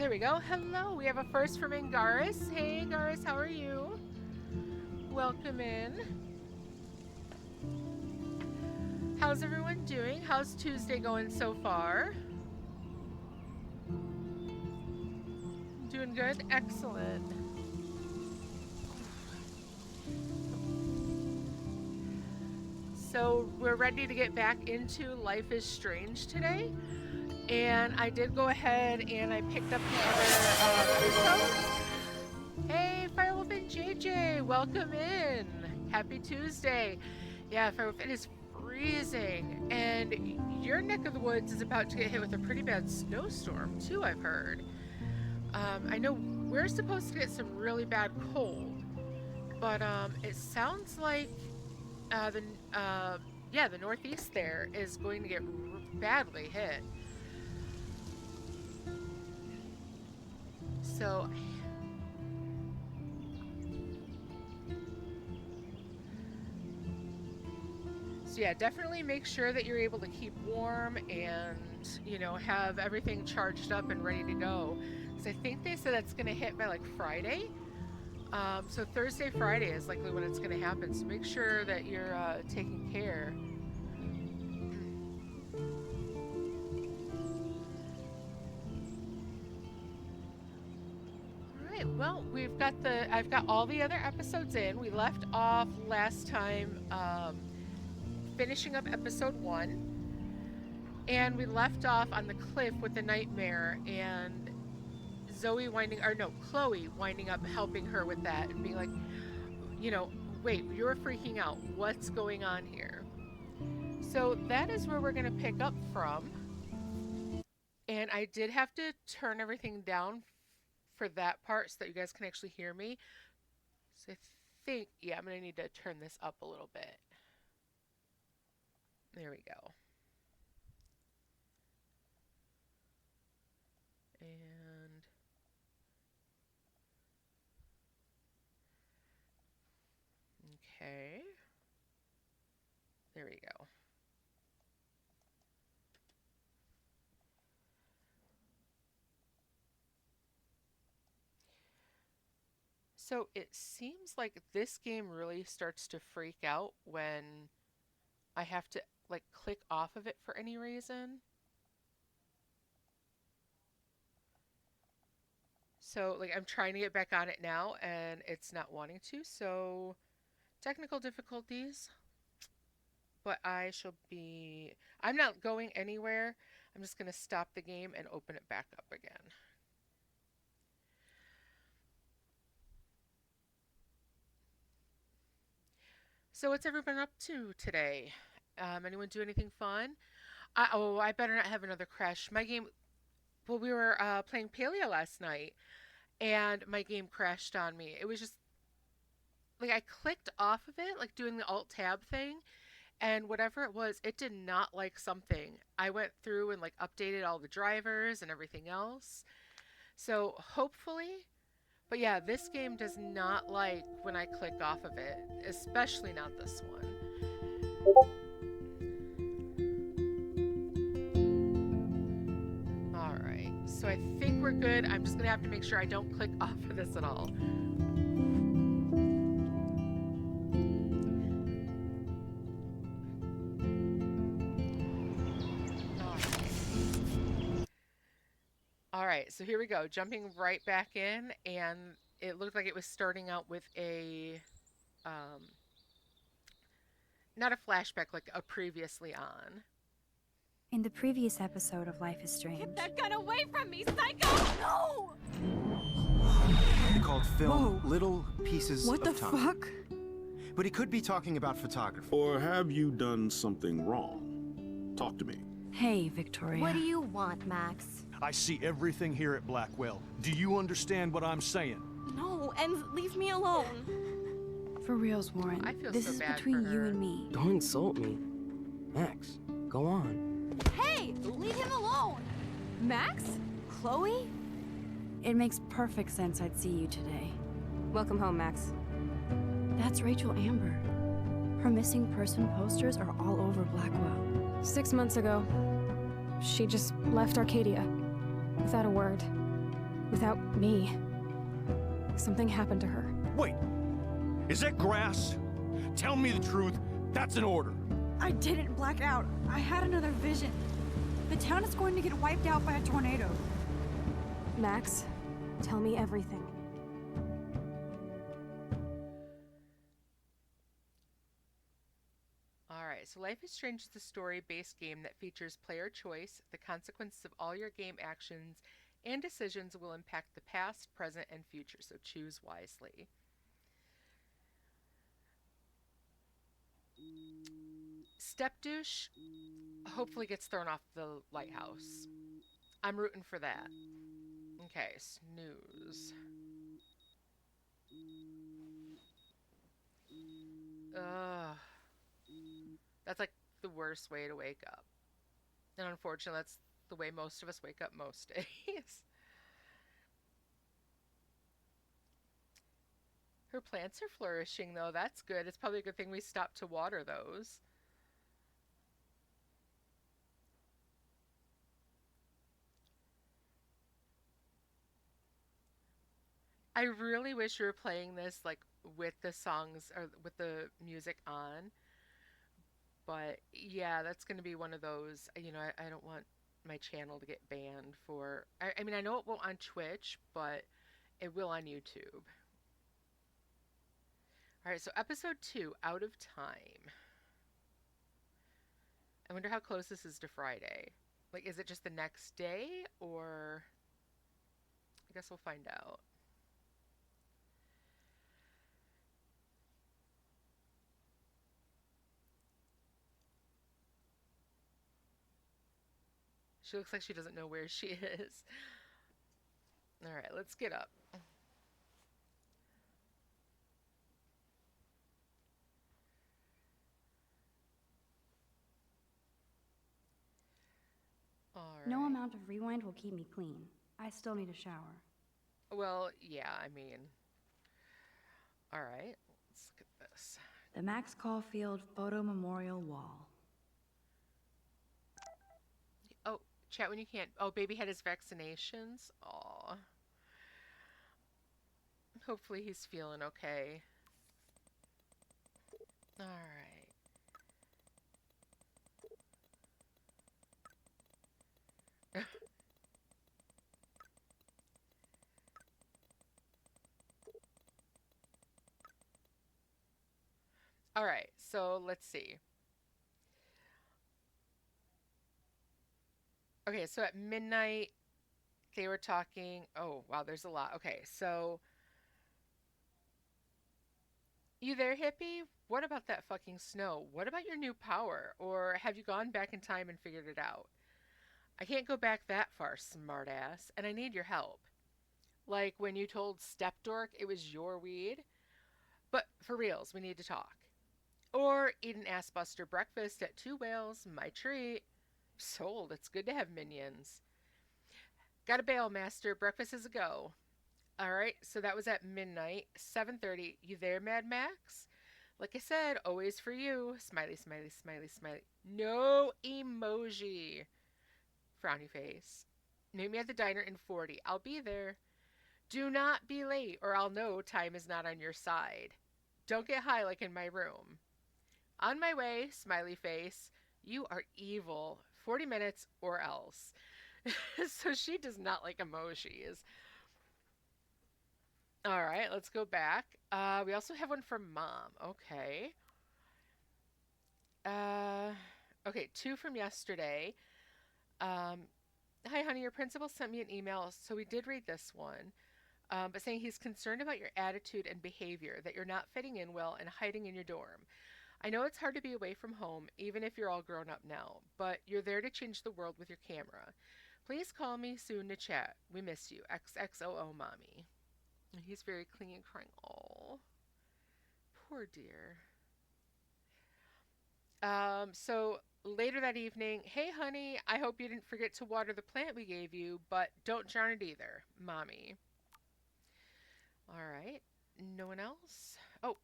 There we go. Hello, we have a first from Angaris. Hey, Angaris, how are you? Welcome in. How's everyone doing? How's Tuesday going so far? Doing good? Excellent. So we're ready to get back into Life is Strange today. And I did go ahead and I picked up the other episodes. Hey, Firewolf and JJ, welcome in. Happy Tuesday. Yeah, Firewolf, it is freezing. And your neck of the woods is about to get hit with a pretty bad snowstorm, too, I've heard. I know we're supposed to get some really bad cold, but it sounds like the Northeast there is going to get badly hit. So yeah, definitely make sure that you're able to keep warm and, you know, have everything charged up and ready to go. Because I think they said that's going to hit by like Friday. So Thursday, Friday is likely when it's going to happen. So make sure that you're taking care. All right. Well, I've got all the other episodes in. We left off last time finishing up episode 1. And we left off on the cliff with the nightmare and Chloe winding up helping her with that and being like, you know, wait, you're freaking out. What's going on here? So that is where we're going to pick up from. And I did have to turn everything down for that part so that you guys can actually hear me. So I think, yeah, I'm going to need to turn this up a little bit. There we go. And okay. There we go. So it seems like this game really starts to freak out when I have to like click off of it for any reason. So like I'm trying to get back on it now and it's not wanting to. So technical difficulties, but I'm not going anywhere. I'm just going to stop the game and open it back up again. So what's everyone up to today? Anyone do anything fun? I better not have another crash. My game, well, we were playing Paleo last night, and my game crashed on me. It was just like I clicked off of it, like doing the Alt Tab thing, and whatever it was, it did not like something. I went through and like updated all the drivers and everything else. So hopefully, but yeah, this game does not like when I click off of it, especially not this one. All right, so I think we're good. I'm just gonna have to make sure I don't click off of this at all. All right, so here we go. Jumping right back in, and it looked like it was starting out with a, not a flashback, like a previously on. In the previous episode of Life is Strange. Get that gun away from me, psycho! No! They called film little pieces What of the time. fuck? But he could be talking about photography. Or have you done something wrong? Talk to me. Hey, Victoria. What do you want, Max? I see everything here at Blackwell. Do you understand what I'm saying? No, and leave me alone. For reals, Warren. I feel this so is bad between for you her. and me. Don't insult me. Max, go on. Hey, leave him alone! Max? Chloe? It makes perfect sense I'd see you today. Welcome home, Max. That's Rachel Amber. Her missing person posters are all over Blackwell. 6 months ago, she just left Arcadia without a word. Without me, something happened to her. Wait! Is that grass? Tell me the truth. That's an order. I didn't black out. I had another vision. The town is going to get wiped out by a tornado. Max, tell me everything. Alright, so Life is Strange is a story-based game that features player choice. The consequences of all your game actions and decisions will impact the past, present, and future, so choose wisely. Stepdouche hopefully gets thrown off the lighthouse. I'm rooting for that. Okay, snooze. Ugh. That's like the worst way to wake up. And unfortunately, that's the way most of us wake up most days. Her plants are flourishing, though. That's good. It's probably a good thing we stopped to water those. I really wish we were playing this like with the songs or with the music on. But yeah, that's going to be one of those. I don't want my channel to get banned for. I mean, I know it won't on Twitch, but it will on YouTube. All right, so episode 2, Out of Time. I wonder how close this is to Friday. Like, is it just the next day, or I guess we'll find out. She looks like she doesn't know where she is. All right, let's get up. All right. No amount of rewind will keep me clean. I still need a shower. Well, yeah, I mean. All right, let's look at this. The Max Caulfield Photo Memorial Wall. Oh, chat when you can't. Oh, baby had his vaccinations. Aw. Hopefully he's feeling okay. All right. All right, so let's see. Okay, so at midnight, they were talking. Oh, wow, there's a lot. Okay, so. You there, hippie? What about that fucking snow? What about your new power? Or have you gone back in time and figured it out? I can't go back that far, smartass, and I need your help. Like when you told Stepdork it was your weed. But for reals, we need to talk. Or eat an assbuster breakfast at Two Whales, my treat. Sold. It's good to have minions. Got a bail, master. Breakfast is a go. All right, so that was at midnight, 7:30. You there, Mad Max? Like I said, always for you. Smiley, smiley, smiley, smiley. No emoji. Frowny face. Meet me at the diner in 40. I'll be there. Do not be late, or I'll know time is not on your side. Don't get high like in my room. On my way, smiley face. You are evil. 40 minutes or else. So she does not like emojis. All right, let's go back. We also have one from Mom. Okay. Okay, 2 from yesterday. Hi, honey. Your principal sent me an email, so we did read this one. But saying he's concerned about your attitude and behavior, that you're not fitting in well and hiding in your dorm. I know it's hard to be away from home, even if you're all grown up now, but you're there to change the world with your camera. Please call me soon to chat. We miss you. XXOO, Mommy. And he's very clingy, crying. Oh, poor dear. So later that evening, hey, honey, I hope you didn't forget to water the plant we gave you, but don't drown it either, Mommy. All right. No one else? Oh.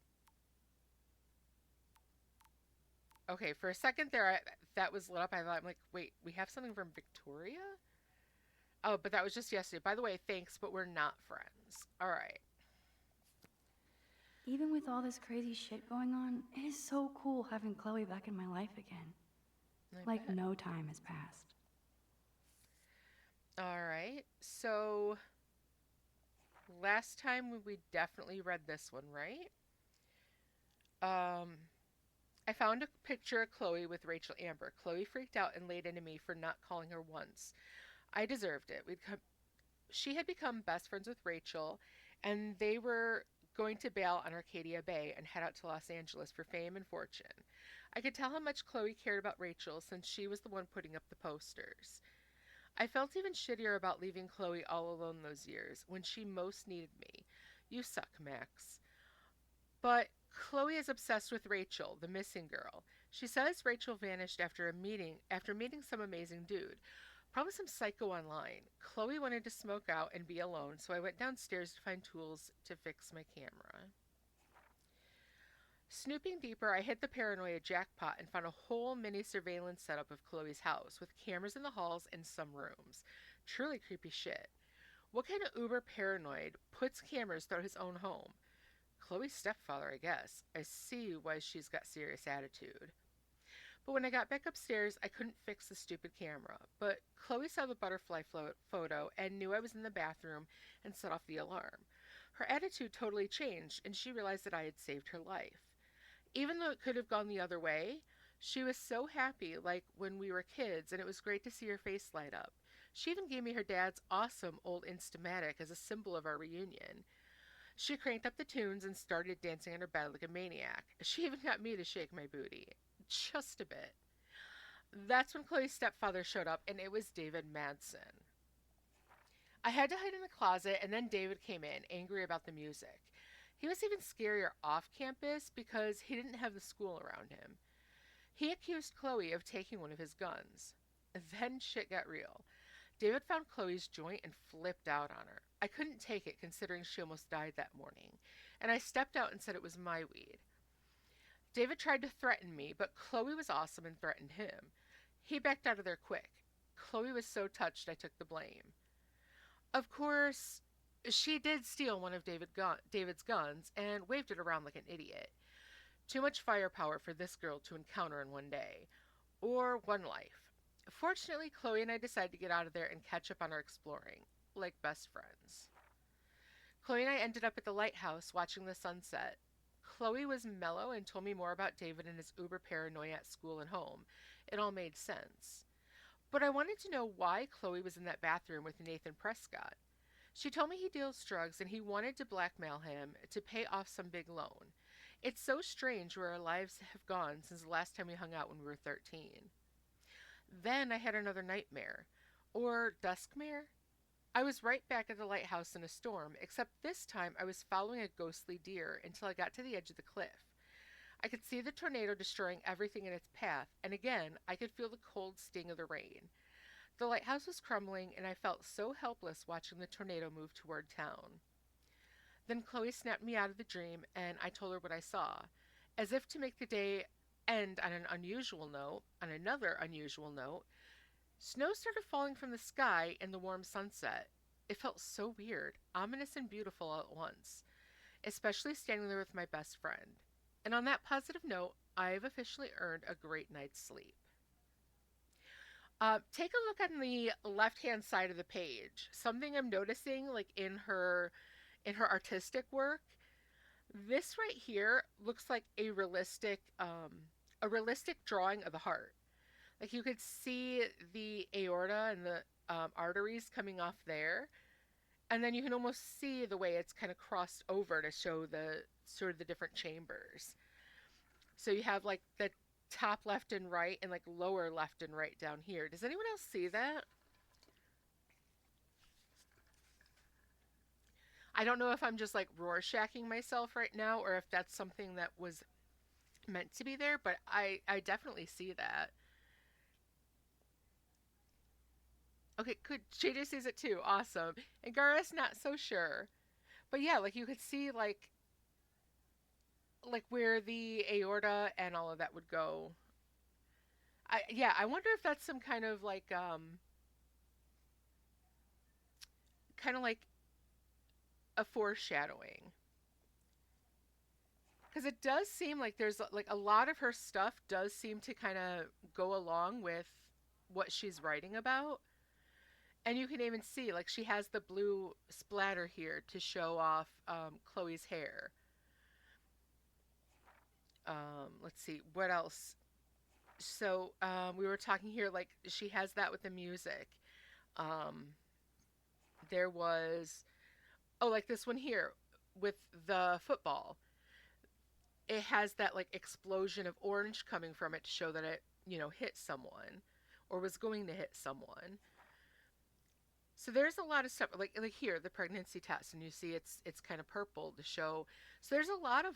Okay, for a second there, that was lit up. I'm like, wait, we have something from Victoria? Oh, but that was just yesterday. By the way, thanks, but we're not friends. All right. Even with all this crazy shit going on, it is so cool having Chloe back in my life again. I Like bet. no time has passed. All right. So last time we definitely read this one, right? Um, I found a picture of Chloe with Rachel Amber. Chloe freaked out and laid into me for not calling her once. I deserved it. She had become best friends with Rachel, and they were going to bail on Arcadia Bay and head out to Los Angeles for fame and fortune. I could tell how much Chloe cared about Rachel since she was the one putting up the posters. I felt even shittier about leaving Chloe all alone those years when she most needed me. You suck, Max. But Chloe is obsessed with Rachel, the missing girl. She says Rachel vanished after meeting some amazing dude. Probably some psycho online. Chloe wanted to smoke out and be alone, so I went downstairs to find tools to fix my camera. Snooping deeper, I hit the paranoia jackpot and found a whole mini surveillance setup of Chloe's house, with cameras in the halls and some rooms. Truly creepy shit. What kind of uber paranoid puts cameras throughout his own home? Chloe's stepfather, I guess. I see why she's got serious attitude. But when I got back upstairs, I couldn't fix the stupid camera. But Chloe saw the butterfly photo and knew I was in the bathroom and set off the alarm. Her attitude totally changed, and she realized that I had saved her life. Even though it could have gone the other way, she was so happy, like when we were kids, and it was great to see her face light up. She even gave me her dad's awesome old Instamatic as a symbol of our reunion. She cranked up the tunes and started dancing on her bed like a maniac. She even got me to shake my booty. Just a bit. That's when Chloe's stepfather showed up, and it was David Madsen. I had to hide in the closet, and then David came in, angry about the music. He was even scarier off campus because he didn't have the school around him. He accused Chloe of taking one of his guns. Then shit got real. David found Chloe's joint and flipped out on her. I couldn't take it considering she almost died that morning, and I stepped out and said it was my weed. David tried to threaten me, but Chloe was awesome and threatened him. He backed out of there quick. Chloe was so touched I took the blame. Of course, she did steal one of David's guns and waved it around like an idiot. Too much firepower for this girl to encounter in one day. Or one life. Fortunately, Chloe and I decided to get out of there and catch up on our exploring, like best friends. Chloe and I ended up at the lighthouse watching the sunset. Chloe was mellow and told me more about David and his uber paranoia at school and home. It all made sense. But I wanted to know why Chloe was in that bathroom with Nathan Prescott. She told me he deals drugs and he wanted to blackmail him to pay off some big loan. It's so strange where our lives have gone since the last time we hung out when we were 13. Then I had another nightmare. Or duskmare? I was right back at the lighthouse in a storm, except this time I was following a ghostly deer until I got to the edge of the cliff. I could see the tornado destroying everything in its path, and again I could feel the cold sting of the rain. The lighthouse was crumbling, and I felt so helpless watching the tornado move toward town. Then Chloe snapped me out of the dream, and I told her what I saw. As if to make the day end on another unusual note, snow started falling from the sky in the warm sunset. It felt so weird, ominous and beautiful all at once, especially standing there with my best friend. And on that positive note, I've officially earned a great night's sleep. Take a look on the left-hand side of the page. Something I'm noticing, like in her artistic work. This right here looks like a realistic drawing of the heart. Like you could see the aorta and the arteries coming off there, and then you can almost see the way it's kind of crossed over to show the sort of the different chambers. So you have like the top left and right and like lower left and right down here. Does anyone else see that? I don't know if I'm just like Rorschaching myself right now or if that's something that was meant to be there, but I definitely see that. Okay, good. JJ sees it too. Awesome. And Gara's not so sure. But yeah, like you could see like where the aorta and all of that would go. I wonder if that's some kind of like kind of like a foreshadowing. Because it does seem like there's like a lot of her stuff does seem to kind of go along with what she's writing about. And you can even see, like, she has the blue splatter here to show off Chloe's hair. Let's see, what else? So we were talking here, like, she has that with the music. There was, oh, like this one here with the football. It has that, like, explosion of orange coming from it to show that it, hit someone or was going to hit someone. So there's a lot of stuff like here the pregnancy test, and you see it's kind of purple to show. So there's a lot of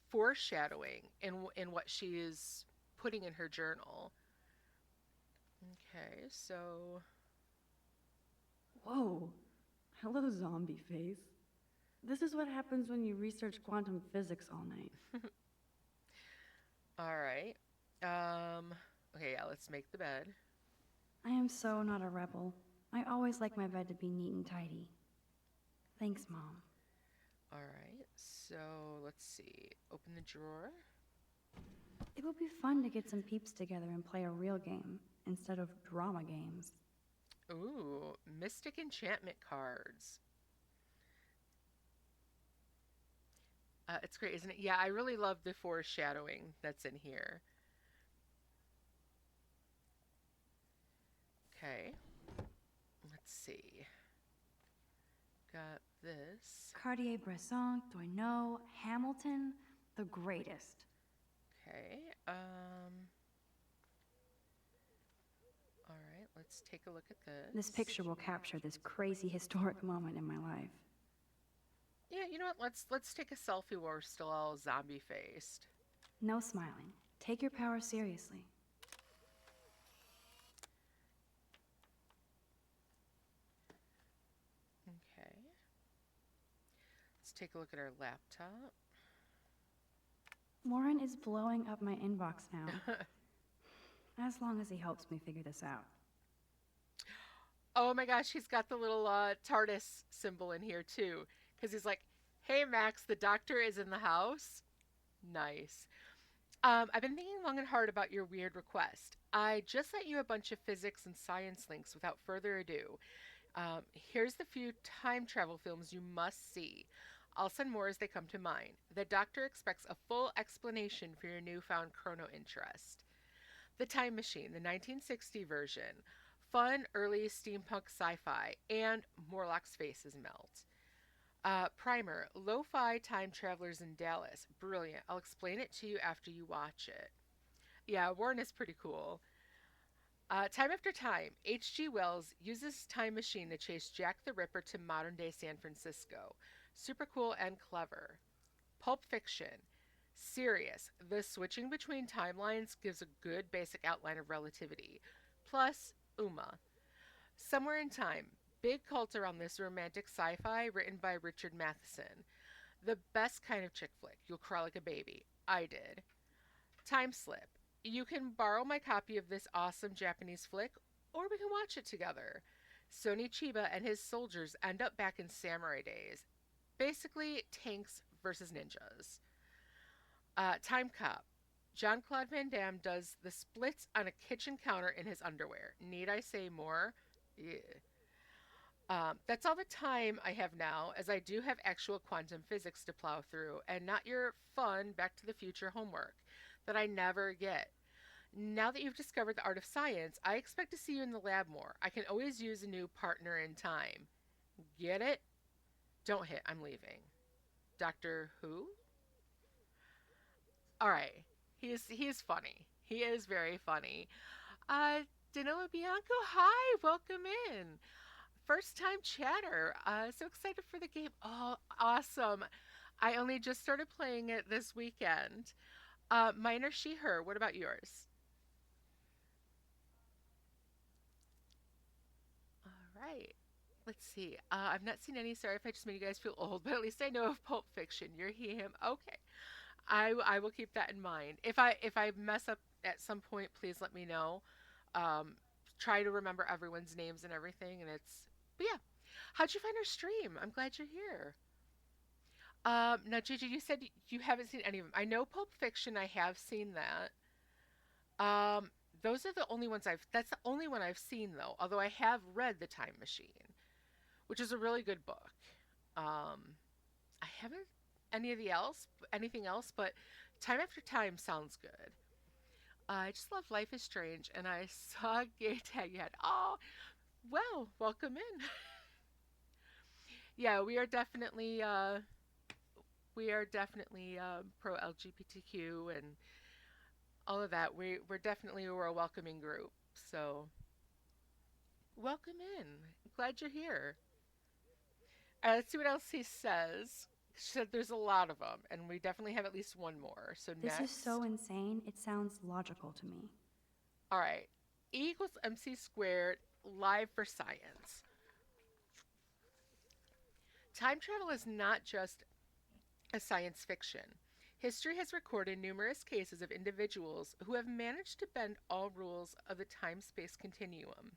foreshadowing in what she is putting in her journal. Okay, so Whoa. Hello, zombie face. This is what happens when you research quantum physics all night. all right. Okay, yeah, let's make the bed. I am so not a rebel. I always like my bed to be neat and tidy. Thanks, Mom. All right. So let's see. Open the drawer. It would be fun to get some peeps together and play a real game instead of drama games. Ooh, Mystic Enchantment cards. It's great, isn't it? Yeah, I really love the foreshadowing that's in here. Okay. Let's see. Got this. Cartier-Bresson, Doisneau, Hamilton, the greatest. Okay. All right, let's take a look at this. This picture will capture this crazy historic moment in my life. Yeah, you know what? Let's take a selfie while we're still all zombie faced. No smiling. Take your power seriously. Okay. Let's take a look at our laptop. Warren is blowing up my inbox now. As long as he helps me figure this out. Oh my gosh, he's got the little TARDIS symbol in here too. Because he's like, hey Max, the doctor is in the house. Nice. I've been thinking long and hard about your weird request. I just sent you a bunch of physics and science links without further ado. Here's the few time travel films you must see. I'll send more as they come to mind. The doctor expects a full explanation for your newfound chrono interest. The Time Machine, the 1960 version. Fun, early steampunk sci-fi, and Morlock's faces melt. Primer, Lo-Fi Time Travelers in Dallas. Brilliant. I'll explain it to you after you watch it. Yeah, Warren is pretty cool. Time After Time, H.G. Wells uses time machine to chase Jack the Ripper to modern-day San Francisco. Super cool and clever. Pulp Fiction, serious. The switching between timelines gives a good basic outline of relativity. Plus, Uma. Somewhere in Time, big cult around this romantic sci-fi written by Richard Matheson. The best kind of chick flick. You'll cry like a baby. I did. Time Slip. You can borrow my copy of this awesome Japanese flick, or we can watch it together. Sonny Chiba and his soldiers end up back in samurai days. Basically, tanks versus ninjas. Time Cop. Jean-Claude Van Damme does the splits on a kitchen counter in his underwear. Need I say more? Yeah. That's all the time I have now, as I do have actual quantum physics to plow through, and not your fun Back to the Future homework that I never get. Now that you've discovered the art of science, I expect to see you in the lab more. I can always use a new partner in time. Get it? Don't hit. I'm leaving. Doctor Who? All right. He is funny. He is very funny. Danilo Bianco, hi. Welcome in. First time chatter. So excited for the game. Oh, awesome. I only just started playing it this weekend. Mine are she, her. What about yours? All right. Let's see. I've not seen any. Sorry if I just made you guys feel old, but at least I know of Pulp Fiction. You're he, him. Okay. I will keep that in mind. If I mess up at some point, please let me know. Try to remember everyone's names and everything, and it's. But yeah. How'd you find our stream? I'm glad you're here. Now, Gigi, you said you haven't seen any of them. I know Pulp Fiction. I have seen that. Those are the only ones That's the only one I've seen though. Although I have read The Time Machine, which is a really good book. I haven't anything else, but Time After Time sounds good. I just love Life is Strange, and I saw Gay Tag yet. Oh, well, welcome in. Yeah, we are definitely pro LGBTQ and all of that. We're a welcoming group. So welcome in. Glad you're here. Let's see what else he says. She said there's a lot of them, and we definitely have at least one more. So This next. is so insane, it sounds logical to me. All right. E equals MC squared, live for science. Time travel is not just a science fiction. History has recorded numerous cases of individuals who have managed to bend all rules of the time-space continuum.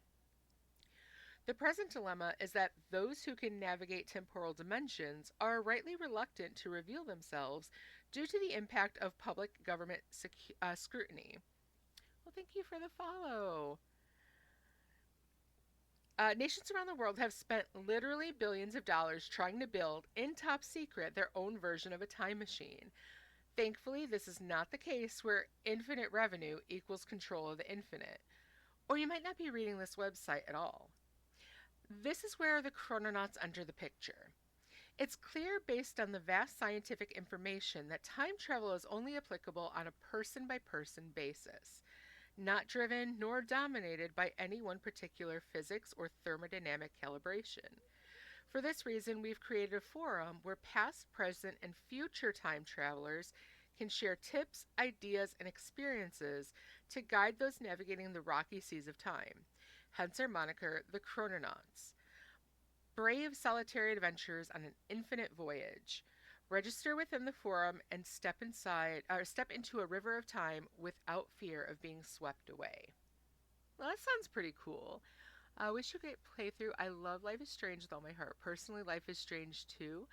The present dilemma is that those who can navigate temporal dimensions are rightly reluctant to reveal themselves due to the impact of public government scrutiny. Well, thank you for the follow. Nations around the world have spent literally billions of dollars trying to build, in top secret, their own version of a time machine. Thankfully, this is not the case where infinite revenue equals control of the infinite. Or you might not be reading this website at all. This is where the chrononauts enter the picture. It's clear based on the vast scientific information that time travel is only applicable on a person-by-person basis, not driven nor dominated by any one particular physics or thermodynamic calibration. For this reason, we've created a forum where past, present, and future time travelers can share tips, ideas, and experiences to guide those navigating the rocky seas of time. Hence our moniker, the Chrononauts. Brave solitary adventures on an infinite voyage. Register within the forum and step into a river of time without fear of being swept away. Well, that sounds pretty cool. We should get playthrough. I love Life is Strange with all my heart. Personally, Life is Strange too.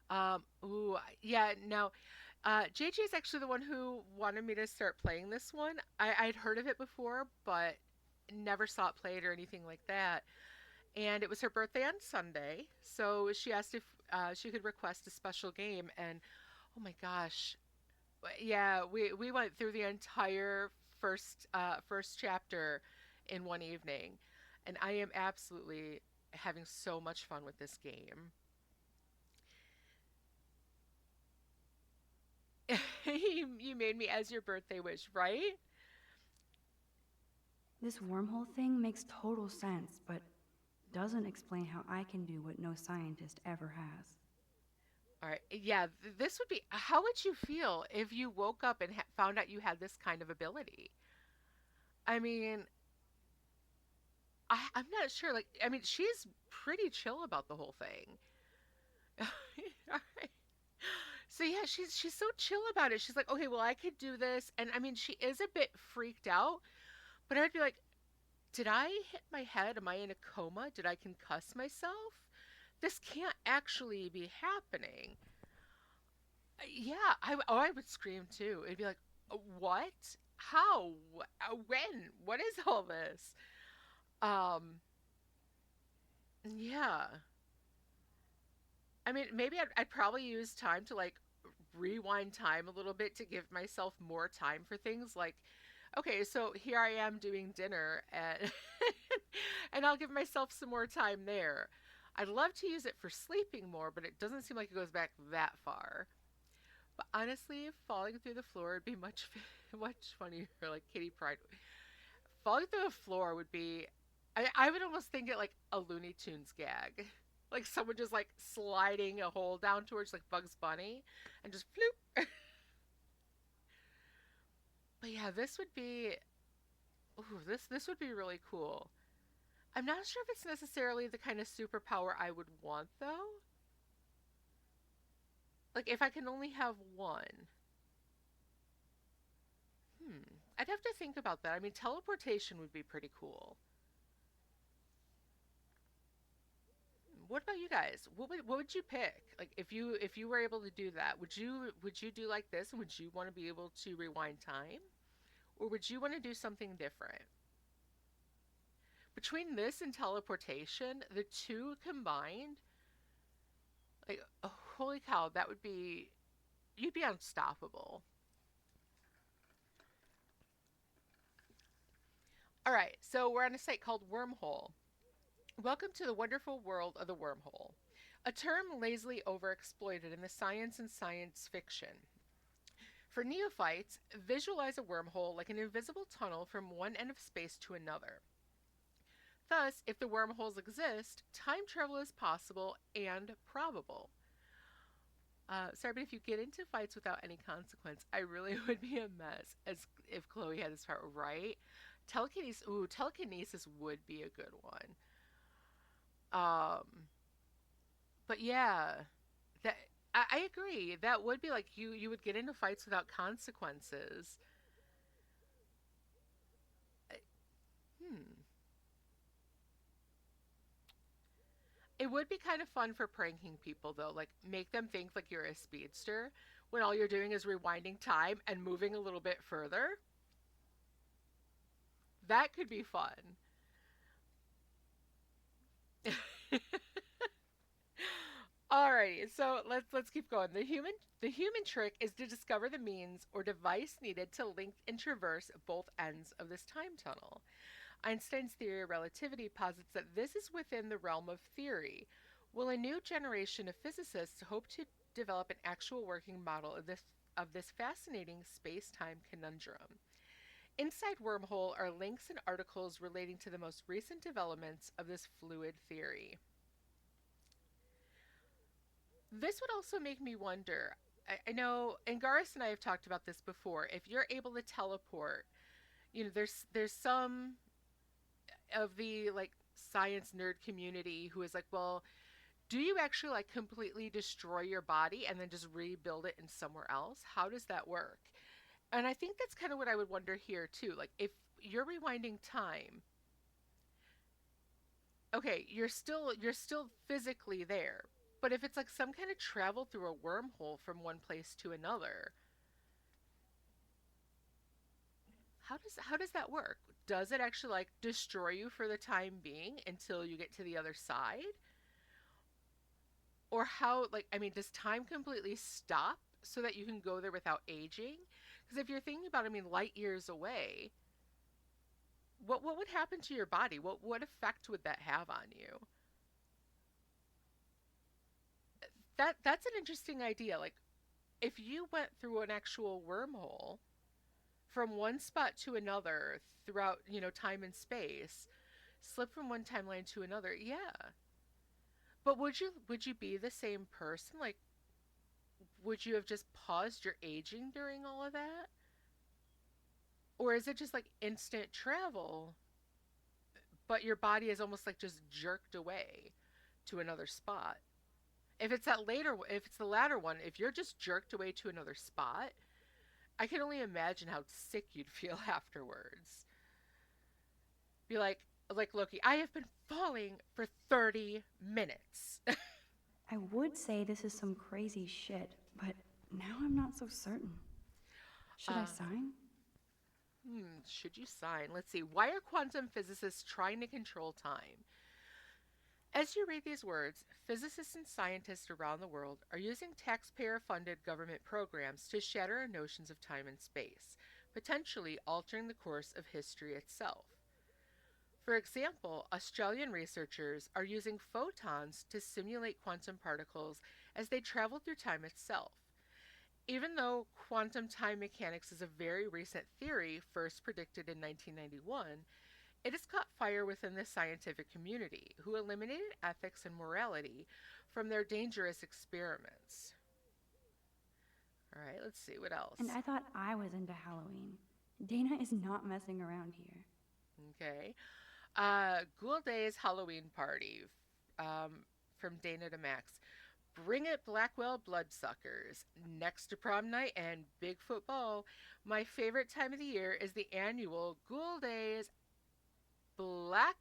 Now, JJ is actually the one who wanted me to start playing this one. I'd heard of it before, but never saw it played or anything like that. And it was her birthday on Sunday, so she asked if she could request a special game. And oh my gosh, yeah, we went through the entire first chapter in one evening, and I am absolutely having so much fun with this game. You made me as your birthday wish, right? This wormhole thing makes total sense, but doesn't explain how I can do what no scientist ever has. All right. Yeah, this would be. How would you feel if you woke up and found out you had this kind of ability? I mean, I'm not sure. Like, I mean, she's pretty chill about the whole thing. All right. So yeah, she's so chill about it. She's like, okay, well, I could do this, and I mean, she is a bit freaked out, but I'd be like, did I hit my head? Am I in a coma? Did I concuss myself? This can't actually be happening. Yeah, I would scream too. It'd be like, what? How? When? What is all this? Yeah. I mean, maybe I'd probably use time to like rewind time a little bit to give myself more time for things like, okay, so here I am doing dinner and and I'll give myself some more time there. I'd love to use it for sleeping more, but it doesn't seem like it goes back that far. But honestly, falling through the floor would be much funnier, like Kitty Pryde. Falling through the floor would be, I would almost think it like a Looney Tunes gag. Like someone just like sliding a hole down towards like Bugs Bunny and just floop. But yeah, this would be, ooh, this would be really cool. I'm not sure if it's necessarily the kind of superpower I would want though. Like if I can only have one. I'd have to think about that. I mean, teleportation would be pretty cool. What about you guys? What would you pick? Like if you were able to do that, would you do like this? Would you want to be able to rewind time? Or would you want to do something different? Between this and teleportation, the two combined, like, oh, holy cow, that would be, you'd be unstoppable. All right, so we're on a site called Wormhole. Welcome to the wonderful world of the wormhole, a term lazily overexploited in the science and science fiction. For neophytes, visualize a wormhole like an invisible tunnel from one end of space to another. Thus, if the wormholes exist, time travel is possible and probable. Sorry, but if you get into fights without any consequence, I really would be a mess, as if Chloe had this part right. Telekinesis would be a good one. But yeah, that I agree. That would be like you would get into fights without consequences. It would be kind of fun for pranking people though, like make them think like you're a speedster when all you're doing is rewinding time and moving a little bit further. That could be fun. Alrighty, so let's keep going. The human trick is to discover the means or device needed to link and traverse both ends of this time tunnel. Einstein's theory of relativity posits that this is within the realm of theory. Will a new generation of physicists hope to develop an actual working model of this fascinating space-time conundrum? Inside Wormhole are links and articles relating to the most recent developments of this fluid theory. This would also make me wonder, I know, and Garis and I have talked about this before, if you're able to teleport, there's some of the like science nerd community who is like, well, do you actually like completely destroy your body and then just rebuild it in somewhere else? How does that work? And I think that's kind of what I would wonder here too. Like if you're rewinding time, okay, you're still physically there. But if it's like some kind of travel through a wormhole from one place to another, how does that work? Does it actually like destroy you for the time being until you get to the other side? Or how, like, I mean, does time completely stop so that you can go there without aging? Because if you're thinking about, I mean, light years away, what would happen to your body? What effect would that have on you? That's an interesting idea. Like, if you went through an actual wormhole from one spot to another throughout, time and space, slip from one timeline to another, yeah. But would you be the same person? Like, would you have just paused your aging during all of that? Or is it just like instant travel, but your body is almost like just jerked away to another spot? If it's the latter one, if you're just jerked away to another spot, I can only imagine how sick you'd feel afterwards. Be like Loki, I have been falling for 30 minutes. I would say this is some crazy shit, but now I'm not so certain. Should I sign? Should you sign? Let's see. Why are quantum physicists trying to control time? As you read these words, physicists and scientists around the world are using taxpayer-funded government programs to shatter our notions of time and space, potentially altering the course of history itself. For example, Australian researchers are using photons to simulate quantum particles as they travel through time itself. Even though quantum time mechanics is a very recent theory, first predicted in 1991, it has caught fire within the scientific community, who eliminated ethics and morality from their dangerous experiments. All right, let's see, what else? And I thought I was into Halloween. Dana is not messing around here. Okay. Ghoul Days Halloween Party, from Dana to Max. Bring it, Blackwell Bloodsuckers. Next to prom night and Bigfoot Ball, my favorite time of the year is the annual Ghoul Days Black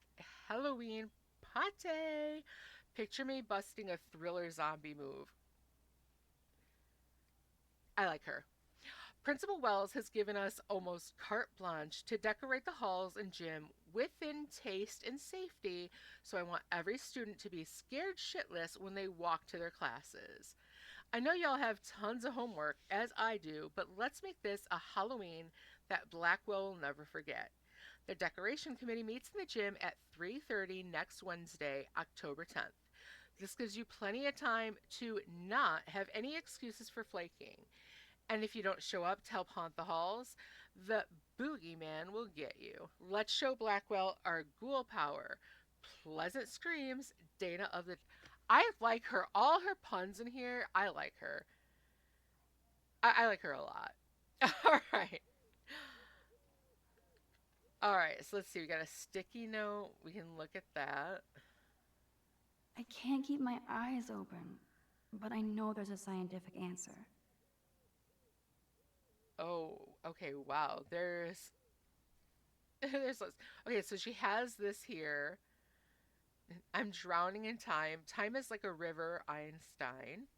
Halloween Party. Picture me busting a thriller zombie move. I like her. Principal Wells has given us almost carte blanche to decorate the halls and gym within taste and safety, so I want every student to be scared shitless when they walk to their classes. I know y'all have tons of homework, as I do, but let's make this a Halloween that Blackwell will never forget. The decoration committee meets in the gym at 3:30 next Wednesday, October 10th. This gives you plenty of time to not have any excuses for flaking. And if you don't show up to help haunt the halls, the boogeyman will get you. Let's show Blackwell our ghoul power. Pleasant screams, Dana of the... I like her. All her puns in here, I like her. I like her a lot. All right. All right, so let's see. We got a sticky note. We can look at that. I can't keep my eyes open, but I know there's a scientific answer. Oh, okay, wow. There's okay, so she has this here. I'm drowning in time. Time is like a river, Einstein.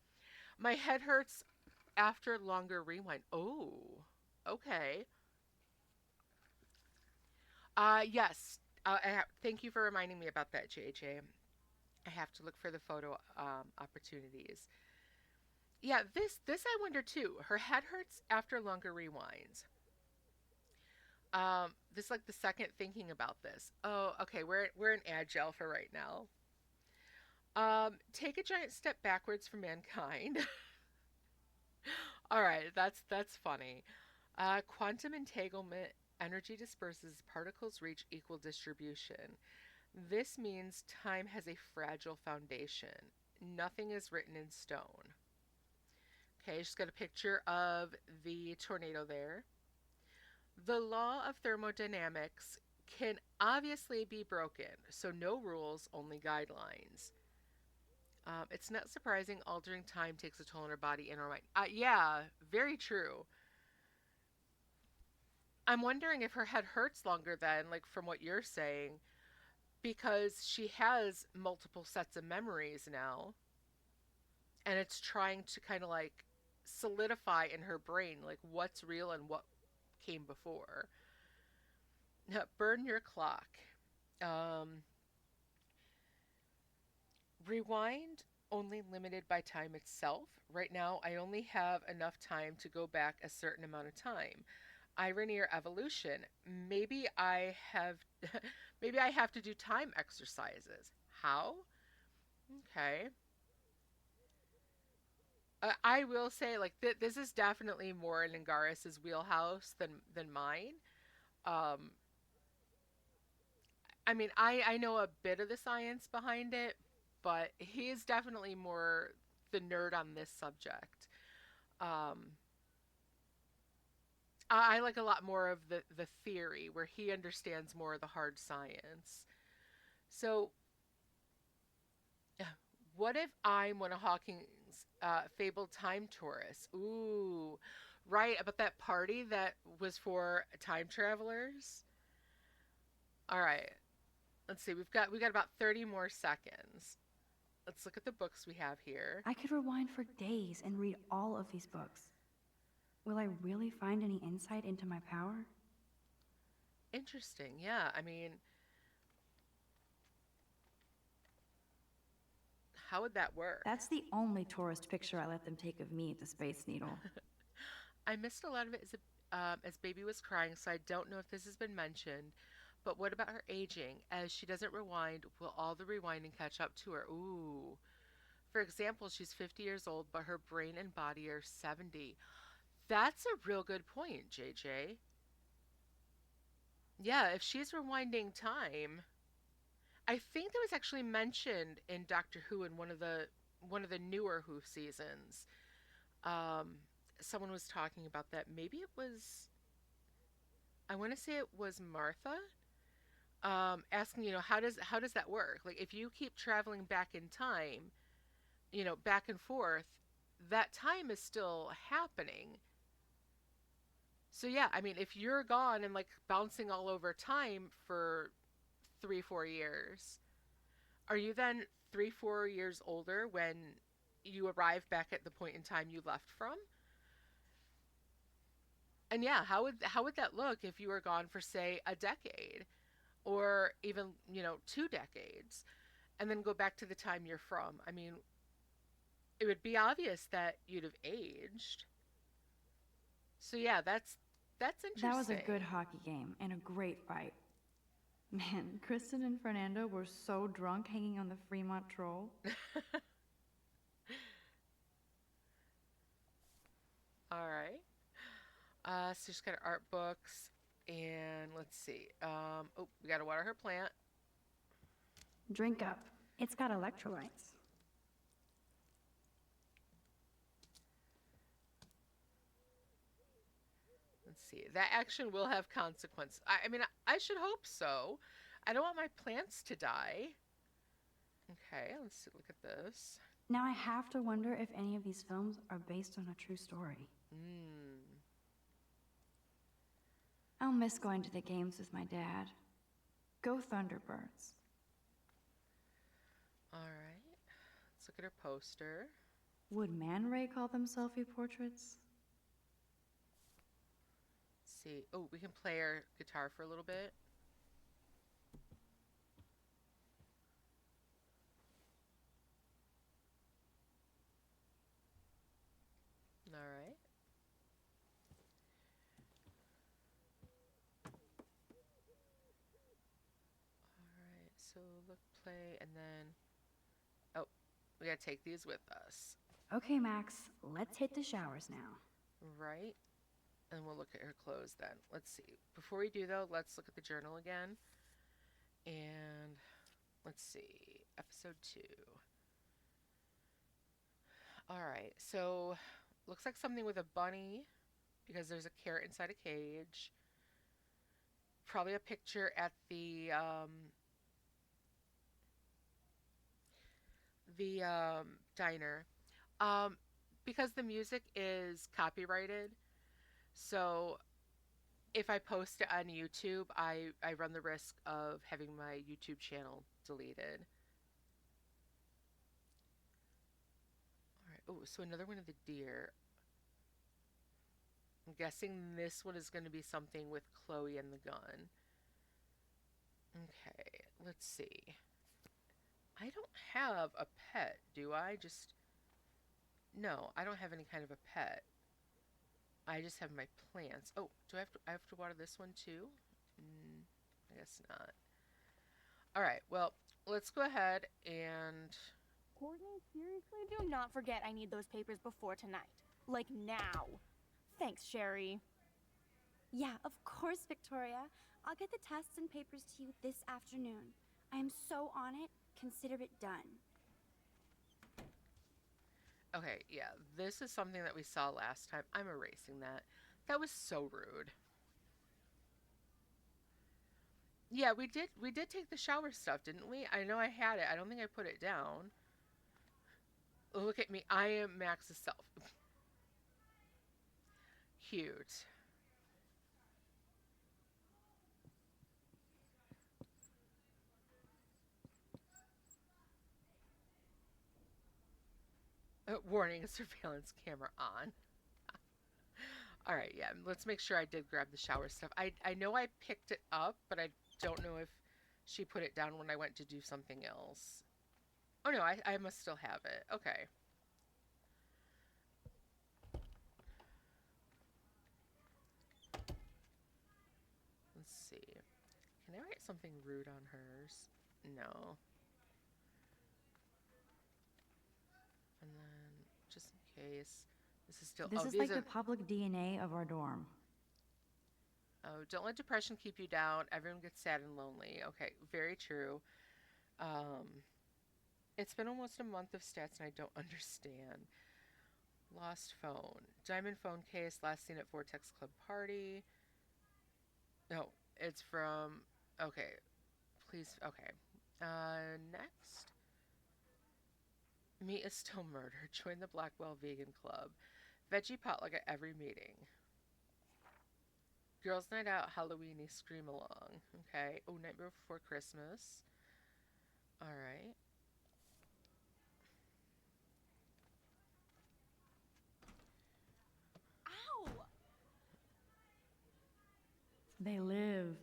My head hurts after longer rewind. Oh, okay. Yes. Thank you for reminding me about that, JJ. I have to look for the photo opportunities. Yeah, this I wonder too. Her head hurts after longer rewinds. This is like the second thinking about this. Oh, okay, we're in Agile for right now. Take a giant step backwards for mankind. All right, that's funny. Quantum entanglement, energy disperses, particles reach equal distribution. This means time has a fragile foundation. Nothing is written in stone. Okay, just got a picture of the tornado there. The law of thermodynamics can obviously be broken, so no rules, only guidelines. It's not surprising altering time takes a toll on our body and our mind. Yeah, very true. I'm wondering if her head hurts longer then, like from what you're saying, because she has multiple sets of memories now, and it's trying to kind of like solidify in her brain like what's real and what came before. Now, burn your clock. Rewind only limited by time itself. Right now, I only have enough time to go back a certain amount of time. Irony or evolution. Maybe I have maybe I have to do time exercises. How? Okay. I will say, like, this is definitely more in Angaris's wheelhouse than mine. Um, I mean, I know a bit of the science behind it, but he is definitely more the nerd on this subject. Um, I like a lot more of the theory, where he understands more of the hard science. So, what if I'm one of Hawking's fabled time tourists? Ooh, right, about that party that was for time travelers. All right, let's see. We got about 30 more seconds. Let's look at the books we have here. I could rewind for days and read all of these books. Will I really find any insight into my power? Interesting. Yeah, I mean, how would that work? That's the only tourist picture I let them take of me at the Space Needle. I missed a lot of it as baby was crying, so I don't know if this has been mentioned. But what about her aging? As she doesn't rewind, will all the rewinding catch up to her? Ooh. For example, she's 50 years old, but her brain and body are 70. That's a real good point, JJ. Yeah, if she's rewinding time, I think that was actually mentioned in Doctor Who in one of the newer Who seasons. Um, Someone was talking about that. Maybe it was, I want to say it was Martha, asking, how does that work? Like, if you keep traveling back in time, back and forth, that time is still happening. So yeah, I mean, if you're gone and like bouncing all over time for 3-4 years, are you then 3, 4 years older when you arrive back at the point in time you left from. And yeah, how would that look if you were gone for, say, a decade or even, 2 decades, and then go back to the time you're from? I mean, it would be obvious that you'd have aged. So yeah, that's interesting. That was a good hockey game and a great fight. Man, Kristen and Fernando were so drunk hanging on the Fremont Troll. All right. So she's got her art books, and let's see. Oh, we gotta water her plant. Drink up. It's got electrolytes. Let's see. That action will have consequence. I mean, I should hope so. I don't want my plants to die. Okay, let's see, look at this. Now I have to wonder if any of these films are based on a true story. I'll miss going to the games with my dad. Go Thunderbirds. All right. Let's look at her poster. Would Man Ray call them selfie portraits? Let's see. Oh, we can play our guitar for a little bit. All right. So look, play, and then, oh, we gotta take these with us, Okay, Max, let's hit the showers now. right? And we'll look at her clothes then. Let's see. Before we do though, let's look at the journal again. And let's see, episode 2. All right, so looks like something with a bunny because there's a carrot inside a cage. Probably a picture at the diner, because the music is copyrighted, so if I post it on YouTube, I run the risk of having my YouTube channel deleted. All right. Oh, so another one of the deer. I'm guessing this one is going to be something with Chloe and the gun. Okay, let's see. I don't have a pet, do I? No, I don't have any kind of a pet. I just have my plants. Oh, do I have to water this one too? I guess not. All right, well, let's go ahead and... Courtney, seriously? Do not forget I need those papers before tonight. Like now. Thanks, Sherry. Yeah, of course, Victoria. I'll get the tests and papers to you this afternoon. I am so on it. Consider it done. Okay, yeah, this is something that we saw last time. I'm erasing that. That was so rude. Yeah, we did take the shower stuff, didn't we? I know I had it. I don't think I put it down. Look at me. I am Max's self. Cute. Warning, surveillance camera on. All right, yeah, let's make sure I did grab the shower stuff. I know I picked it up, but I don't know if she put it down when I went to do something else. Oh no, I must still have it. Okay. Let's see. Can I write something rude on hers? No. And then, just in case, this is still... This oh, is these like are... the public DNA of our dorm. Oh, don't let depression keep you down. Everyone gets sad and lonely. Okay, very true. It's been almost a month of stats and I don't understand. Lost phone. Diamond phone case, last seen at Vortex Club party. No, it's from... Okay, please, okay. Next. Meat is still murder. Join the Blackwell Vegan Club. Veggie potluck at every meeting. Girls' night out, Halloweeny, scream along. Okay. Oh, Nightmare Before Christmas. Alright. They live.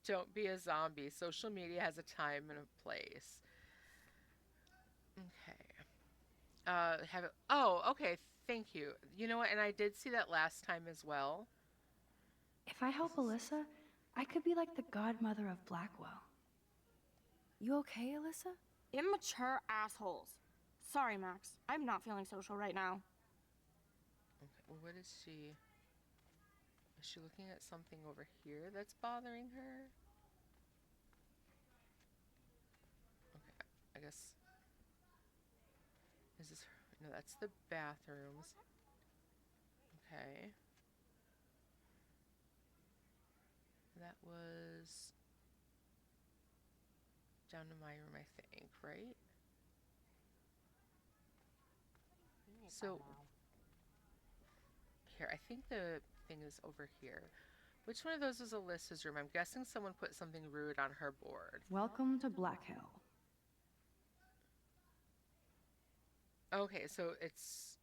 Don't be a zombie. Social media has a time and a place. Okay. Oh, okay. Thank you. You know what? And I did see that last time as well. If I help Alyssa, I could be like the godmother of Blackwell. You okay, Alyssa? Immature assholes. Sorry, Max. I'm not feeling social right now. Okay. Well, what is she? Is she looking at something over here that's bothering her? Okay. I guess. Is this her? No, that's the bathrooms. Okay. That was down to my room, I think, right? So, here, I think the thing is over here. Which one of those is Alyssa's room? I'm guessing someone put something rude on her board. Welcome to Black Hill. Okay, so it's...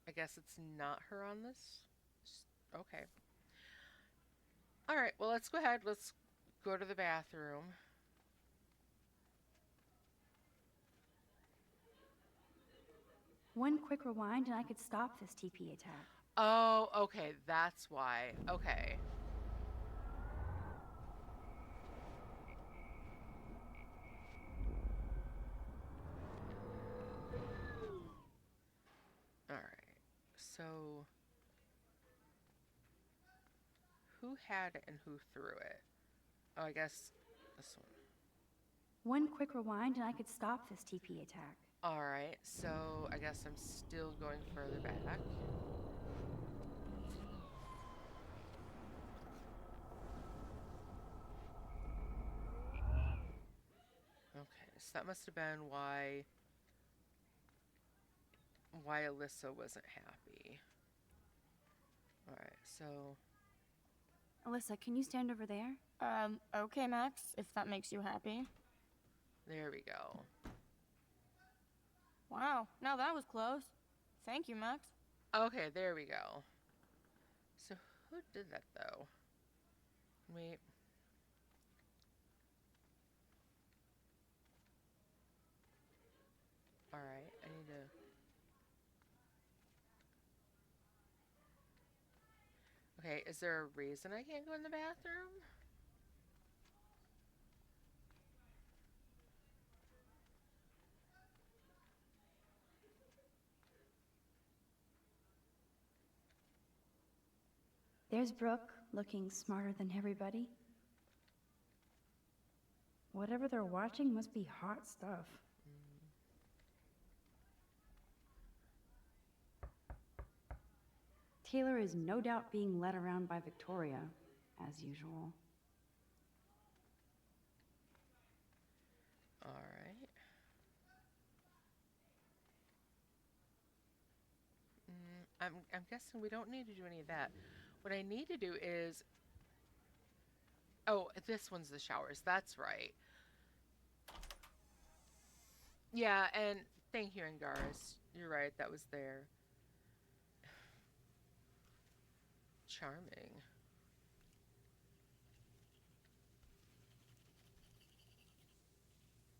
I guess it's not her on this? Okay. Alright, well, let's go ahead. Let's go to the bathroom. One quick rewind and I could stop this TP attack. Oh, okay, that's why. Okay. Alright, so... Who had it and who threw it? Oh, I guess this one. One quick rewind and I could stop this TP attack. Alright, so I guess I'm still going further back. Okay, so that must have been why Alyssa wasn't happy. Alright, so Alyssa, can you stand over there? Okay, Max, if that makes you happy. there we go. Wow, now that was close. Thank you, Max. Okay, there we go. So who did that though? Wait. Alright, I need to... Okay, is there a reason I can't go in the bathroom? There's Brooke, looking smarter than everybody. Whatever they're watching must be hot stuff. Taylor is no doubt being led around by Victoria, as usual. Alright. I'm guessing we don't need to do any of that. What I need to do is... Oh, this one's the showers. That's right. Yeah, and thank you, Angaris. You're right, that was there. Charming.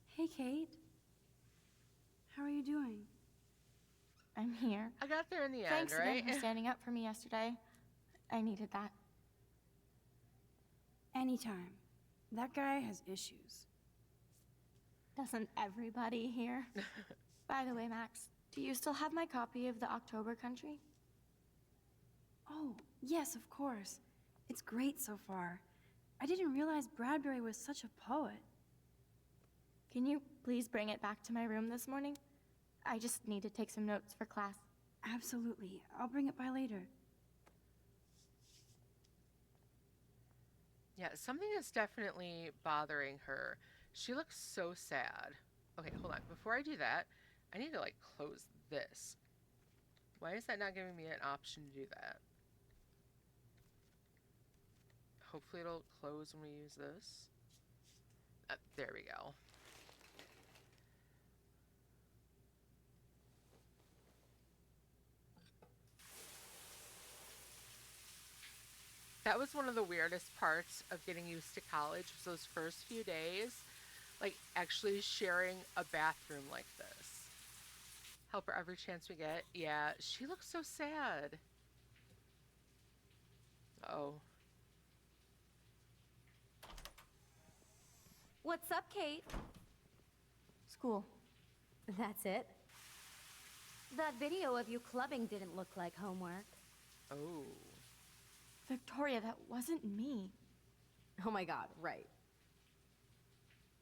Hey, Kate. How are you doing? I'm here. I got there in the Thanks end, right? again for standing up for me yesterday. I needed that. Anytime. That guy has issues. Doesn't everybody here? By the way, Max, do you still have my copy of the October Country? Oh, yes, of course. It's great so far. I didn't realize Bradbury was such a poet. Can you please bring it back to my room this morning? I just need to take some notes for class. Absolutely. I'll bring it by later. Yeah, something is definitely bothering her. She looks so sad. Okay, hold on. Before I do that, I need to, like, close this. Why is that not giving me an option to do that? Hopefully it'll close when we use this. There we go. That was one of the weirdest parts of getting used to college was those first few days, like actually sharing a bathroom like this. Help her every chance we get. Yeah, she looks so sad. Oh. What's up, Kate? School. That's it? That video of you clubbing didn't look like homework. Oh. Victoria, that wasn't me. Oh my god, right.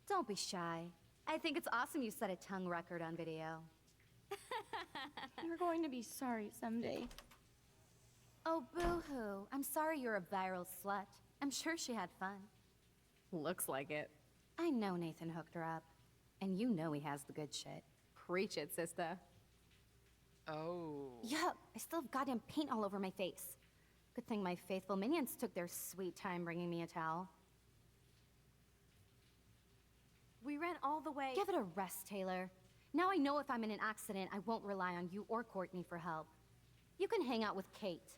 Don't be shy. I think it's awesome you set a tongue record on video. You're going to be sorry someday. Oh, boo-hoo. I'm sorry you're a viral slut. I'm sure she had fun. Looks like it. I know Nathan hooked her up. And you know he has the good shit. Preach it, sister. Oh. Yup, I still have goddamn paint all over my face. Good thing my faithful minions took their sweet time bringing me a towel. We ran all the way. Give it a rest, Taylor. Now I know if I'm in an accident, I won't rely on you or Courtney for help. You can hang out with Kate.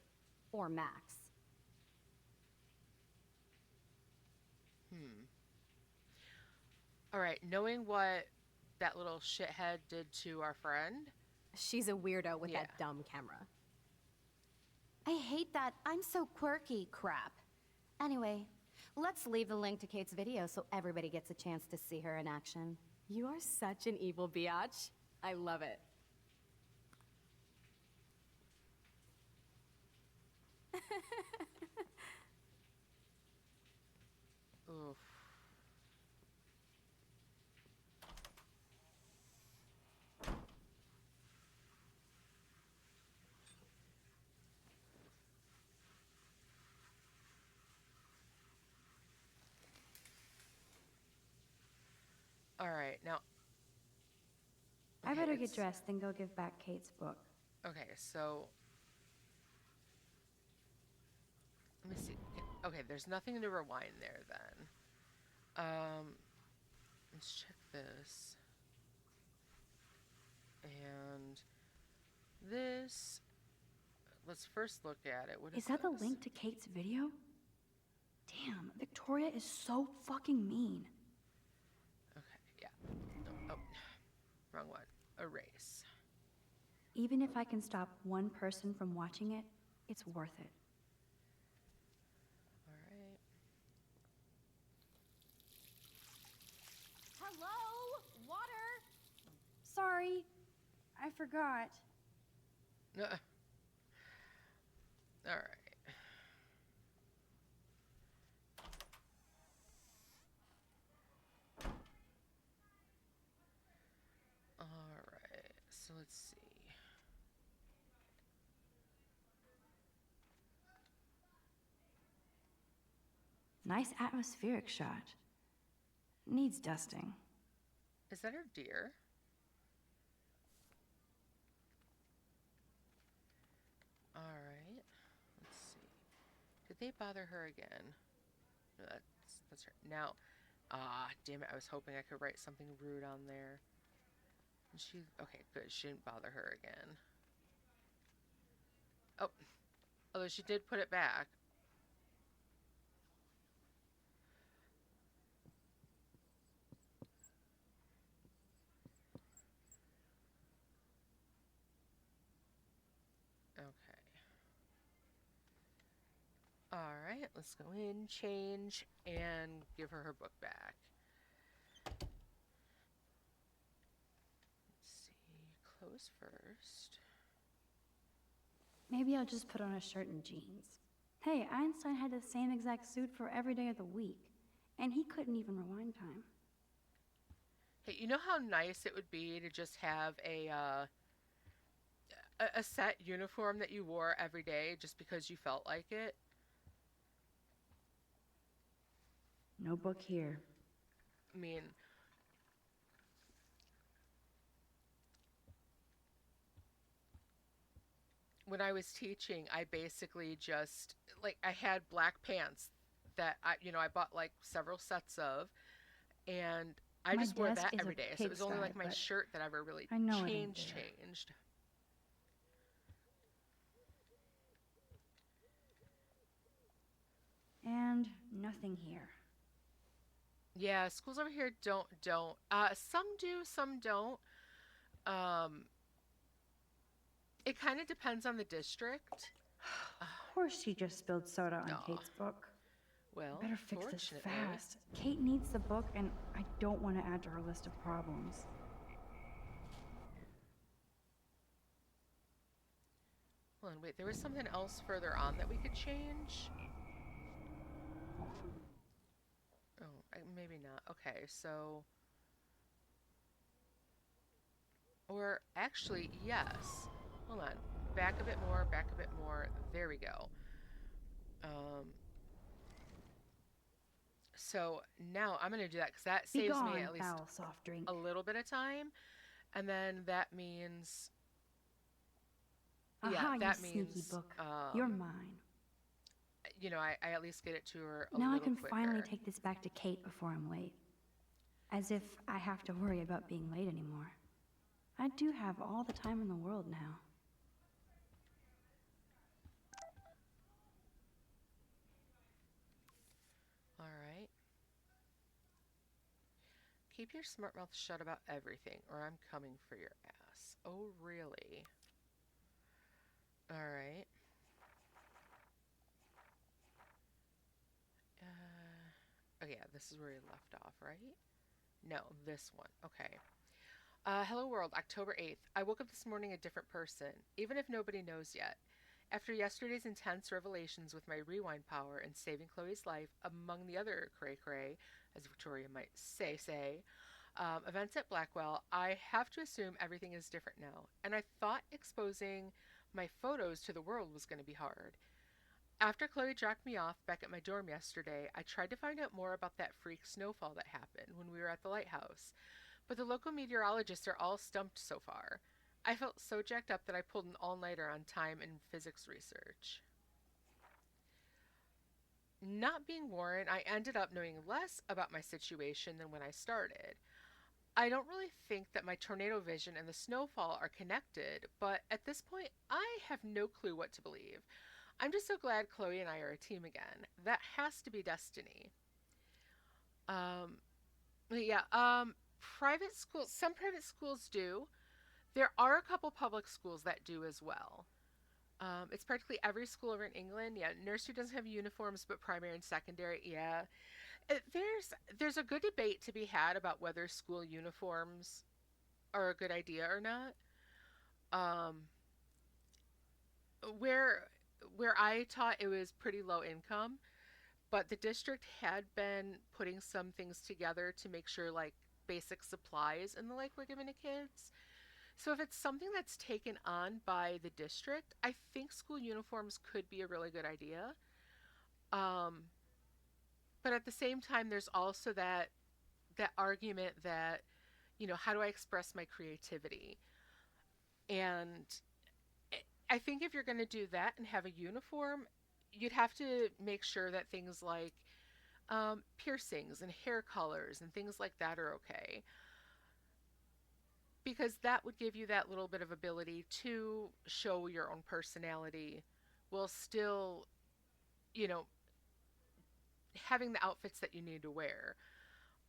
Or Max. All right, knowing what that little shithead did to our friend. She's a weirdo with Yeah. that dumb camera. I hate that I'm so quirky crap. Anyway, let's leave the link to Kate's video so everybody gets a chance to see her in action. You are such an evil biatch. I love it. Oof. All right, now. I Okay, better it's- get dressed and go give back Kate's book. Okay, so let me see. Okay, there's nothing to rewind there then. Let's check this. And this. Let's first look at it. What is Is that the this? link to Kate's video? Damn, Victoria is so fucking mean. Okay, yeah. No, oh, wrong one. Erase. Even if I can stop one person from watching it, it's worth it. All right. Hello? Water? Sorry, I forgot. All right. All right. So let's see. Nice atmospheric shot. Needs dusting. Is that her deer? All right. Let's see. Did they bother her again? No, that's her. Now, damn it. I was hoping I could write something rude on there. And she, okay, good. She didn't bother her again. Oh, although she did put it back. Okay. All right, let's go in, change, and give her her book back. Let's see, close first. Maybe I'll just put on a shirt and jeans. Hey, Einstein had the same exact suit for every day of the week, and he couldn't even rewind time. Hey, you know how nice it would be to just have a set uniform that you wore every day just because you felt like it? No book here. I mean, when I was teaching, I basically just, like, I had black pants that I bought like several sets of, and I My just wore desk that is a every day. So it was only like pigsty, my but shirt that ever really I know it ain't changed. And nothing here. Yeah, schools over here don't. Some do, some don't. Um, it kind of depends on the district. Of course she just spilled soda on Aw. Kate's book. Well, Better fix this fortunately. fast. Kate needs the book, and I don't want to add to her list of problems. Hold on, wait, there was something else further on that we could change? Oh, maybe not. Okay, so... Or actually, yes. Hold on. Back a bit more, back a bit more. There we go. So now I'm going to do that because that Be saves gone, me at least foul soft drink. a little bit of time. And then that means... Aha, yeah, that you means... sneaky book. You're mine. You know, I at least get it to her a Now I little can quicker. finally take this back to Kate before I'm late. As if I have to worry about being late anymore. I do have all the time in the world now. All right. Keep your smart mouth shut about everything, or I'm coming for your ass. Oh, really? All right. Oh yeah, this is where we left off, right? No, this one. Okay. Hello world, October 8th. I woke up this morning a different person, even if nobody knows yet. After yesterday's intense revelations with my rewind power and saving Chloe's life, among the other cray-cray, as Victoria might say, events at Blackwell, I have to assume everything is different now. And I thought exposing my photos to the world was going to be hard. After Chloe dropped me off back at my dorm yesterday, I tried to find out more about that freak snowfall that happened when we were at the lighthouse. But the local meteorologists are all stumped so far. I felt so jacked up that I pulled an all-nighter on time and physics research. Not being warned, I ended up knowing less about my situation than when I started. I don't really think that my tornado vision and the snowfall are connected, but at this point, I have no clue what to believe. I'm just so glad Chloe and I are a team again. That has to be destiny. Private schools, some private schools do. There are a couple public schools that do as well. It's practically every school over in England. Yeah, nursery doesn't have uniforms, but primary and secondary, yeah. There's a good debate to be had about whether school uniforms are a good idea or not. Where I taught, it was pretty low income, but the district had been putting some things together to make sure like basic supplies and the like were given to kids. So if it's something that's taken on by the district, I think school uniforms could be a really good idea. But at the same time, there's also that argument that, you know, how do I express my creativity? And I think if you're going to do that and have a uniform, you'd have to make sure that things like piercings and hair colors and things like that are okay. Because that would give you that little bit of ability to show your own personality while still, you know, having the outfits that you need to wear.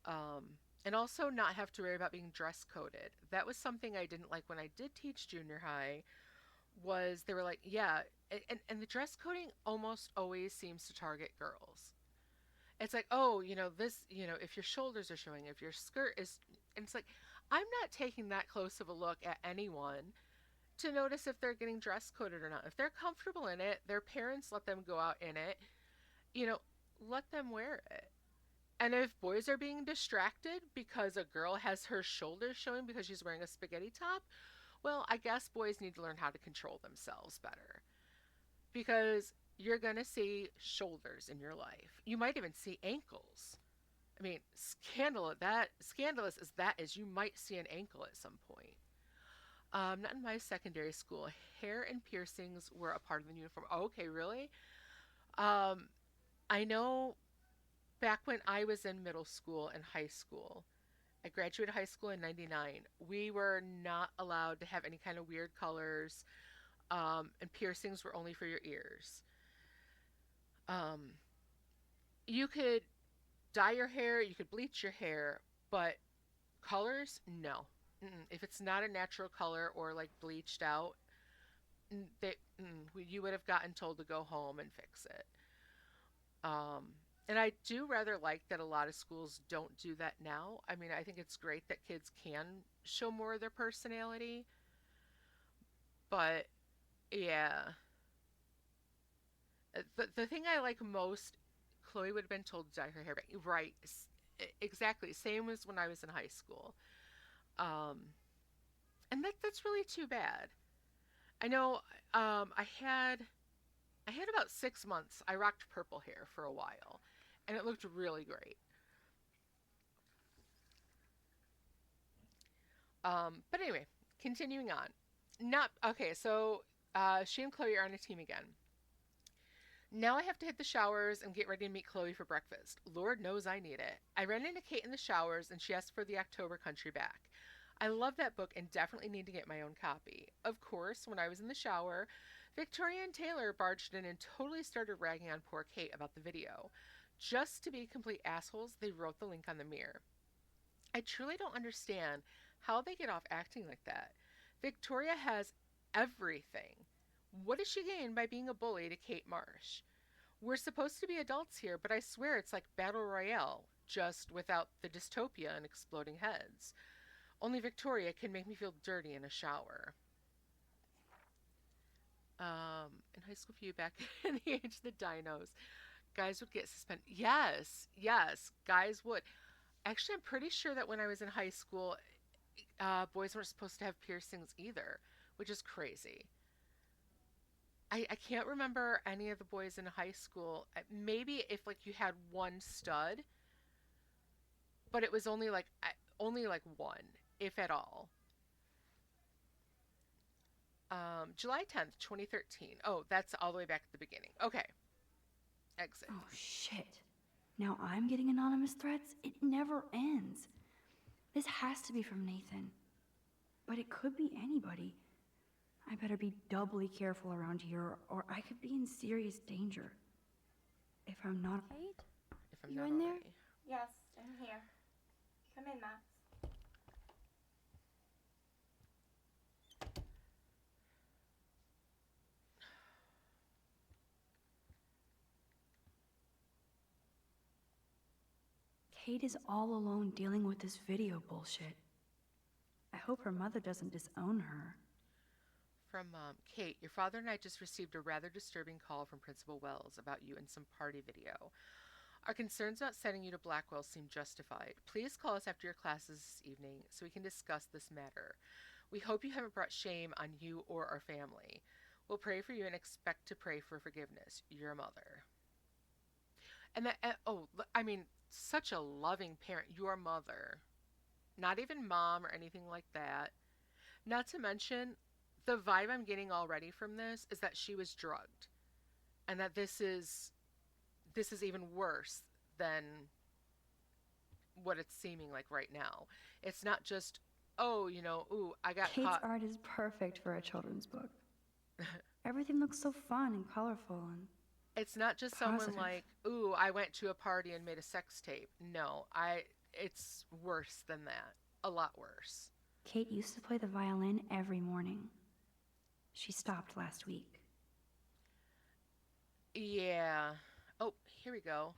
And also not have to worry about being dress coded. That was something I didn't like when I did teach junior high, was they were like, yeah, and the dress coding almost always seems to target girls. It's like, oh, you know, this, you know, if your shoulders are showing, if your skirt is, and it's like, I'm not taking that close of a look at anyone to notice if they're getting dress coded or not. If they're comfortable in it, their parents let them go out in it, you know, let them wear it. And if boys are being distracted because a girl has her shoulders showing because she's wearing a spaghetti top, well, I guess boys need to learn how to control themselves better. Because you're going to see shoulders in your life. You might even see ankles. I mean, scandalous as that is, you might see an ankle at some point. Not in my secondary school. Hair and piercings were a part of the uniform. Oh, okay, really? I know back when I was in middle school and high school, I graduated high school in 99, we were not allowed to have any kind of weird colors, and piercings were only for your ears. You could dye your hair, you could bleach your hair, but colors, no. If it's not a natural color or like bleached out, you would have gotten told to go home and fix it. Um, and I do rather like that a lot of schools don't do that now. I mean, I think it's great that kids can show more of their personality, but yeah. The thing I like most, Chloe would have been told to dye her hair back. Right. Exactly. Same as when I was in high school. Um, and that's really too bad. I know I had about 6 months. I rocked purple hair for a while, and it looked really great. But anyway, continuing on. Not okay. So she and Chloe are on a team again. Now I have to hit the showers and get ready to meet Chloe for breakfast. Lord knows I need it. I ran into Kate in the showers and she asked for the October Country back. I love that book and definitely need to get my own copy. Of course, when I was in the shower, Victoria and Taylor barged in and totally started ragging on poor Kate about the video. Just to be complete assholes, they wrote the link on the mirror. I truly don't understand how they get off acting like that. Victoria has everything. What does she gain by being a bully to Kate Marsh? We're supposed to be adults here, but I swear it's like Battle Royale, just without the dystopia and exploding heads. Only Victoria can make me feel dirty in a shower. In high school, for you back in the age of the dinos, guys would get suspended. Yes, yes, guys would. Actually, I'm pretty sure that when I was in high school, boys weren't supposed to have piercings either, which is crazy. I can't remember any of the boys in high school. Maybe if like you had one stud, but it was only like one, if at all. July 10th, 2013. Oh, that's all the way back at the beginning. Okay. Exit. Oh, shit. Now I'm getting anonymous threats? It never ends. This has to be from Nathan. But it could be anybody. I better be doubly careful around here, or I could be in serious danger. If I'm not... Kate? If I'm You not in there? already. Yes, I'm here. Come in, Max. Kate is all alone dealing with this video bullshit. I hope her mother doesn't disown her. From Kate, your father and I just received a rather disturbing call from Principal Wells about you in some party video. Our concerns about sending you to Blackwell seem justified. Please call us after your classes this evening so we can discuss this matter. We hope you haven't brought shame on you or our family. We'll pray for you and expect to pray for forgiveness. Your mother. And I mean, such a loving parent. Your mother. Not even mom or anything like that. Not to mention, the vibe I'm getting already from this is that she was drugged. And that this is even worse than what it's seeming like right now. It's not just, oh, ooh, I got Kate's caught. art is perfect for a children's book. Everything looks so fun and colorful and It's not just someone positive. like, ooh, I went to a party and made a sex tape. No, it's worse than that. A lot worse. Kate used to play the violin every morning. She stopped last week. Yeah. Oh, here we go.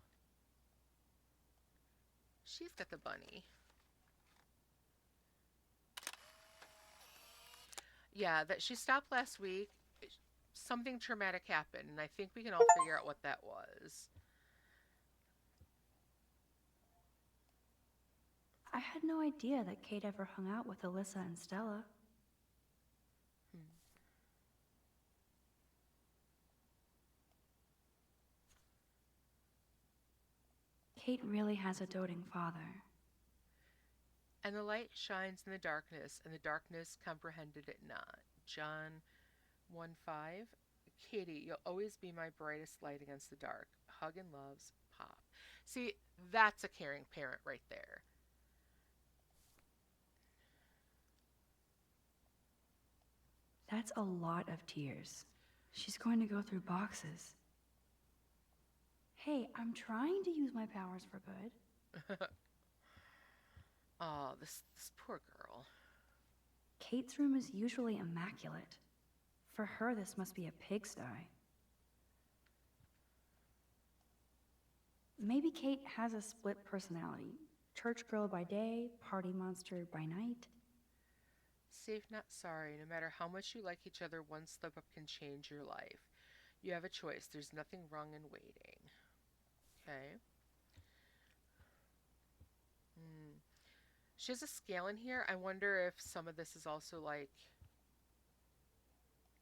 She's got the bunny. Yeah, that she stopped last week. Something traumatic happened, and I think we can all figure out what that was. I had no idea that Kate ever hung out with Alyssa and Stella. Kate really has a doting father. And the light shines in the darkness, and the darkness comprehended it not. John 1:5. Katie, you'll always be my brightest light against the dark. Hug and loves, Pop. See, that's a caring parent right there. That's a lot of tears. She's going to go through boxes. Hey, I'm trying to use my powers for good. Oh, this poor girl. Kate's room is usually immaculate. For her, this must be a pigsty. Maybe Kate has a split personality. Church girl by day, party monster by night. Safe, not sorry. No matter how much you like each other, one slip up can change your life. You have a choice. There's nothing wrong in waiting. Okay. She has a scale in here. I wonder if some of this is also like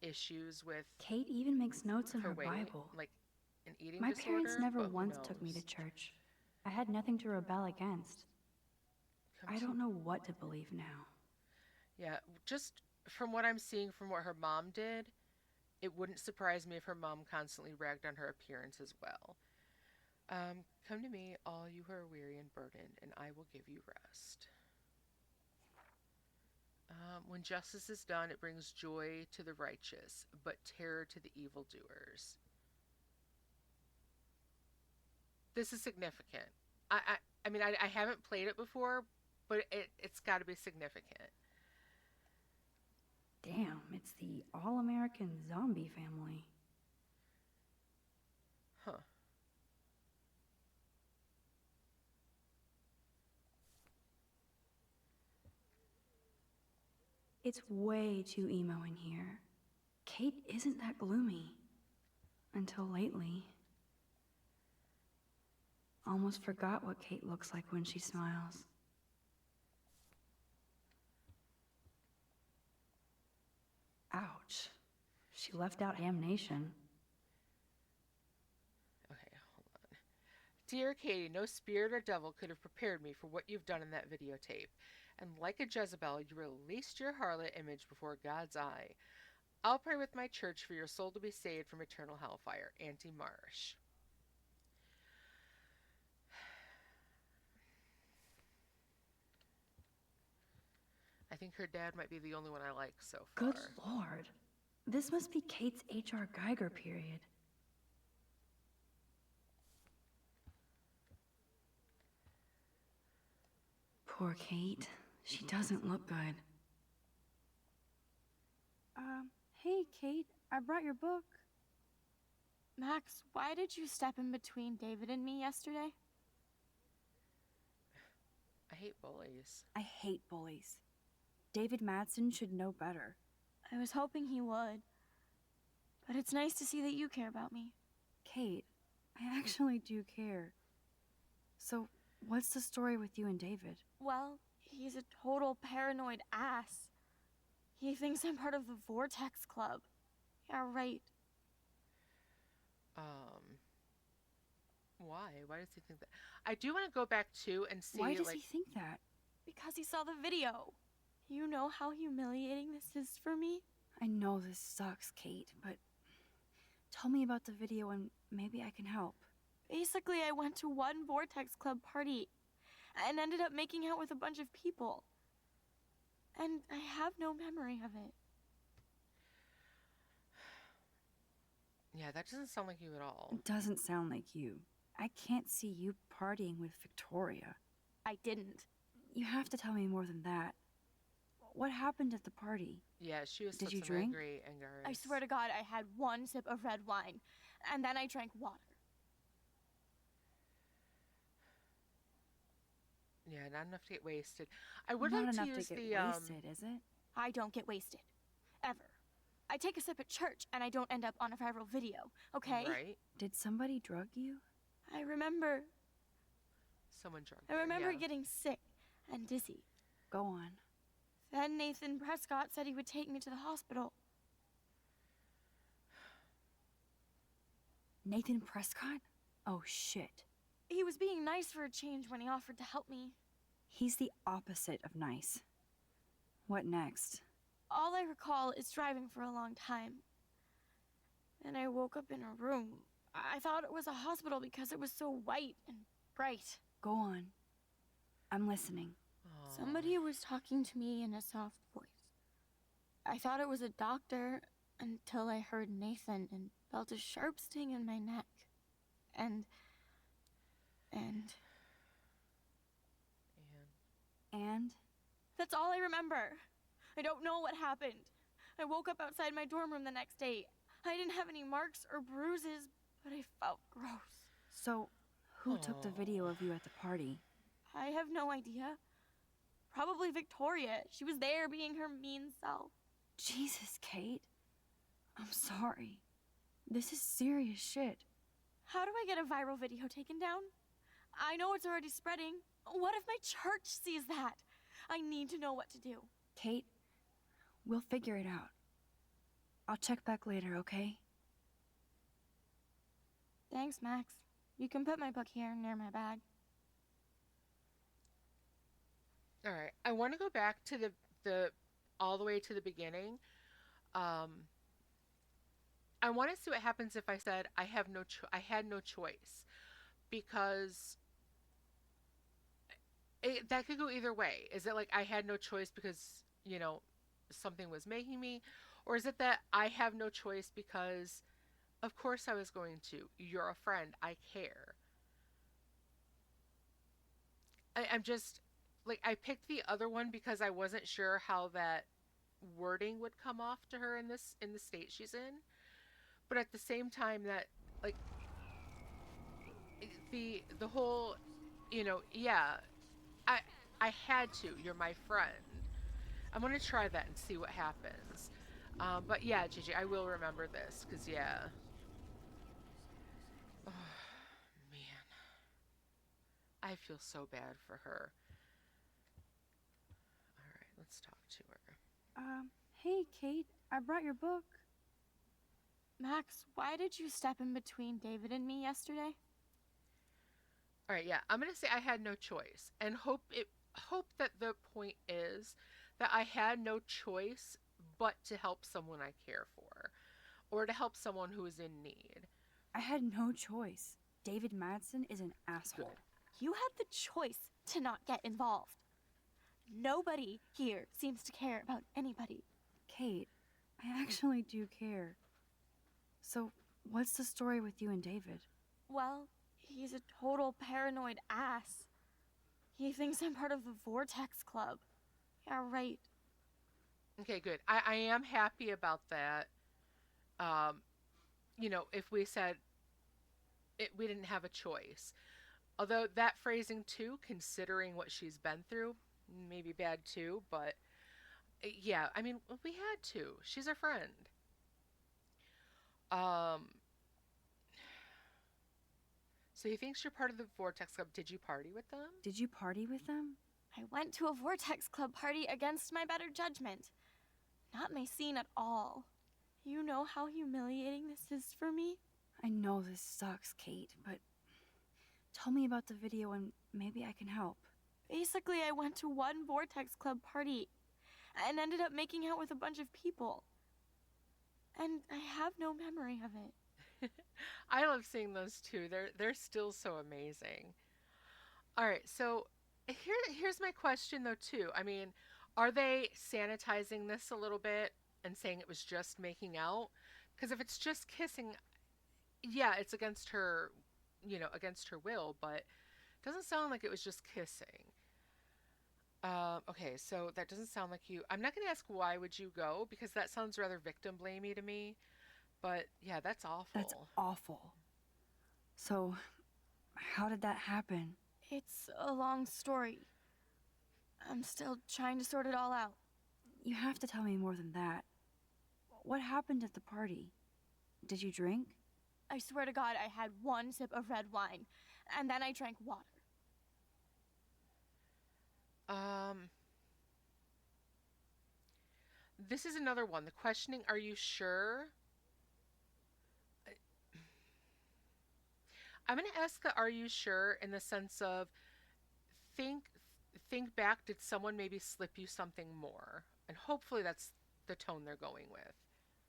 issues with Kate even makes notes in her her weight, Bible. like an eating My disorder. parents never but who once took me to knows? church. I had nothing to rebel against. Come I to- don't know what to believe now. Yeah, just from what I'm seeing from what her mom did, it wouldn't surprise me if her mom constantly ragged on her appearance as well. Come to me, all you who are weary and burdened, and I will give you rest. When justice is done, it brings joy to the righteous, but terror to the evildoers. This is significant. I mean, I haven't played it before, but it's got to be significant. Damn, it's the all-American zombie family. Huh. It's way too emo in here. Kate isn't that gloomy. Until lately. Almost forgot what Kate looks like when she smiles. Ouch. She left out Damnation. Okay, hold on. Dear Katie, no spirit or devil could have prepared me for what you've done in that videotape. And like a Jezebel, you released your harlot image before God's eye. I'll pray with my church for your soul to be saved from eternal hellfire. Auntie Marsh. I think her dad might be the only one I like so far. Good lord. This must be Kate's H.R. Geiger period. Poor Kate. She doesn't look good. Hey, Kate, I brought your book. Max, why did you step in between David and me yesterday? I hate bullies. I hate bullies. David Madsen should know better. I was hoping he would. But it's nice to see that you care about me. Kate, I actually do care. So, what's the story with you and David? Well, he's a total paranoid ass. He thinks I'm part of the Vortex Club. Yeah, right. Why? Why does he think that? I do want to go back too and see. Why does like, he think that? Because he saw the video. You know how humiliating this is for me? I know this sucks, Kate, but tell me about the video and maybe I can help. Basically, I went to one Vortex Club party and ended up making out with a bunch of people. And I have no memory of it. Yeah, that doesn't sound like you at all. It doesn't sound like you. I can't see you partying with Victoria. I didn't. You have to tell me more than that. What happened at the party? Yeah, she was Did such you an drink? angry Angaris. I swear to God, I had one sip of red wine, and then I drank water. Yeah, not enough to get wasted. I would Not like to enough use to get the wasted, is it? I don't get wasted. Ever. I take a sip at church, and I don't end up on a viral video, okay? Right? Did somebody drug you? I remember Someone drunk. yeah. getting sick and dizzy. Go on. Then Nathan Prescott said he would take me to the hospital. Nathan Prescott? Oh, shit. He was being nice for a change when he offered to help me. He's the opposite of nice. What next? All I recall is driving for a long time. Then I woke up in a room. I thought it was a hospital because it was so white and bright. Go on. I'm listening. Aw. Somebody was talking to me in a soft voice. I thought it was a doctor until I heard Nathan and felt a sharp sting in my neck. And And And that's all I remember. I don't know what happened. I woke up outside my dorm room the next day. I didn't have any marks or bruises, but I felt gross. so, who took the video of you at the party? I have no idea. Probably Victoria. She was there being her mean self. Jesus, Kate. I'm sorry. This is serious shit. How do I get a viral video taken down? I know it's already spreading. What if my church sees that? I need to know what to do. Kate, we'll figure it out. I'll check back later, okay? Thanks, Max. You can put my book here near my bag. All right. I want to go back to the all the way to the beginning. I want to see what happens if I said I had no choice, because that could go either way. Is it like I had no choice because, something was making me, or is it that I have no choice because of course I was going to. You're a friend. I care. I'm just like, I picked the other one because I wasn't sure how that wording would come off to her in the state she's in. But at the same time, that like the whole, yeah, I had to. You're my friend. I'm gonna try that and see what happens. But yeah, Gigi, I will remember this because yeah. Oh, man, I feel so bad for her. All right, let's talk to her. Hey, Kate, I brought your book. Max, why did you step in between David and me yesterday? All right, yeah, I'm gonna say I had no choice, and hope that the point is that I had no choice but to help someone I care for, or to help someone who is in need. I had no choice. David Madsen is an asshole. You had the choice to not get involved. Nobody here seems to care about anybody. Kate, I actually do care. So, what's the story with you and David? Well, he's a total paranoid ass. He thinks I'm part of the Vortex Club. Yeah, right. Okay, good. I am happy about that. If we said we didn't have a choice. Although that phrasing too, considering what she's been through, maybe bad too, but yeah, I mean, we had to. She's our friend. So he thinks you're part of the Vortex Club. Did you party with them? Did you party with them? I went to a Vortex Club party against my better judgment. Not my scene at all. You know how humiliating this is for me? I know this sucks, Kate, but tell me about the video and maybe I can help. Basically, I went to one Vortex Club party and ended up making out with a bunch of people. And I have no memory of it. I love seeing those too. They're still so amazing. All right, so here's my question though too. I mean, are they sanitizing this a little bit and saying it was just making out? Because if it's just kissing, yeah, it's against her, against her will, but it doesn't sound like it was just kissing. Okay, so that doesn't sound like you. I'm not going to ask why would you go, because that sounds rather victim blamey to me. But yeah, that's awful. That's awful. So, how did that happen? It's a long story. I'm still trying to sort it all out. You have to tell me more than that. What happened at the party? Did you drink? I swear to God, I had one sip of red wine, and then I drank water. This is another one. The questioning, are you sure? I'm going to ask the are you sure in the sense of think back, did someone maybe slip you something more? And hopefully that's the tone they're going with.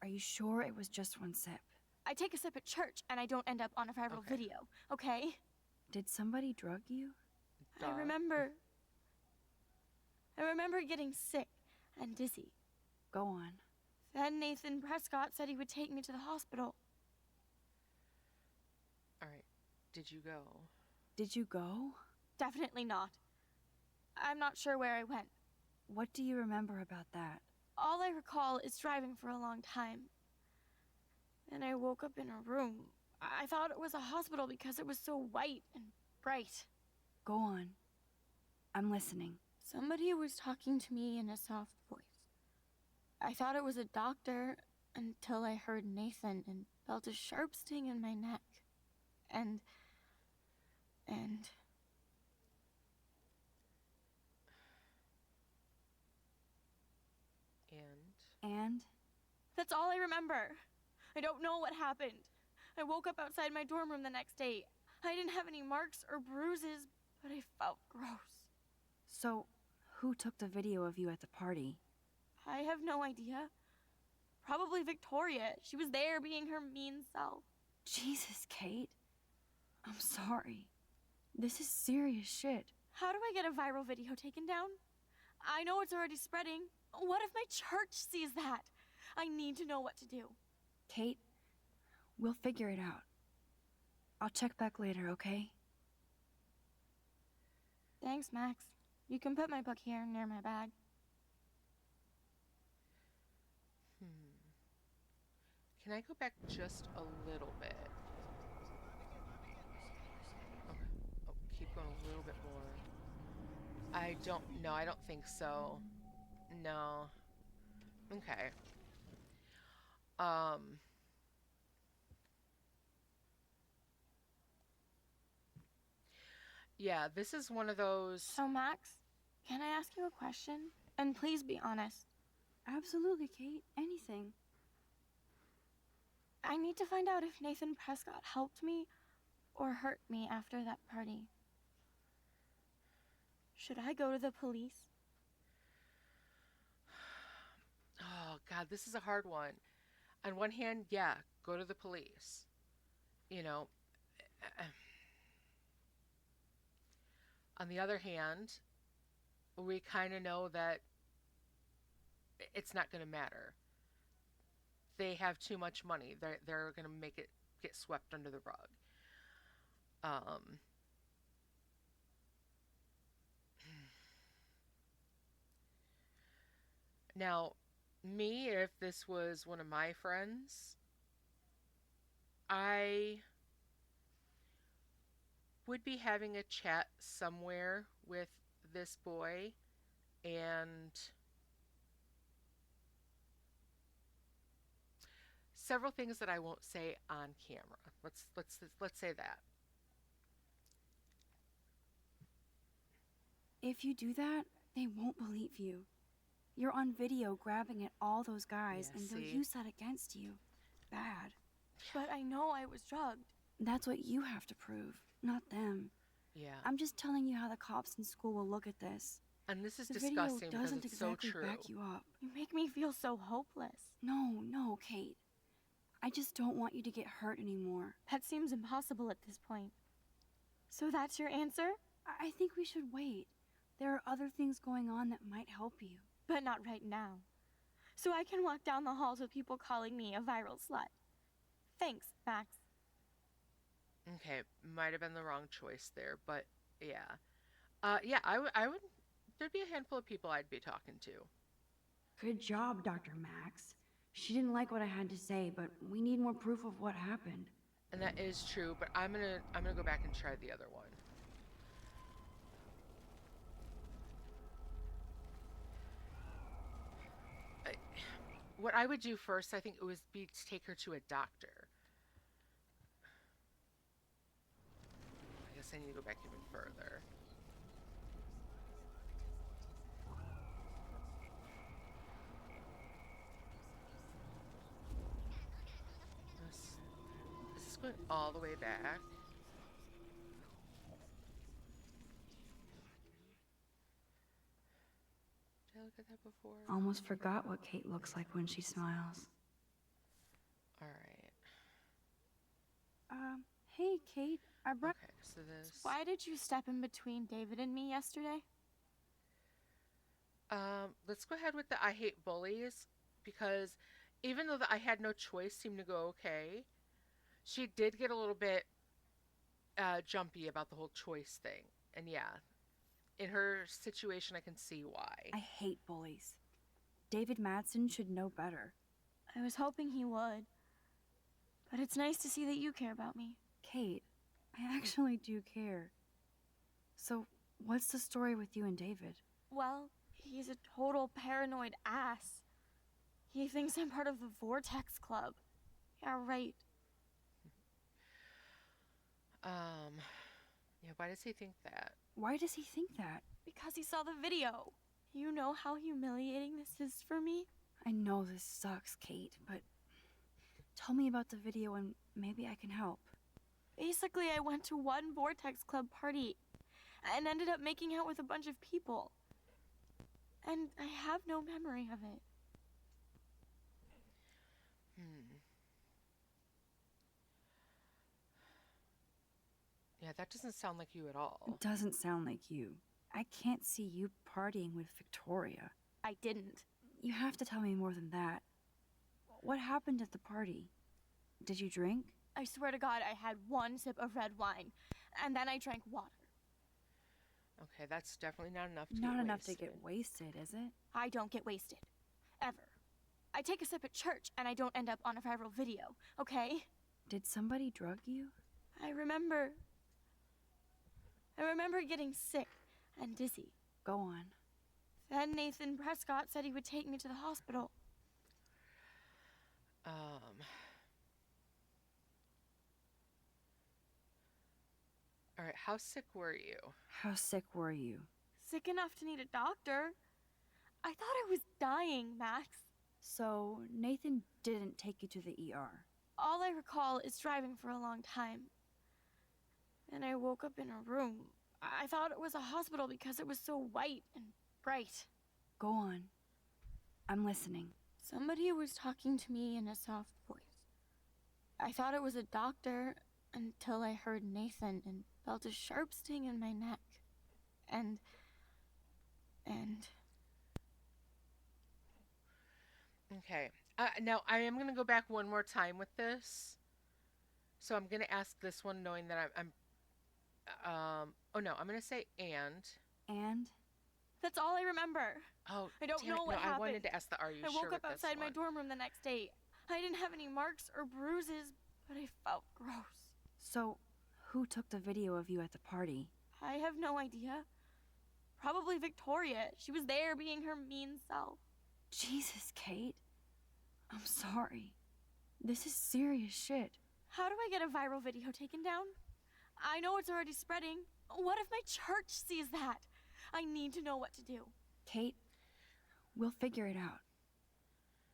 Are you sure it was just one sip? I take a sip at church and I don't end up on a viral video, okay? Did somebody drug you? Duh. I remember getting sick and dizzy. Go on. Then Nathan Prescott said he would take me to the hospital. All right. Did you go? Did you go? Definitely not. I'm not sure where I went. What do you remember about that? All I recall is driving for a long time. And I woke up in a room. I thought it was a hospital because it was so white and bright. Go on. I'm listening. Somebody was talking to me in a soft voice. I thought it was a doctor until I heard Nathan and felt a sharp sting in my neck. And... And? That's all I remember. I don't know what happened. I woke up outside my dorm room the next day. I didn't have any marks or bruises, but I felt gross. So, who took the video of you at the party? I have no idea. Probably Victoria. She was there being her mean self. Jesus, Kate. I'm sorry. This is serious shit. How do I get a viral video taken down? I know it's already spreading. What if my church sees that? I need to know what to do. Kate, we'll figure it out. I'll check back later, okay? Thanks, Max. You can put my book here near my bag. Can I go back just a little bit? Okay. Oh, keep going a little bit more. I don't think so. No. Okay. Yeah, this is one of those. So, Max, can I ask you a question? And please be honest. Absolutely, Kate. Anything. I need to find out if Nathan Prescott helped me or hurt me after that party. Should I go to the police? Oh, God, this is a hard one. On one hand, yeah, go to the police. You know. On the other hand, we kind of know that it's not going to matter. They have too much money. They're going to make it get swept under the rug. Now, me, if this was one of my friends, I would be having a chat somewhere with this boy and several things that I won't say on camera. Let's say that. If you do that, they won't believe you. You're on video grabbing at all those guys, Yeah, and they'll see? use that against you. Bad. But I know I was drugged. That's what you have to prove, not them. Yeah. I'm just telling you how the cops in school will look at this. And this is The disgusting video because doesn't it's so exactly true. back you up. You make me feel so hopeless. No, Kate. I just don't want you to get hurt anymore. That seems impossible at this point. So that's your answer? I think we should wait. There are other things going on that might help you. But not right now. So I can walk down the halls with people calling me a viral slut. Thanks, Max. Okay, might have been the wrong choice there, but yeah. Yeah, I would, there'd be a handful of people I'd be talking to. Good job, Dr. Max. She didn't like what I had to say, but we need more proof of what happened. And that is true, but I'm gonna go back and try the other one. What I would do first, I think, it would be to take her to a doctor. I guess I need to go back even further. Is this going all the way back? Did I look at that before? Almost forgot what Kate looks like when she smiles. All right. Hey, Kate. I brought... Okay, so this. Why did you step in between David and me yesterday? Let's go ahead with the I hate bullies, because even though the I had no choice seemed to go okay, she did get a little bit jumpy about the whole choice thing. And yeah, in her situation, I can see why. I hate bullies. David Madsen should know better. I was hoping he would. But it's nice to see that you care about me. Kate, I actually do care. So, what's the story with you and David? Well, he's a total paranoid ass. He thinks I'm part of the Vortex Club. Yeah, right. Yeah, why does he think that? Why does he think that? Because he saw the video. You know how humiliating this is for me? I know this sucks, Kate, but tell me about the video and maybe I can help. Basically, I went to one Vortex Club party and ended up making out with a bunch of people. And I have no memory of it. Yeah, that doesn't sound like you at all. It doesn't sound like you. I can't see you partying with Victoria. I didn't. You have to tell me more than that. What happened at the party? Did you drink? I swear to God, I had one sip of red wine, and then I drank water. Okay, that's definitely not enough to Not get enough wasted. to get wasted, is it? I don't get wasted. Ever. I take a sip at church, and I don't end up on a viral video, okay? Did somebody drug you? I remember getting sick and dizzy. Go on. Then Nathan Prescott said he would take me to the hospital. All right, how sick were you? How sick were you? Sick enough to need a doctor. I thought I was dying, Max. So, Nathan didn't take you to the ER. All I recall is driving for a long time. And I woke up in a room. I thought it was a hospital because it was so white and bright. Go on. I'm listening. Somebody was talking to me in a soft voice. I thought it was a doctor until I heard Nathan and felt a sharp sting in my neck. And... Okay. Now, I am going to go back one more time with this. So I'm going to ask this one knowing that oh no, I'm going to say and. And? That's all I remember. Oh, I don't damn know it. what No, happened. I wanted to ask the are you I sure woke up with this outside my one. dorm room the next day. I didn't have any marks or bruises, but I felt gross. So, who took the video of you at the party? I have no idea. Probably Victoria. She was there being her mean self. Jesus, Kate. I'm sorry. This is serious shit. How do I get a viral video taken down? I know it's already spreading. What if my church sees that? I need to know what to do. Kate, we'll figure it out.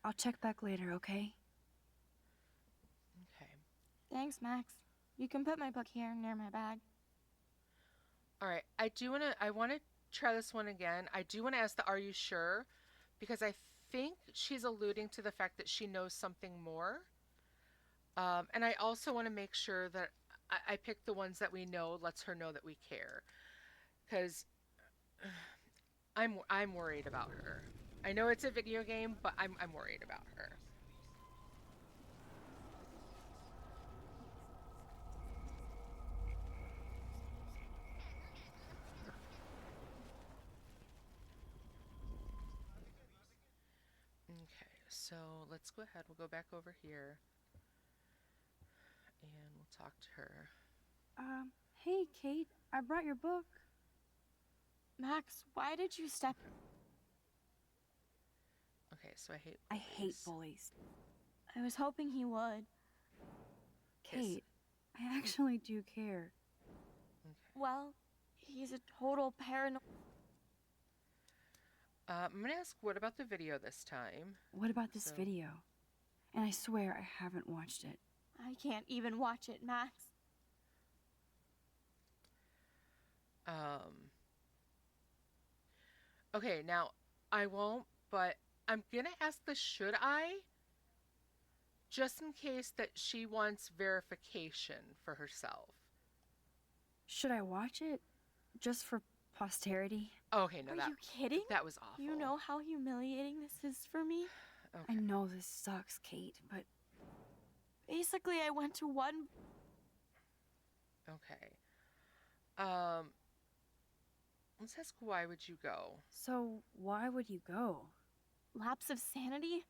I'll check back later, okay? Okay. Thanks, Max. You can put my book here near my bag. All right. I want to try this one again. I do want to ask the are you sure? Because I think she's alluding to the fact that she knows something more. And I also want to make sure that I pick the ones that we know lets her know that we care. Because I'm worried about her. I know it's a video game, but I'm worried about her. Okay, so let's go ahead. We'll go back over here. And we'll talk to her. Hey, Kate, I brought your book. Max, why did you step... Okay, so I hate bullies. I was hoping he would. Kate, I actually do care. Okay. Well, he's a total paranoid... I'm gonna ask, what about the video this time? What about this video? And I swear I haven't watched it. I can't even watch it, Max. Okay, now, I won't, but I'm gonna ask the should I? Just in case that she wants verification for herself. Should I watch it? Just for posterity? Okay, no, Are you kidding? that was awful. You know how humiliating this is for me? Okay. I know this sucks, Kate, but... Basically, I went to one... Okay. Um, let's ask why would you go? So, why would you go? Lapse of sanity?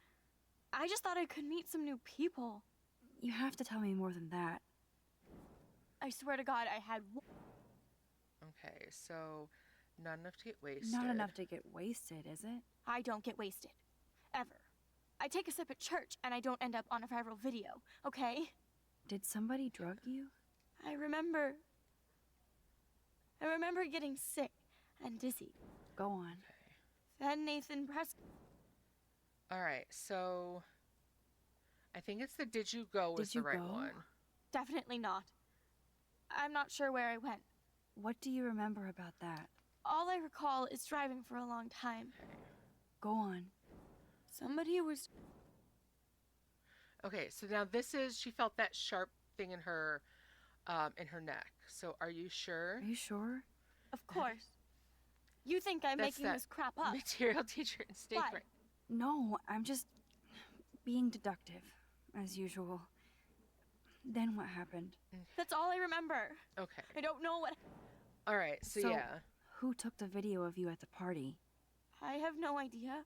I just thought I could meet some new people. You have to tell me more than that. I swear to God, I had. Okay, so not enough to get wasted. Not enough to get wasted, is it? I don't get wasted. Ever. I take a sip at church and I don't end up on a viral video, okay? Did somebody drug you? I remember getting sick and dizzy. Go on. Then Nathan Prescott. All right, so I think it's the did you go was Did you the right go? one. Definitely not. I'm not sure where I went. What do you remember about that? All I recall is driving for a long time. Go on. Somebody was. Okay, so now this is she felt that sharp thing in her neck. So are you sure? Are you sure? Of course. You think I'm That's making that this crap up? Material teacher in state Why? right. No, I'm just being deductive, as usual. Then what happened? That's all I remember. Okay. I don't know what. All right, so So- yeah. Who took the video of you at the party? I have no idea.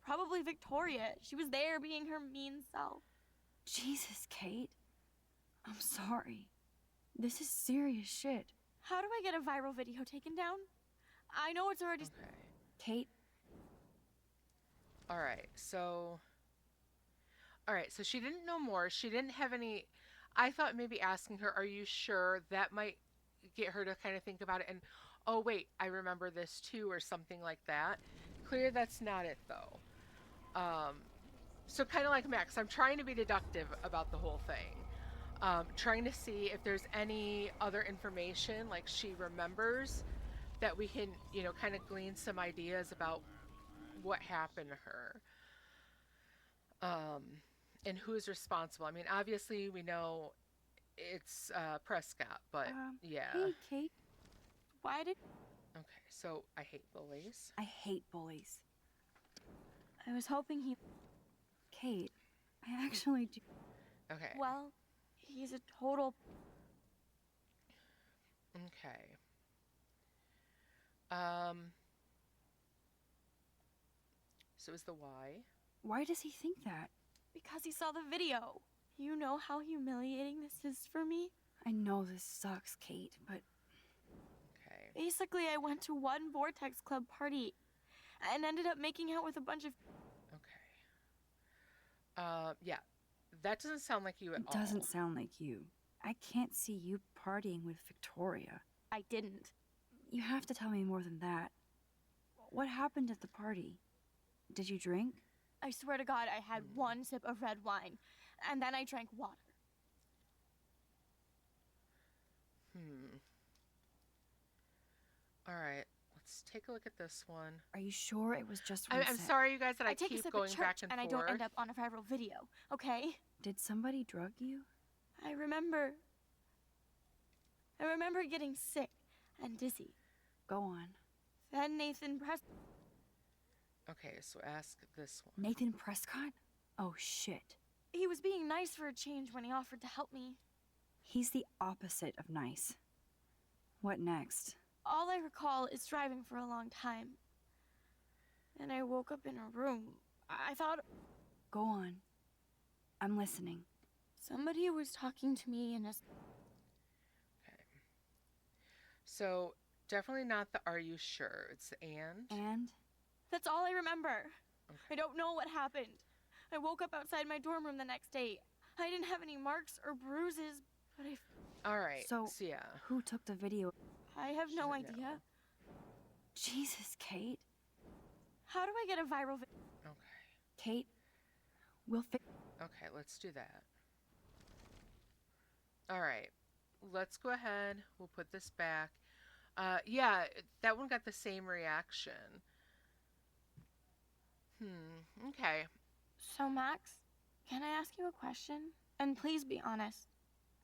Probably Victoria. She was there being her mean self. Jesus, Kate. I'm sorry. This is serious shit. How do I get a viral video taken down? I know it's already. Okay. Kate, All right, so she didn't know more. She didn't have any. I thought maybe asking her, "Are you sure?" That might get her to kind of think about it. And oh wait, I remember this too, or something like that. Clear that's not it though. So kind of like Max, I'm trying to be deductive about the whole thing. Trying to see if there's any other information like she remembers that we can, kind of glean some ideas about what happened to her. And who's responsible. I mean, obviously we know it's Prescott, but yeah. Hey, Kate. Why did. Okay, so I hate bullies. I hate bullies. I was hoping he. Kate, I actually do. Okay. Well, he's a total. Okay. So is the why? Why does he think that? Because he saw the video. You know how humiliating this is for me? I know this sucks, Kate, but Okay. Basically, I went to one Vortex Club party and ended up making out with a bunch of. Okay. Yeah. That doesn't sound like you at it all. doesn't sound like you. I can't see you partying with Victoria. I didn't. You have to tell me more than that. What happened at the party? Did you drink? I swear to God, I had one sip of red wine, and then I drank water. All right. Let's take a look at this one. Are you sure it was just one I'm sip? sorry, you guys, that I take a keep sip going at church, back and I forth. don't end up on a viral video, okay? Did somebody drug you? I remember getting sick and dizzy. Go on. Then Nathan Okay, so ask this one. Nathan Prescott? Oh, shit. He was being nice for a change when he offered to help me. He's the opposite of nice. What next? All I recall is driving for a long time. And I woke up in a room. I thought Go on. I'm listening. somebody was talking to me in a. Okay. So definitely not the are you sure? It's the and. And? That's all I remember. I don't know what happened. I woke up outside my dorm room the next day. I didn't have any marks or bruises, but All right. So, yeah. who took the video? I have no Doesn't idea. know. Jesus, Kate. How do I get a viral video? Okay. Kate, we'll fix. Okay, let's do that. All right. Let's go ahead. We'll put this back. Yeah, that one got the same reaction. Okay. So, Max, can I ask you a question? And please be honest.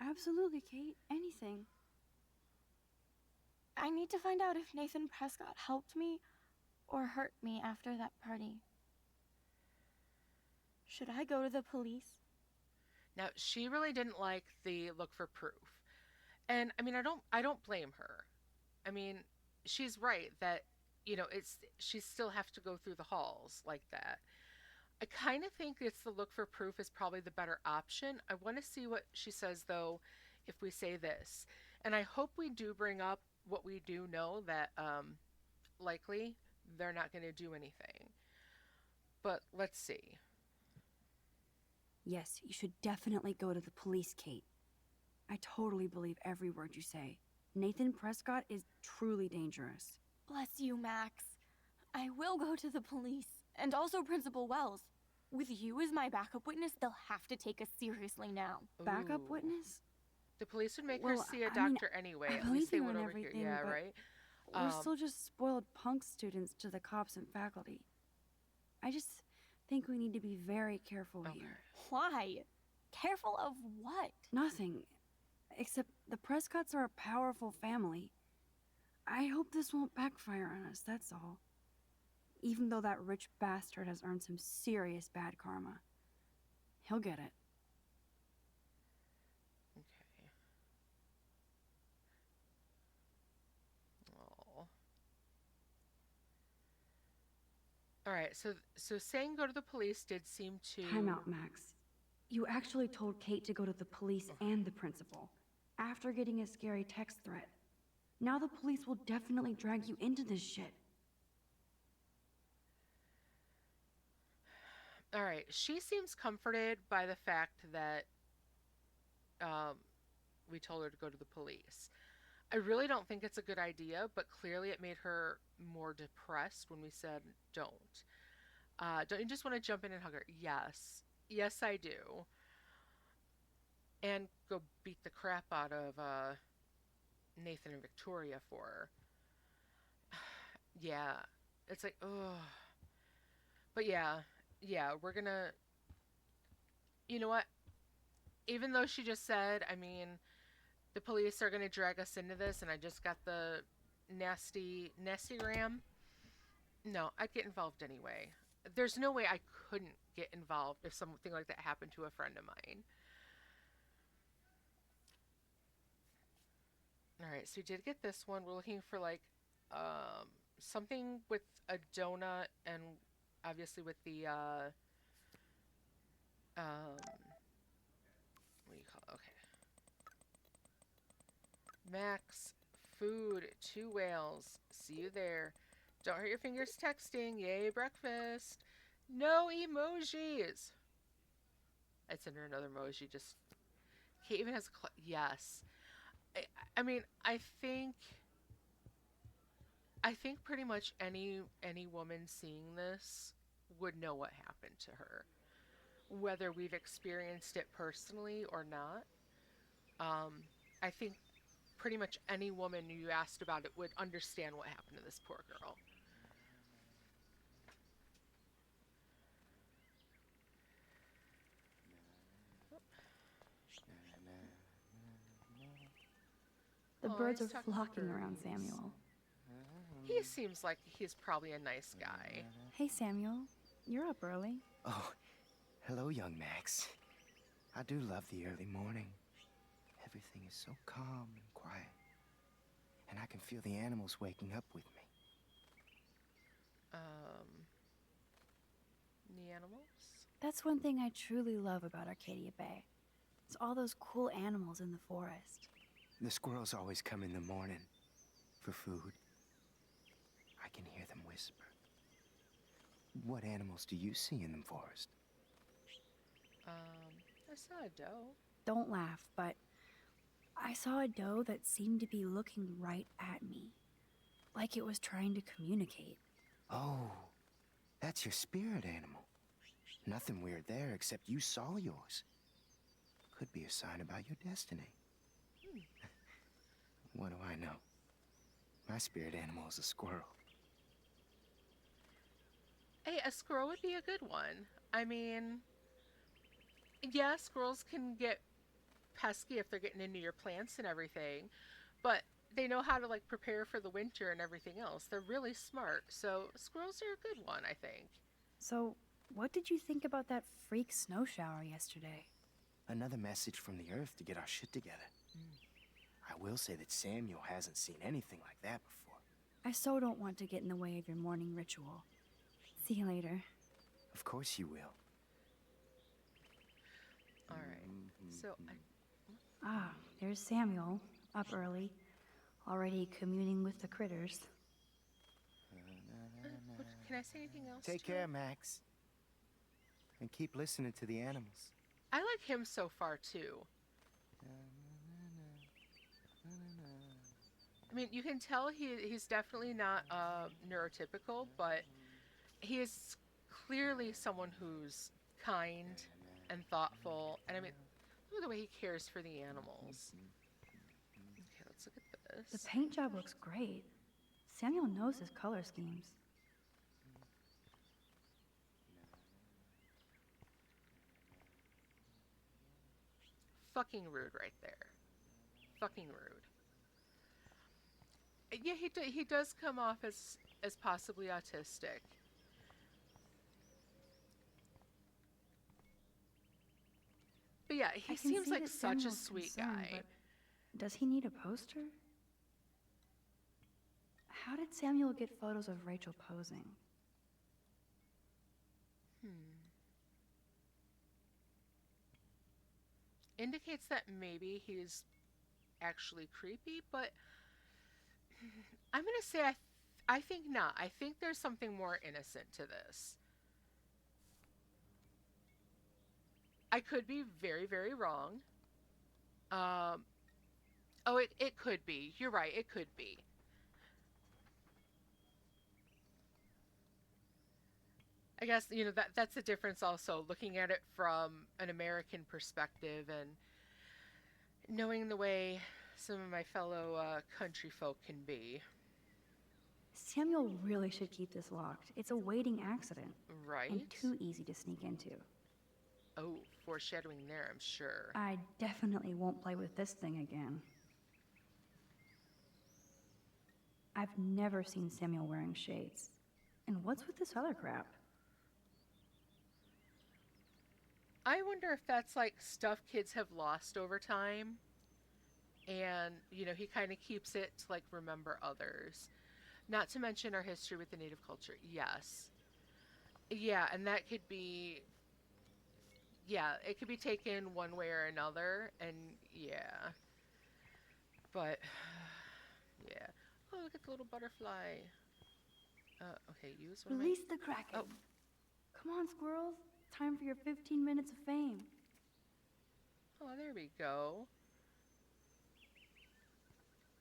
Absolutely, Kate. Anything. I need to find out if Nathan Prescott helped me or hurt me after that party. Should I go to the police? Now, she really didn't like the look for proof. And I mean, I don't blame her. I mean, she's right that it's she still have to go through the halls like that. I kind of think it's the look for proof is probably the better option. I want to see what she says though if we say this. And I hope we do bring up what we do know that likely they're not going to do anything. But let's see. Yes, you should definitely go to the police, Kate. I totally believe every word you say. Nathan Prescott is truly dangerous. Bless you, Max. I will go to the police, and also Principal Wells. With you as my backup witness, they'll have to take us seriously now. Backup Ooh. witness? The police would make her Well, see a I mean, doctor anyway. I At believe least they you would and over here. everything, Yeah, but right? We're still just spoiled punk students to the cops and faculty. I just think we need to be very careful here. Why? Careful of what? Nothing. Except the Prescotts are a powerful family. I hope this won't backfire on us, that's all. Even though that rich bastard has earned some serious bad karma. He'll get it. Okay. Oh. All right. So saying go to the police did seem to. Time out, Max. You actually told Kate to go to the police and the principal after getting a scary text threat. Now the police will definitely drag you into this shit. All right. She seems comforted by the fact that we told her to go to the police. I really don't think it's a good idea, but clearly it made her more depressed when we said don't. Don't you just want to jump in and hug her? Yes. Yes, I do. And go beat the crap out of Nathan and Victoria for her. Yeah. It's like, ugh. But yeah, we're gonna. You know what? Even though she just said, I mean, the police are gonna drag us into this, and I just got the nastygram. No, I'd get involved anyway. There's no way I couldn't get involved if something like that happened to a friend of mine. All right, so we did get this one. We're looking for like something with a donut and obviously with the what do you call it? Okay. Max, food, 2 whales. See you there. Don't hurt your fingers texting. Yay, breakfast. No emojis. I sent her another emoji. Just Kate even has a yes. I mean, I think pretty much any woman seeing this would know what happened to her, whether we've experienced it personally or not. I think pretty much any woman you asked about it would understand what happened to this poor girl. The Oh, birds he's are talking to flocking around birds. Samuel. He seems like he's probably a nice guy. Hey, Samuel. You're up early. Oh, hello, young Max. I do love the early morning. Everything is so calm and quiet. And I can feel the animals waking up with me. The animals? That's one thing I truly love about Arcadia Bay. It's all those cool animals in the forest. The squirrels always come in the morning for food. I can hear them whisper. What animals do you see in the forest? I saw a doe. Don't laugh, but I saw a doe that seemed to be looking right at me. Like it was trying to communicate. Oh, that's your spirit animal. Nothing weird there except you saw yours. Could be a sign about your destiny. What do I know? My spirit animal is a squirrel. Hey, a squirrel would be a good one. I mean, yeah, squirrels can get pesky if they're getting into your plants and everything, but they know how to like prepare for the winter and everything else. They're really smart. So squirrels are a good one, I think. So, what did you think about that freak snow shower yesterday? Another message from the Earth to get our shit together. I will say that Samuel hasn't seen anything like that before. I so don't want to get in the way of your morning ritual. See you later. Of course you will. All right. So Ah, there's Samuel, up early, already communing with the critters. can I say anything else? Take to care, it? Max. And keep listening to the animals. I like him so far too. I mean, you can tell he's definitely not neurotypical, but he is clearly someone who's kind and thoughtful. And I mean, look at the way he cares for the animals. Okay, let's look at The this. paint job looks great. Samuel knows his color schemes. Fucking rude right there. Fucking rude. Yeah, he does come off as possibly autistic. But yeah, he I can seems see like that such a Samuel's sweet concerned, guy. but does he need a poster? How did Samuel get photos of Rachel posing? Indicates that maybe he's actually creepy, but I'm gonna say I think not. I think there's something more innocent to this. I could be very, very wrong. Oh, it could be. You're right, it could be. I guess, that's the difference also, looking at it from an American perspective and knowing the way some of my fellow country folk can be. Samuel really should keep this locked. It's a waiting accident. Right? And too easy to sneak into. Oh, foreshadowing there, I'm sure. I definitely won't play with this thing again. I've never seen Samuel wearing shades. And what's with this other crap? I wonder if that's like stuff kids have lost over time. And, he kind of keeps it to like remember others. Not to mention our history with the native culture. Yes. Yeah, and that could be, it could be taken one way or another. And yeah. But, yeah. Oh, look at the little butterfly. Okay, use one of my... Release the Kraken. Oh. Come on, squirrels. Time for your 15 minutes of fame. Oh, there we go.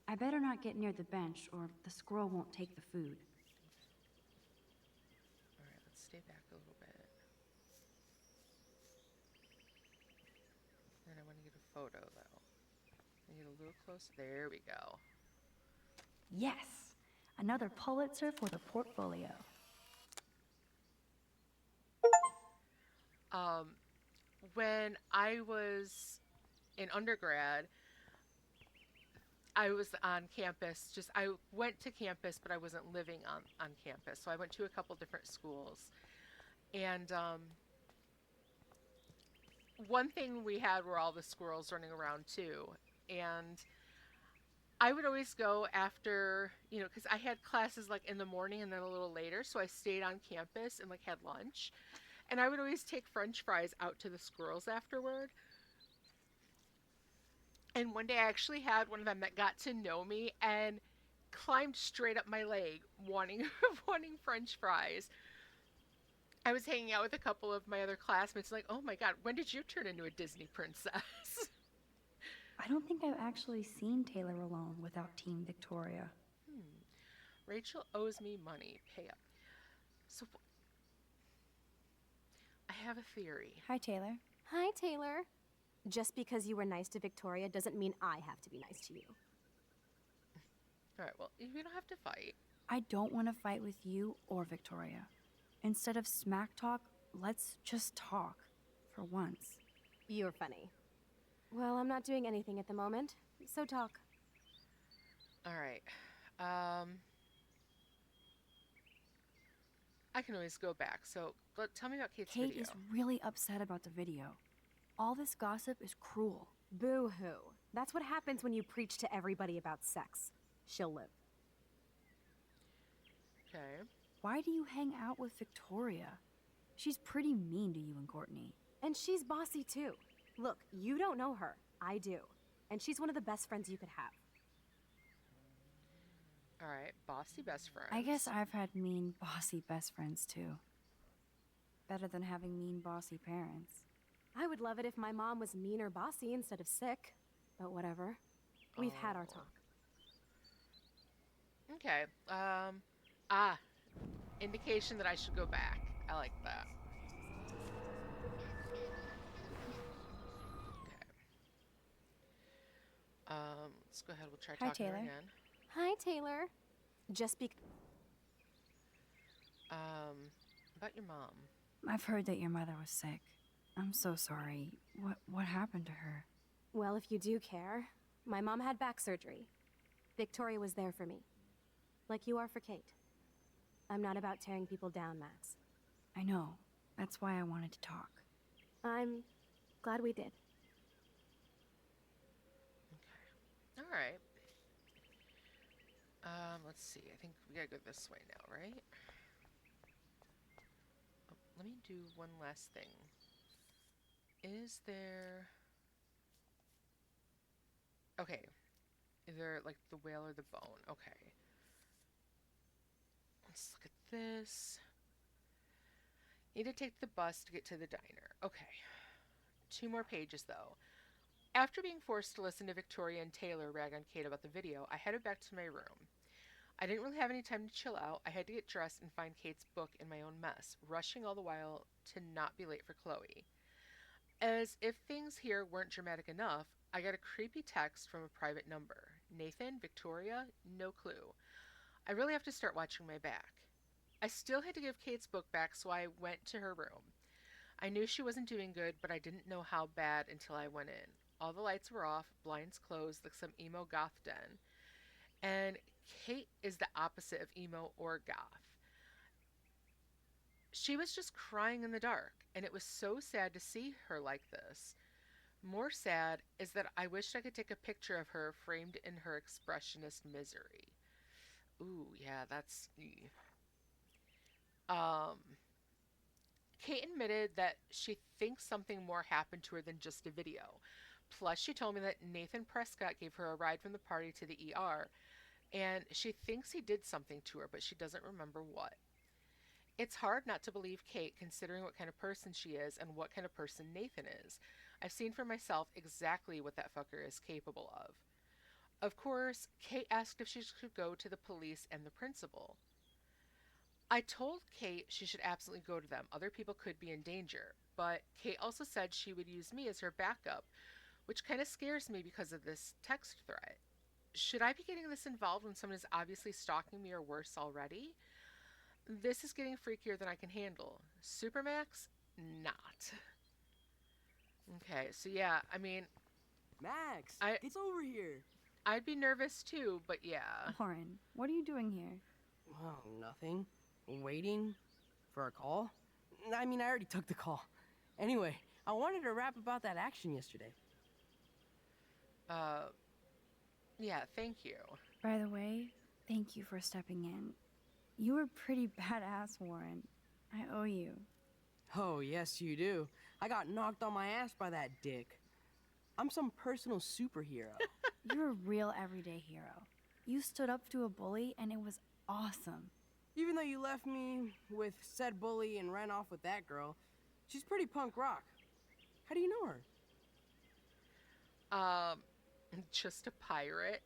I better not get near the bench, or the squirrel won't take the food. All right, let's stay back a little bit. And I want to get a photo, though. I get a little close. There we go. Yes! Another Pulitzer for the portfolio. When I was in undergrad, I was on campus. I went to campus, but I wasn't living on campus. So I went to a couple different schools. And one thing we had were all the squirrels running around too. And I would always go after, because I had classes like in the morning and then a little later. So I stayed on campus and like had lunch. And I would always take French fries out to the squirrels afterward. And one day I actually had one of them that got to know me and climbed straight up my leg wanting French fries. I was hanging out with a couple of my other classmates like, oh my God, when did you turn into a Disney princess? I don't think I've actually seen Taylor alone without Team Victoria. Rachel owes me money. Pay up. So I have a theory. Hi, Taylor. Hi, Taylor. Just because you were nice to Victoria doesn't mean I have to be nice to you. All right, well, we don't have to fight. I don't want to fight with you or Victoria. Instead of smack talk, let's just talk. For once. You're funny. Well, I'm not doing anything at the moment, so talk. All right. I can always go back. So, tell me about Kate's video. Kate is really upset about the video. All this gossip is cruel. Boo-hoo. That's what happens when you preach to everybody about sex. She'll live. Okay. Why do you hang out with Victoria? She's pretty mean to you and Courtney. And she's bossy too. Look, you don't know her. I do. And she's one of the best friends you could have. All right. Bossy best friend. I guess I've had mean, bossy best friends too. Better than having mean, bossy parents. I would love it if my mom was mean or bossy instead of sick. But whatever. We've had our talk. Okay. Indication that I should go back. I like that. Okay. Let's go ahead. We'll try Hi, talking to her Taylor. again. Hi, Taylor. Just be... About your mom. I've heard that your mother was sick. I'm so sorry. What happened to her? Well, if you do care, my mom had back surgery. Victoria was there for me. Like you are for Kate. I'm not about tearing people down, Max. I know. That's why I wanted to talk. I'm glad we did. All right. Let's see. I think we gotta go this way now, right? Oh, let me do one last thing. Is there... Okay. Either like the whale or the bone. Okay. Let's look at this. Need to take the bus to get to the diner. Okay. 2 more pages though. After being forced to listen to Victoria and Taylor rag on Kate about the video, I headed back to my room. I didn't really have any time to chill out. I had to get dressed and find Kate's book in my own mess, rushing all the while to not be late for Chloe. As if things here weren't dramatic enough, I got a creepy text from a private number. Nathan, Victoria, no clue. I really have to start watching my back. I still had to give Kate's book back, so I went to her room. I knew she wasn't doing good, but I didn't know how bad until I went in. All the lights were off, blinds closed like some emo goth den. And Kate is the opposite of emo or goth. She was just crying in the dark, and it was so sad to see her like this. More sad is that I wished I could take a picture of her framed in her expressionist misery. Ooh, yeah, that's... Kate admitted that she thinks something more happened to her than just a video. Plus, she told me that Nathan Prescott gave her a ride from the party to the ER, and she thinks he did something to her, but she doesn't remember what. It's hard not to believe Kate, considering what kind of person she is and what kind of person Nathan is. I've seen for myself exactly what that fucker is capable of. Of course, Kate asked if she should go to the police and the principal. I told Kate she should absolutely go to them. Other people could be in danger. But Kate also said she would use me as her backup, which kind of scares me because of this text threat. Should I be getting this involved when someone is obviously stalking me or worse already? This is getting freakier than I can handle. Supermax? Not. Okay, so yeah, I mean... Max, it's over here. I'd be nervous too, but yeah. Lauren, what are you doing here? Well, nothing. Waiting for a call? I mean, I already took the call. Anyway, I wanted to rap about that action yesterday. Yeah, thank you. By the way, thank you for stepping in. You were pretty badass, Warren. I owe you. Oh, yes, you do. I got knocked on my ass by that dick. I'm some personal superhero. You're a real everyday hero. You stood up to a bully, and it was awesome. Even though you left me with said bully and ran off with that girl, she's pretty punk rock. How do you know her? Just a pirate.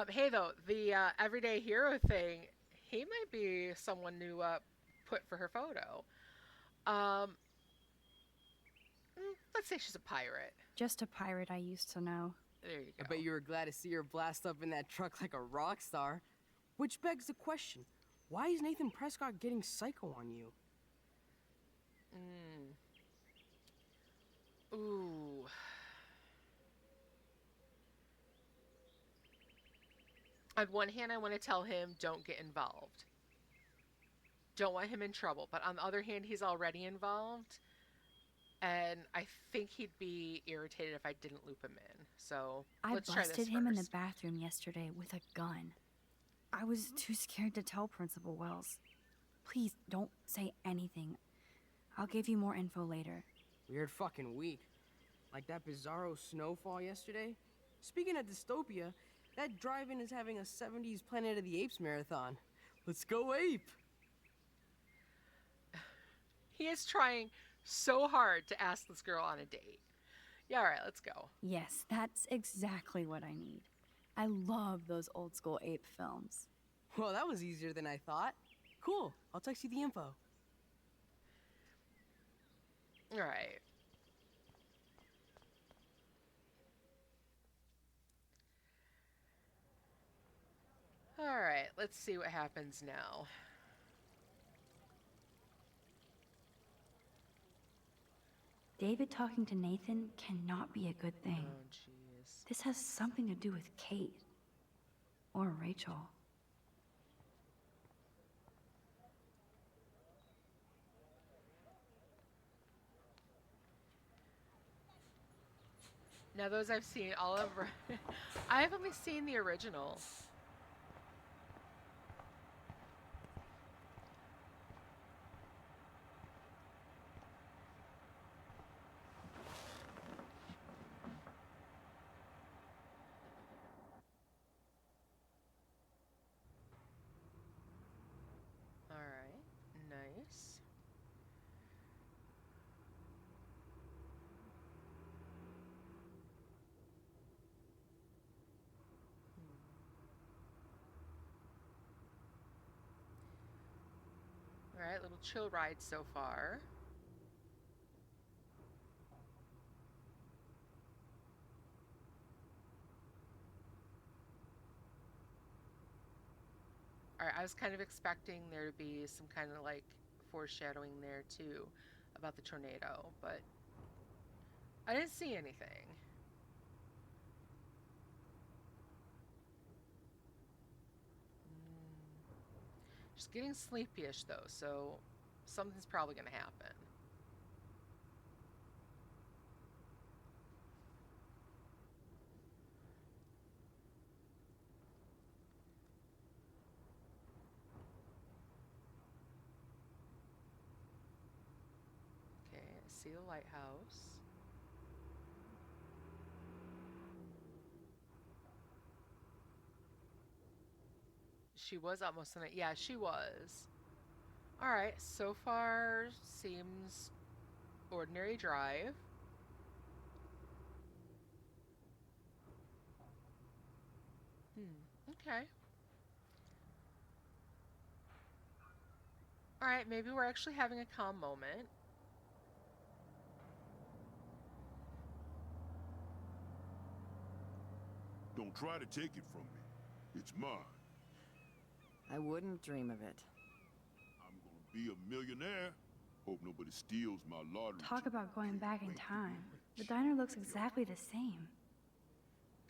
Hey, though, the everyday hero thing, he might be someone new put for her photo. Let's say she's a pirate. Just a pirate I used to know. There you go. I bet you were glad to see her blast up in that truck like a rock star. Which begs the question, why is Nathan Prescott getting psycho on you? Ooh. On one hand, I want to tell him, don't get involved. Don't want him in trouble. But on the other hand, he's already involved. and I think he'd be irritated if I didn't loop him in. So I let's try this busted him in the first. bathroom yesterday with a gun. I was too scared to tell Principal Wells. Please don't say anything. I'll give you more info later. Weird fucking week. Like that bizarro snowfall yesterday. Speaking of dystopia, that drive-in is having a 70s Planet of the Apes marathon. Let's go ape! He is trying so hard to ask this girl on a date. Yeah, all right, let's go. Yes, that's exactly what I need. I love those old school ape films. Well, that was easier than I thought. Cool, I'll text you the info. All right. All right, let's see what happens now. David talking to Nathan cannot be a good thing. Oh, jeez. This has something to do with Kate. Or Rachel. Now those I've seen all over. I've only seen the original. All right, nice. All right, little chill ride so far. All right, I was kind of expecting there to be some kind of like foreshadowing there too about the tornado, but I didn't see anything. Just getting sleepyish though, so something's probably gonna happen. Okay, I see the lighthouse. She was almost in it. Yeah, she was. All right, so far seems ordinary drive. Okay. All right, maybe we're actually having a calm moment. Don't try to take it from me. It's mine. I wouldn't dream of it. I'm gonna be a millionaire. Hope nobody steals my lottery. Talk about going back in time. The diner looks exactly the same.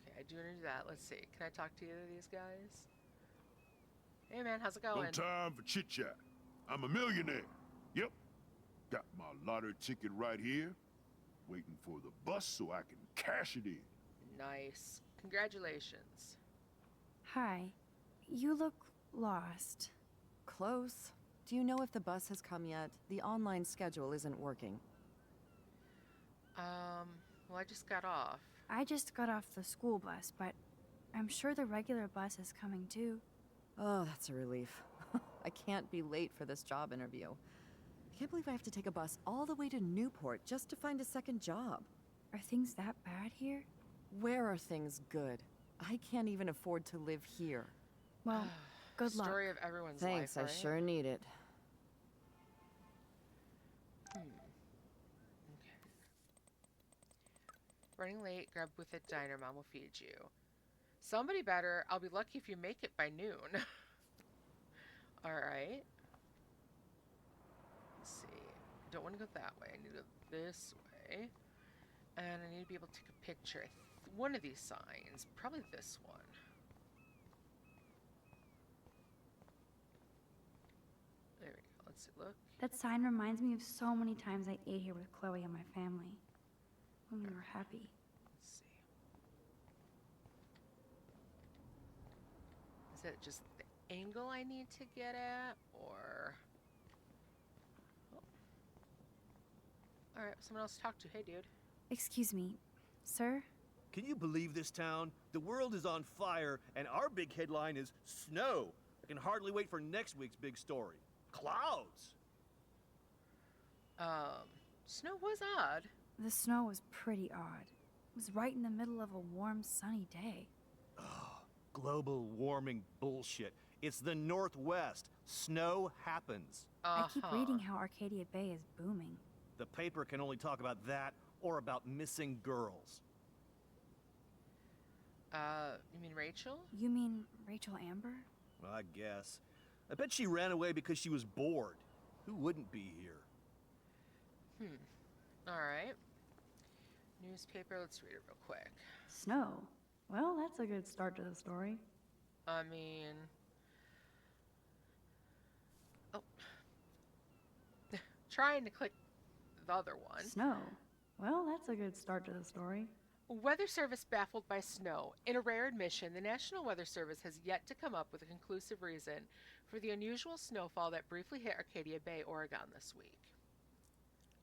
Okay, I do want to do that. Let's see. Can I talk to either of these guys? Hey man, how's it going? No time for chit chat. I'm a millionaire. Yep. Got my lottery ticket right here. Waiting for the bus so I can cash it in. Nice. Congratulations. Hi. You look lost. Close. Do you know if the bus has come yet? The online schedule isn't working. Well, I just got off. I just got off the school bus, but I'm sure the regular bus is coming too. Oh, that's a relief. I can't be late for this job interview. I can't believe I have to take a bus all the way to Newport just to find a second job. Are things that bad here? Where are things good? I can't even afford to live here. Well, good luck. Story of everyone's Thanks, life, I right? sure need it. Okay. Running late, grab with a diner, mom will feed you. Somebody better. I'll be lucky if you make it by noon. Alright. Let's see. Don't want to go that way. I need to go this way. And I need to be able to take a picture. One of these signs. Probably this one. There we go. Let's Let's see, look. That sign reminds me of so many times I ate here with Chloe and my family. When we were happy. Let's see. Is it just the angle I need to get at, or? Oh. All right, someone else to talk to. Hey, dude. Excuse me, sir? Can you believe this town? The world is on fire, and our big headline is snow. I can hardly wait for next week's big story. Clouds! Snow was odd. The snow was pretty odd. It was right in the middle of a warm, sunny day. Global warming bullshit. It's the Northwest. Snow happens. I keep reading how Arcadia Bay is booming. The paper can only talk about that or about missing girls. You mean Rachel? You mean Rachel Amber? Well, I guess. I bet she ran away because she was bored. Who wouldn't be here? All right. Newspaper, let's read it real quick. Snow? Well, that's a good start to the story. I mean... Oh. Trying to click the other one. Snow? Well, that's a good start to the story. Weather Service baffled by snow. In a rare admission, the National Weather Service has yet to come up with a conclusive reason for the unusual snowfall that briefly hit Arcadia Bay, Oregon this week.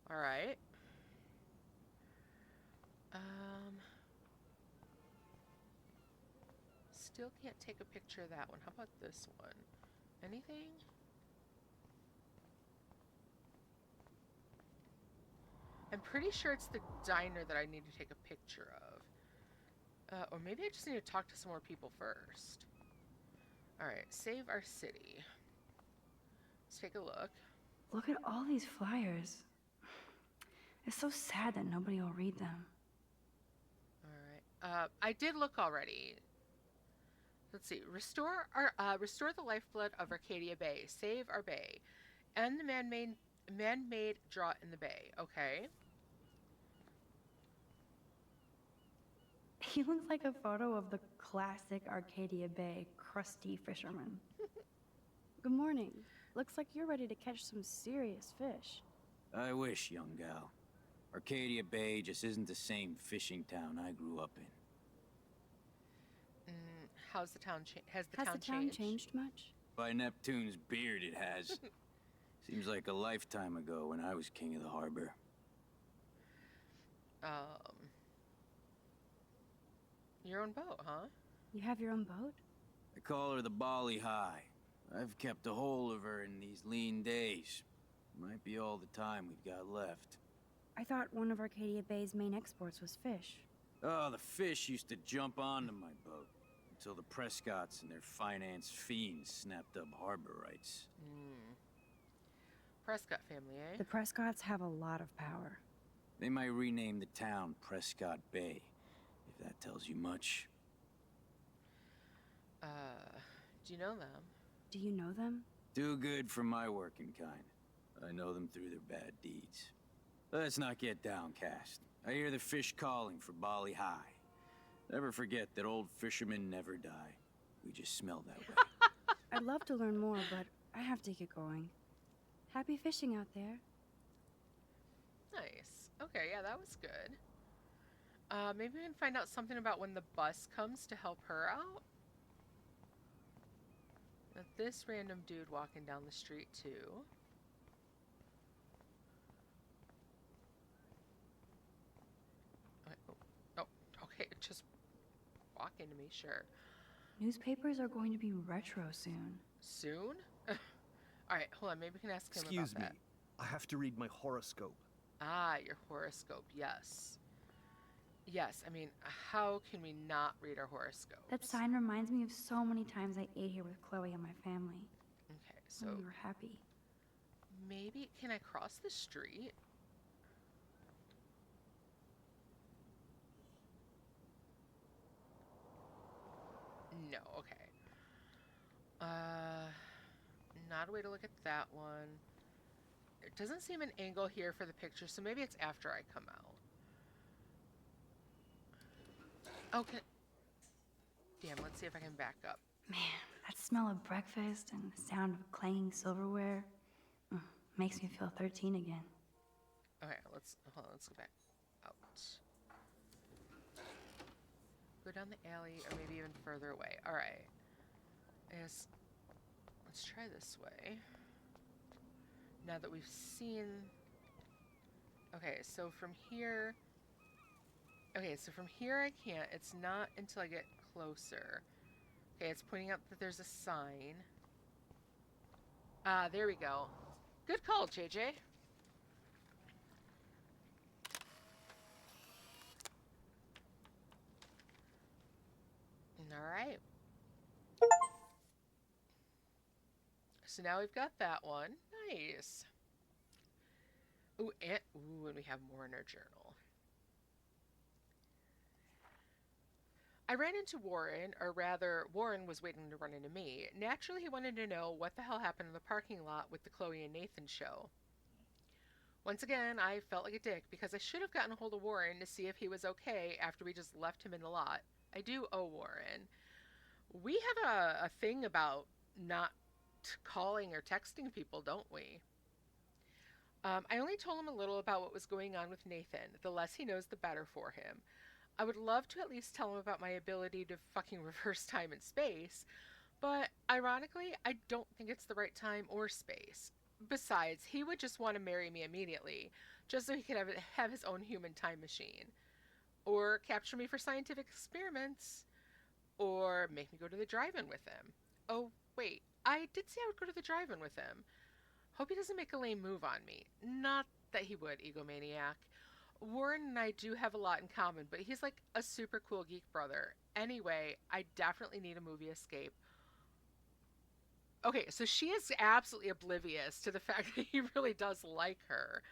All right. Still can't take a picture of that one. How about this one? Anything? I'm pretty sure it's the diner that I need to take a picture of. Or maybe I just need to talk to some more people first. Alright, save our city. Let's take a look. Look at all these flyers. It's so sad that nobody will read them. Alright. I did look already. Let's see. Restore the lifeblood of Arcadia Bay. Save our bay. End the man-made drought in the bay. Okay. He looks like a photo of the classic Arcadia Bay crusty fisherman. Good morning. Looks like you're ready to catch some serious fish. I wish, young gal. Arcadia Bay just isn't the same fishing town I grew up in. How's the town has the Has town the town changed much? By Neptune's beard, it has. Seems like a lifetime ago when I was king of the harbor. Your own boat, huh? You have your own boat? I call her the Bali High. I've kept a hold of her in these lean days. Might be all the time we've got left. I thought one of Arcadia Bay's main exports was fish. Oh, the fish used to jump onto my boat. Until the Prescotts and their finance fiends snapped up harbor rights. Prescott family, eh? The Prescotts have a lot of power. They might rename the town Prescott Bay, if that tells you much. Do you know them? Do you know them? Too good for my working kind. I know them through their bad deeds. Let's not get downcast. I hear the fish calling for Bali High. Never forget that old fishermen never die. We just smell that way. I'd love to learn more, but I have to get going. Happy fishing out there. Nice. Okay, yeah, that was good. Maybe we can find out something about when the bus comes to help her out. Now, this random dude walking down the street, too. Oh, okay, just walk into me, sure. Newspapers are going to be retro soon. Soon? Alright, hold on, maybe we can ask him Excuse about me. that. I have to read my horoscope. Ah, your horoscope, yes. Yes, I mean, how can we not read our horoscope? That sign reminds me of so many times I ate here with Chloe and my family. Okay, so When we were happy. maybe, can I cross the street? No, okay. Not a way to look at that one. There doesn't seem an angle here for the picture, so maybe it's after I come out. Okay. Damn, let's see if I can back up. Man, that smell of breakfast and the sound of clanging silverware. Makes me feel 13 again. Okay, let's hold on, let's go back out. Go down the alley or maybe even further away. Alright. Yes. Let's try this way. Now that we've seen... Okay, so from here... Okay, so from here I can't. It's not until I get closer. Okay, it's pointing out that there's a sign. Ah, there we go. Good call, JJ. Alright. So now we've got that one. Nice. Ooh, and we have more in our journal. I ran into Warren, or rather, Warren was waiting to run into me. Naturally, he wanted to know what the hell happened in the parking lot with the Chloe and Nathan show. Once again, I felt like a dick because I should have gotten a hold of Warren to see if he was okay after we just left him in the lot. I do owe Warren. We have a thing about not calling or texting people, don't we? I only told him a little about what was going on with Nathan. The less he knows, the better for him. I would love to at least tell him about my ability to fucking reverse time and space, but ironically, I don't think it's the right time or space. Besides, he would just want to marry me immediately, just so he could have his own human time machine. Or capture me for scientific experiments. Or make me go to the drive-in with him. Oh, wait, I did say I would go to the drive-in with him. Hope he doesn't make a lame move on me. Not that he would, egomaniac. Warren and I do have a lot in common, but he's like a super cool geek brother. Anyway, I definitely need a movie escape. Okay, so she is absolutely oblivious to the fact that he really does like her.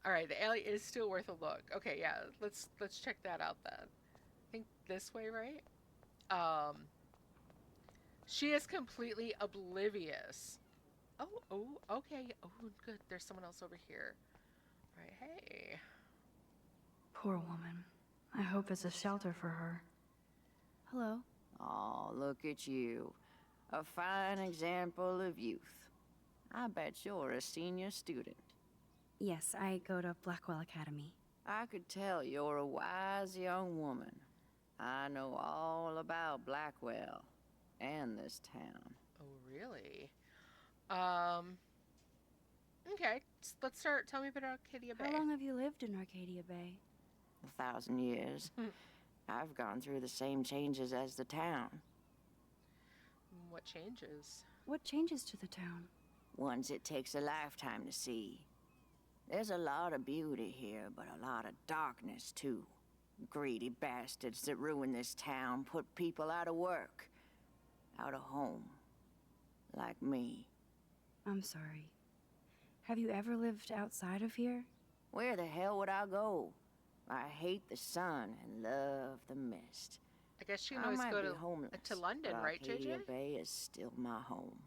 Alright, the alley is still worth a look. Okay, yeah, let's check that out then. I think this way, right? She is completely oblivious. Oh, okay. Oh, good. There's someone else over here. Alright, hey. Poor woman. I hope there's a shelter for her. Hello. Oh, look at you. A fine example of youth. I bet you're a senior student. Yes, I go to Blackwell Academy. I could tell you're a wise young woman. I know all about Blackwell and this town. Oh, really? Okay, let's start. Tell me about Arcadia Bay. How long have you lived in Arcadia Bay? 1,000 years. I've gone through the same changes as the town. What changes? What changes to the town? Ones it takes a lifetime to see. There's a lot of beauty here, but a lot of darkness, too. Greedy bastards that ruin this town, put people out of work, out of home. Like me. I'm sorry. Have you ever lived outside of here? Where the hell would I go? I hate the sun and love the mist. I guess you can always go to London, but right, Arcadia JJ? Bay is still my home.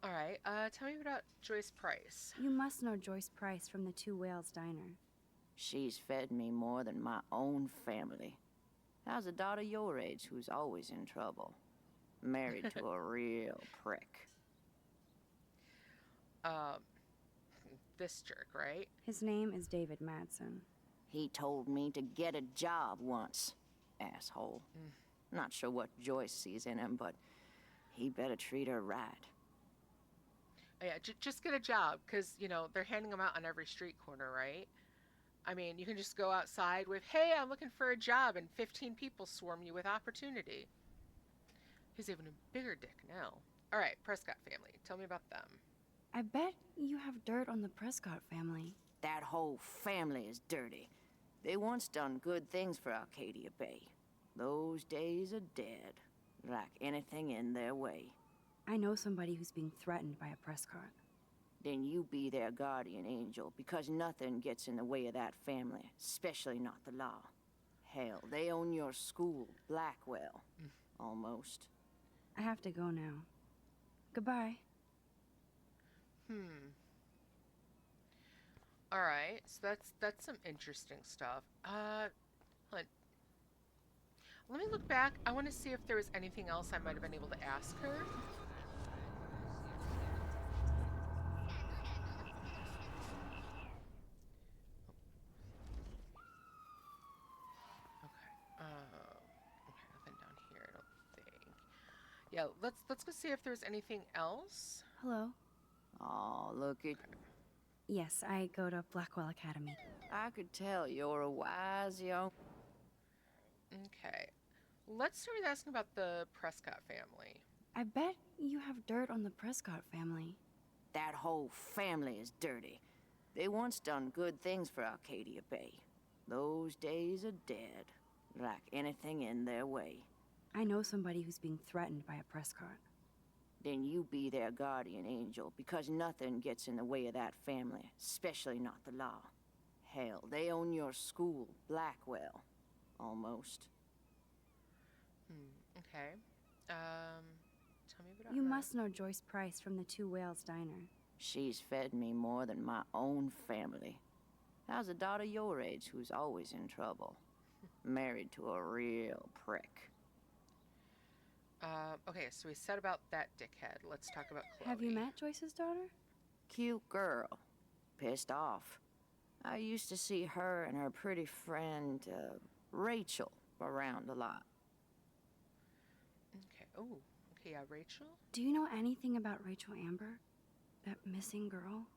All right, tell me about Joyce Price. You must know Joyce Price from the Two Whales Diner. She's fed me more than my own family. How's a daughter your age who's always in trouble? Married to a real prick. This jerk, right? His name is David Madsen. He told me to get a job once. Asshole. Not sure what Joyce sees in him, but he better treat her right. Oh, yeah, just get a job, because, you know, they're handing them out on every street corner, right? I mean, you can just go outside with, hey, I'm looking for a job, and 15 people swarm you with opportunity. He's even a bigger dick now. All right, Prescott family. Tell me about them. I bet you have dirt on the Prescott family. That whole family is dirty. They once done good things for Arcadia Bay. Those days are dead, like anything in their way. I know somebody who's being threatened by a Prescott. Then you be their guardian angel, because nothing gets in the way of that family, especially not the law. Hell, they own your school, Blackwell. Almost. I have to go now. Goodbye. All right, so that's some interesting stuff. Let me look back. I want to see if there was anything else I might have been able to ask her. Yeah, let's go see if there's anything else. Hello? Oh, look at... Yes, I go to Blackwell Academy. I could tell you're a wise young... Okay. Let's start with asking about the Prescott family. I bet you have dirt on the Prescott family. That whole family is dirty. They once done good things for Arcadia Bay. Those days are dead, like anything in their way. I know somebody who's being threatened by a Prescott. Then you be their guardian angel, because nothing gets in the way of that family, especially not the law. Hell, they own your school, Blackwell. Almost. Okay. Tell me about You her. must know Joyce Price from the Two Whales Diner. She's fed me more than my own family. How's a daughter your age who's always in trouble? Married to a real prick. Okay, so we said about that dickhead. Let's talk about Chloe. Have you met Joyce's daughter? Cute girl. Pissed off. I used to see her and her pretty friend, Rachel, around a lot. Okay. Oh, okay, yeah, Rachel? Do you know anything about Rachel Amber? That missing girl?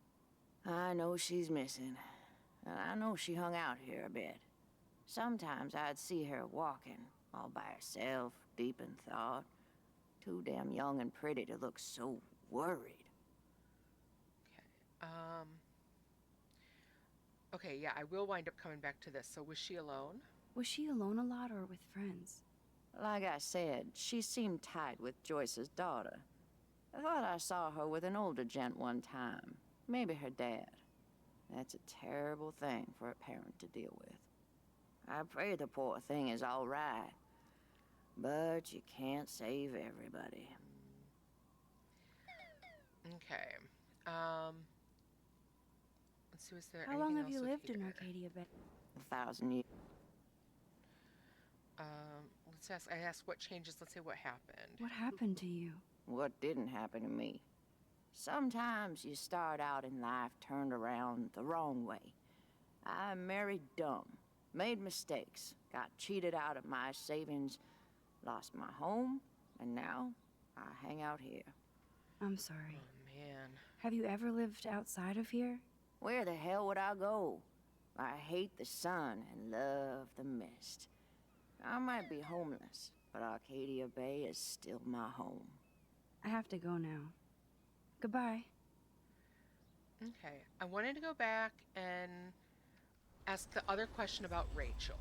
I know she's missing. And I know she hung out here a bit. Sometimes I'd see her walking, all by herself, deep in thought. Too damn young and pretty to look so worried. Okay, yeah, I will wind up coming back to this. So was she alone? Was she alone a lot or with friends? Like I said, she seemed tight with Joyce's daughter. I thought I saw her with an older gent one time. Maybe her dad. That's a terrible thing for a parent to deal with. I pray the poor thing is all right. But you can't save everybody. Okay. Let's see, was there How long anything have you else lived in here? Arcadia Bay? 1,000 years. Let's ask. I asked what changes. Let's say what happened. What happened to you? What didn't happen to me? Sometimes you start out in life turned around the wrong way. I married dumb, made mistakes, got cheated out of my savings, lost my home, and now I hang out here. I'm sorry. Oh, man. Have you ever lived outside of here? Where the hell would I go? I hate the sun and love the mist. I might be homeless, but Arcadia Bay is still my home. I have to go now. Goodbye. Okay. I wanted to go back and ask the other question about Rachel.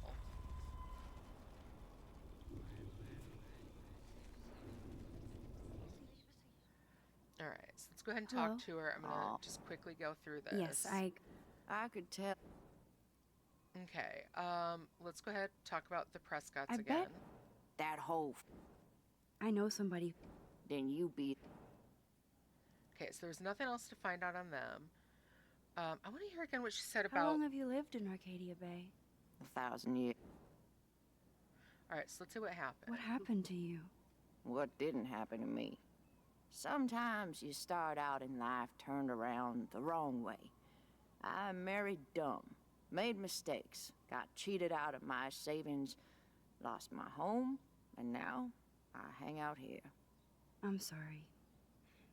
All right, so let's go ahead and talk to her. I'm gonna just quickly go through this. Yes, I could tell. Okay. Let's go ahead and talk about the Prescotts I again. bet- That whole... I know somebody. Then you be... Okay, so there's nothing else to find out on them. I want to hear again what she said How about. long have you lived in Arcadia Bay? 1,000 years. All right, so let's see what happened. What happened to you? What didn't happen to me? Sometimes you start out in life turned around the wrong way. I married dumb, made mistakes, got cheated out of my savings, lost my home, and now I hang out here. I'm sorry.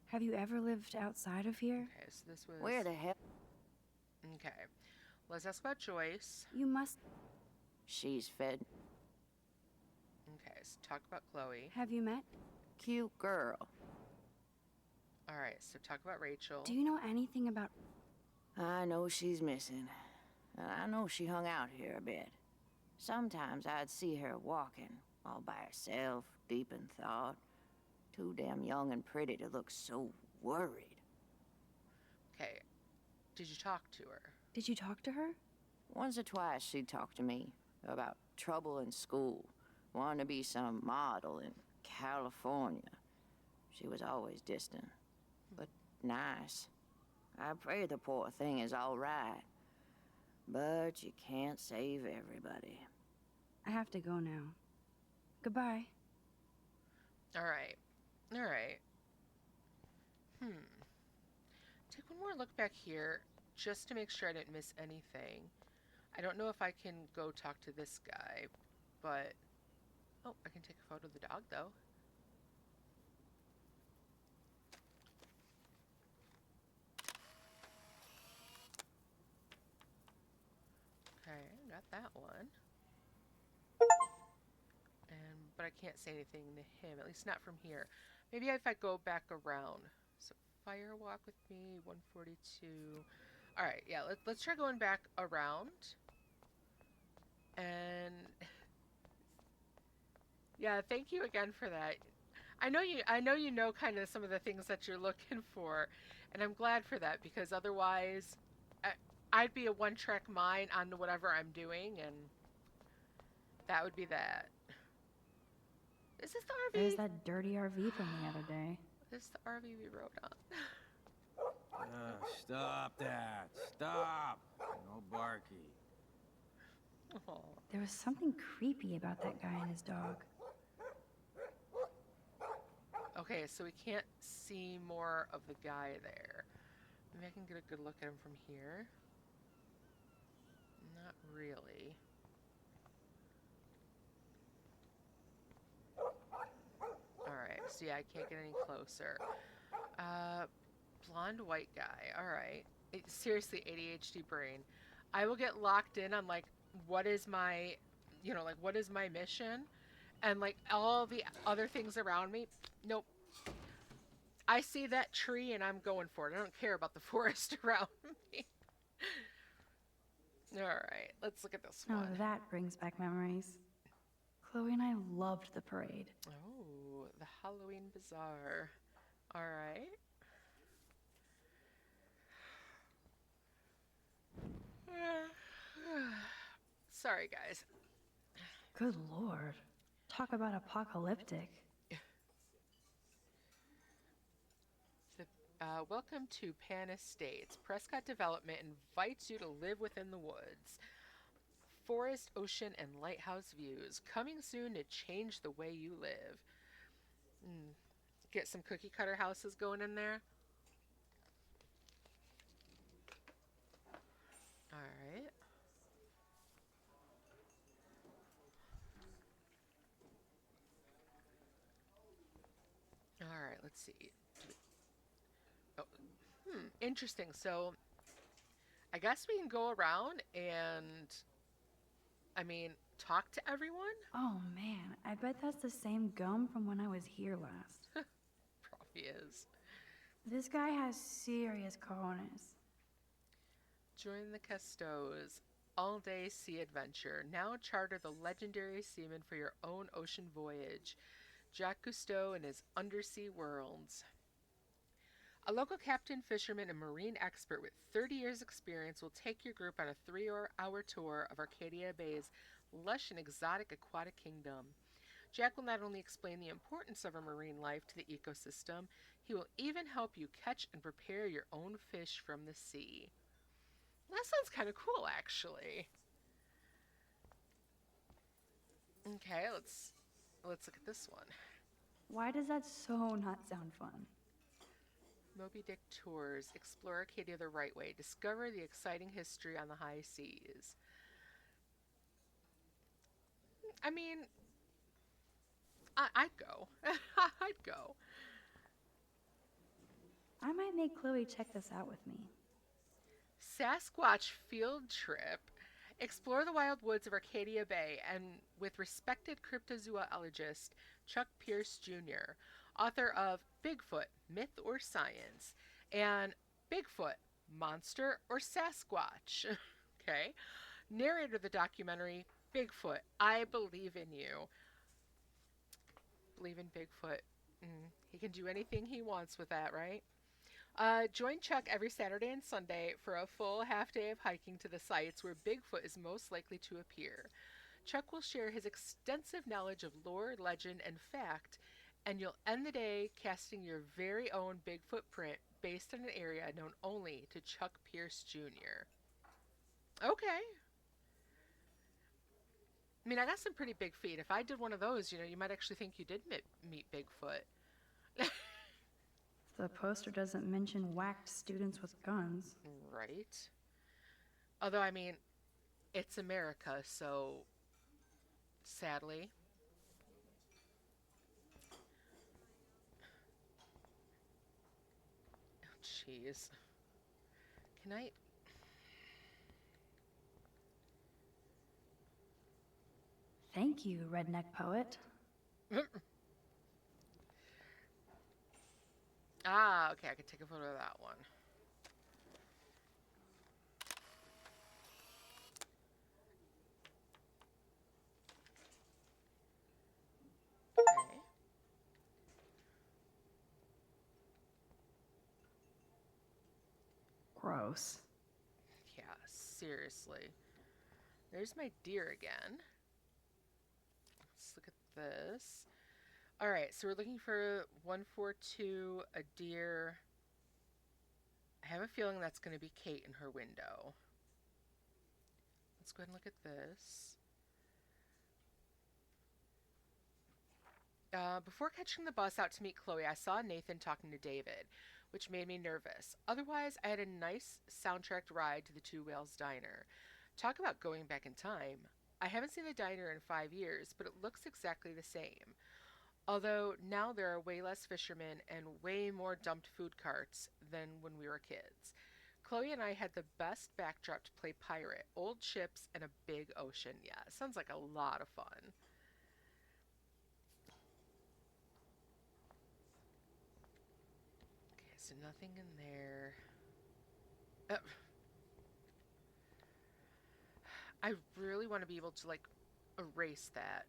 Have you ever lived outside of here? Okay, so this was. Where the hell? Okay, let's ask about Joyce. You must. She's fed. Okay, so talk about Chloe. Have you met? Cute girl. All right, so talk about Rachel. Do you know anything about. I know she's missing. And I know she hung out here a bit. Sometimes I'd see her walking, all by herself, deep in thought. Too damn young and pretty to look so worried. Okay, did you talk to her? Did you talk to her? Once or twice she'd talk to me about trouble in school, wanting to be some model in California. She was always distant, but nice. I pray the poor thing is all right, but you can't save everybody. I have to go now. Goodbye. All right, all right. Take one more look back here, just to make sure I didn't miss anything. I don't know if I can go talk to this guy, but... Oh, I can take a photo of the dog, though. that one. But I can't say anything to him, at least not from here. Maybe if I go back around. So fire walk with me, 142. All right, yeah, let's try going back around. And yeah, thank you again for that. I know you know kind of some of the things that you're looking for, and I'm glad for that because otherwise I'd be a one-track mind on whatever I'm doing, and that would be that. Is this the RV? There's that dirty RV from the other day. This is the RV we rode on. Stop that. Stop. No barky. Aw. There was something creepy about that guy and his dog. Okay, so we can't see more of the guy there. Maybe I can get a good look at him from here. Not really. Alright, so yeah, I can't get any closer. Blonde white guy. Alright. Seriously, ADHD brain. I will get locked in on, like, what is my, like, what is my mission? And, like, all the other things around me, nope. I see that tree and I'm going for it. I don't care about the forest around me. Alright, let's look at this one. Oh, that brings back memories. Chloe and I loved the parade. Oh, the Halloween Bazaar. Alright. Sorry, guys. Good lord. Talk about apocalyptic. Welcome to Pan Estates. Prescott Development invites you to live within the woods. Forest, ocean, and lighthouse views. Coming soon to change the way you live. Get some cookie cutter houses going in there. Alright. Alright, let's see. Interesting. So, I guess we can go around and, talk to everyone? Oh man, I bet that's the same gum from when I was here last. Probably is. This guy has serious cojones. Join the Castos. All-day sea adventure. Now charter the legendary seaman for your own ocean voyage. Jacques Cousteau and his undersea worlds. A local captain, fisherman, and marine expert with 30 years' experience will take your group on a 3-hour tour of Arcadia Bay's lush and exotic aquatic kingdom. Jack will not only explain the importance of a marine life to the ecosystem, he will even help you catch and prepare your own fish from the sea. That sounds kind of cool, actually. Okay, let's look at this one. Why does that so not sound fun? Moby Dick Tours. Explore Arcadia the right way. Discover the exciting history on the high seas. I'd go. I'd go. I might make Chloe check this out with me. Sasquatch field trip. Explore the wild woods of Arcadia Bay and with respected cryptozoologist Chuck Pierce Jr., author of Bigfoot, Myth or Science, and Bigfoot, Monster or Sasquatch. Okay. Narrator of the documentary, Bigfoot, I Believe in You. Believe in Bigfoot. He can do anything he wants with that, right? Join Chuck every Saturday and Sunday for a full half day of hiking to the sites where Bigfoot is most likely to appear. Chuck will share his extensive knowledge of lore, legend, and fact, and you'll end the day casting your very own Bigfoot print based on an area known only to Chuck Pierce Jr. Okay. I got some pretty big feet. If I did one of those, you might actually think you did meet Bigfoot. The poster doesn't mention whacked students with guns. Right. Although, it's America, so sadly. Oh, jeez. Can I... Thank you, redneck poet. Ah, okay, I can take a photo of that one. Okay. Gross. Yeah, seriously. There's my deer again. Let's look at this. All right, so we're looking for 142, a deer. I have a feeling that's going to be Kate in her window. Let's go ahead and look at this. Before catching the bus out to meet Chloe, I saw Nathan talking to David, which made me nervous. Otherwise, I had a nice soundtracked ride to the Two Whales Diner. Talk about going back in time. I haven't seen the diner in 5 years, but it looks exactly the same. Although now there are way less fishermen and way more dumped food carts than when we were kids. Chloe and I had the best backdrop to play pirate, old ships, and a big ocean. Yeah, it sounds like a lot of fun. Okay, so nothing in there. I really want to be able to, like, erase that.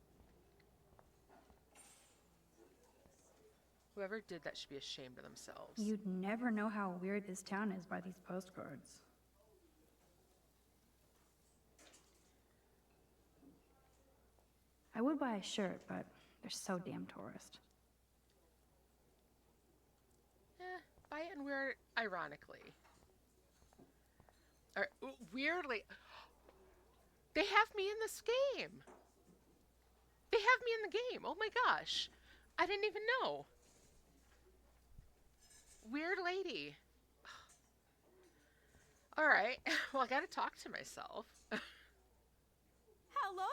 Whoever did that should be ashamed of themselves. You'd never know how weird this town is by these postcards. I would buy a shirt, but they're so damn tourist. Buy it and wear it ironically. Or weirdly. They have me in this game. They have me in the game. Oh my gosh. I didn't even know. Weird lady. All right. Well, I gotta talk to myself. Hello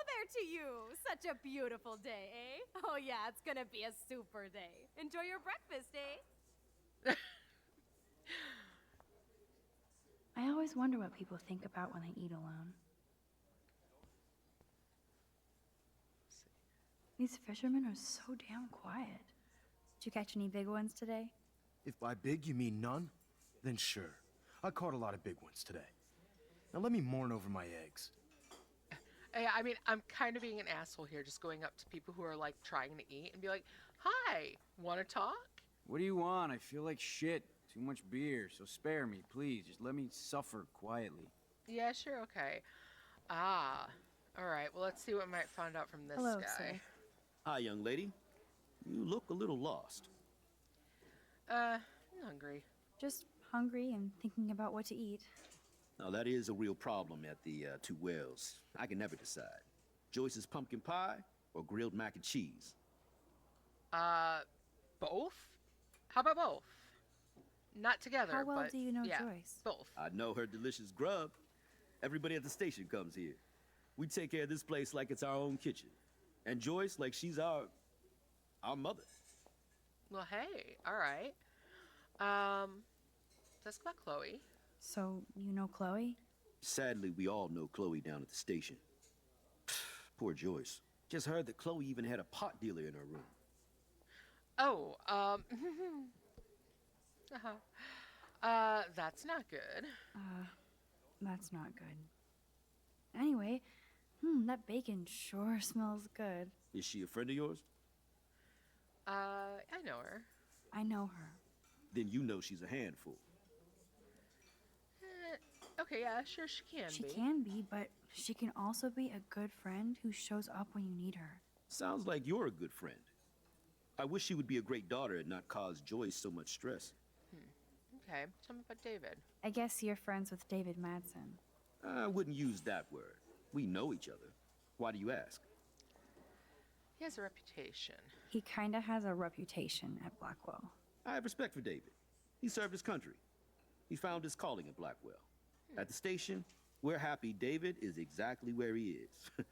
there to you. Such a beautiful day, eh? Oh yeah, it's gonna be a super day. Enjoy your breakfast, eh? I always wonder what people think about when they eat alone. These fishermen are so damn quiet. Did you catch any big ones today? If by big you mean none, then sure. I caught a lot of big ones today. Now let me mourn over my eggs. I mean, I'm kind of being an asshole here, just going up to people who are like trying to eat and be like, "Hi, want to talk?" What do you want? I feel like shit. Too much beer, so spare me, please. Just let me suffer quietly. Yeah, sure, okay. Ah, all right. Well, let's see what I might find out from this Hello, guy. sir. Hi, young lady. You look a little lost. I'm hungry. Just hungry and thinking about what to eat. Now, that is a real problem at the Two Whales. I can never decide. Joyce's pumpkin pie or grilled mac and cheese? Both? How about both? Not together, How well but do you know yeah, Joyce? both. I know her delicious grub. Everybody at the station comes here. We take care of this place like it's our own kitchen. And Joyce like she's our mother. Well, hey, all right. Let's go about Chloe. So, you know Chloe? Sadly, we all know Chloe down at the station. Poor Joyce. Just heard that Chloe even had a pot dealer in her room. Oh, that's not good. That's not good. Anyway, that bacon sure smells good. Is she a friend of yours? I know her. I know her. Then you know she's a handful. Okay, yeah, sure she can She be. can be, but she can also be a good friend who shows up when you need her. Sounds like you're a good friend. I wish she would be a great daughter and not cause Joyce so much stress. Okay, tell me about David. I guess you're friends with David Madsen. I wouldn't use that word. We know each other. Why do you ask? He has a reputation. He kinda has a reputation at Blackwell. I have respect for David. He served his country. He found his calling at Blackwell. At the station, we're happy David is exactly where he is.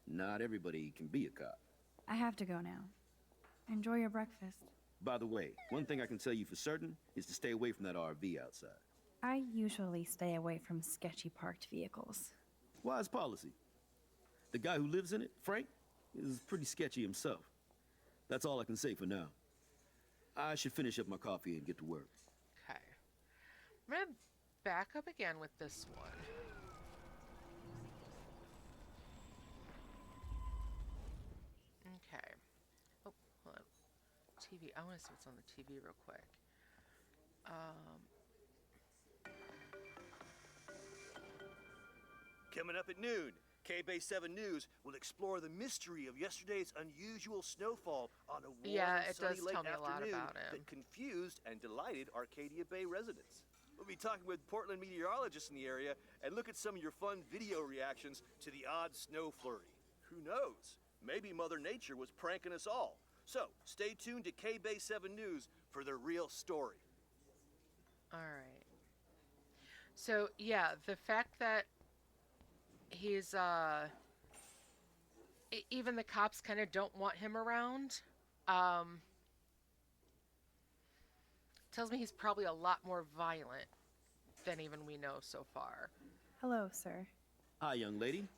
Not everybody can be a cop. I have to go now. Enjoy your breakfast. By the way, one thing I can tell you for certain is to stay away from that RV outside. I usually stay away from sketchy parked vehicles. Wise policy. The guy who lives in it, Frank, is pretty sketchy himself. That's all I can say for now. I should finish up my coffee and get to work. Okay. I'm gonna back up again with this one. Okay. Oh, hold on. TV. I want to see what's on the TV real quick. Coming up at noon, K-Bay 7 News will explore the mystery of yesterday's unusual snowfall on a warm, Yeah, it sunny does late tell me a lot afternoon about him. that confused and delighted Arcadia Bay residents. We'll be talking with Portland meteorologists in the area and look at some of your fun video reactions to the odd snow flurry. Who knows? Maybe Mother Nature was pranking us all. So, stay tuned to K-Bay 7 News for the real story. All right. So, yeah, the fact that he's, even the cops kind of don't want him around, tells me he's probably a lot more violent than even we know so far. Hello, sir. Hi, young lady.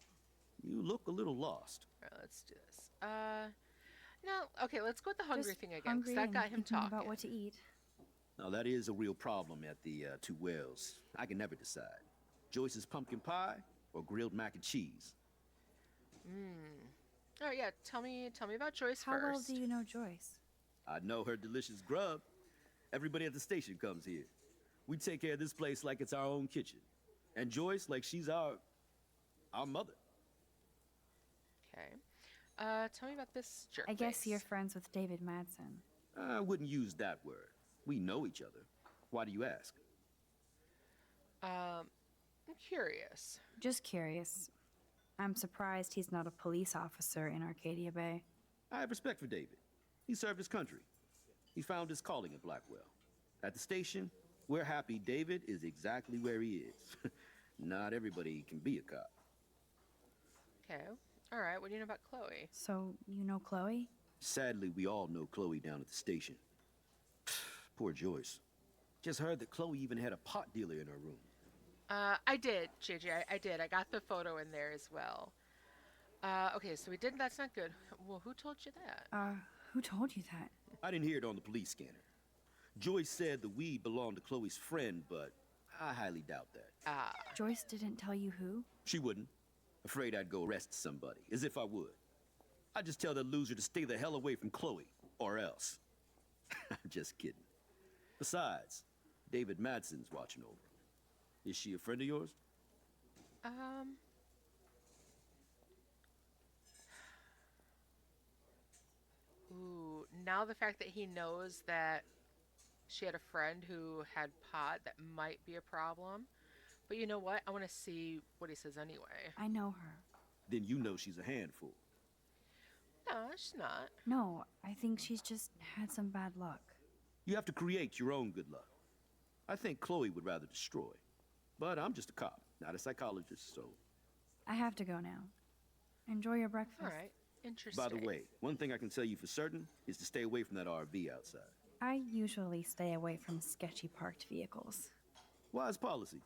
You look a little lost. All right, let's do this. No, okay, let's go with the hungry Just thing again, hungry because that and got him thinking talking. about what to eat. Now, that is a real problem at the Two Wells. I can never decide. Joyce's pumpkin pie or grilled mac and cheese. Oh yeah, tell me about Joyce How first. well do you know Joyce? I know her delicious grub. Everybody at the station comes here. We take care of this place like it's our own kitchen. And Joyce like she's our mother. Okay. Tell me about this jerk. I guess face. you're friends with David Madsen. I wouldn't use that word. We know each other. Why do you ask? I'm curious. Just curious. I'm surprised he's not a police officer in Arcadia Bay. I have respect for David. He served his country. He found his calling at Blackwell. At the station, we're happy David is exactly where he is. Not everybody can be a cop. Okay. All right. What do you know about Chloe? So, you know Chloe? Sadly, we all know Chloe down at the station. Poor Joyce. Just heard that Chloe even had a pot dealer in her room. I did, JJ. I did. I got the photo in there as well. Okay, so we did. That's not good. Well, who told you that? Who told you that? I didn't hear it on the police scanner. Joyce said the weed belonged to Chloe's friend, but I highly doubt that. Joyce didn't tell you who? She wouldn't. Afraid I'd go arrest somebody, as if I would. I'd just tell that loser to stay the hell away from Chloe, or else. I'm just kidding. Besides, David Madsen's watching over her. Is she a friend of yours? Ooh, now the fact that he knows that she had a friend who had pot, that might be a problem. But you know what? I want to see what he says anyway. I know her. Then you know she's a handful. No, she's not. No, I think she's just had some bad luck. You have to create your own good luck. I think Chloe would rather destroy. But I'm just a cop, not a psychologist, so... I have to go now. Enjoy your breakfast. All right. Interesting. By the way, one thing I can tell you for certain is to stay away from that RV outside. I usually stay away from sketchy parked vehicles. Wise policy.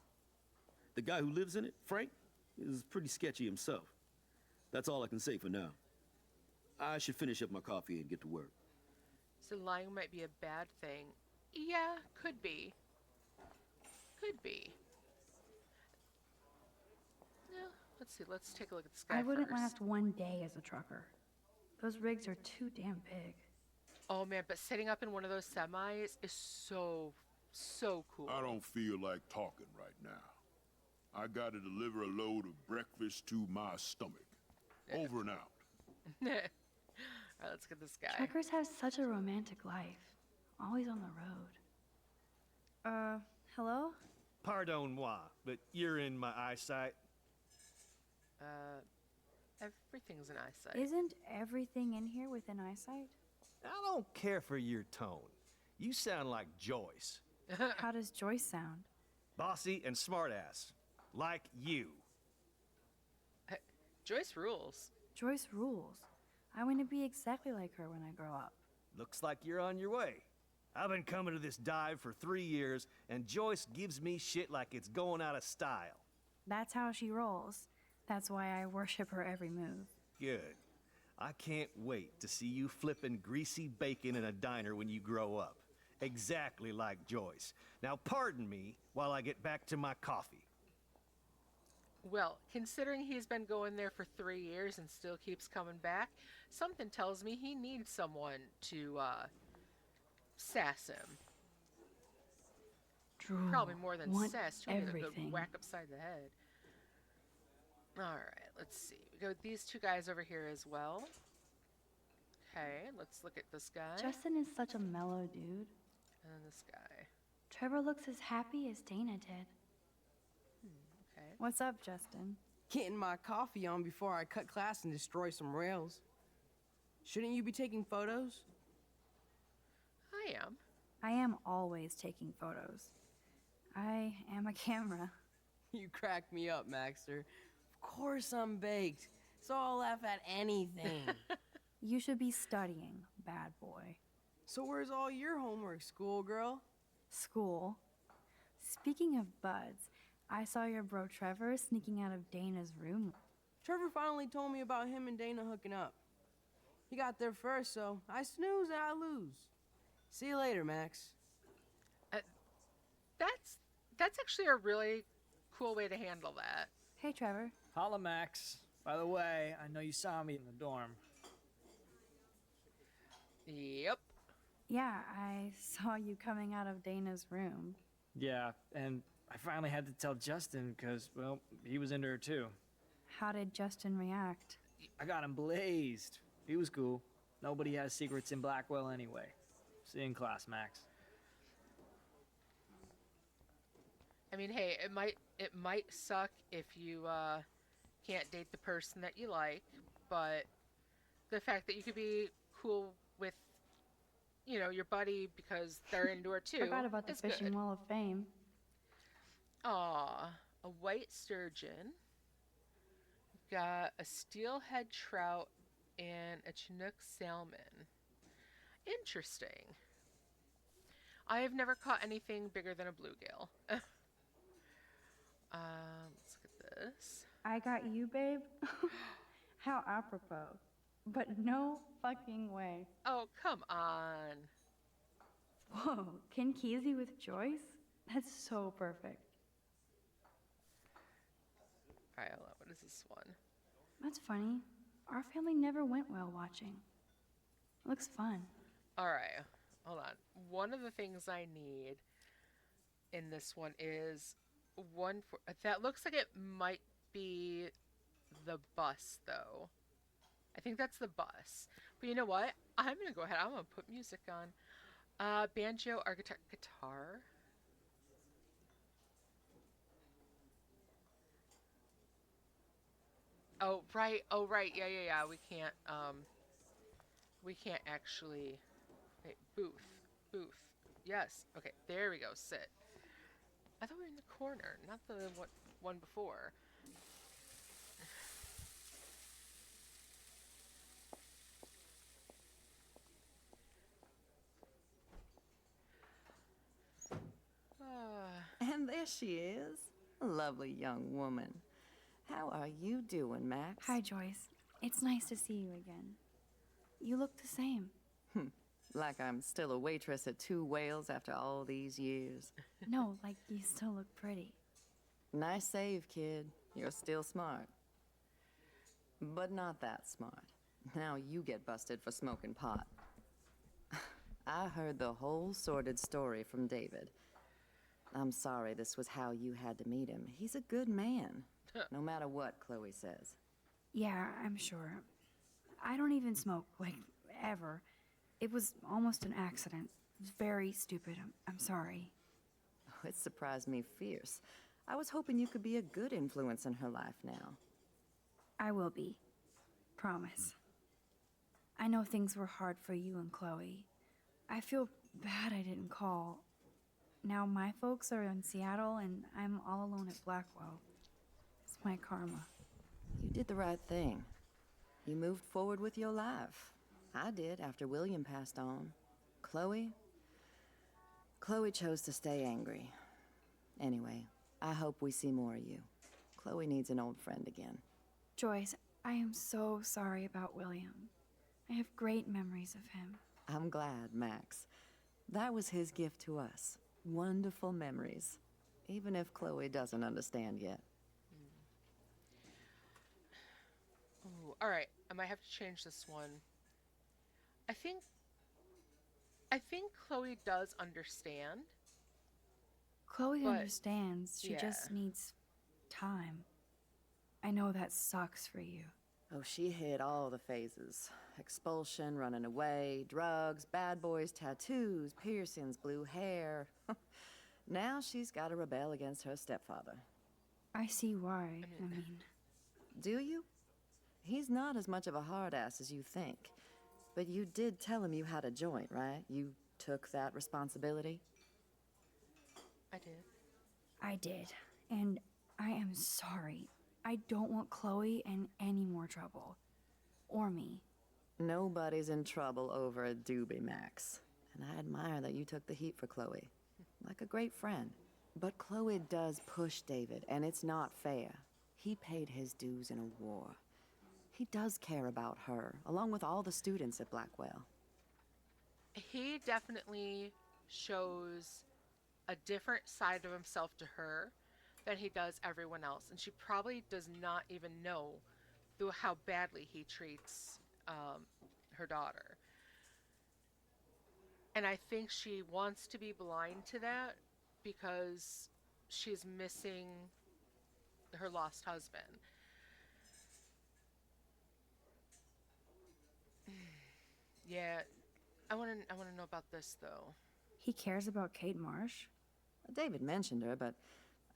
The guy who lives in it, Frank, is pretty sketchy himself. That's all I can say for now. I should finish up my coffee and get to work. So lying might be a bad thing. Yeah, could be. Could be. Yeah, let's see. Let's take a look at this guy I wouldn't first. last one day as a trucker. Those rigs are too damn big. Oh man, but sitting up in one of those semis is so cool. I don't feel like talking right now. I gotta deliver a load of breakfast to my stomach. Over and out. All right, let's get this guy. Truckers have such a romantic life. Always on the road. Hello? Pardon moi, but you're in my eyesight. Everything's in eyesight. Isn't everything in here within eyesight? I don't care for your tone. You sound like Joyce. How does Joyce sound? Bossy and smartass. Like you. Joyce rules. Joyce rules. I want to be exactly like her when I grow up. Looks like you're on your way. I've been coming to this dive for 3 years, and Joyce gives me shit like it's going out of style. That's how she rolls. That's why I worship her every move. Good. I can't wait to see you flipping greasy bacon in a diner when you grow up. Exactly like Joyce. Now, pardon me while I get back to my coffee. Well, considering he's been going there for 3 years and still keeps coming back, something tells me he needs someone to sass him. Drool, Probably more than want sass, too. Maybe a good everything. whack upside the head. Alright, let's see. We got these two guys over here as well. Okay, let's look at this guy. Justin is such a mellow dude. And this guy. Trevor looks as happy as Dana did. Okay. What's up, Justin? Getting my coffee on before I cut class and destroy some rails. Shouldn't you be taking photos? I am. I am always taking photos. I am a camera. You crack me up, Maxter. Of course I'm baked, so I'll laugh at anything. You should be studying, bad boy. So where's all your homework, schoolgirl? School. Speaking of buds, I saw your bro Trevor sneaking out of Dana's room. Trevor finally told me about him and Dana hooking up. He got there first, so I snooze and I lose. See you later, Max. That's actually a really cool way to handle that. Hey, Trevor. Holla, Max. By the way, I know you saw me in the dorm. Yep. Yeah, I saw you coming out of Dana's room. Yeah, and I finally had to tell Justin because, well, he was into her too. How did Justin react? I got him blazed. He was cool. Nobody has secrets in Blackwell anyway. See you in class, Max. I mean, hey, it might suck if you can't date the person that you like, but the fact that you could be cool with, you know, your buddy because they're into her too. Forgot about the is Fishing good. Wall of Fame. Aw, a white sturgeon. Got a steelhead trout and a Chinook salmon. Interesting. I have never caught anything bigger than a bluegill. Let's look at this. I got you, babe? How apropos. But no fucking way. Oh, come on. Whoa, Ken Kesey with Joyce? That's so perfect. Alright, hold on. What is this one? That's funny. Our family never went whale watching. Looks fun. Alright, hold on. One of the things I need in this one is one for that looks like it might be the bus though. I think that's the bus. But you know what? I'm gonna go ahead. I'm gonna put music on. Banjo or guitar. Oh right. Oh right. Yeah. We can't actually. Wait, booth. Yes. Okay. There we go. Sit. I thought we were in the corner, not the one before. And there she is. A lovely young woman. How are you doing, Max? Hi, Joyce. It's nice to see you again. You look the same. Like I'm still a waitress at Two Whales after all these years. No, like you still look pretty. Nice save, kid. You're still smart. But not that smart. Now you get busted for smoking pot. I heard the whole sordid story from David. I'm sorry this was how you had to meet him. He's a good man, no matter what Chloe says. Yeah, I'm sure. I don't even smoke, like, ever. It was almost an accident. It was very stupid. I'm sorry. Oh, it surprised me fierce. I was hoping you could be a good influence in her life now. I will be. Promise. I know things were hard for you and Chloe. I feel bad I didn't call. Now my folks are in Seattle and I'm all alone at Blackwell. It's my karma. You did the right thing. You moved forward with your life. I did after William passed on. Chloe chose to stay angry. Anyway, I hope we see more of you. Chloe needs an old friend again. Joyce, I am so sorry about William. I have great memories of him. I'm glad, Max. That was his gift to us. Wonderful memories. Even if Chloe doesn't understand yet. Ooh, all right, I might have to change this one. I think Chloe does understand. Chloe But- understands. She just yeah. needs time. I know that sucks for you. Oh, she hit all the phases. Expulsion, running away, drugs, bad boys, tattoos, piercings, blue hair. Now she's got to rebel against her stepfather. I see why. I mean, Do you? He's not as much of a hard ass as you think. But you did tell him you had a joint, right? You took that responsibility? I did. I did. And I am sorry. I don't want Chloe in any more trouble. Or me. Nobody's in trouble over a doobie, Max. And I admire that you took the heat for Chloe. Like a great friend. But Chloe does push David, and it's not fair. He paid his dues in a war. He does care about her, along with all the students at Blackwell. He definitely shows a different side of himself to her than he does everyone else, and she probably does not even know through how badly he treats her daughter. And I think she wants to be blind to that because she's missing her lost husband. Yeah, I want to know about this though. He cares about Kate Marsh? David mentioned her, but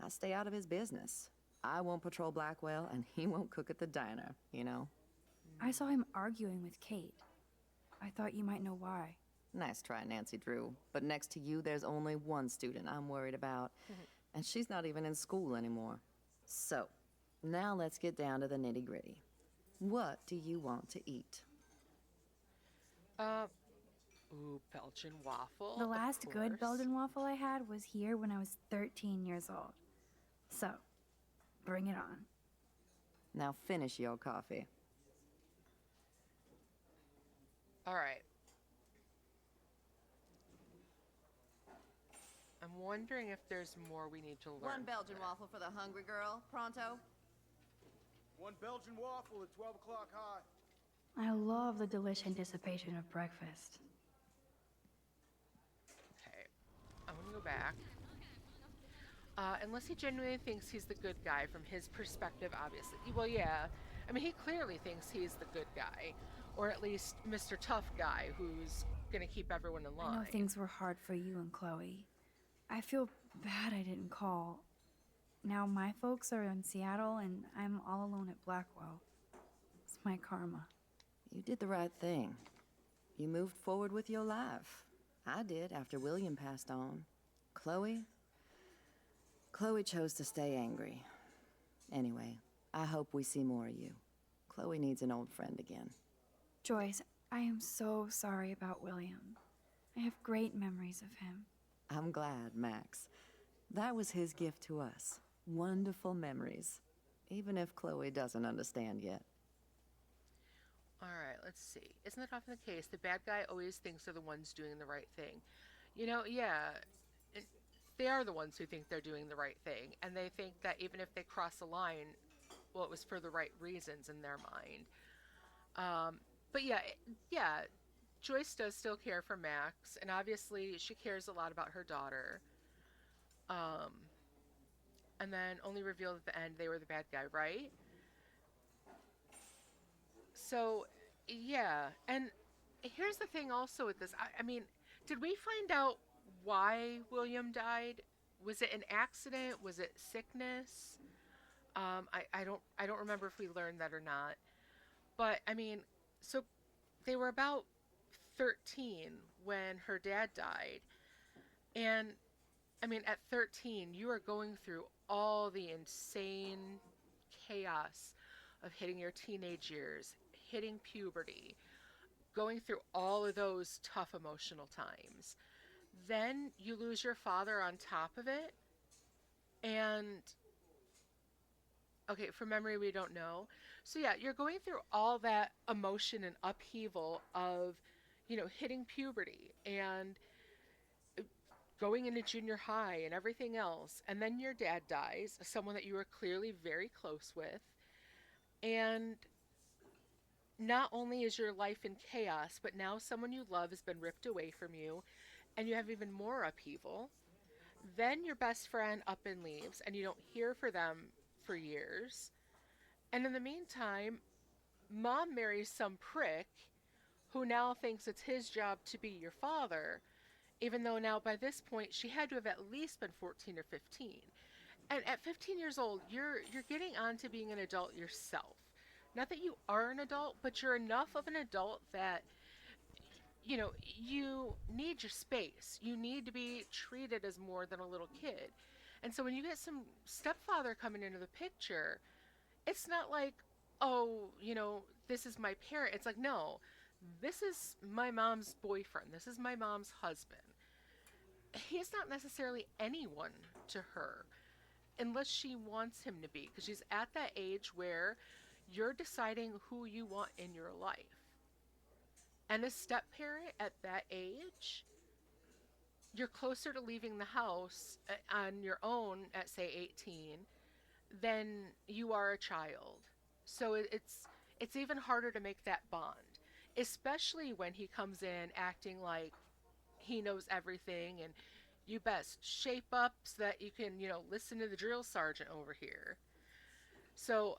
I stay out of his business. I won't patrol Blackwell, and he won't cook at the diner, you know? I saw him arguing with Kate. I thought you might know why. Nice try, Nancy Drew. But next to you, there's only one student I'm worried about. And she's not even in school anymore. So, now let's get down to the nitty-gritty. What do you want to eat? Ooh, Belgian waffle. The of last good course. Belgian waffle I had was here when I was 13 years old. So, bring it on. Now finish your coffee. All right. I'm wondering if there's more we need to learn. One Belgian waffle for the hungry girl. Pronto? One Belgian waffle at 12 o'clock high. I love the delish anticipation of breakfast. Okay, I'm gonna go back. Unless he genuinely thinks he's the good guy from his perspective, obviously. Well, yeah. I mean, he clearly thinks he's the good guy. Or at least Mr. Tough Guy who's gonna keep everyone in I know line. things were hard for you and Chloe. I feel bad I didn't call. Now my folks are in Seattle and I'm all alone at Blackwell. It's my karma. You did the right thing. You moved forward with your life. I did after William passed on. Chloe chose to stay angry. Anyway, I hope we see more of you. Chloe needs an old friend again. Joyce, I am so sorry about William. I have great memories of him. I'm glad, Max. That was his gift to us. Wonderful memories. Even if Chloe doesn't understand yet. Alright, let's see. Isn't it often the case the bad guy always thinks they're the ones doing the right thing? You know, yeah, they are the ones who think they're doing the right thing, and they think that even if they cross a line, well, it was for the right reasons in their mind. But yeah, Joyce does still care for Max, and obviously she cares a lot about her daughter. And then only revealed at the end they were the bad guy, right? So, yeah, and here's the thing also with this. I mean, did we find out why William died? Was it an accident? Was it sickness? I don't remember if we learned that or not. But I mean, so they were about 13 when her dad died. And I mean, at 13, you are going through all the insane chaos of hitting your teenage years, hitting puberty, going through all of those tough emotional times. Then you lose your father on top of it, and Okay, from memory, we don't know. So yeah, you're going through all that emotion and upheaval of, hitting puberty and going into junior high and everything else. And then your dad dies, someone that you were clearly very close with. And not only is your life in chaos, but now someone you love has been ripped away from you, and you have even more upheaval. Then your best friend up and leaves, and you don't hear from them for years. And in the meantime, mom marries some prick who now thinks it's his job to be your father, even though now by this point she had to have at least been 14 or 15. And at 15 years old, you're getting on to being an adult yourself. Not that you are an adult, but you're enough of an adult that you need your space. You need to be treated as more than a little kid. And so when you get some stepfather coming into the picture, it's not like, oh, this is my parent. It's like, no, this is my mom's boyfriend. This is my mom's husband. He's not necessarily anyone to her unless she wants him to be, because she's at that age where you're deciding who you want in your life. And a step parent at that age, you're closer to leaving the house on your own at, say, 18 than you are a child. So it's even harder to make that bond, especially when he comes in acting like he knows everything and you best shape up so that you can, listen to the drill sergeant over here. So,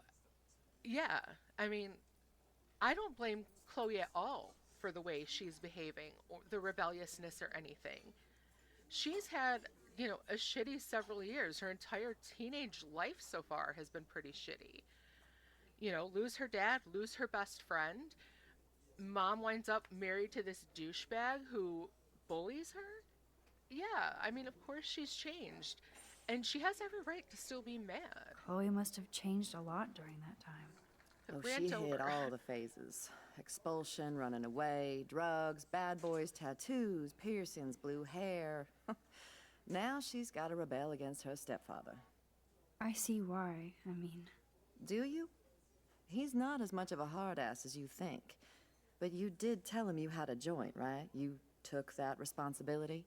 yeah, I mean, I don't blame Chloe at all for the way she's behaving or the rebelliousness or anything. She's had, a shitty several years. Her entire teenage life so far has been pretty shitty. Lose her dad, lose her best friend. Mom winds up married to this douchebag who bullies her. Yeah, I mean, of course she's changed. And she has every right to still be mad. Chloe must have changed a lot during that time. Oh, she hit all the phases. Expulsion, running away, drugs, bad boys, tattoos, piercings, blue hair. Now she's got to rebel against her stepfather. I see why. I mean... Do you? He's not as much of a hard ass as you think. But you did tell him you had a joint, right? You took that responsibility?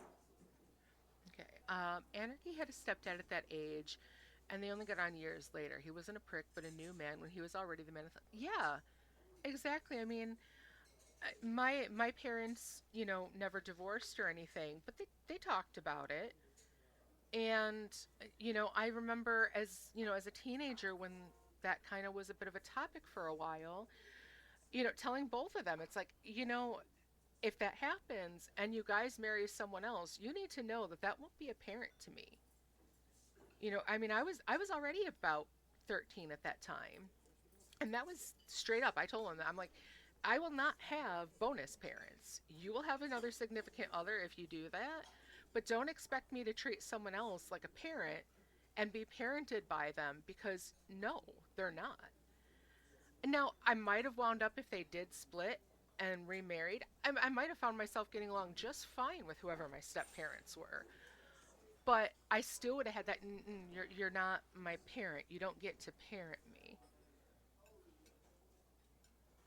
Okay. Anarchy had a stepdad at that age, and they only got on years later. He wasn't a prick, but a new man when he was already the man of yeah, exactly. I mean, my parents, never divorced or anything, but they talked about it. And, I remember as a teenager when that kind of was a bit of a topic for a while, telling both of them, it's like, if that happens and you guys marry someone else, you need to know that won't be apparent to me. I mean, I was already about 13 at that time. And that was straight up. I told him that. I'm like, I will not have bonus parents. You will have another significant other if you do that. But don't expect me to treat someone else like a parent and be parented by them, because no, they're not. And now, I might have wound up, if they did split and remarried, I might have found myself getting along just fine with whoever my step-parents were. But I still would have had that, you're not my parent. You don't get to parent me.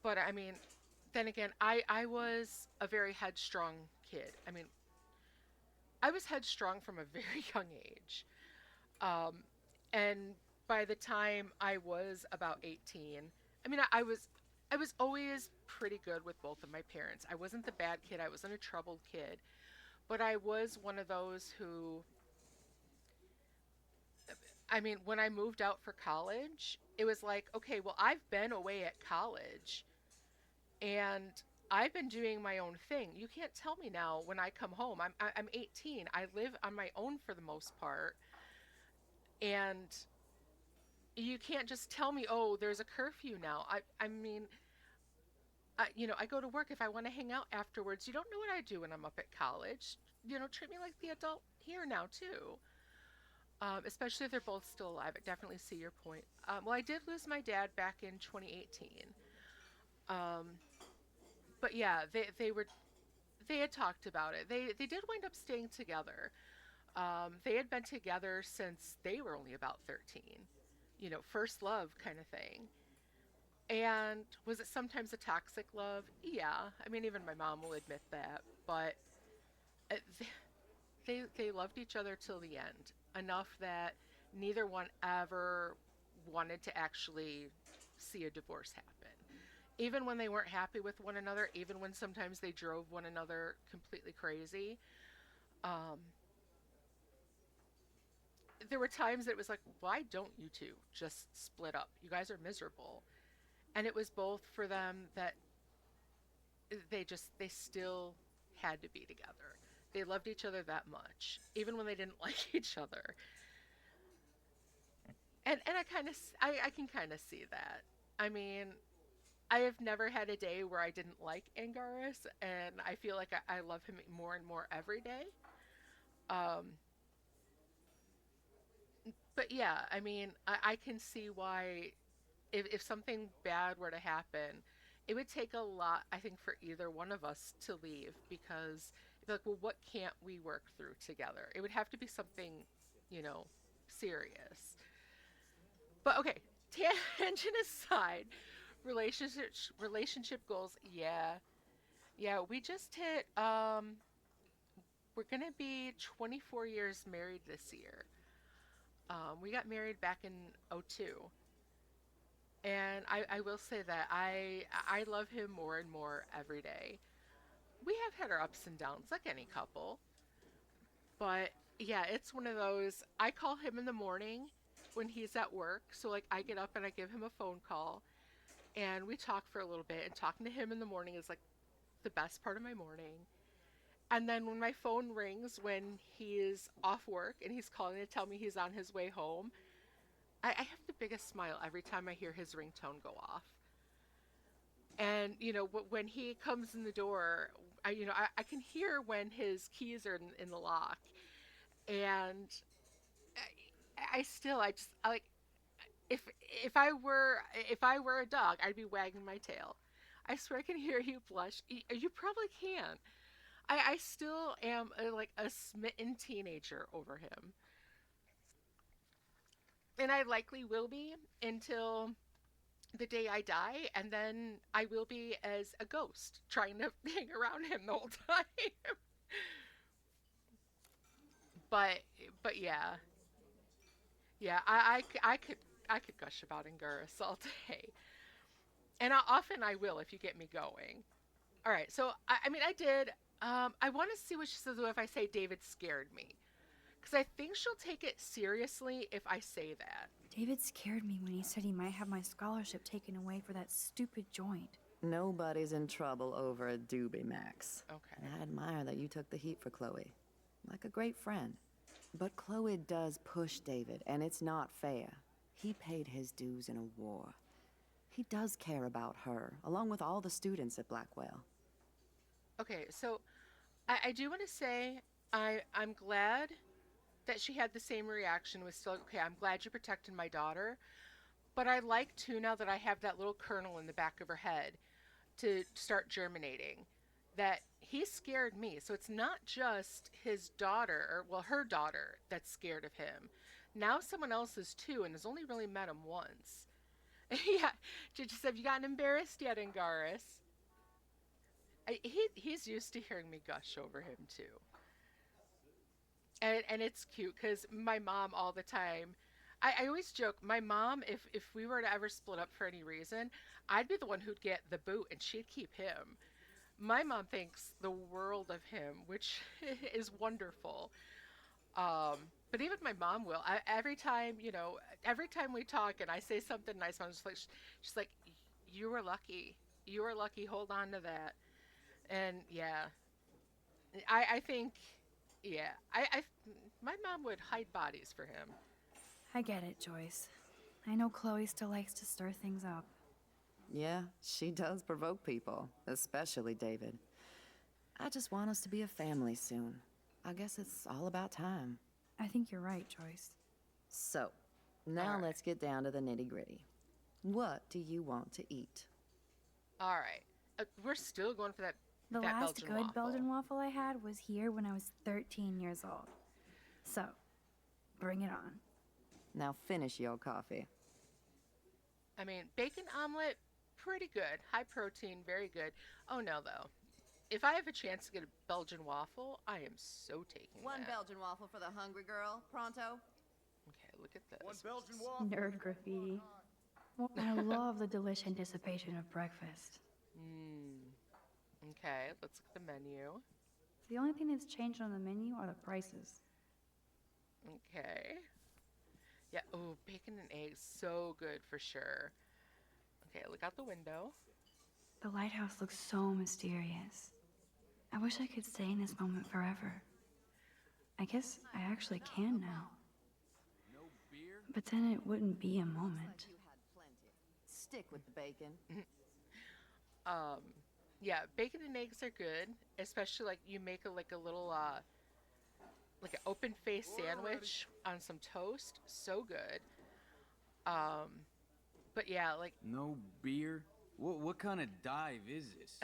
But, I mean, then again, I was a very headstrong kid. I mean, I was headstrong from a very young age. And by the time I was about 18, I mean, I was always pretty good with both of my parents. I wasn't the bad kid. I wasn't a troubled kid. But I was one of those who, I mean, when I moved out for college, it was like, okay, well, I've been away at college and I've been doing my own thing. You can't tell me now when I come home. I'm 18. I live on my own for the most part. And you can't just tell me, oh, there's a curfew now. I mean, I go to work. If I want to hang out afterwards, you don't know what I do when I'm up at college. Treat me like the adult here now, too. Especially if they're both still alive. I definitely see your point. Well, I did lose my dad back in 2018. But yeah, they had talked about it. They did wind up staying together. They had been together since they were only about 13. first love kind of thing. And was it sometimes a toxic love? Yeah. I mean, even my mom will admit that. But uh, they loved each other till the end, enough that neither one ever wanted to actually see a divorce happen. Even when they weren't happy with one another, even when sometimes they drove one another completely crazy, there were times that it was like, why don't you two just split up? You guys are miserable. And it was both for them that they still had to be together. They loved each other that much, even when they didn't like each other. And I can kind of see that. I mean, I have never had a day where I didn't like Angaris, and I feel like I love him more and more every day. But yeah, I mean, I can see why if something bad were to happen, it would take a lot, I think, for either one of us to leave, because it'd be like, well, what can't we work through together? It would have to be something, serious. But okay, tangent aside, relationship goals, yeah, we just hit, we're gonna be 24 years married this year. We got married back in '02. And I will say that I love him more and more every day. We have had our ups and downs like any couple. But yeah, it's one of those, I call him in the morning when he's at work. So like I get up and I give him a phone call and we talk for a little bit, and talking to him in the morning is like the best part of my morning. And then when my phone rings when he is off work and he's calling to tell me he's on his way home, I have the biggest smile every time I hear his ringtone go off. And, when he comes in the door, I can hear when his keys are in the lock. And if I were a dog, I'd be wagging my tail. I swear I can hear you blush. You probably can. I still am a smitten teenager over him. And I likely will be until the day I die, and then I will be as a ghost, trying to hang around him the whole time. but yeah. Yeah, I could gush about Anguirus all day. And often I will if you get me going. All right, so I mean, I did. I want to see what she says if I say David scared me. Because I think she'll take it seriously if I say that. David scared me when he said he might have my scholarship taken away for that stupid joint. Nobody's in trouble over a doobie, Max. Okay. And I admire that you took the heat for Chloe. Like a great friend. But Chloe does push David, and it's not fair. He paid his dues in a war. He does care about her, along with all the students at Blackwell. Okay, so I do want to say I'm glad that she had the same reaction, was still, okay, I'm glad you protected my daughter. But I like, too, now that I have that little kernel in the back of her head to start germinating, that he scared me. So it's not just his daughter, or, well, her daughter, that's scared of him. Now someone else is, too, and has only really met him once. Yeah, Gigi said, have you gotten embarrassed yet, Angaris? He's used to hearing me gush over him, too. And it's cute because my mom all the time, I always joke, my mom, if we were to ever split up for any reason, I'd be the one who'd get the boot and she'd keep him. My mom thinks the world of him, which is wonderful. But even my mom will. Every time we talk and I say something nice, I'm just like, she's like, you were lucky. You were lucky. Hold on to that. And yeah, I think, yeah, my mom would hide bodies for him. I get it, Joyce. I know Chloe still likes to stir things up. Yeah, she does provoke people, especially David. I just want us to be a family soon. I guess it's all about time. I think you're right, Joyce. So, now let's get down to the nitty-gritty. What do you want to eat? All right. We're still going for that The that last Belgian good waffle. Belgian waffle I had was here when I was 13 years old. So, bring it on. Now finish your coffee. I mean, bacon omelet, pretty good. High protein, very good. Oh no, though. If I have a chance to get a Belgian waffle, I am so taking One that. Belgian waffle for the hungry girl. Pronto? Okay, look at this. One Belgian waffle. Nerd graffiti. I love the delicious anticipation of breakfast. Okay, let's look at the menu. The only thing that's changed on the menu are the prices. Okay. Yeah, oh, bacon and eggs, so good for sure. Okay, look out the window. The lighthouse looks so mysterious. I wish I could stay in this moment forever. I guess I actually can now. But then it wouldn't be a moment. Stick with the bacon. Yeah, bacon and eggs are good, especially like you make a little like an open face sandwich on some toast. So good. But yeah, like No beer? What kind of dive is this?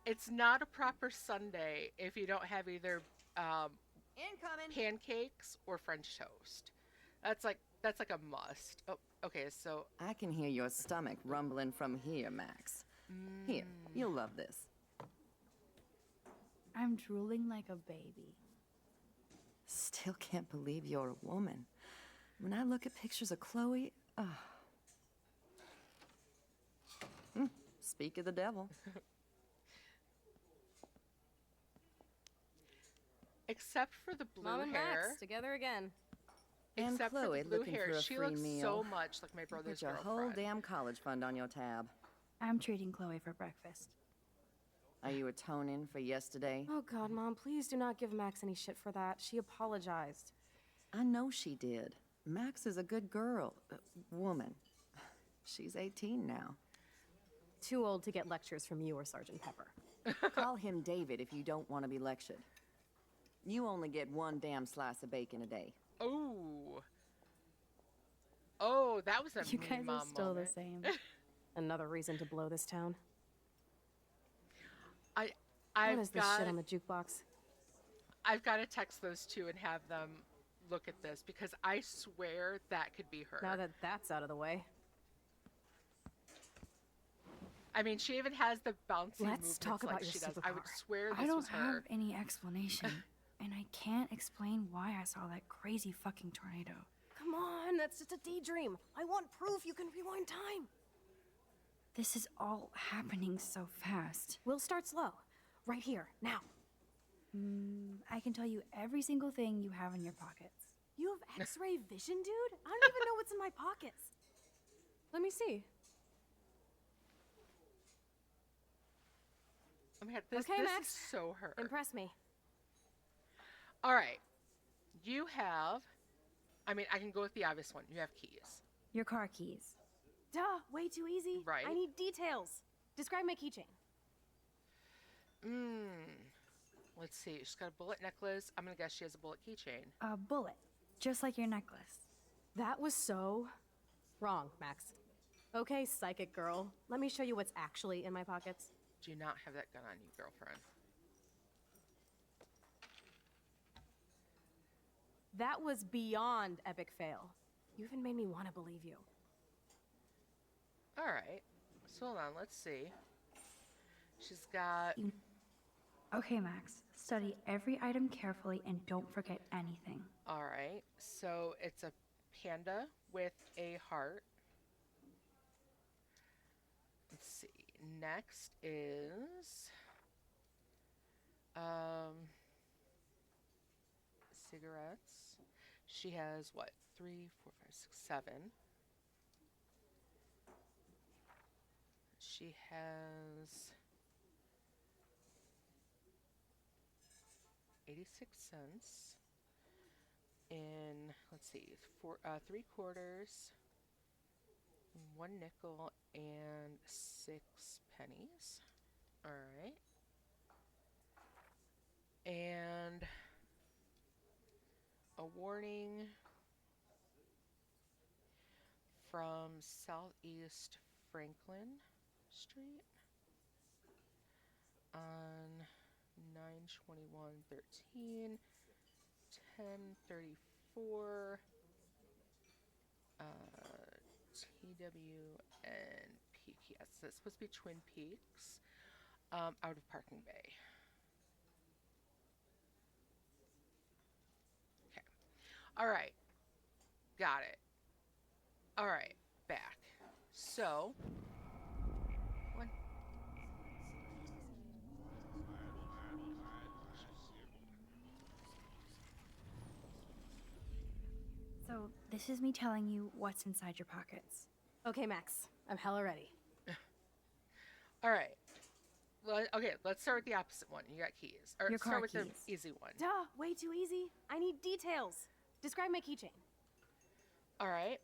it's not a proper Sunday if you don't have either Incoming. pancakes or French toast. That's like a must. Oh, okay, so I can hear your stomach rumbling from here, Max. Here, you'll love this. I'm drooling like a baby. Still can't believe you're a woman. When I look at pictures of Chloe, speak of the devil. except for the blue Mom and hair. Max, together again. And Except Chloe for the blue looking hair, for a she free looks meal. so much like my brother's Put your whole girlfriend. damn college fund on your tab. I'm treating Chloe for breakfast. Are you atoning for yesterday? Oh God, Mom, please do not give Max any shit for that. She apologized. I know she did. Max is a good girl. Woman. She's 18 now. Too old to get lectures from you or Sergeant Pepper. Call him David if you don't want to be lectured. You only get one damn slice of bacon a day. Oh. Oh, that was a You mean guys are mom still moment. the same. Another reason to blow this town. I've What is this got shit on the jukebox? I've got to text those two and have them look at this because I swear that could be her. Now that that's out of the way. I mean, she even has the bouncy Let's movements talk like about your she does. I would superpower. swear this I don't was her. have any explanation, and I can't explain why I saw that crazy fucking tornado. Come on, that's just a daydream. I want proof you can rewind time. This is all happening so fast. We'll start slow. Right here, now. I can tell you every single thing you have in your pockets. You have X-ray vision, dude? I don't even know what's in my pockets. Let me see. Oh my God, this Okay, is Max. so her. Impress me. All right. You have, I mean, I can go with the obvious one. You have keys. Your car keys. Duh, way too easy. Right. I need details. Describe my keychain. Let's see. She's got a bullet necklace. I'm going to guess she has a bullet keychain. A bullet, just like your necklace. That was so wrong, Max. Okay, psychic girl. Let me show you what's actually in my pockets. Do not have that gun on you, girlfriend. That was beyond epic fail. You even made me want to believe you. All right. So hold on. Let's see. She's got. Okay, Max. Study every item carefully and don't forget anything. All right. So it's a panda with a heart. Let's see. Next is cigarettes. She has what? 3, 4, 5, 6, 7. She has 86 cents in, let's see, 3 quarters, 1 nickel, and 6 pennies. All right. And a warning from Southeast Franklin Street on 9/21/13, 10:34, TWN Peak. Yes, it's supposed to be Twin Peaks. Out of Parking Bay. Okay. All right. Got it. All right. Back. So. One. So, this is me telling you what's inside your pockets. Okay, Max. I'm hella ready. All right. Well, okay, let's start with the opposite one. You got keys. Or Your car start with keys. the easy one. Duh, way too easy. I need details. Describe my keychain. All right.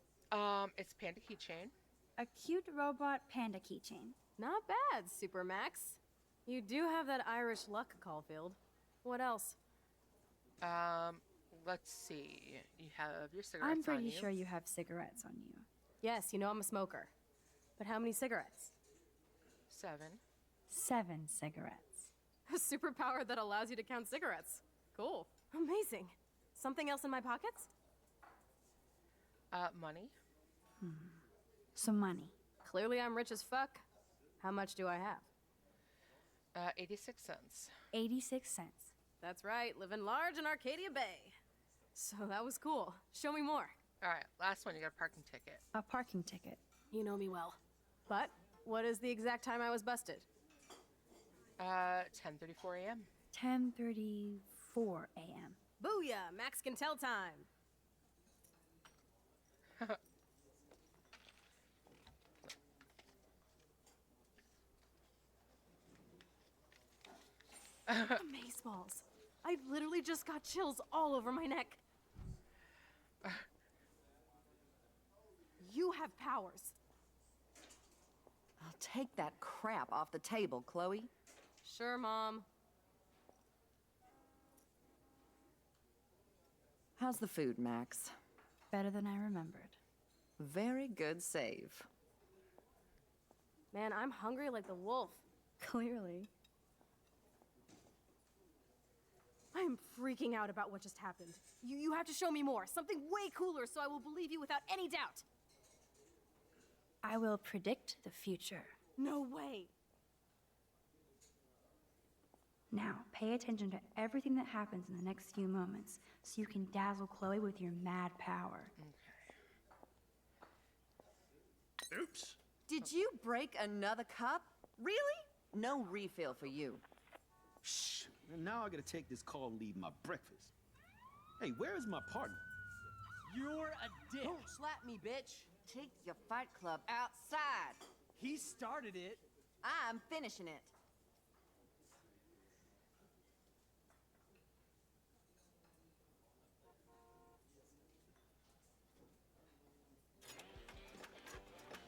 It's Panda keychain. A cute robot panda keychain. Not bad, Super Max. You do have that Irish luck, Caulfield. What else? Let's see. You have your cigarettes I'm pretty on you. sure you have cigarettes on you. Yes, you know I'm a smoker. But how many cigarettes? 7. 7 cigarettes. A superpower that allows you to count cigarettes. Cool. Amazing. Something else in my pockets? Money. Some money. Clearly I'm rich as fuck. How much do I have? 86 cents. 86 cents. That's right, living large in Arcadia Bay. So that was cool. Show me more. All right, last one. You got a parking ticket. A parking ticket. You know me well. But what is the exact time I was busted? 10:34 a.m. 10:34 a.m. Booyah! Max can tell time. Amazeballs. I literally just got chills all over my neck. You have powers. I'll take that crap off the table, Chloe. Sure, Mom. How's the food, Max? Better than I remembered. Very good save. Man, I'm hungry like the wolf. Clearly. I'm freaking out about what just happened. You have to show me more. Something way cooler so I will believe you without any doubt. I will predict the future. No way. Now, pay attention to everything that happens in the next few moments so you can dazzle Chloe with your mad power. Oops. Did you break another cup? Really? No refill for you. Shh. And now I gotta take this call and leave my breakfast. Hey, where is my partner? You're a dick. Don't slap me, bitch. Take your fight club outside. He started it. I'm finishing it.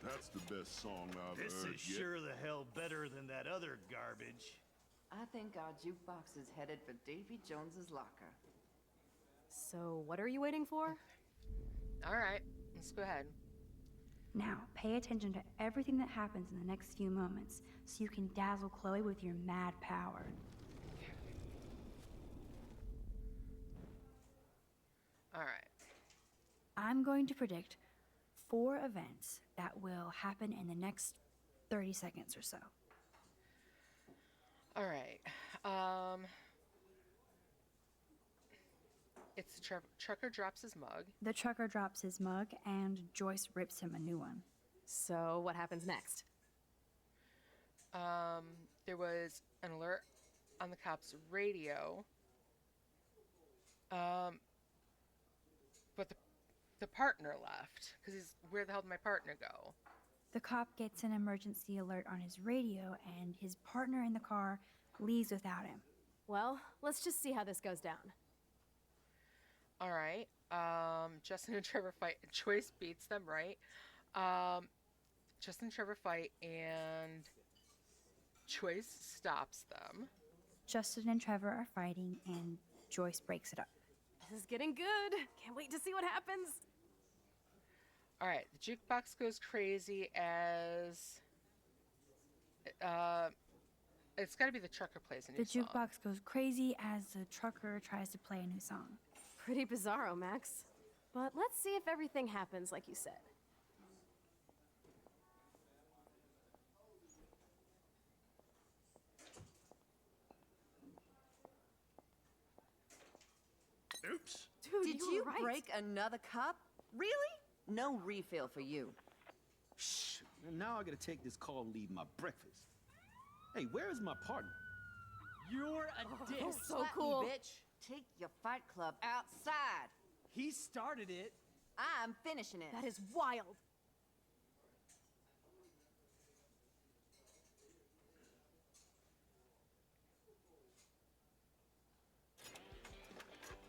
That's the best song I've This heard is yet. sure the hell better than that other garbage. I think our jukebox is headed for Davy Jones's locker. So, what are you waiting for? All right, let's go ahead. Now, pay attention to everything that happens in the next few moments so you can dazzle Chloe with your mad power. All right. I'm going to predict 4 events that will happen in the next 30 seconds or so. All right. It's the trucker drops his mug. The trucker drops his mug, and Joyce rips him a new one. So, what happens next? There was an alert on the cop's radio. But the partner left because he's, where the hell did my partner go? The cop gets an emergency alert on his radio, and his partner in the car leaves without him. Well, let's just see how this goes down. All right. Justin and Trevor fight. Joyce beats them, right? Justin and Trevor fight, and Joyce stops them. Justin and Trevor are fighting, and Joyce breaks it up. This is getting good. Can't wait to see what happens. All right. The jukebox goes crazy as... it's got to be the trucker plays a new The song. jukebox goes crazy as the trucker tries to play a new song. Pretty bizarro, Max. But let's see if everything happens like you said. Oops. Dude, Did you you were right. break another cup? Really? No refill for you. Shh. And now I gotta take this call and leave my breakfast. Hey, where is my partner? You're a dick. Oh, so Slap cool. Me, bitch. Take your Fight Club outside. He started it. I'm finishing it. That is wild.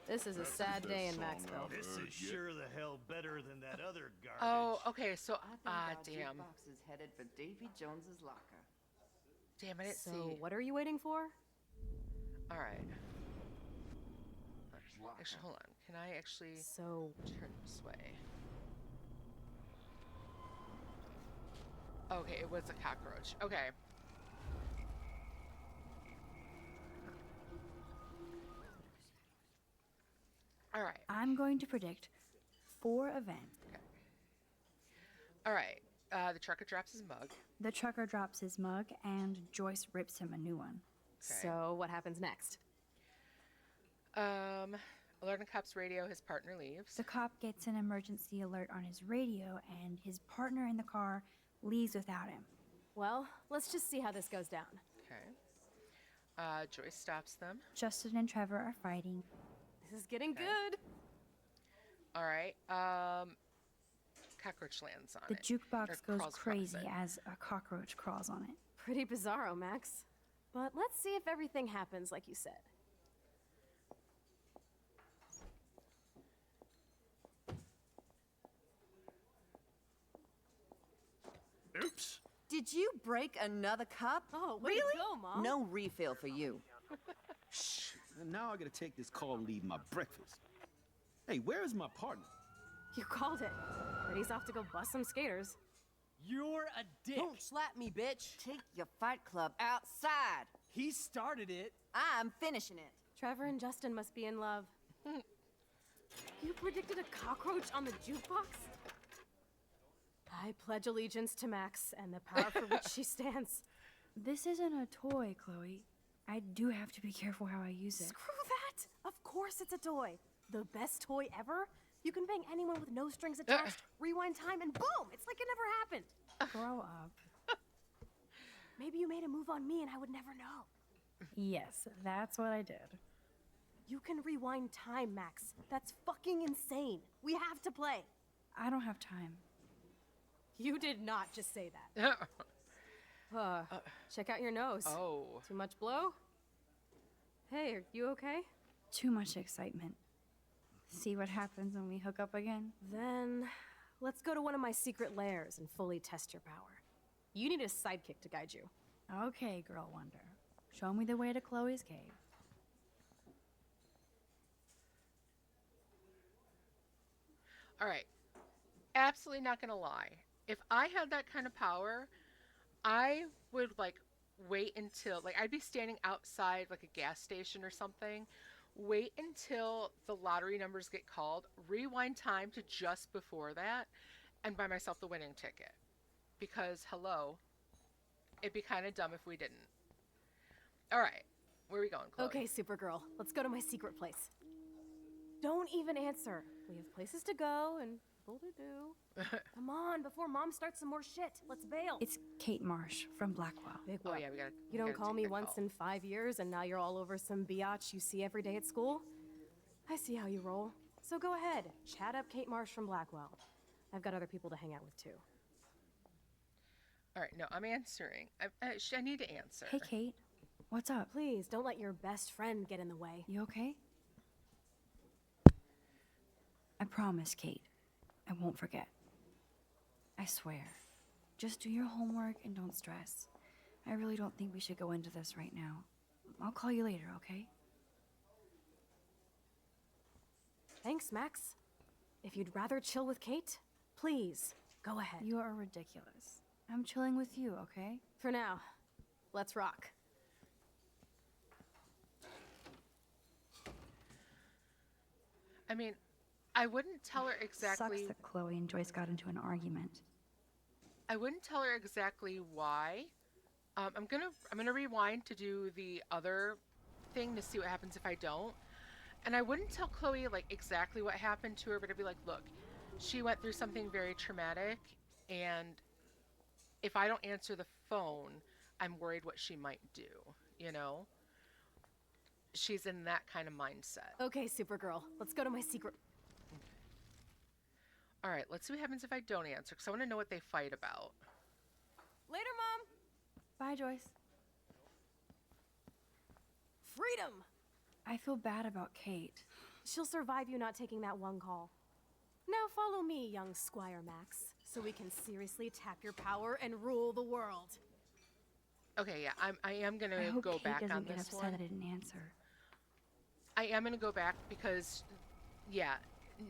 This is a sad day in Maxville. This is sure the hell better than that other garbage. Oh, okay. So, Our damn. jukebox is headed for Davy Jones's locker. Damn, I didn't So, see. what are you waiting for? All right. Actually, hold on. Can I actually turn this way? Okay, it was a cockroach. Okay. All right. I'm going to predict 4 events. All right. The trucker drops his mug. The trucker drops his mug, and Joyce rips him a new one. So, what happens next? Alert on cop's radio, his partner leaves. The cop gets an emergency alert on his radio, and his partner in the car leaves without him. Well, let's just see how this goes down. Okay. Joyce stops them. Justin and Trevor are fighting. This is getting good. All right. Cockroach lands on The it. jukebox or goes crawls across crazy it. as a cockroach crawls on it. Pretty bizarro, Max. But let's see if everything happens like you said. Oops. Did you break another cup? Oh, way really? to go, Mom. No refill for you. Shh. And now I gotta take this call and leave my breakfast. Hey, where is my partner? You called it. Brady's off to go bust some skaters. You're a dick. Don't slap me, bitch. Take your Fight Club outside. He started it. I'm finishing it. Trevor and Justin must be in love. You predicted a cockroach on the jukebox? I pledge allegiance to Max and the power for which she stands. This isn't a toy, Chloe. I do have to be careful how I use it. Screw that! Of course it's a toy. The best toy ever? You can bang anyone with no strings attached, rewind time, and boom! It's like it never happened. Grow up. Maybe you made a move on me and I would never know. Yes, that's what I did. You can rewind time, Max. That's fucking insane. We have to play. I don't have time. You did not just say that. Check out your nose. Oh. Too much blow? Hey, are you okay? Too much excitement. See what happens when we hook up again? Then let's go to one of my secret lairs and fully test your power. You need a sidekick to guide you. Okay, Girl Wonder. Show me the way to Chloe's cave. All right. Absolutely not gonna lie. If I had that kind of power, I would like wait until I'd be standing outside like a gas station or something. Wait until the lottery numbers get called, rewind time to just before that, and buy myself the winning ticket. Because hello, it'd be kind of dumb if we didn't. All right, where are we going, Chloe? Okay, Supergirl, let's go to my secret place. Don't even answer. We have places to go and people to do. Come on, before Mom starts some more shit. Let's bail. It's Kate Marsh from Blackwell. Big Oh whoop. yeah, we gotta. You don't call me once in 5 years and now you're all over some biatch you see every day at school? I see how you roll. So go ahead, chat up Kate Marsh from Blackwell. I've got other people to hang out with too. All right, no, I'm answering. I need to answer. Hey, Kate. What's up? Please, don't let your best friend get in the way. You okay? I promise, Kate. I won't forget. I swear. Just do your homework and don't stress. I really don't think we should go into this right now. I'll call you later, okay? Thanks, Max. If you'd rather chill with Kate, please, go ahead. You are ridiculous. I'm chilling with you, okay? For now, let's rock. I mean, I wouldn't tell her exactly. Sucks that Chloe and Joyce got into an argument. I wouldn't tell her exactly why. I'm gonna rewind to do the other thing to see what happens if I don't. And I wouldn't tell Chloe like exactly what happened to her, but I'd be like, look, she went through something very traumatic, and if I don't answer the phone, I'm worried what she might do, you know? She's in that kind of mindset. Okay, Supergirl, let's go to my secret. All right, let's see what happens if I don't answer, because I want to know what they fight about. Later, Mom. Bye, Joyce. Freedom! I feel bad about Kate. She'll survive you not taking that one call. Now follow me, young Squire Max, so we can seriously tap your power and rule the world. Okay, yeah, I am gonna I hope go Kate back doesn't on get this upset one. that I didn't answer. I am gonna go back because, yeah,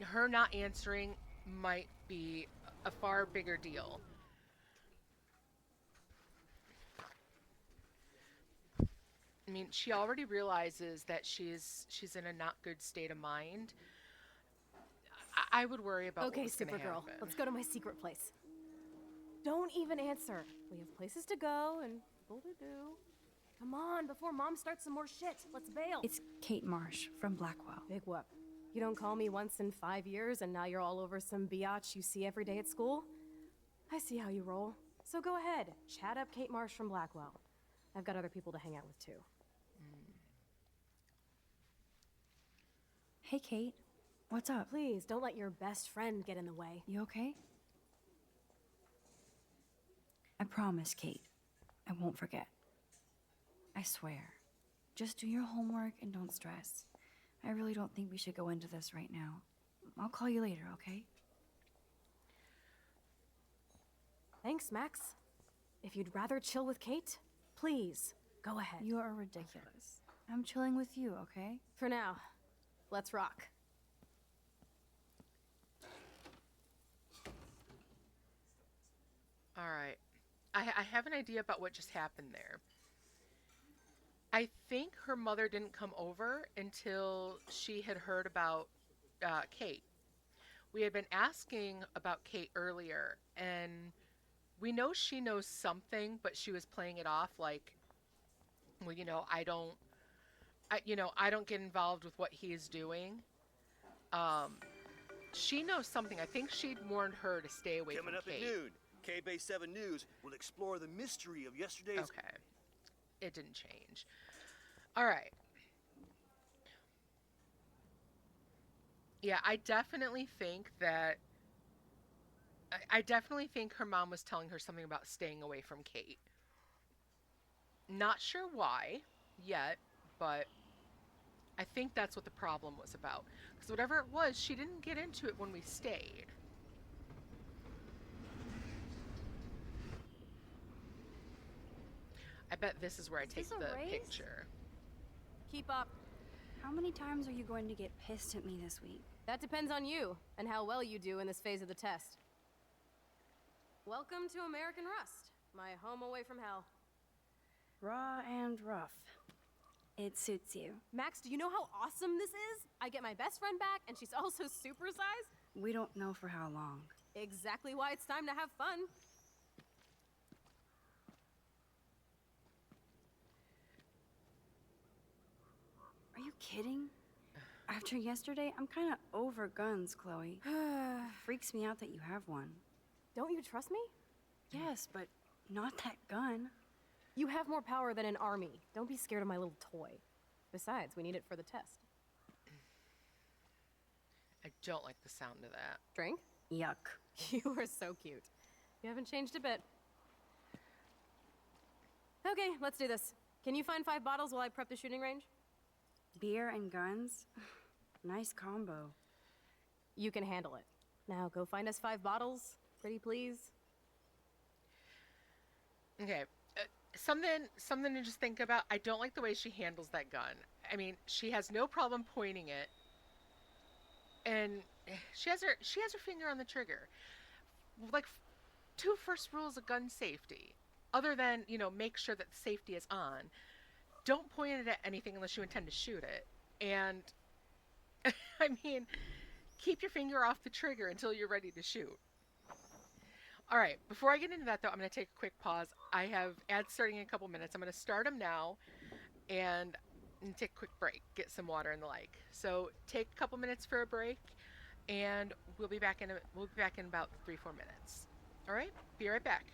her not answering might be a far bigger deal. I mean, she already realizes that she's in a not good state of mind. I would worry about Okay, what was gonna Supergirl, happen. let's go to my secret place. Don't even answer. We have places to go and people to do. Come on, before Mom starts some more shit. Let's bail. It's Kate Marsh from Blackwell. Big whoop. You don't call me once in 5 years and now you're all over some biatch you see every day at school? I see how you roll. So go ahead, chat up Kate Marsh from Blackwell. I've got other people to hang out with too. Hey, Kate. What's up? Please, don't let your best friend get in the way. You okay? I promise, Kate. I won't forget. I swear. Just do your homework and don't stress. I really don't think we should go into this right now. I'll call you later, okay? Thanks, Max. If you'd rather chill with Kate, please, go ahead. You are ridiculous. I'm chilling with you, okay? For now, let's rock. All right. I have an idea about what just happened there. I think her mother didn't come over until she had heard about Kate. We had been asking about Kate earlier, and we know she knows something, but she was playing it off like, well, you know, I don't get involved with what he is doing. She knows something. I think she'd warned her to stay away Coming from up Kate. at noon, K-Bay 7 News will explore the mystery of yesterday's... Okay. It didn't change. All right. Yeah, I definitely think that... I definitely think her mom was telling her something about staying away from Kate. Not sure why yet, but I think that's what the problem was about. Because whatever it was, she didn't get into it when we stayed. I bet this is where I take this a the race? picture. Keep up. How many times are you going to get pissed at me this week? That depends on you and how well you do in this phase of the test. Welcome to American Rust, my home away from hell. Raw and rough. It suits you. Max, do you know how awesome this is? I get my best friend back, and she's also supersized. We don't know for how long. Exactly why it's time to have fun. Are you kidding? After yesterday, I'm kind of over guns, Chloe. Freaks me out that you have one. Don't you trust me? Yes, but not that gun. You have more power than an army. Don't be scared of my little toy. Besides, we need it for the test. I don't like the sound of that. Drink? Yuck. You are so cute. You haven't changed a bit. Okay, let's do this. Can you find 5 bottles while I prep the shooting range? Beer and guns? Nice combo. You can handle it. Now go find us 5 bottles, pretty please. Okay, something to just think about. I don't like the way she handles that gun. I mean, she has no problem pointing it, and she has her finger on the trigger. Like, 2 first rules of gun safety, other than, you know, make sure that the safety is on. Don't point it at anything unless you intend to shoot it. And I mean, keep your finger off the trigger until you're ready to shoot. All right, before I get into that, though, I'm going to take a quick pause. I have ads starting in a couple minutes. I'm going to start them now, and and take a quick break, get some water and the like. So take a couple minutes for a break, and we'll be back in about 3-4 minutes. All right, be right back.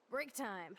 Break time.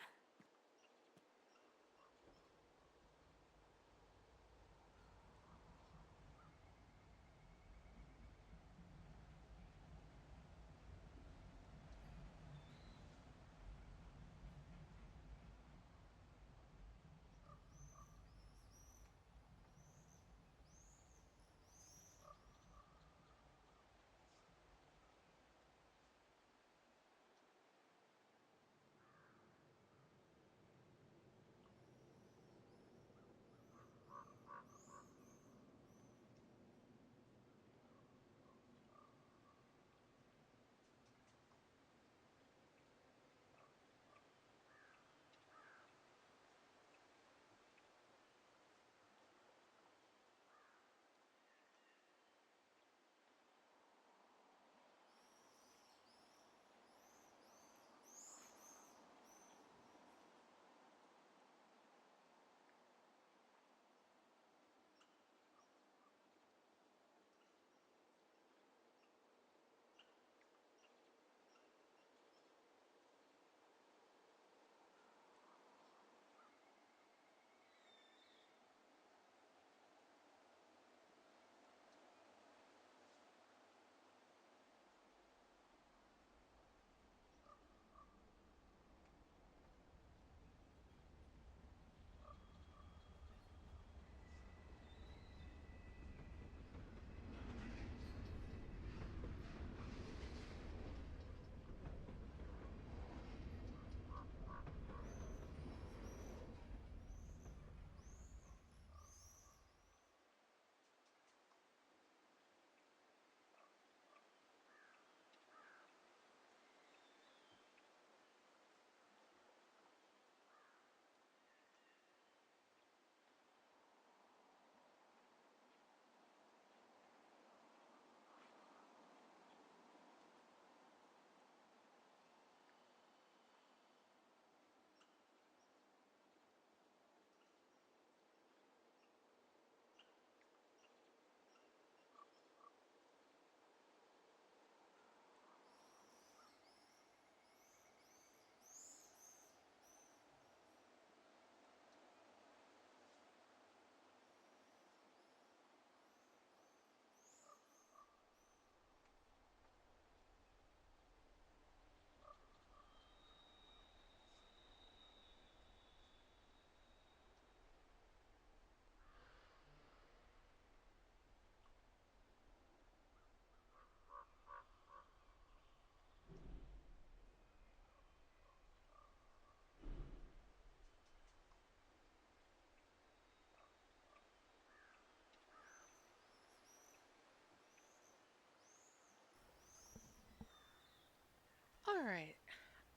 All right,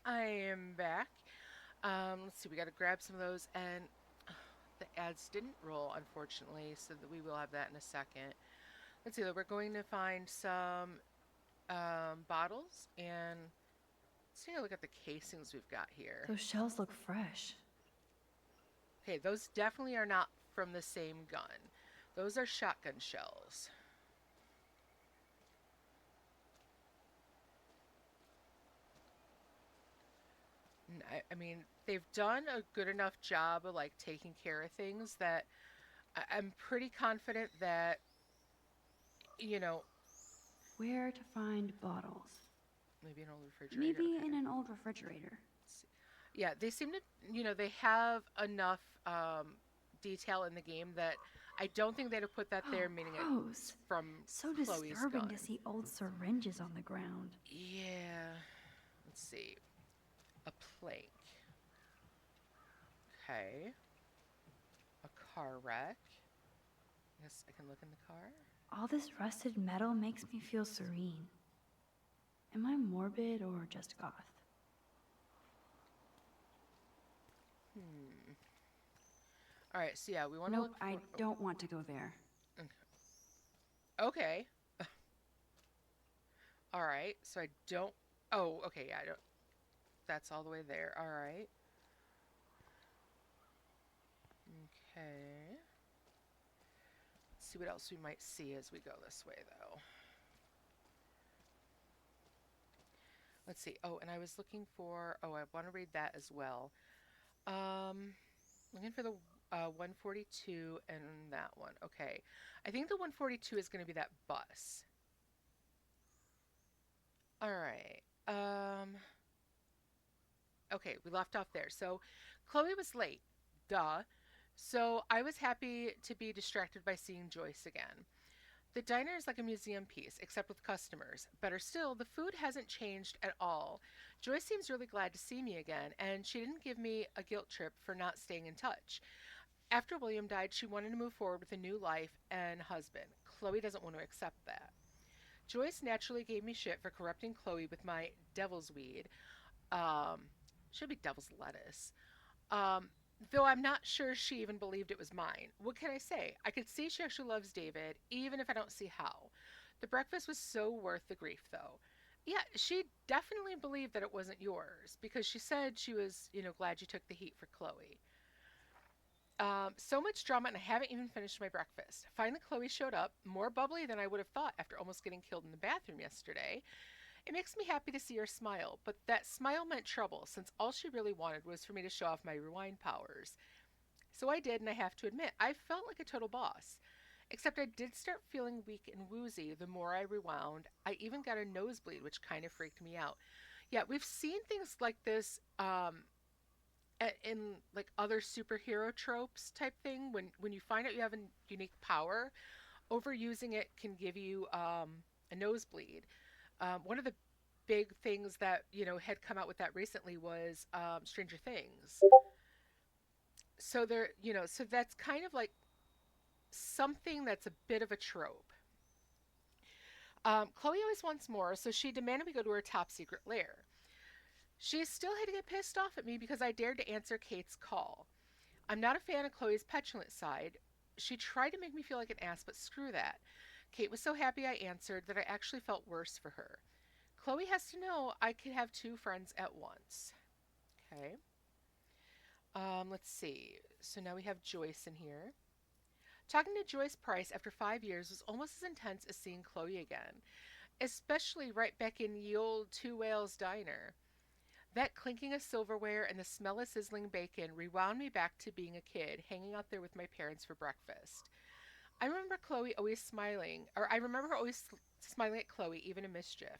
I am back. Let's see, we got to grab some of those, and the ads didn't roll, unfortunately, so that we will have that in a second. Let's see, we're going to find some bottles, and let's take a look at the casings we've got here. Those shells look fresh. Okay, those definitely are not from the same gun. Those are shotgun shells. I mean, they've done a good enough job of like taking care of things that I'm pretty confident that, you know, Where to find bottles? maybe an old refrigerator. Maybe okay. in an old refrigerator. Yeah, they seem to, you know, they have enough detail in the game that I don't think they'd have put that there, meaning gross. it's from So Chloe's disturbing gun. to see old syringes on the ground. Yeah. Let's see. A plank. Okay. A car wreck. Yes, I can look in the car. All this rusted metal makes me feel serene. Am I morbid or just goth? Hmm. All right, so yeah, we want to Nope, look I don't want to go there. Okay. All right, so I don't... Oh, okay, yeah, I don't... That's all the way there. All right. Okay. Let's see what else we might see as we go this way, though. Let's see. Oh, and I was looking for... Oh, I want to read that as well. Looking for the 142 and that one. Okay. I think the 142 is going to be that bus. All right. Okay, we left off there. So Chloe was late. Duh. So I was happy to be distracted by seeing Joyce again. The diner is like a museum piece, except with customers. Better still, the food hasn't changed at all. Joyce seems really glad to see me again, and she didn't give me a guilt trip for not staying in touch. After William died, she wanted to move forward with a new life and husband. Chloe doesn't want to accept that. Joyce naturally gave me shit for corrupting Chloe with my devil's weed. Should be devil's lettuce. Though I'm not sure she even believed it was mine. What can I say? I could see she actually loves David, even if I don't see how. The breakfast was so worth the grief, though. Yeah, she definitely believed that it wasn't yours, because she said she was, glad you took the heat for Chloe. So much drama, and I haven't even finished my breakfast. Finally, Chloe showed up, more bubbly than I would have thought after almost getting killed in the bathroom yesterday. It makes me happy to see her smile, but that smile meant trouble, since all she really wanted was for me to show off my rewind powers. So I did, and I have to admit, I felt like a total boss. Except I did start feeling weak and woozy the more I rewound. I even got a nosebleed, which kind of freaked me out. Yeah, we've seen things like this in like other superhero tropes type thing. When you find out you have a unique power, overusing it can give you a nosebleed. One of the big things that had come out with that recently was Stranger Things. So so that's kind of like something that's a bit of a trope. Chloe always wants more, so she demanded we go to her top secret lair. She still had to get pissed off at me because I dared to answer Kate's call. I'm not a fan of Chloe's petulant side. She tried to make me feel like an ass, but screw that. Kate was so happy I answered that I actually felt worse for her. Chloe has to know I can have two friends at once. Okay. Let's see. So now we have Joyce in here. Talking to Joyce Price after 5 years was almost as intense as seeing Chloe again, especially right back in ye old Two Whales diner. That clinking of silverware and the smell of sizzling bacon rewound me back to being a kid, hanging out there with my parents for breakfast. I remember I remember her always smiling at Chloe, even in mischief.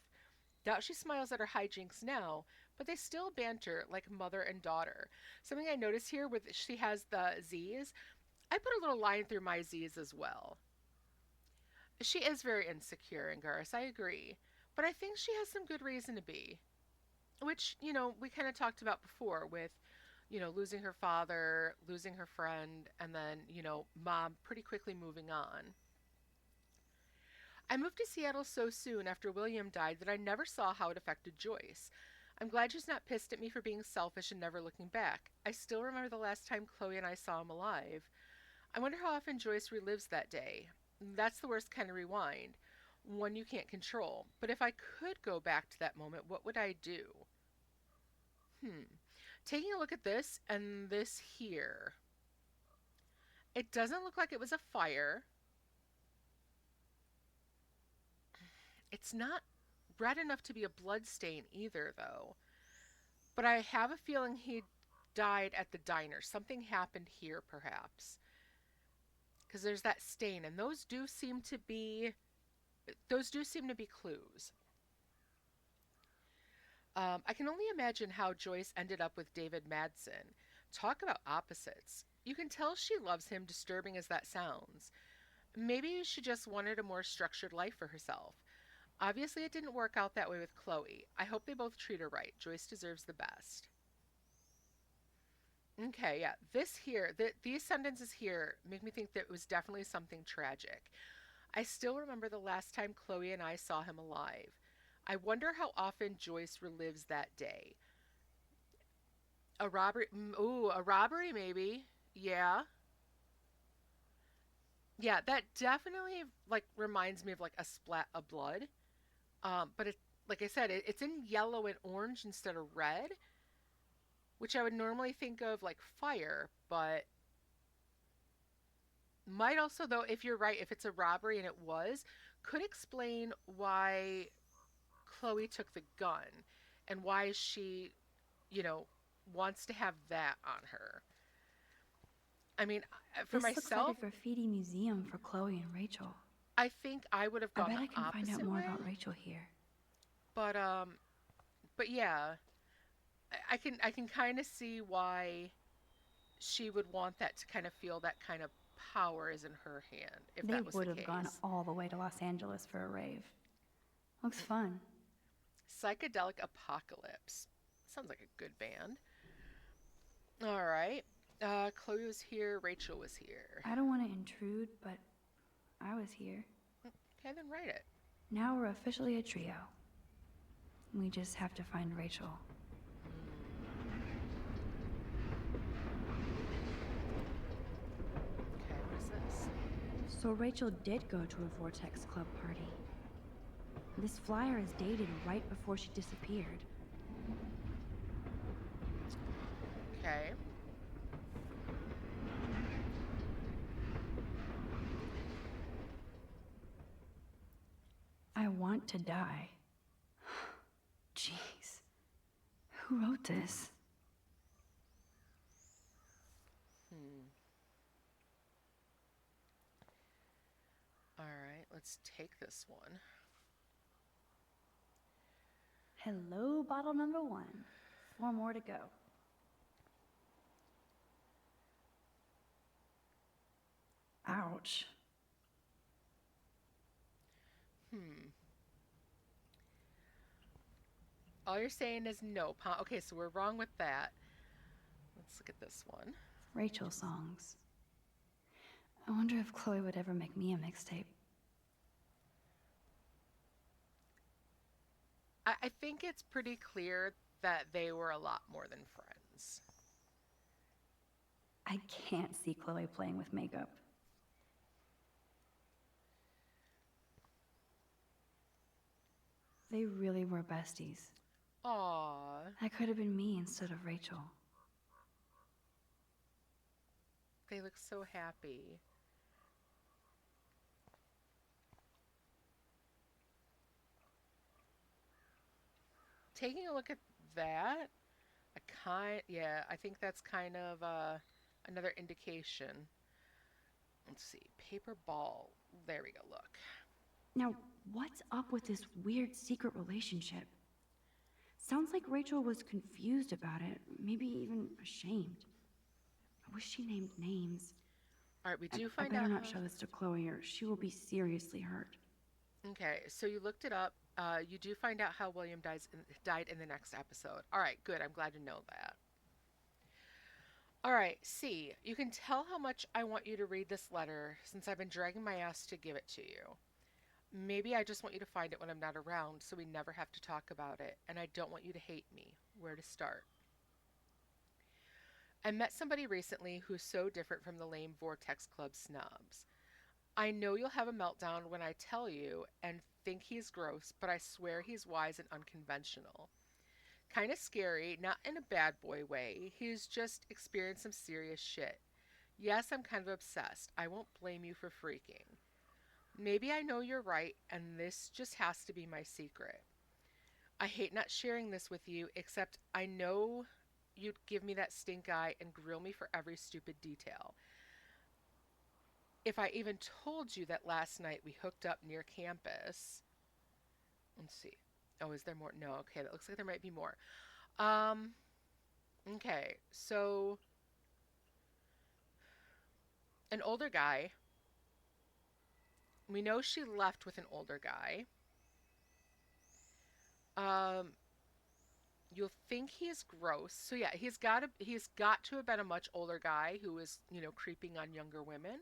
Doubt she smiles at her hijinks now, but they still banter like mother and daughter. Something I noticed here with she has the Z's. I put a little line through my Z's as well. She is very insecure, Angaris, I agree. But I think she has some good reason to be. Which, we kind of talked about before with, losing her father, losing her friend, and then, mom pretty quickly moving on. I moved to Seattle so soon after William died that I never saw how it affected Joyce. I'm glad she's not pissed at me for being selfish and never looking back. I still remember the last time Chloe and I saw him alive. I wonder how often Joyce relives that day. That's the worst kind of rewind. One you can't control. But if I could go back to that moment, what would I do? Taking a look at this and this here. It doesn't look like it was a fire. It's not red enough to be a blood stain either, though. But I have a feeling he died at the diner. Something happened here, perhaps. Because there's that stain, and those do seem to be clues. I can only imagine how Joyce ended up with David Madsen. Talk about opposites. You can tell she loves him, disturbing as that sounds. Maybe she just wanted a more structured life for herself. Obviously, it didn't work out that way with Chloe. I hope they both treat her right. Joyce deserves the best. Okay, yeah. These sentences here make me think that it was definitely something tragic. I still remember the last time Chloe and I saw him alive. I wonder how often Joyce relives that day. A robbery. Ooh, a robbery maybe. Yeah. Yeah, that definitely like reminds me of like a splat of blood. But it, like I said, it's in yellow and orange instead of red, which I would normally think of like fire, but might also, though, if you're right, if it's a robbery and it was, could explain why Chloe took the gun and why she, you know, wants to have that on her. I mean, for This looks like myself, a graffiti museum for Chloe and Rachel. I think I would have I gone bet the I can find out opposite more way. about Rachel here. But yeah, I can kind of see why she would want that to kind of feel that kind of power is in her hand if They that was would the have case. gone all the way to Los Angeles for a rave. Looks fun. Psychedelic Apocalypse. Sounds like a good band. All right. Chloe was here. Rachel was here. I don't want to intrude, but I was here. Okay, then write it. Now we're officially a trio. We just have to find Rachel. Okay, what is this? So Rachel did go to a Vortex Club party. This flyer is dated right before she disappeared. Okay. I want to die. Jeez. Who wrote this? All right, let's take this one. Hello, bottle number 1. 4 more to go. Ouch. All you're saying is nope, huh? Okay, so we're wrong with that. Let's look at this one. Rachel songs. I wonder if Chloe would ever make me a mixtape. I think it's pretty clear that they were a lot more than friends. I can't see Chloe playing with makeup. They really were besties. Aww. That could have been me instead of Rachel. They look so happy. Taking a look at that, yeah, I think that's kind of another indication. Let's see, paper ball. There we go, look. Now, what's up with this weird secret relationship? Sounds like Rachel was confused about it, maybe even ashamed. I wish she named names. All right, we do I find better out not how- show this to Chloe or she will be seriously hurt. Okay, so you looked it up. You do find out how William died in the next episode. All right, good. I'm glad to know that. All right, C, you can tell how much I want you to read this letter since I've been dragging my ass to give it to you. Maybe I just want you to find it when I'm not around so we never have to talk about it, and I don't want you to hate me. Where to start? I met somebody recently who's so different from the lame Vortex Club snobs. I know you'll have a meltdown when I tell you and think he's gross, but I swear he's wise and unconventional. Kind of scary, not in a bad boy way. He's just experienced some serious shit. Yes, I'm kind of obsessed. I won't blame you for freaking. Maybe I know you're right, and this just has to be my secret. I hate not sharing this with you, except I know you'd give me that stink eye and grill me for every stupid detail. If I even told you that last night we hooked up near campus. Let's see. Oh, is there more? No, okay, that looks like there might be more. Okay, so an older guy. We know she left with an older guy. You'll think he's gross. So yeah, he's got to have been a much older guy who was, creeping on younger women.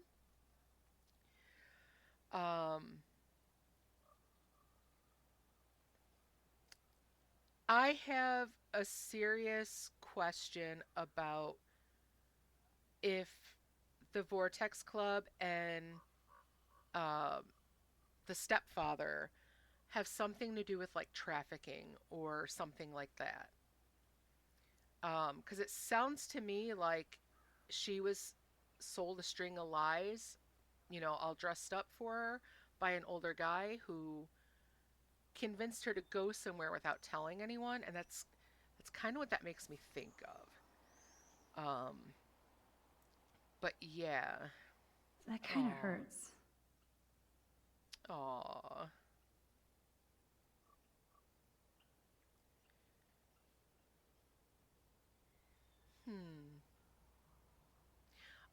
I have a serious question about if the Vortex Club and the stepfather have something to do with like trafficking or something like that. Because it sounds to me like she was sold a string of lies, you know, all dressed up for her by an older guy who convinced her to go somewhere without telling anyone, and that's kind of what that makes me think of. But yeah. That kind of hurts. Aw.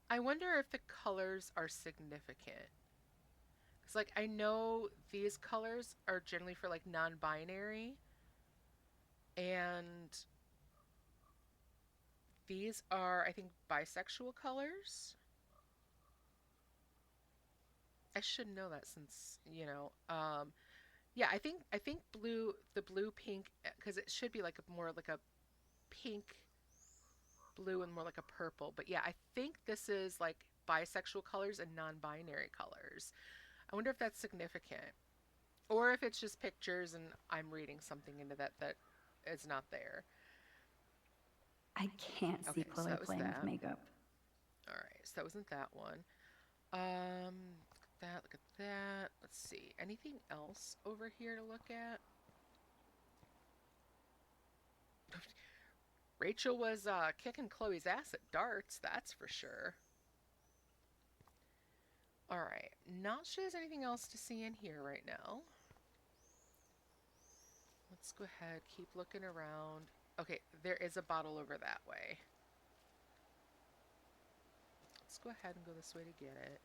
I wonder if the colors are significant. Because, like, I know these colors are generally for, like, non-binary. And these are, I think, bisexual colors. I should know that since, you know, yeah, I think blue, the blue pink, because it should be like a more like a pink blue and more like a purple. But yeah, I think this is like bisexual colors and non-binary colors. I wonder if that's significant, or if it's just pictures and I'm reading something into that is not there. I can't see Chloe so that was playing that. with makeup. All right, so that wasn't that one. Look at that. Let's see. Anything else over here to look at? Rachel was kicking Chloe's ass at darts, that's for sure. All right, not sure there's anything else to see in here right now. Let's go ahead, keep looking around. Okay, there is a bottle over that way. Let's go ahead and go this way to get it.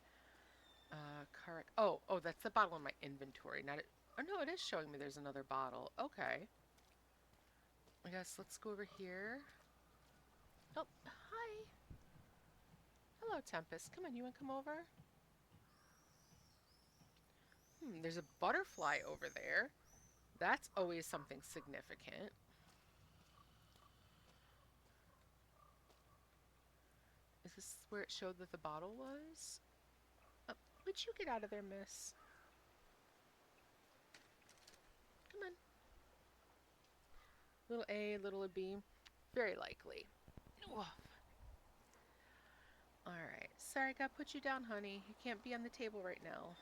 Correct. Oh, that's the bottle in my inventory. Not it. Oh no, it is showing me there's another bottle. Okay. I guess let's go over here. Oh, hi. Hello, Tempest. Come on, you want to come over? There's a butterfly over there. That's always something significant. Is this where it showed that the bottle was? Oh, would you get out of there, miss? Come on. Little A, little B. Very likely. Woof. Alright. Sorry, I gotta put you down, honey. You can't be on the table right now.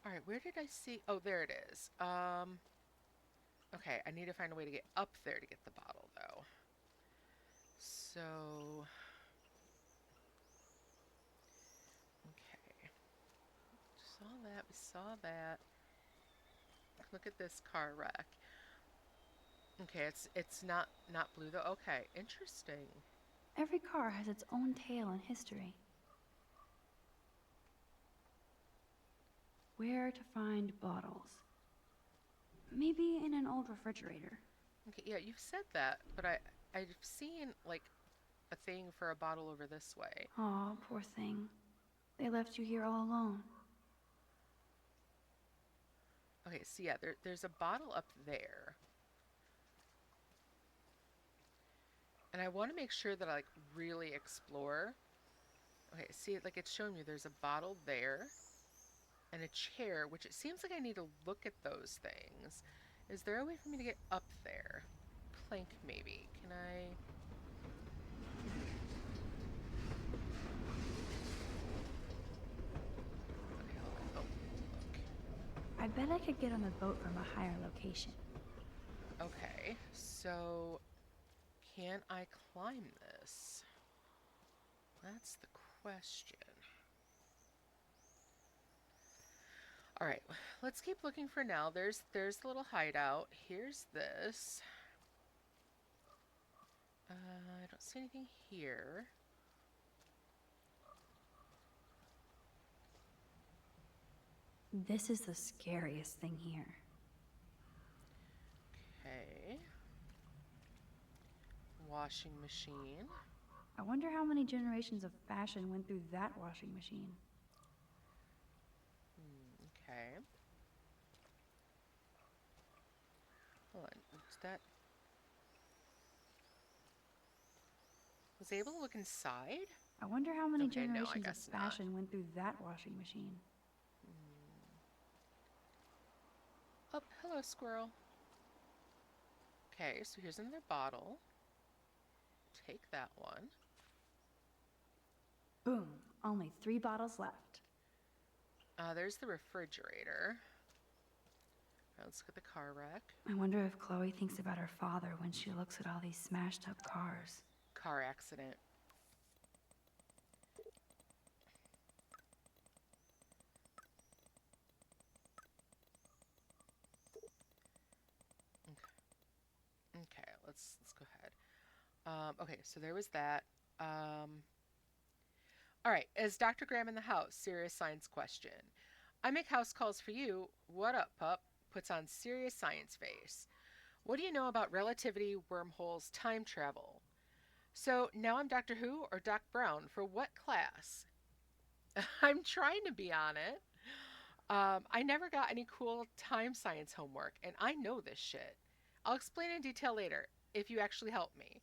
Alright, where did I see? Oh, there it is. Okay, I need to find a way to get up there to get the bottle, though. So... okay. We saw that. Look at this car wreck. Okay, it's not blue, though. Okay, interesting. Every car has its own tale and history. Where to find bottles? Maybe in an old refrigerator. Okay, yeah, you've said that, but I've seen like a thing for a bottle over this way. Aw, poor thing. They left you here all alone. Okay, so yeah, there's a bottle up there. And I want to make sure that I like really explore. Okay, see, like it's showing me there's a bottle there and a chair, which it seems like I need to look at those things. Is there a way for me to get up there? Plank, maybe. Can I? Okay, hold on. Oh, look. I bet I could get on the boat from a higher location. Okay, so can I climb this? That's the question. All right, let's keep looking for now. There's the little hideout. Here's this. I don't see anything here. This is the scariest thing here. Okay. Washing machine. I wonder how many generations of fashion went through that washing machine. Okay. Hold on. What's that? Was I able to look inside? I wonder how many Okay, no, I generations guess of not. fashion went through that washing machine. Oh, hello, squirrel. Okay, so here's another bottle. Take that one. Boom. Only 3 bottles left. There's the refrigerator. Right, let's look at the car wreck. I wonder if Chloe thinks about her father when she looks at all these smashed up cars. Car accident. Okay, let's go ahead. Okay, so there was that. All right, is Dr. Graham in the house? Serious science question. I make house calls for you. What up, pup? Puts on serious science face. What do you know about relativity, wormholes, time travel? So now I'm Doctor Who or Doc Brown for what class? I'm trying to be on it. I never got any cool time science homework, and I know this shit. I'll explain in detail later, if you actually help me.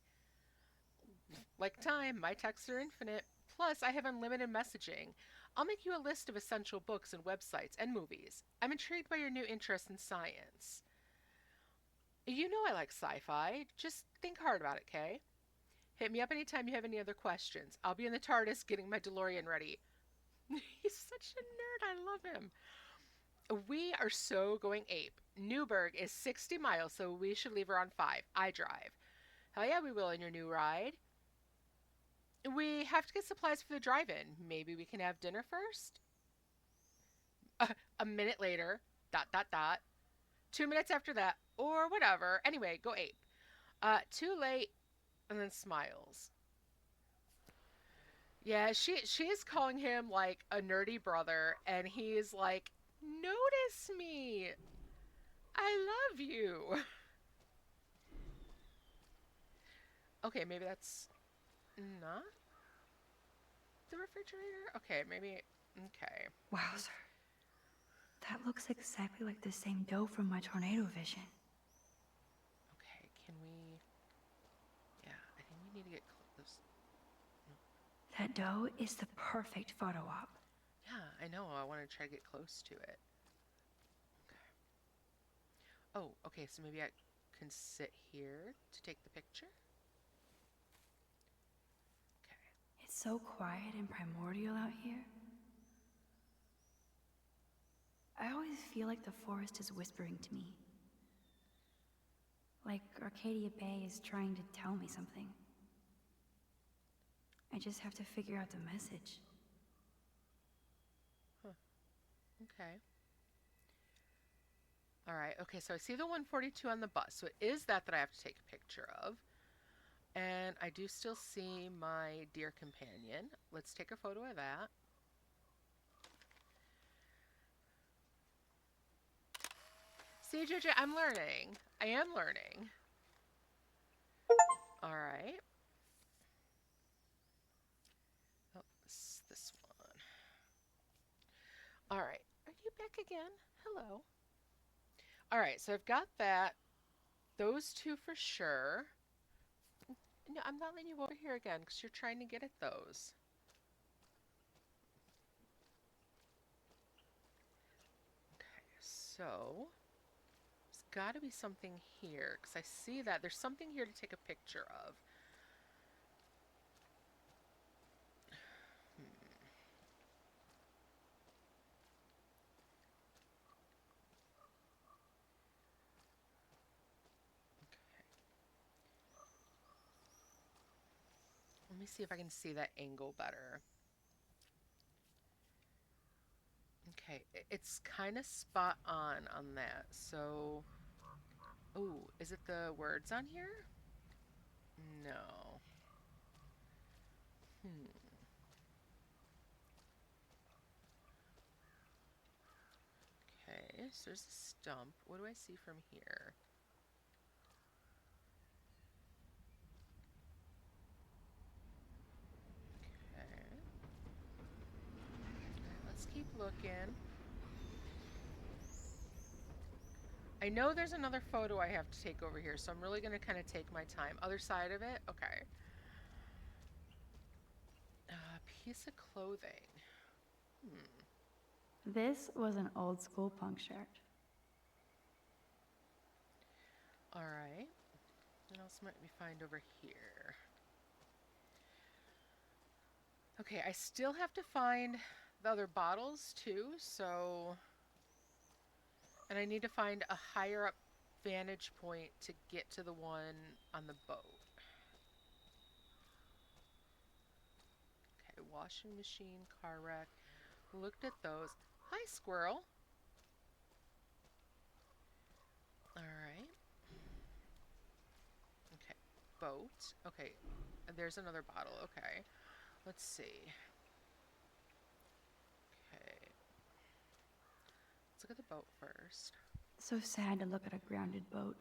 Like time, my texts are infinite. Plus, I have unlimited messaging. I'll make you a list of essential books and websites and movies. I'm intrigued by your new interest in science. You know I like sci-fi. Just think hard about it, Kay? Hit me up anytime you have any other questions. I'll be in the TARDIS getting my DeLorean ready. He's such a nerd. I love him. We are so going ape. Newburgh is 60 miles, so we should leave around 5. I drive. Hell yeah, we will in your new ride. We have to get supplies for the drive-in. Maybe we can have dinner first? A minute later, ... 2 minutes after that, or whatever. Anyway, go ape. Too late, and then smiles. Yeah, she is calling him like a nerdy brother, and he's like, notice me. I love you. Okay, maybe that's not the refrigerator? Okay, maybe, okay. Wowzer. That looks exactly like the same dough from my tornado vision. Okay, can we, yeah, I think we need to get close. That dough is the perfect photo op. Yeah, I know, I want to try to get close to it. Okay. Oh, okay, so maybe I can sit here to take the picture? It's so quiet and primordial out here. I always feel like the forest is whispering to me. Like Arcadia Bay is trying to tell me something. I just have to figure out the message. Huh. Okay. All right, okay, so I see the 142 on the bus. So it is that I have to take a picture of. And I do still see my dear companion. Let's take a photo of that. See, JJ, I'm learning. I am learning. All right. Oh, this one. All right. Are you back again? Hello. All right, so I've got that. Those two for sure. No, I'm not letting you over here again because you're trying to get at those. Okay, so there's got to be something here because I see that there's something here to take a picture of. Let me see if I can see that angle better. Okay, it's kind of spot on that. So, oh, is it the words on here? No. Okay, so there's a stump. What do I see from here? Let's keep looking. I know there's another photo I have to take over here, so I'm really going to kind of take my time. Other side of it? Okay. Piece of clothing. This was an old school punk shirt. All right. What else might we find over here? Okay, I still have to find the other bottles too, so... And I need to find a higher up vantage point to get to the one on the boat. Okay, washing machine, car wreck. Looked at those. Hi, squirrel. All right. Okay, boat. Okay, there's another bottle. Okay, let's see. Okay, let's look at the boat first. So sad to look at a grounded boat.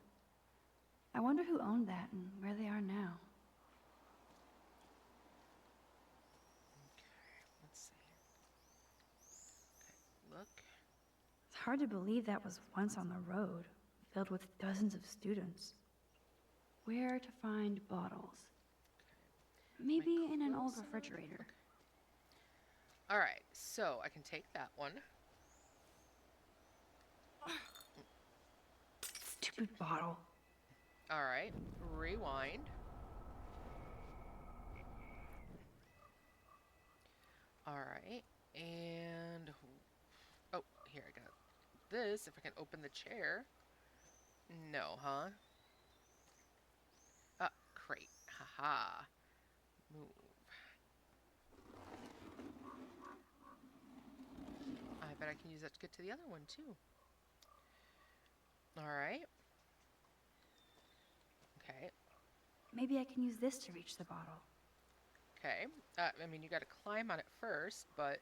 I wonder who owned that and where they are now. Let's see. Okay, look. It's hard to believe that was once on the road, filled with dozens of students. Where to find bottles? Maybe in an old refrigerator. All right, so I can take that one. Stupid bottle. All right, rewind. All right, and oh, here I got this. If I can open the chair. No, huh? Crate. Haha. Move. I bet I can use that to get to the other one too. All right. Okay. Maybe I can use this to reach the bottle. Okay. I mean, you got to climb on it first, but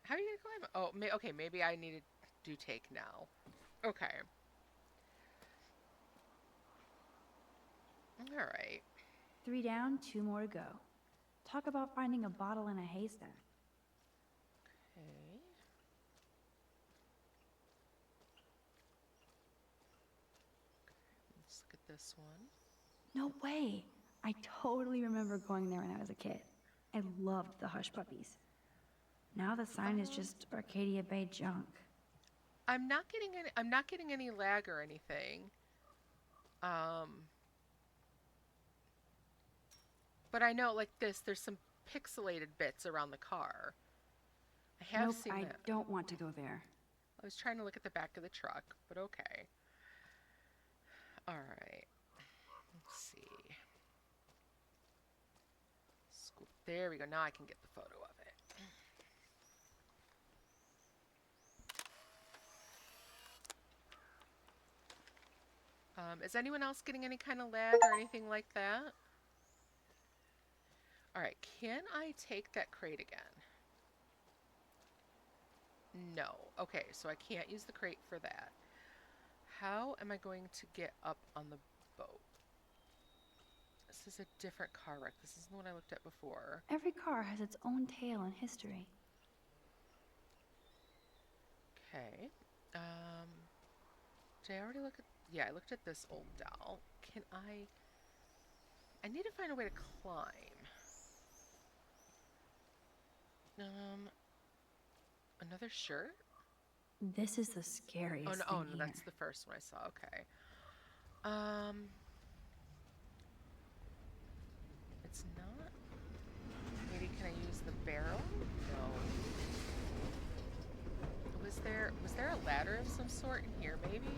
how are you gonna climb? Oh, okay. Maybe I need to do take now. Okay. All right. 3 down, 2 more to go. Talk about finding a bottle in a haystack. Okay. Let's look at this one. No way! I totally remember going there when I was a kid. I loved the Hush Puppies. Now the sign is just Arcadia Bay junk. I'm not getting any lag or anything. But I know, like this, there's some pixelated bits around the car. I have Nope, seen I that. don't want to go there. I was trying to look at the back of the truck, but okay. All right. Let's see. Scoop. There we go. Now I can get the photo of it. Is anyone else getting any kind of lag or anything like that? All right, can I take that crate again? No. Okay, so I can't use the crate for that. How am I going to get up on the boat? This is a different car wreck. This isn't the one I looked at before. Every car has its own tale and history. Okay. Did I already look at... Yeah, I looked at this old doll. Can I need to find a way to climb. Another shirt? This is the scariest thing no, here. that's the first one I saw. Okay. It's not. Maybe can I use the barrel? No. Was there a ladder of some sort in here? Maybe.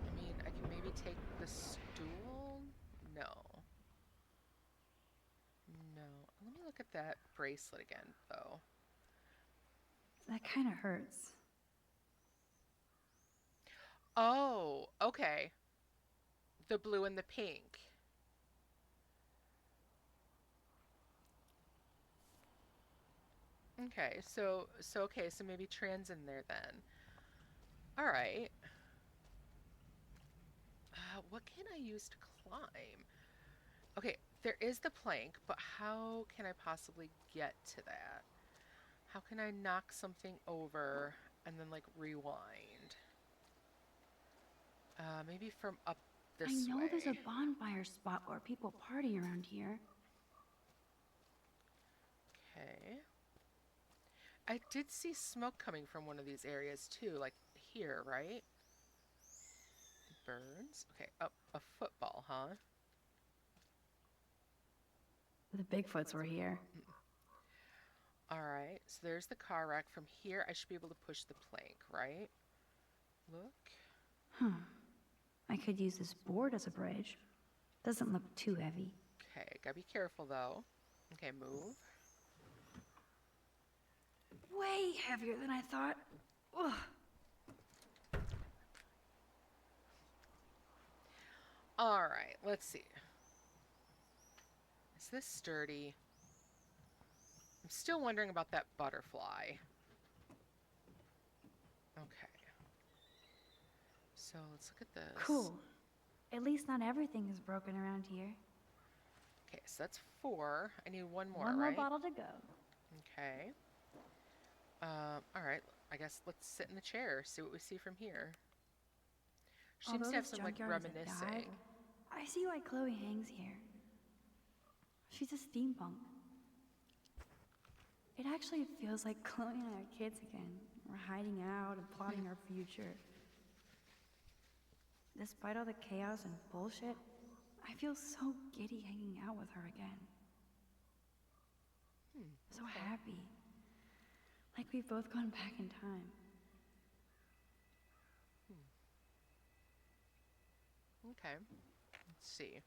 I mean, I can maybe take the stool. No. No. Let me look at that bracelet again, though. That kind of hurts. Oh, okay. The blue and the pink. Okay, so maybe Tran's in there then. All right. What can I use to climb? Okay, there is the plank, but how can I possibly get to that? How can I knock something over and then like rewind? Maybe from up this way. I know there's a bonfire spot where people party around here. Okay. I did see smoke coming from one of these areas too, like here, right? Burns. Okay, oh, a football, huh? The Bigfoots were here. All right, so there's the car wreck. From here, I should be able to push the plank, right? Look. Huh. I could use this board as a bridge. Doesn't look too heavy. Okay, gotta be careful though. Okay, move. Way heavier than I thought. Ugh. All right, let's see. Is this sturdy? I'm still wondering about that butterfly. Okay. So let's look at this. Cool. At least not everything is broken around here. Okay, so that's 4. I need one more, One more right? bottle to go. Okay. All right. I guess let's sit in the chair, see what we see from here. Seems Although to have this some like junkyard is a dive, reminiscing. I see why Chloe hangs here. She's a steampunk. It actually feels like Chloe and I are kids again. We're hiding out and plotting our future. Despite all the chaos and bullshit, I feel so giddy hanging out with her again. So happy. Like we've both gone back in time. Okay. Let's see.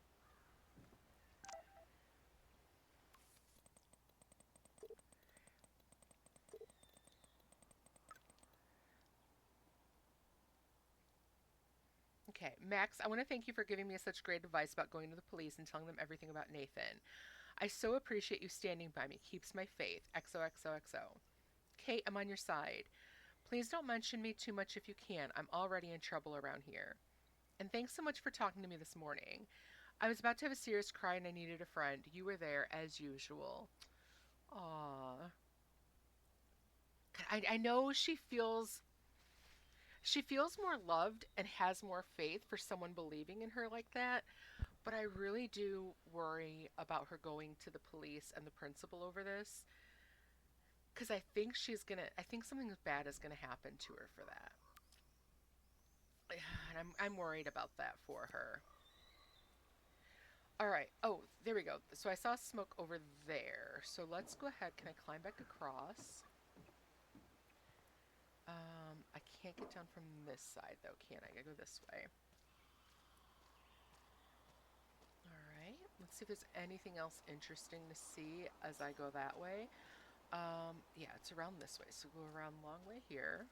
Okay, Max, I want to thank you for giving me such great advice about going to the police and telling them everything about Nathan. I so appreciate you standing by me. Keeps my faith. XOXOXO. Kate, I'm on your side. Please don't mention me too much if you can. I'm already in trouble around here. And thanks so much for talking to me this morning. I was about to have a serious cry and I needed a friend. You were there as usual. Aww. I know she feels more loved and has more faith for someone believing in her like that, but I really do worry about her going to the police and the principal over this, because I think something bad is gonna happen to her for that. And I'm worried about that for her. All right. Oh, there we go. So I saw smoke over there. So let's go ahead. Can I climb back across? I can't get down from this side though, can I? I gotta go this way. All right. Let's see if there's anything else interesting to see as I go that way. Yeah, it's around this way. So go around long way here.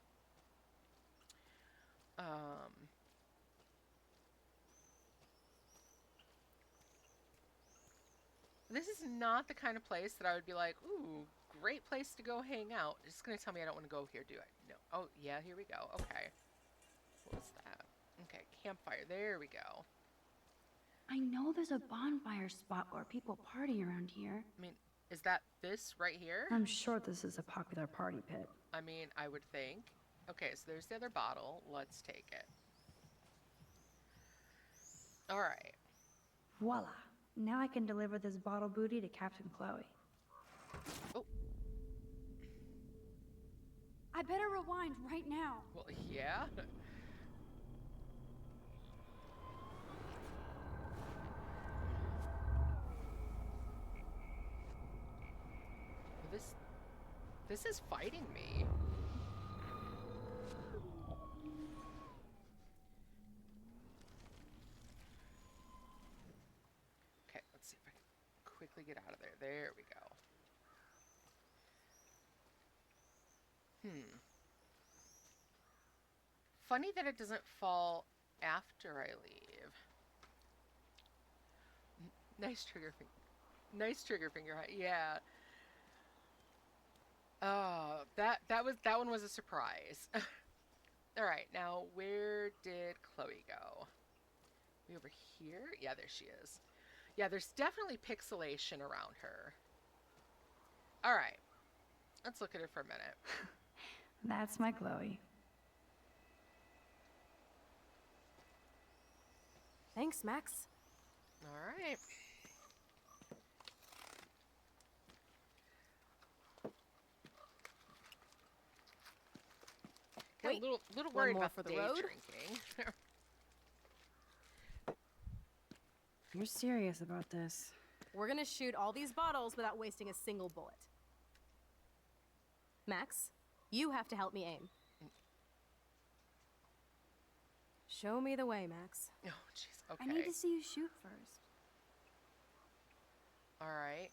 This is not the kind of place that I would be like, ooh, great place to go hang out. It's just gonna tell me I don't want to go here, do I? No. Oh, yeah, here we go. Okay. What was that? Okay, campfire. There we go. I know there's a bonfire spot where people party around here. I mean, is that this right here? I'm sure this is a popular party pit. I mean, I would think. Okay, so there's the other bottle. Let's take it. All right. Voila. Now I can deliver this bottle booty to Captain Chloe. Oh. I better rewind right now. Well, yeah. This is fighting me. Okay, let's see if I can quickly get out of there. There we go. Funny that it doesn't fall after I leave. Nice trigger finger. Nice trigger finger. Yeah. Oh, that one was a surprise. All right, now where did Chloe go? We over here? Yeah, there she is. Yeah, there's definitely pixelation around her. All right, let's look at her for a minute. That's my Chloe. Thanks, Max. All right. got Wait, a little one worried more about for the day road. drinking. You're serious about this. We're gonna shoot all these bottles without wasting a single bullet. Max, you have to help me aim. Show me the way, Max. Oh, jeez. Okay. I need to see you shoot first. All right.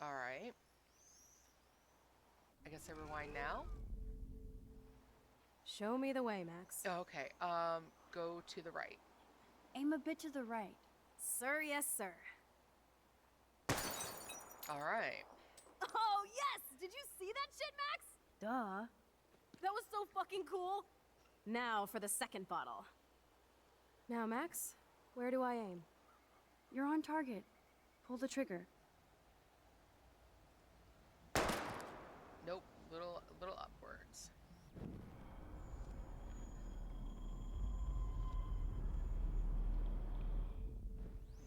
All right. I guess I rewind now. Show me the way, Max. Oh, okay. Go to the right. Aim a bit to the right. Sir, yes, sir. All right. Oh, yes! Did you see that shit, Max? Duh. That was so fucking cool. Now for the second bottle. Now, Max, where do I aim? You're on target. Pull the trigger. Nope. Little upwards.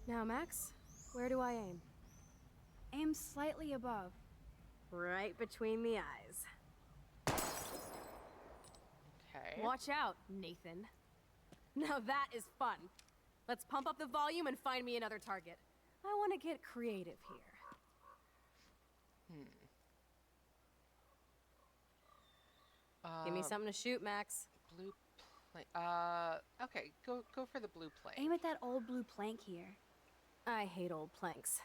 Now, Max, where do I aim? Aim slightly above. Right between the eyes. Okay. Watch out, Nathan. Now that is fun. Let's pump up the volume and find me another target. I want to get creative here. Give me something to shoot, Max. Blue plank. Okay. Go for the blue plank. Aim at that old blue plank here. I hate old planks.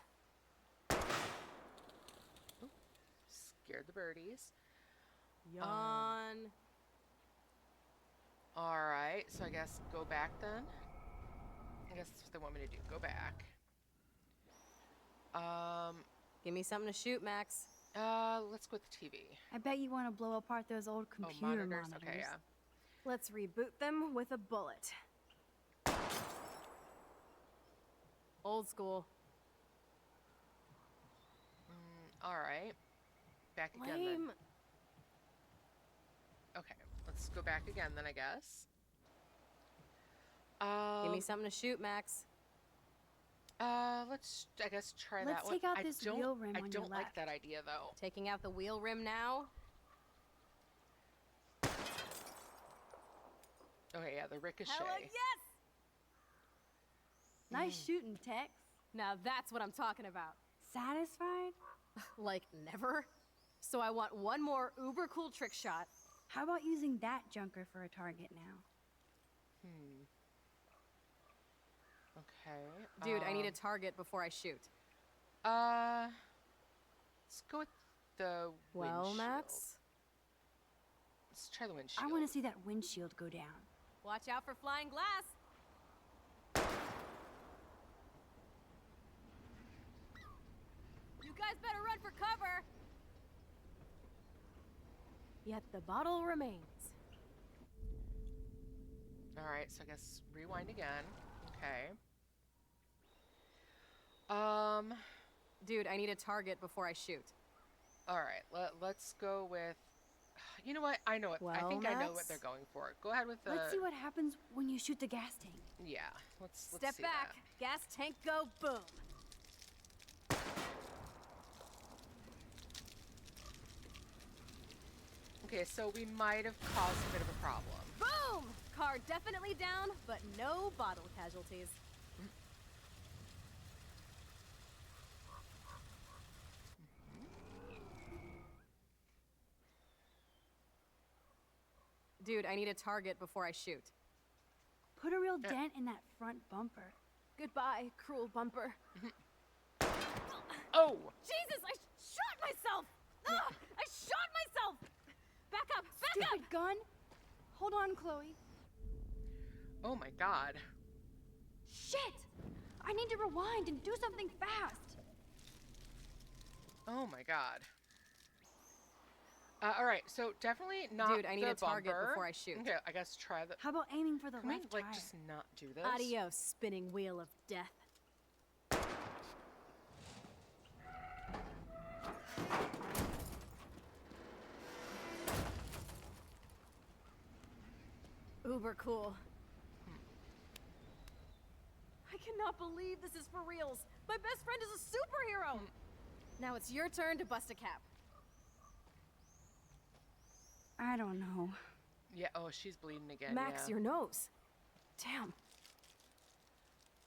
Scared the birdies. Yawn. All right. So I guess go back then. I guess that's what they want me to do. Go back. Give me something to shoot, Max. Let's go with the TV. I bet you want to blow apart those old computer monitors. Okay, yeah. Let's reboot them with a bullet. Old school. All right. Back again then. Lame. Okay, let's go back again then, I guess. Give me something to shoot, Max. Let's, I guess, try Let's that one. take out this wheel rim on I your don't like left. that idea, though. Taking out the wheel rim now. Okay, yeah, the ricochet. Hella yes! Nice shooting, Tex. Now that's what I'm talking about. Satisfied? Like never? So I want one more uber cool trick shot. How about using that junker for a target now? Okay. Dude, I need a target before I shoot. Let's go with the Well, windshield. Max? Let's try the windshield. I want to see that windshield go down. Watch out for flying glass. You guys better run for cover. Yet the bottle remains. All right, so I guess rewind again. Okay. Dude, I need a target before I shoot. All right, let's go with. You know what? I know it. I Well, think I know what Max? they're going for. Go ahead with the. Let's see what happens when you shoot the gas tank. Yeah, let's Step see back. Gas tank go boom. that. Okay, so we might have caused a bit of a problem. Boom! Car definitely down, but no bottle casualties. Dude, I need a target before I shoot. Put a real dent in that front bumper. Goodbye, cruel bumper. Oh! Jesus, I shot myself! Ugh, I shot myself! Back up, back Stupid gun! Hold on, Chloe. Oh my god. Shit! I need to rewind and do something fast. Oh my god. All right, so definitely not. Dude, I need the a target bumper. before I shoot. Okay, I guess try the. How about aiming for the Can we, left like, tire? just not do this? Adios, spinning wheel of death. Uber cool. I cannot believe this is for reals. My best friend is a superhero. Now it's your turn to bust a cap. I don't know. Yeah, oh, she's bleeding again. Max, yeah. your nose. Damn.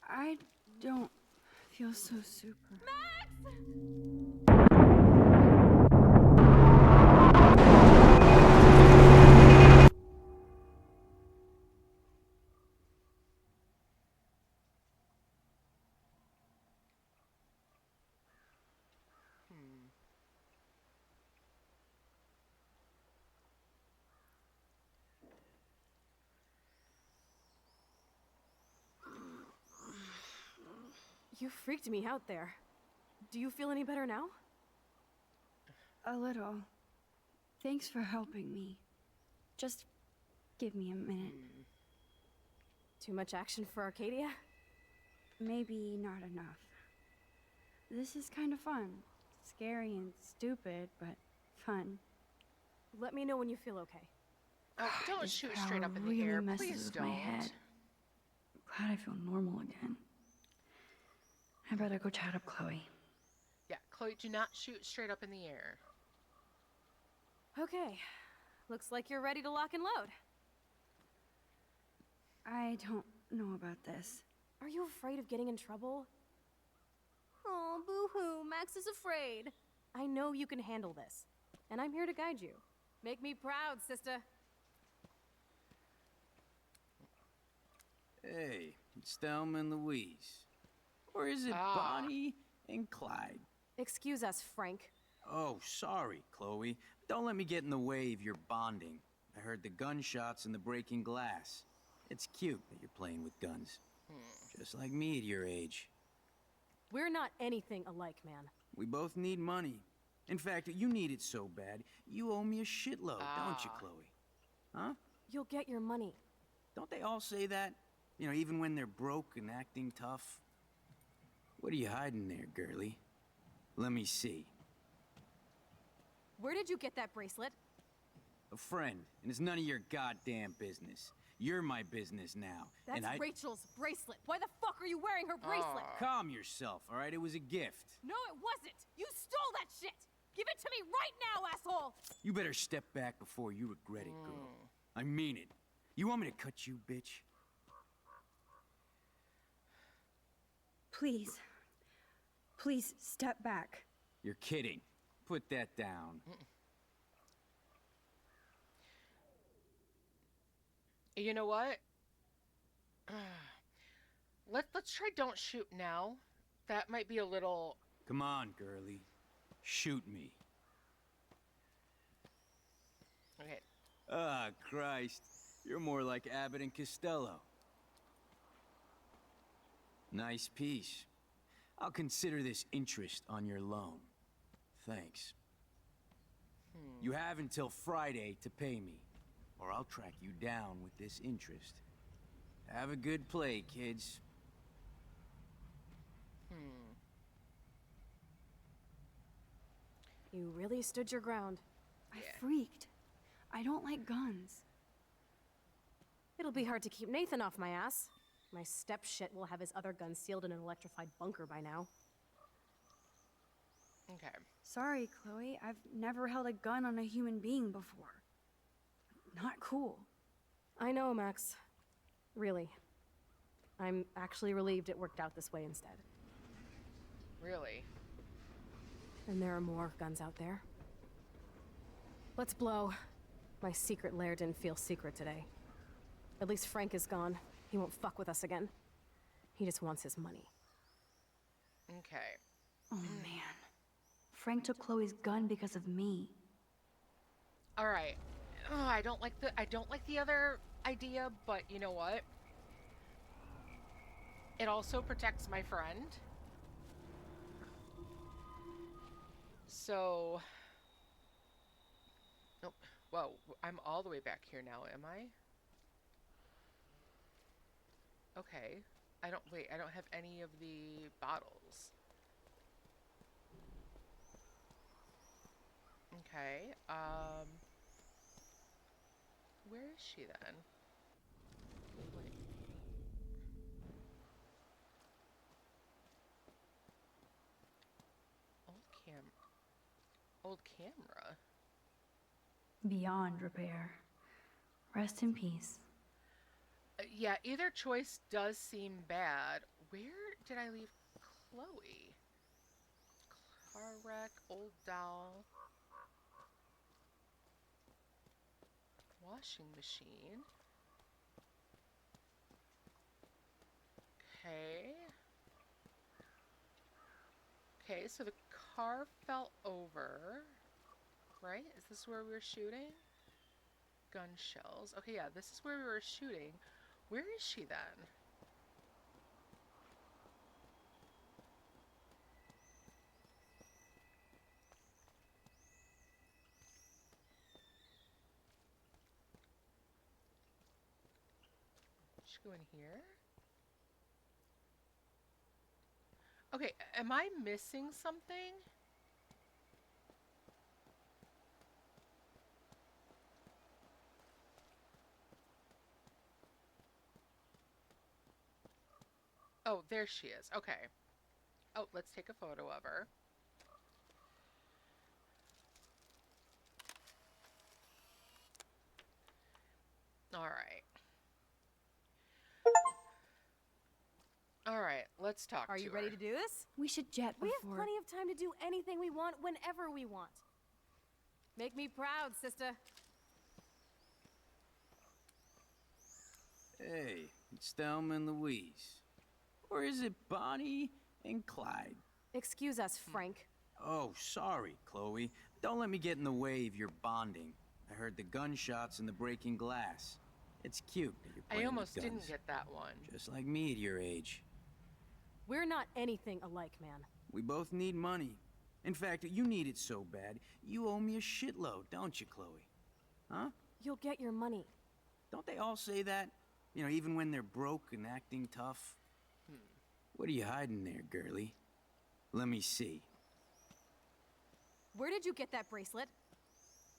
I don't feel so super. You freaked me out there. Do you feel any better now? A little. Thanks for helping me. Just give me a minute. Too much action for Arcadia? Maybe not enough. This is kind of fun. Scary and stupid, but fun. Let me know when you feel okay. Oh, don't This shoot power straight up in the really air. messes Please with don't. my head. Glad I feel normal again. I better go chat up Chloe. Yeah, Chloe, do not shoot straight up in the air. Okay. Looks like you're ready to lock and load. I don't know about this. Are you afraid of getting in trouble? Oh, boo-hoo, Max is afraid. I know you can handle this, and I'm here to guide you. Make me proud, sister. Hey, it's Thelma and Louise. Or is it Bonnie and Clyde? Excuse us, Frank. Oh, sorry, Chloe. Don't let me get in the way of your bonding. I heard the gunshots and the breaking glass. It's cute that you're playing with guns. Just like me at your age. We're not anything alike, man. We both need money. In fact, you need it so bad, you owe me a shitload, don't you, Chloe? Huh? You'll get your money. Don't they all say that? You know, even when they're broke and acting tough? What are you hiding there, girlie? Let me see. Where did you get that bracelet? A friend, and it's none of your goddamn business. You're my business now. That's and Rachel's bracelet. Why the fuck are you wearing her bracelet? Calm yourself, all right? It was a gift. No, it wasn't. You stole that shit. Give it to me right now, asshole. You better step back before you regret it, girl. I mean it. You want me to cut you, bitch? Please. Please step back. You're kidding. Put that down. You know what? Let's try don't shoot now. That might be a little... Come on, girlie. Shoot me. Okay. Ah, Christ. You're more like Abbott and Costello. Nice piece. I'll consider this interest on your loan. Thanks. You have until Friday to pay me, or I'll track you down with this interest. Have a good play, kids. You really stood your ground. I freaked. I don't like guns. It'll be hard to keep Nathan off my ass. My stepshit will have his other gun sealed in an electrified bunker by now. Okay. Sorry, Chloe. I've never held a gun on a human being before. Not cool. I know, Max. Really. I'm actually relieved it worked out this way instead. Really? And there are more guns out there. Let's blow. My secret lair didn't feel secret today. At least Frank is gone. He won't fuck with us again. He just wants his money. Okay. Oh, man. Frank took Chloe's gun because of me. All right. Oh, I don't like the other idea, but you know what? It also protects my friend. So, nope. Whoa, I'm all the way back here now, am I? Okay. I don't have any of the bottles. Okay, where is she then? Wait. Old camera. beyond repair. Rest in peace. Yeah, either choice does seem bad. Where did I leave Chloe? Car wreck, old doll. Washing machine. Okay. Okay, so the car fell over. Right? Is this where we were shooting? Gun shells. Okay, yeah, this is where we were shooting. Where is she then? She go in here? Okay, am I missing something? Oh, there she is. Okay. Oh, let's take a photo of her. All right. All right, let's talk to her. Are you ready to do this? We should jet We before. have plenty of time to do anything we want whenever we want. Make me proud, sister. Hey, it's Thelma and Louise. Or is it Bonnie and Clyde? Excuse us, Frank. Oh, sorry, Chloe. Don't let me get in the way of your bonding. I heard the gunshots and the breaking glass. It's cute that you're playing I almost with guns. didn't get that one. Just like me at your age. We're not anything alike, man. We both need money. In fact, you need it so bad, you owe me a shitload, don't you, Chloe? Huh? You'll get your money. Don't they all say that? You know, even when they're broke and acting tough? What are you hiding there, girlie? Let me see. Where did you get that bracelet?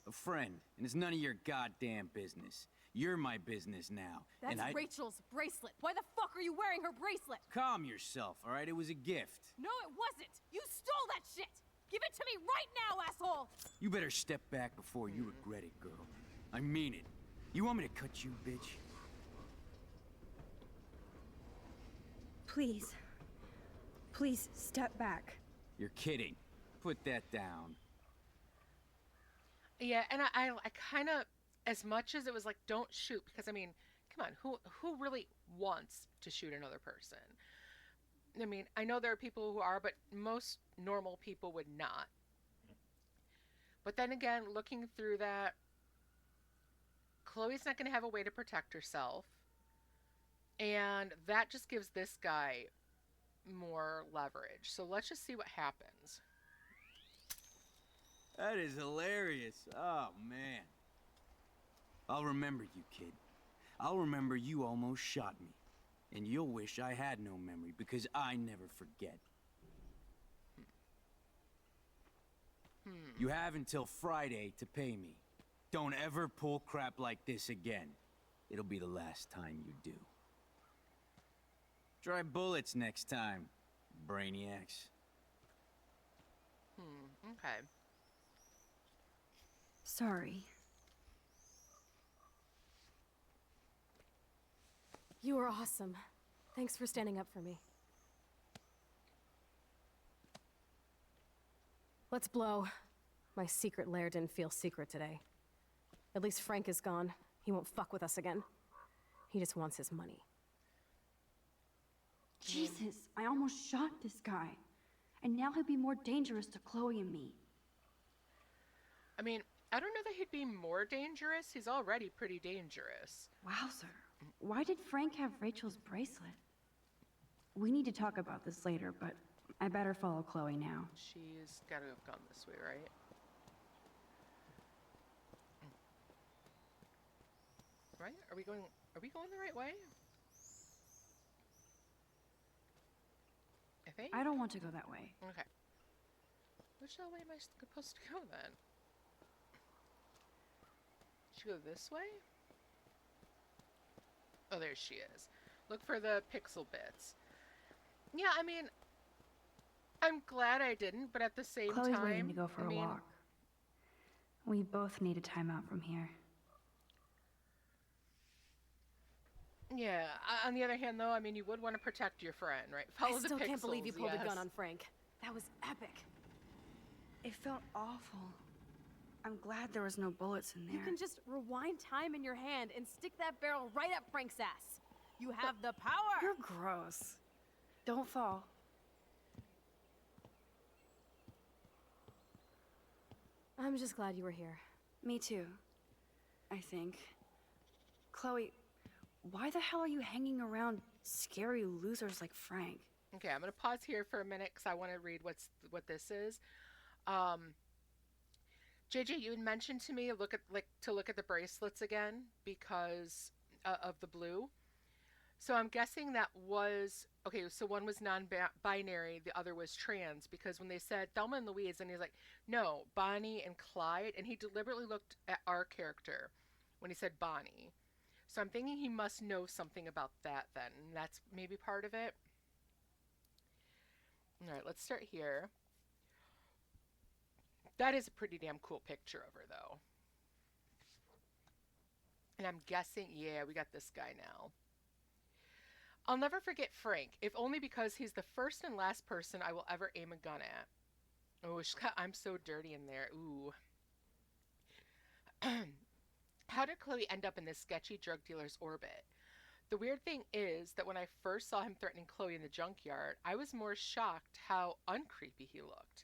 A friend, and it's none of your goddamn business. You're my business now. That's and I... Rachel's bracelet. Why the fuck are you wearing her bracelet? Calm yourself, all right? It was a gift. No, it wasn't. You stole that shit. Give it to me right now, asshole. You better step back before you regret it, girl. I mean it. You want me to cut you, bitch? Please. Please, step back. You're kidding. Put that down. Yeah, and I kind of, as much as it was like, don't shoot, because I mean, come on, who really wants to shoot another person? I mean, I know there are people who are, but most normal people would not. But then again, looking through that, Chloe's not going to have a way to protect herself. And that just gives this guy more leverage. So let's just see what happens. That is hilarious. Oh, man. I'll remember you, kid. I'll remember you almost shot me. And you'll wish I had no memory, because I never forget. You have until Friday to pay me. Don't ever pull crap like this again. It'll be the last time you do. Try bullets next time, brainiacs. Okay. Sorry. You were awesome. Thanks for standing up for me. Let's blow. My secret lair didn't feel secret today. At least Frank is gone. He won't fuck with us again. He just wants his money. Jesus, I almost shot this guy. And now he'll be more dangerous to Chloe and me. I mean, I don't know that he'd be more dangerous. He's already pretty dangerous. Wowzer. Why did Frank have Rachel's bracelet? We need to talk about this later, but I better follow Chloe now. She's got to have gone this way, right? Right? Are we going the right way? I think. I don't want to go that way. Okay. Which way am I supposed to go then? Should go this way? Oh, there she is. Look for the pixel bits. Yeah, I mean, I'm glad I didn't, but at the same Chloe's time, waiting to go for a walk. We both need a timeout from here. Yeah. On the other hand, though, I mean, you would want to protect your friend, right? Follow I still the can't believe you pixels, pulled a yes. gun on Frank. That was epic. It felt awful. I'm glad there was no bullets in there. You can just rewind time in your hand and stick that barrel right up Frank's ass. You have the power! You're gross. Don't fall. I'm just glad you were here. Me too, I think. Chloe, why the hell are you hanging around scary losers like Frank? Okay, I'm gonna pause here for a minute because I want to read what this is. JJ, you had mentioned to me look at the bracelets again because of the blue. So I'm guessing that was okay. So one was non-binary, the other was trans, because when they said Thelma and Louise, and he's like, no, Bonnie and Clyde, and he deliberately looked at our character when he said Bonnie. So I'm thinking he must know something about that then, and that's maybe part of it. All right, let's start here. That is a pretty damn cool picture of her, though. And I'm guessing, yeah, we got this guy now. I'll never forget Frank, if only because he's the first and last person I will ever aim a gun at. Oh, I'm so dirty in there. Ooh. How did Chloe end up in this sketchy drug dealer's orbit? The weird thing is that when I first saw him threatening Chloe in the junkyard, I was more shocked how uncreepy he looked.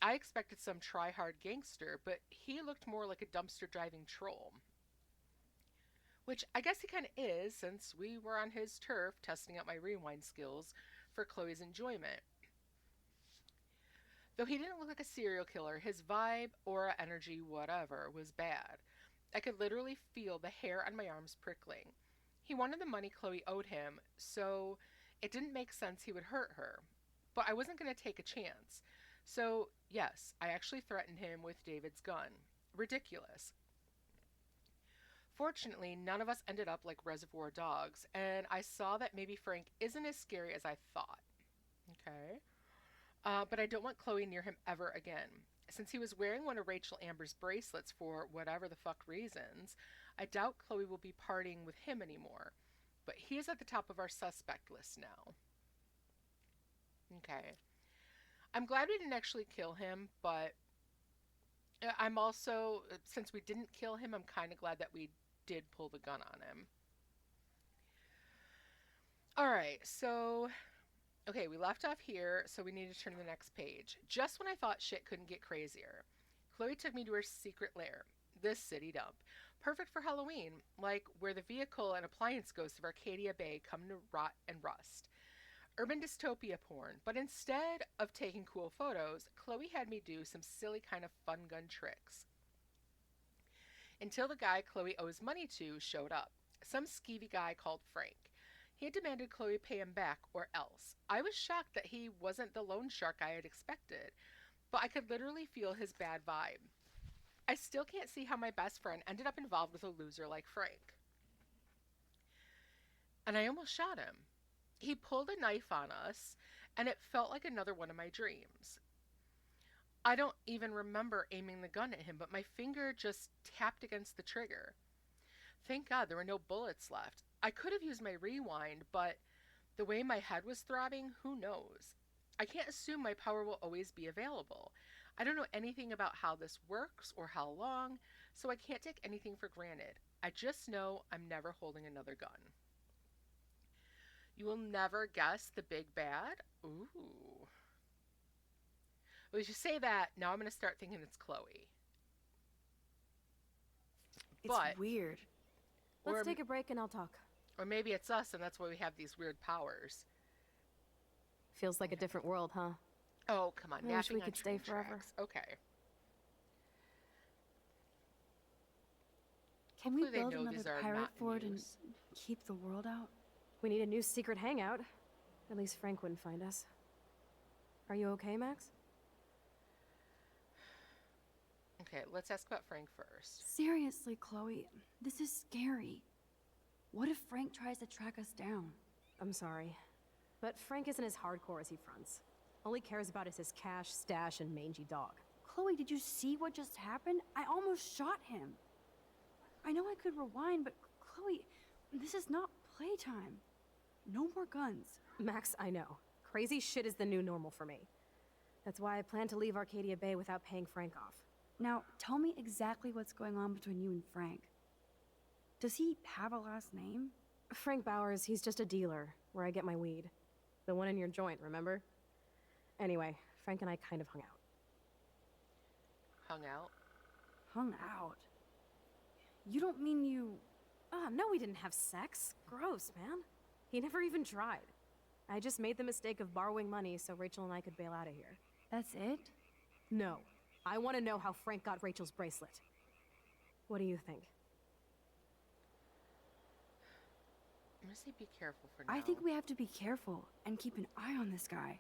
I expected some try-hard gangster, but he looked more like a dumpster-driving troll. Which I guess he kind of is, since we were on his turf testing out my rewind skills for Chloe's enjoyment. Though he didn't look like a serial killer, his vibe, aura, energy, whatever, was bad. I could literally feel the hair on my arms prickling. He wanted the money Chloe owed him, so it didn't make sense he would hurt her. But I wasn't going to take a chance. So, yes, I actually threatened him with David's gun. Ridiculous. Fortunately, none of us ended up like Reservoir Dogs, and I saw that maybe Frank isn't as scary as I thought. Okay. But I don't want Chloe near him ever again. Since he was wearing one of Rachel Amber's bracelets for whatever the fuck reasons, I doubt Chloe will be partying with him anymore. But he is at the top of our suspect list now. Okay. I'm glad we didn't actually kill him, but I'm also, since we didn't kill him, I'm kind of glad that we did pull the gun on him. Alright, so, okay, we left off here, so we need to turn to the next page. Just when I thought shit couldn't get crazier, Chloe took me to her secret lair, this city dump. Perfect for Halloween, like where the vehicle and appliance ghosts of Arcadia Bay come to rot and rust. Urban dystopia porn, but instead of taking cool photos, Chloe had me do some silly kind of fun gun tricks. Until the guy Chloe owes money to showed up, some skeevy guy called Frank. He had demanded Chloe pay him back or else. I was shocked that he wasn't the loan shark I had expected, but I could literally feel his bad vibe. I still can't see how my best friend ended up involved with a loser like Frank. And I almost shot him. He pulled a knife on us, and it felt like another one of my dreams. I don't even remember aiming the gun at him, but my finger just tapped against the trigger. Thank God there were no bullets left. I could have used my rewind, but the way my head was throbbing, who knows? I can't assume my power will always be available. I don't know anything about how this works or how long, so I can't take anything for granted. I just know I'm never holding another gun. You will never guess the big bad? Ooh. Well, as you say that, now I'm going to start thinking it's Chloe. It's weird. Let's take a break and I'll talk. Or maybe it's us and that's why we have these weird powers. Feels like a different world, huh? Oh, come on. I wish we napping on could stay train forever. tracks. Okay. Can we Hopefully they build know these another are pirate not in fort and use. keep the world out? We need a new secret hangout. At least Frank wouldn't find us. Are you okay, Max? Okay, let's ask about Frank first. Seriously, Chloe, this is scary. What if Frank tries to track us down? I'm sorry, but Frank isn't as hardcore as he fronts. All he cares about is his cash, stash, and mangy dog. Chloe, did you see what just happened? I almost shot him. I know I could rewind, but Chloe, this is not playtime. No more guns. Max, I know. Crazy shit is the new normal for me. That's why I plan to leave Arcadia Bay without paying Frank off. Now, tell me exactly what's going on between you and Frank. Does he have a last name? Frank Bowers, he's just a dealer, where I get my weed. The one in your joint, remember? Anyway, Frank and I kind of hung out. Hung out? Hung out? You don't mean you... No, we didn't have sex. Gross, man. He never even tried. I just made the mistake of borrowing money so Rachel and I could bail out of here. That's it? No. I want to know how Frank got Rachel's bracelet. What do you think? I'm gonna say be careful for now. I think we have to be careful and keep an eye on this guy.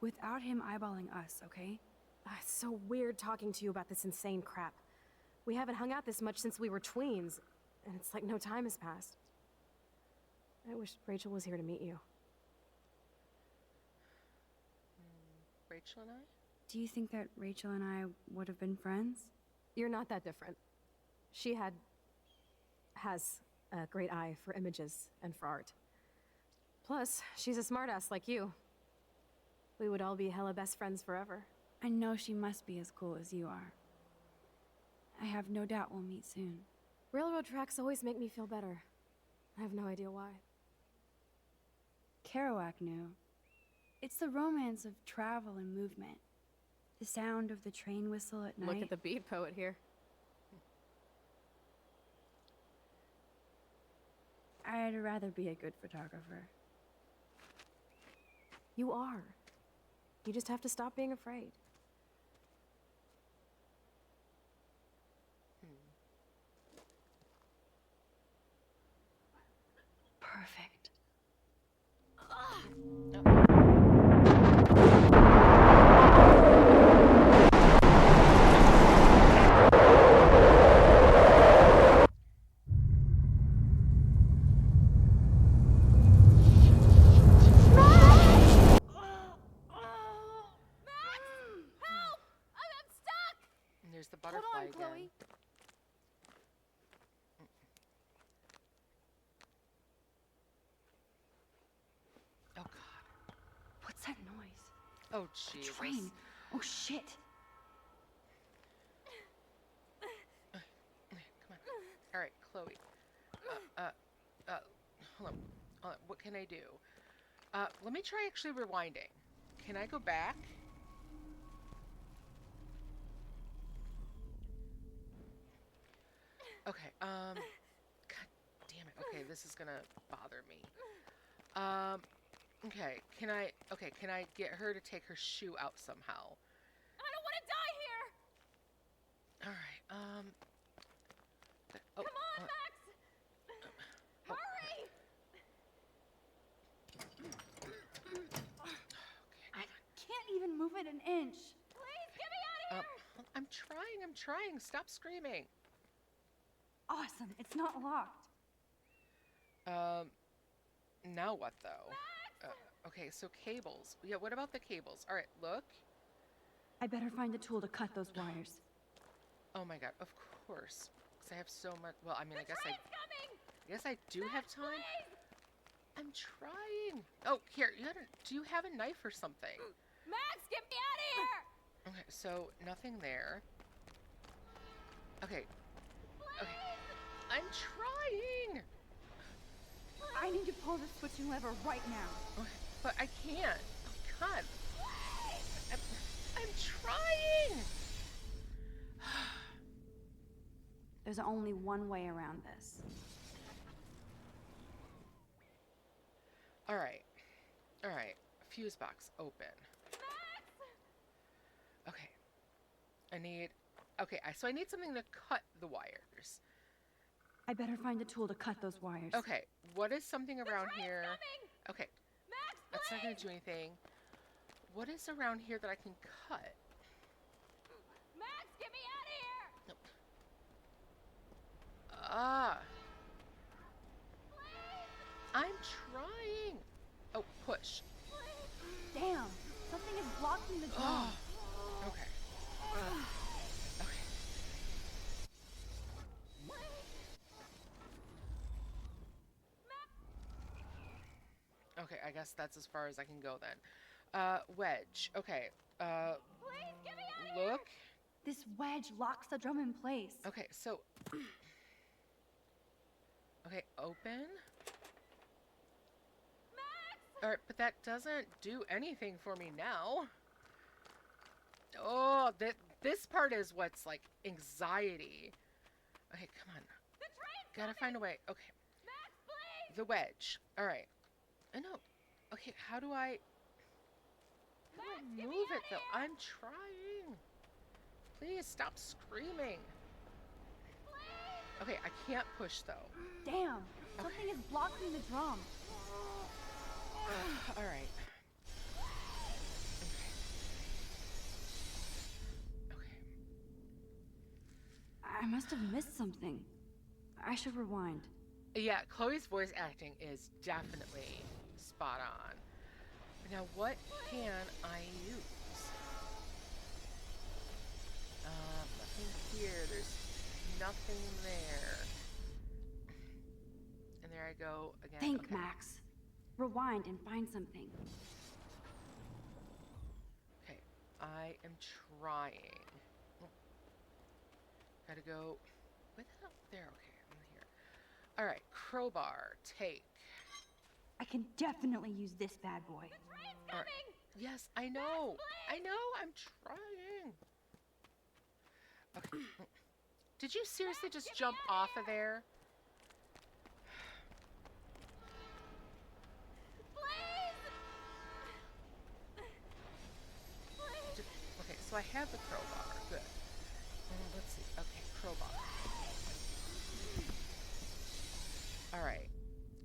Without him eyeballing us, okay? It's so weird talking to you about this insane crap. We haven't hung out this much since we were tweens, and it's like no time has passed. I wish Rachel was here to meet you. Rachel and I? Do you think that Rachel and I would have been friends? You're not that different. She has a great eye for images and for art. Plus, she's a smartass like you. We would all be hella best friends forever. I know she must be as cool as you are. I have no doubt we'll meet soon. Railroad tracks always make me feel better. I have no idea why. Kerouac knew. It's the romance of travel and movement. The sound of the train whistle at night. Look at the beat poet here. I'd rather be a good photographer. You are. You just have to stop being afraid. Perfect. There's the butterfly again. Chloe. Oh God. What's that noise? Oh Jesus. Train. Oh shit. Come on. All right, Chloe. Hold on. What can I do? Let me try actually rewinding. Can I go back? Okay, God damn it. Okay, this is gonna bother me. Okay, can I get her to take her shoe out somehow? I don't want to die here! Alright, Come on, Max! Hurry! I can't even move it an inch. Please, get me out of here! I'm trying. Stop screaming. Awesome, it's not locked. Now what though? Okay, so cables. Yeah, what about the cables? All right, look. I better find a tool to cut those wires. Oh my God, of course. Because I have so much. Well, I mean, I guess I do have time. Please. I'm trying. Oh, here. Do you have a knife or something? Max, get me out of here! Okay, so nothing there. Okay. Okay. I'm trying. I need to pull the switching lever right now. Okay, but I can't. Oh God. I'm trying. There's only one way around this. All right. Fuse box open. Okay. So I need something to cut the wires. I better find a tool to cut those wires. Okay, what is something around here? Coming. Okay, Max, that's not gonna do anything. What is around here that I can cut? Max, get me out of here! Nope. Ah. I'm trying. Oh, push. Damn, something is blocking the drum. Okay. Okay, I guess that's as far as I can go then. Wedge. Okay. Please get me out of Look. This wedge locks the drum in place. Okay, so. Okay, open. All right, but that doesn't do anything for me now. Oh, this part is what's like anxiety. Okay, come on. Gotta find a way. Okay. Max, please! The wedge. All right. I know. Okay, how do I move it though? I'm trying. Please stop screaming. Okay, I can't push though. Damn, something is blocking the drum. All right. I must have missed something. I should rewind. Yeah, Chloe's voice acting is definitely spot on. Now, what can I use? Nothing here. There's nothing there. And there I go again. Think, Okay. Max. Rewind and find something. Okay, I am trying. Gotta go. Where the hell? There, okay, I'm here. All right, crowbar, take. I can definitely use this bad boy. All right. Yes, I know. I know, I'm trying. Okay. Did you seriously just jump off of there? Okay, so I have the crowbar. Good. Let's see. Okay, crowbar. All right.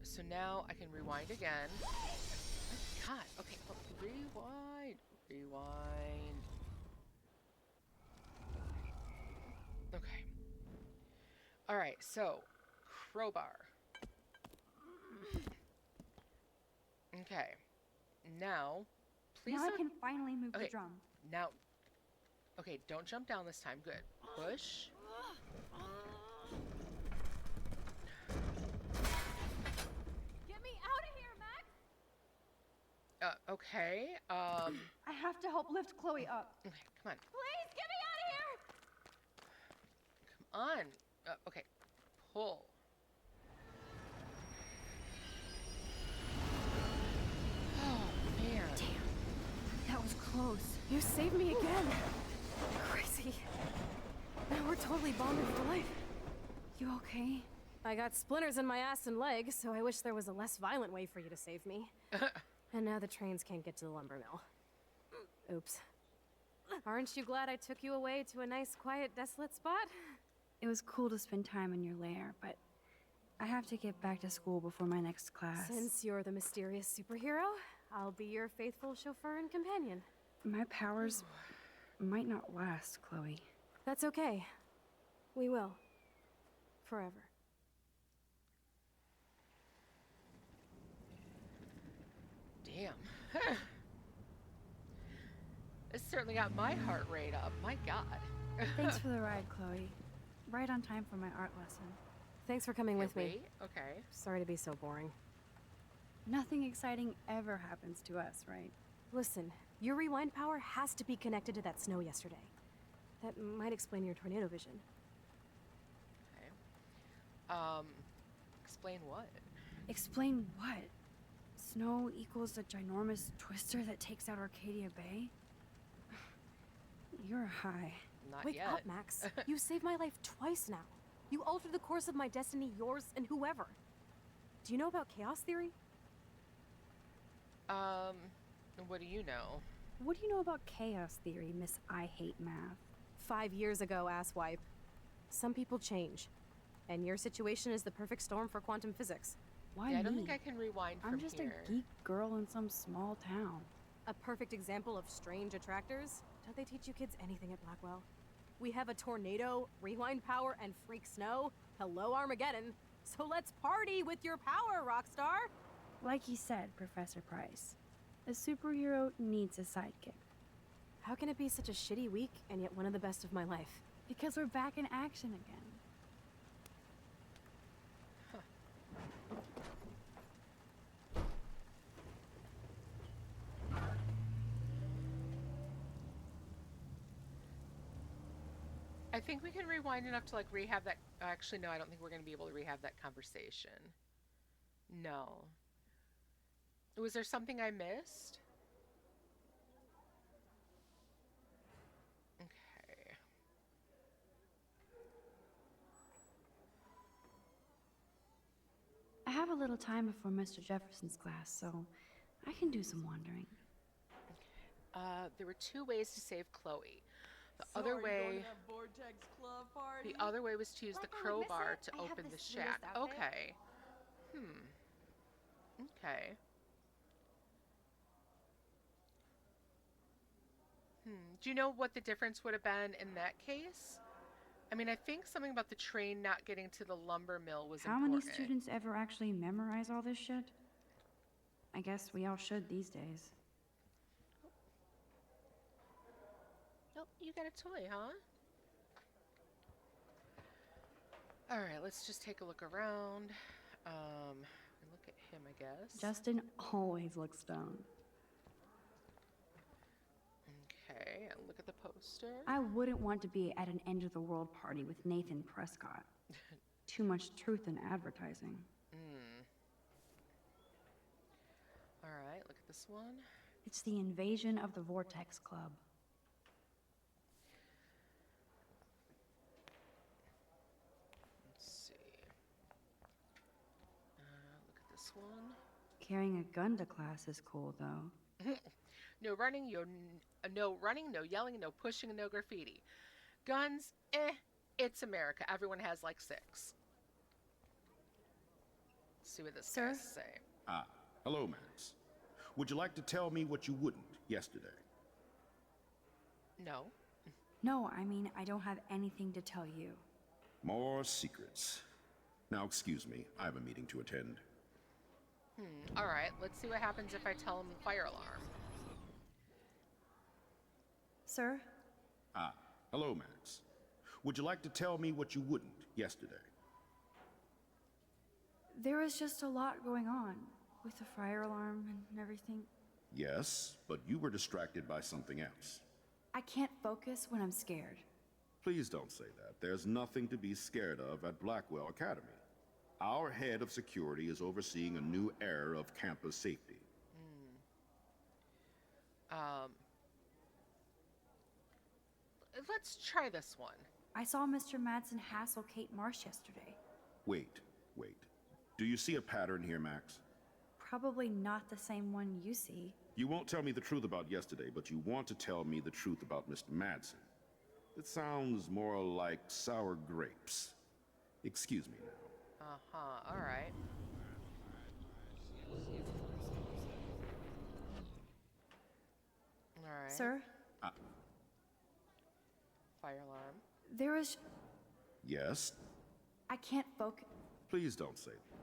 So now I can rewind again. Oh my God. Okay. Oh, rewind. Rewind. Okay. All right. So crowbar. Okay. Now, please. Now I don't- can finally move Okay. the drum. Now, okay, don't jump down this time. Good. Push. Get me out of here, Max! Okay. I have to help lift Chloe up. Okay, come on. Please get me out of here! Come on. Okay. Pull. Oh, man. That was close. You saved me again. Crazy. Now we're totally bonded for life. You okay? I got splinters in my ass and leg, so I wish there was a less violent way for you to save me. And now the trains can't get to the lumber mill. Oops. Aren't you glad I took you away to a nice, quiet, desolate spot? It was cool to spend time in your lair, but I have to get back to school before my next class. Since you're the mysterious superhero, I'll be your faithful chauffeur and companion. My powers might not last, Chloe. That's okay. We will. Forever. Damn. This certainly got my heart rate up. My God. Thanks for the ride, Chloe. Right on time for my art lesson. Thanks for coming with me. Wait, okay. Sorry to be so boring. Nothing exciting ever happens to us, right? Listen, your rewind power has to be connected to that snow yesterday. That might explain your tornado vision. Okay. Explain what? Explain what? Snow equals a ginormous twister that takes out Arcadia Bay? You're high. Not Wake yet. up, Max. You saved my life twice now. You altered the course of my destiny, yours, and whoever. Do you know about chaos theory? What do you know? What do you know about chaos theory, Miss I Hate Math? 5 years ago, asswipe. Some people change. And your situation is the perfect storm for quantum physics. Why Yeah, I don't me? think I can rewind from I'm just here. a geek girl in some small town. A perfect example of strange attractors? Don't they teach you kids anything at Blackwell? We have a tornado, rewind power, and freak snow. Hello, Armageddon. So let's party with your power, Rockstar! Like he said, Professor Price, a superhero needs a sidekick. How can it be such a shitty week and yet one of the best of my life? Because we're back in action again. I think we can rewind enough to like rehab that. Actually, no, I don't think we're going to be able to rehab that conversation. No. Was there something I missed? Okay. I have a little time before Mr. Jefferson's class, so I can do some wandering. There were two ways to save Chloe. The other way was to use the crowbar to open the shack. Okay. Okay. Do you know what the difference would have been in that case? I mean, I think something about the train not getting to the lumber mill was How important. many students ever actually memorize all this shit? I guess we all should these days. Oh, you got a toy, huh? All right, let's just take a look around. Look at him, I guess. Justin always looks stoned. Okay, and look at the poster. I wouldn't want to be at an end of the world party with Nathan Prescott. Too much truth in advertising. All right, look at this one. It's the Invasion of the Vortex Club. Let's see. Look at this one. Carrying a gun to class is cool, though. No running, no running, no yelling, no pushing, no graffiti. Guns, it's America. Everyone has like 6. Let's see what this guy has to say. Ah, hello, Max. Would you like to tell me what you wouldn't yesterday? No. No, I mean, I don't have anything to tell you. More secrets. Now, excuse me, I have a meeting to attend. All right, let's see what happens if I tell him the fire alarm. Sir? Ah, hello, Max. Would you like to tell me what you wouldn't yesterday? There was just a lot going on with the fire alarm and everything. Yes, but you were distracted by something else. I can't focus when I'm scared. Please don't say that. There's nothing to be scared of at Blackwell Academy. Our head of security is overseeing a new era of campus safety. Let's try this one. I saw Mr. Madsen hassle Kate Marsh yesterday. Wait. Do you see a pattern here, Max? Probably not the same one you see. You won't tell me the truth about yesterday, but you want to tell me the truth about Mr. Madsen. It sounds more like sour grapes. Excuse me now. All right. All right. Sir? Fire alarm. There is... Yes? I can't focus... Please don't say that.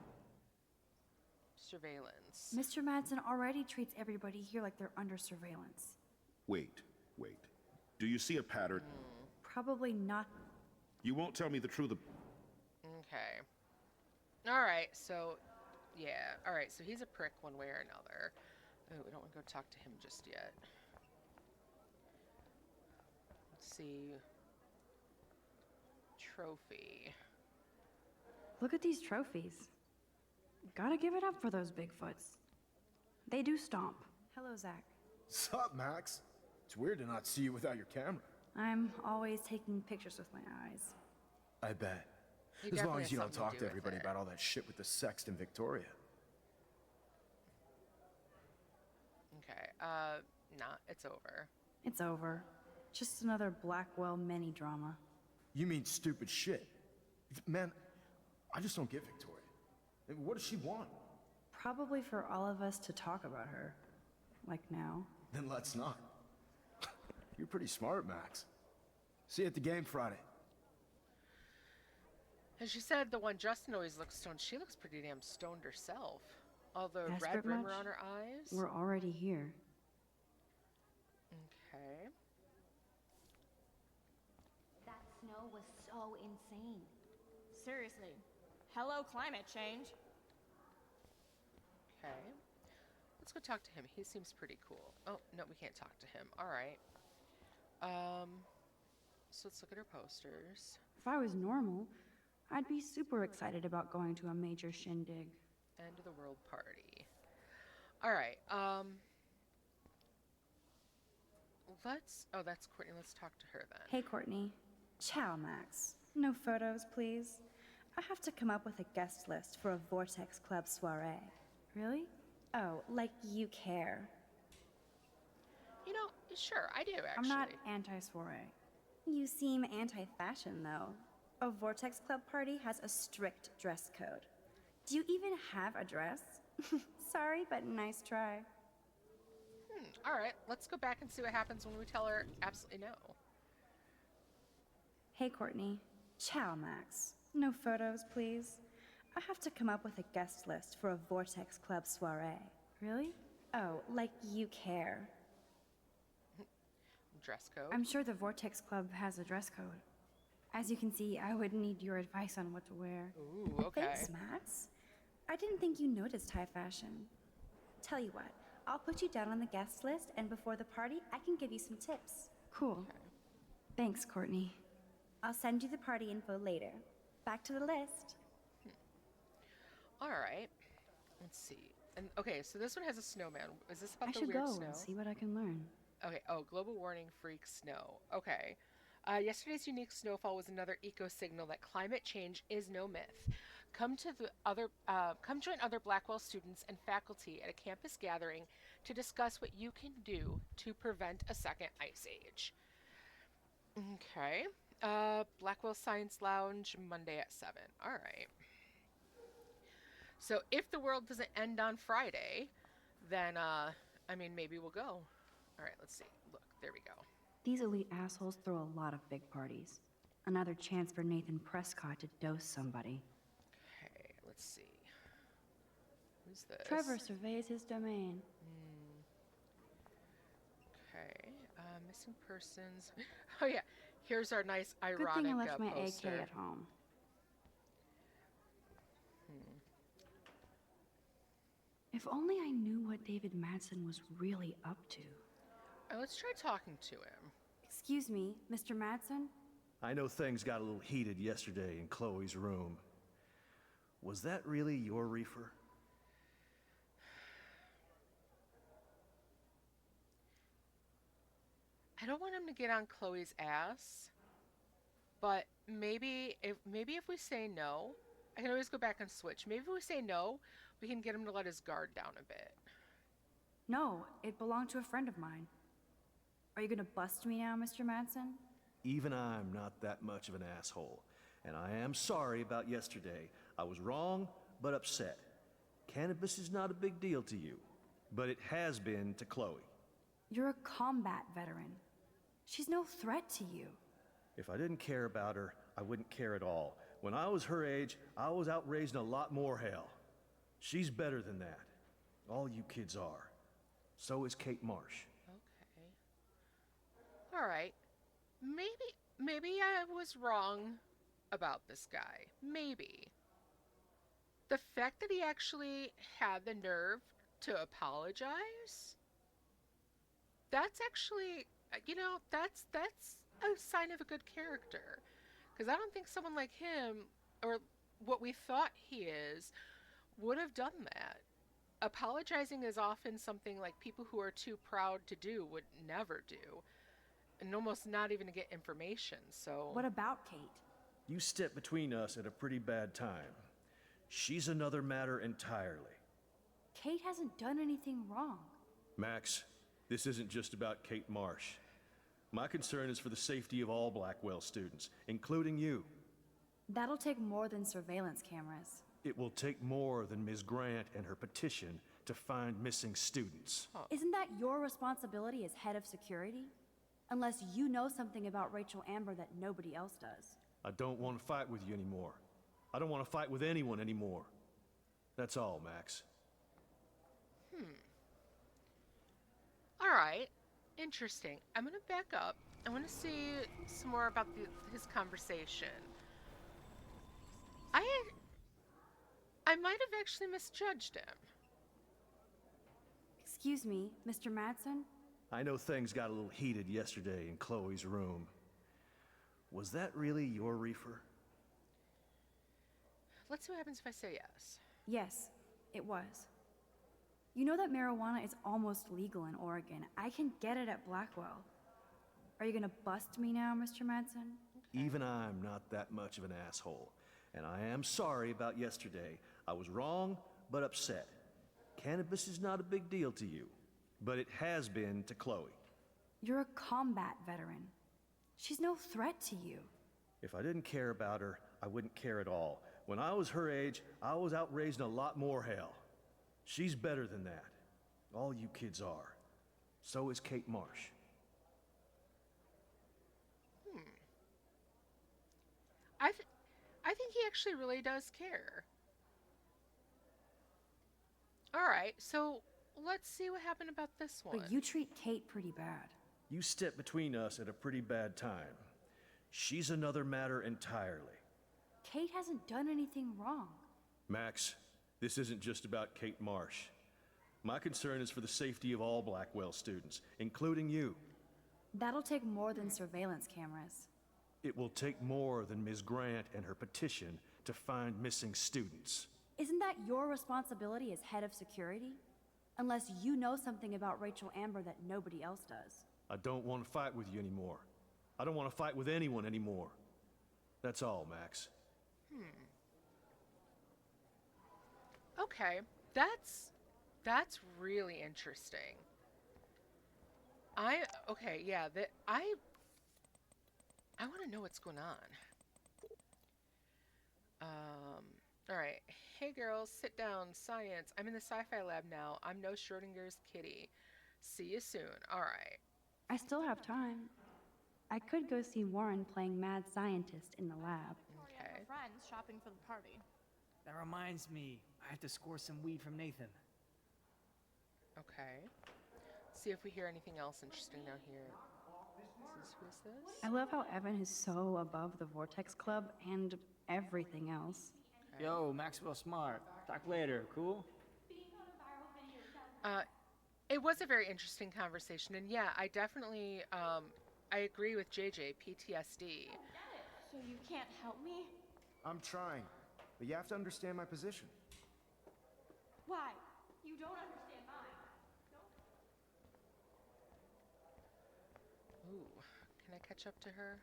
Surveillance. Mr. Madsen already treats everybody here like they're under surveillance. Wait. Do you see a pattern? Probably not... You won't tell me the truth of... Okay. All right, so... Yeah, all right, so he's a prick one way or another. Oh, we don't want to go talk to him just yet. Let's see. Trophy. Look at these trophies. Gotta give it up for those Bigfoots. They do stomp. Hello, Zach. Sup, Max? It's weird to not see you without your camera. I'm always taking pictures with my eyes. I bet. He As long definitely as you has don't something talk to to do with everybody it. about all that shit with the sext in Victoria. Okay, nah, it's over. It's over. Just another Blackwell mini-drama. You mean stupid shit. Man, I just don't get Victoria. What does she want? Probably for all of us to talk about her. Like now. Then let's not. You're pretty smart, Max. See you at the game Friday. As she said, the one Justin always looks stoned. She looks pretty damn stoned herself. All the red Desperate rim much? around her eyes. We're already here. Okay. That snow was so insane. Seriously. Hello, climate change. Okay. Let's go talk to him. He seems pretty cool. Oh, no, we can't talk to him. All right. So let's look at her posters. If I was normal, I'd be super excited about going to a major shindig. End of the world party. All right. Oh, that's Courtney. Let's talk to her then. Hey, Courtney. Ciao, Max. No photos, please. I have to come up with a guest list for a Vortex Club soiree. Really? Oh, like you care. You know, sure, I do actually. I'm not anti-soiree. You seem anti-fashion, though. A Vortex Club party has a strict dress code. Do you even have a dress? Sorry, but nice try. All right, let's go back and see what happens when we tell her absolutely no. Hey, Courtney. Ciao, Max. No photos, please. I have to come up with a guest list for a Vortex Club soiree. Really? Oh, like you care. Dress code? I'm sure the Vortex Club has a dress code. As you can see, I would need your advice on what to wear. Ooh, okay. Thanks, Max. I didn't think you noticed high fashion. Tell you what, I'll put you down on the guest list, and before the party, I can give you some tips. Cool. Okay. Thanks, Courtney. I'll send you the party info later. Back to the list. All right. Let's see. And okay, so this one has a snowman. Is this about I the should weird go snow? and see what I can learn. Okay. Oh, global warning, freak snow. Okay. Yesterday's unique snowfall was another eco signal that climate change is no myth. Come join other Blackwell students and faculty at a campus gathering to discuss what you can do to prevent a second ice age. Okay. Blackwell Science Lounge, Monday at 7. All right. So if the world doesn't end on Friday, then, maybe we'll go. All right, let's see. Look, there we go. These elite assholes throw a lot of big parties. Another chance for Nathan Prescott to dose somebody. Okay, let's see. Who's this? Trevor surveys his domain. Okay, missing persons. Oh yeah, here's our nice ironic Good thing I left my poster. AK at home. If only I knew what David Madsen was really up to. Let's try talking to him. Excuse me, Mr. Madsen? I know things got a little heated yesterday in Chloe's room. Was that really your reefer? I don't want him to get on Chloe's ass, but maybe if we say no, I can always go back and switch. Maybe if we say no, we can get him to let his guard down a bit. No, it belonged to a friend of mine. Are you gonna bust me now, Mr. Madsen? Even I'm not that much of an asshole. And I am sorry about yesterday. I was wrong, but upset. Cannabis is not a big deal to you, but it has been to Chloe. You're a combat veteran. She's no threat to you. If I didn't care about her, I wouldn't care at all. When I was her age, I was out raising a lot more hell. She's better than that. All you kids are. So is Kate Marsh. Okay. All right. Maybe I was wrong about this guy. Maybe. The fact that he actually had the nerve to apologize, that's actually, that's a sign of a good character. Because I don't think someone like him, or what we thought he is, would have done that. Apologizing is often something like people who are too proud to do would never do. And almost not even to get information, so... What about Kate? You stepped between us at a pretty bad time. She's another matter entirely. Kate hasn't done anything wrong. Max, this isn't just about Kate Marsh. My concern is for the safety of all Blackwell students, including you. That'll take more than surveillance cameras. It will take more than Ms. Grant and her petition to find missing students. Isn't that your responsibility as head of security? Unless you know something about Rachel Amber that nobody else does. I don't want to fight with you anymore. I don't want to fight with anyone anymore. That's all, Max. All right. Interesting. I'm going to back up. I want to see some more about his conversation. I might have actually misjudged him. Excuse me, Mr. Madsen? I know things got a little heated yesterday in Chloe's room. Was that really your reefer? Let's see what happens if I say yes. Yes, it was. You know that marijuana is almost legal in Oregon. I can get it at Blackwell. Are you gonna bust me now, Mr. Madsen? Even I'm not that much of an asshole. And I am sorry about yesterday. I was wrong, but upset. Cannabis is not a big deal to you, but it has been to Chloe. You're a combat veteran. She's no threat to you. If I didn't care about her, I wouldn't care at all. When I was her age, I was out raising a lot more hell. She's better than that. All you kids are. So is Kate Marsh. I think he actually really does care. All right, so let's see what happened about this one. But you treat Kate pretty bad. You stepped between us at a pretty bad time. She's another matter entirely. Kate hasn't done anything wrong. Max, this isn't just about Kate Marsh. My concern is for the safety of all Blackwell students, including you. That'll take more than surveillance cameras. It will take more than Ms. Grant and her petition to find missing students. Isn't that your responsibility as head of security? Unless you know something about Rachel Amber that nobody else does. I don't want to fight with you anymore. I don't want to fight with anyone anymore. That's all, Max. Okay, that's really interesting. I want to know what's going on. All right. Hey girls, sit down. Science. I'm in the sci-fi lab now. I'm no Schrodinger's kitty. See you soon. All right. I still have time. I could go see Warren playing mad scientist in the lab. Okay. Friends shopping for the party. That reminds me, I have to score some weed from Nathan. Okay. See if we hear anything else interesting down here. Who is this? I love how Evan is so above the Vortex Club and everything else. Okay. Yo, Maxwell Smart. Talk later, cool? It was a very interesting conversation, and yeah, I definitely, I agree with JJ, PTSD. So you can't help me? I'm trying, but you have to understand my position. Why? You don't understand mine. Ooh, can I catch up to her?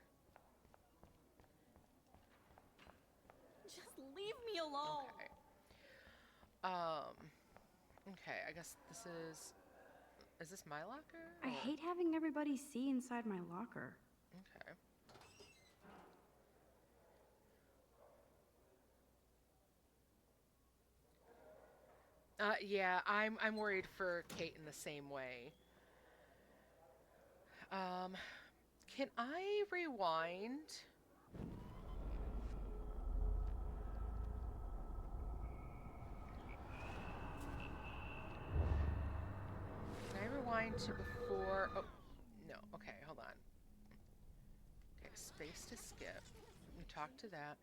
Just leave me alone. Okay. Okay, I guess this is this my locker? I hate having everybody see inside my locker. Okay. Yeah, I'm worried for Kate in the same way. Can I rewind? Can I rewind to before? Oh, no. Okay, hold on. Okay, space to skip. We talked to that.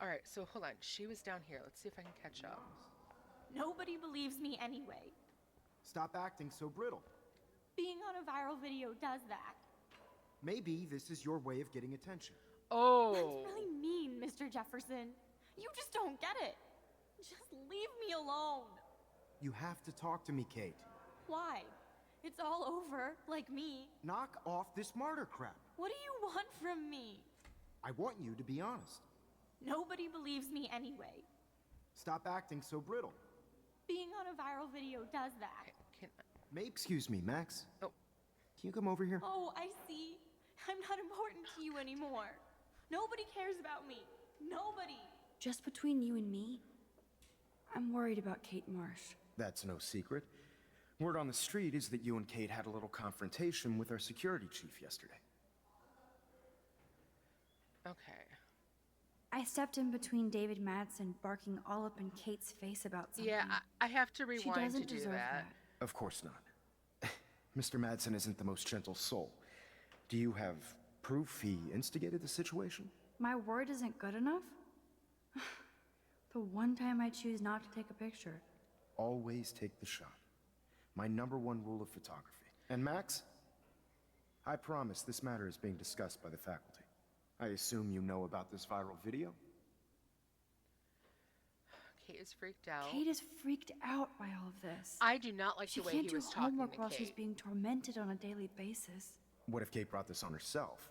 All right, so hold on. She was down here. Let's see if I can catch up. Nobody believes me anyway. Stop acting so brittle. Being on a viral video does that. Maybe this is your way of getting attention. Oh. That's really mean, Mr. Jefferson. You just don't get it. Just leave me alone. You have to talk to me, Kate. Why? It's all over, like me. Knock off this martyr crap. What do you want from me? I want you to be honest. Nobody believes me anyway. Stop acting so brittle. Being on a viral video does that. Excuse me, Max. Oh. Can you come over here? Oh, I see. I'm not important to you anymore. Nobody cares about me. Nobody. Just between you and me, I'm worried about Kate Marsh. That's no secret. Word on the street is that you and Kate had a little confrontation with our security chief yesterday. Okay. I stepped in between David Madsen barking all up in Kate's face about something. Yeah, I have to She rewind doesn't to do deserve that. Of course not. Mr. Madsen isn't the most gentle soul. Do you have proof he instigated the situation? My word isn't good enough? The one time I choose not to take a picture. Always take the shot. My #1 rule of photography. And Max, I promise this matter is being discussed by the faculty. I assume you know about this viral video? Kate is freaked out. Kate is freaked out by all of this. I do not like She the way can't he do was talking homework to while Kate. she's being tormented on a daily basis. What if Kate brought this on herself?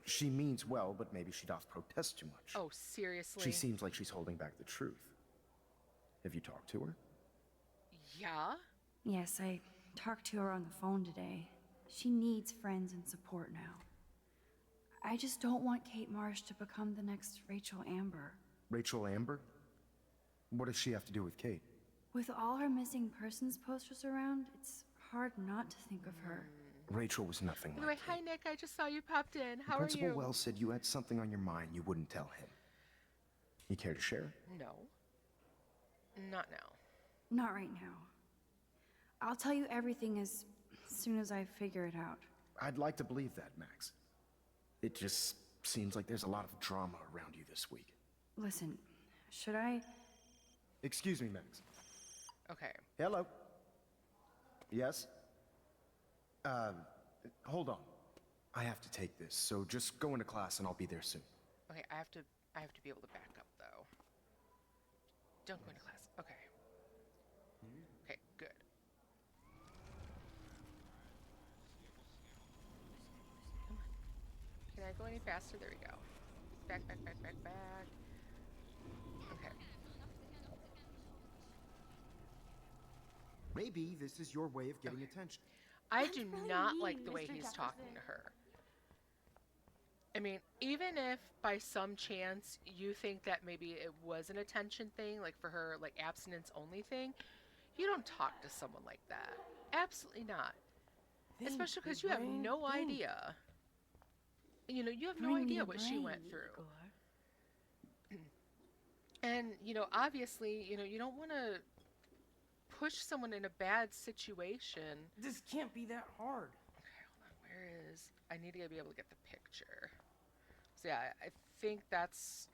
She means well, but maybe she doth protest too much. Oh, seriously? She seems like she's holding back the truth. Have you talked to her? Yeah? Yes, I talked to her on the phone today. She needs friends and support now. I just don't want Kate Marsh to become the next Rachel Amber. Rachel Amber? What does she have to do with Kate? With all her missing persons posters around, it's hard not to think of her. Rachel was nothing By the like way, hi Nick, I just saw you popped in. How Principal are you? Wells said you had something on your mind you wouldn't tell him. You care to share? No. Not now. Not right now. I'll tell you everything as soon as I figure it out. I'd like to believe that, Max. It just seems like there's a lot of drama around you this week. Listen, should I? Excuse me, Max. Okay. Hello? Yes? Hold on. I have to take this, so just go into class and I'll be there soon. Okay, I have to be able to back up though. Don't go into class. Okay. Okay, good. Come on. Can I go any faster? There we go. Back. Okay. Maybe this is your way of getting attention. I do not like the way he's talking to her. I mean, even if by some chance you think that maybe it was an attention thing, like for her, like abstinence only thing, you don't talk to someone like that. Absolutely not. Especially because you have no idea. You know, you have no idea what she went through. And, you know, obviously, you know, you don't want to push someone in a bad situation. This can't be that hard. Okay, hold on. Where is... I need to be able to get the picture. So yeah, I think that's...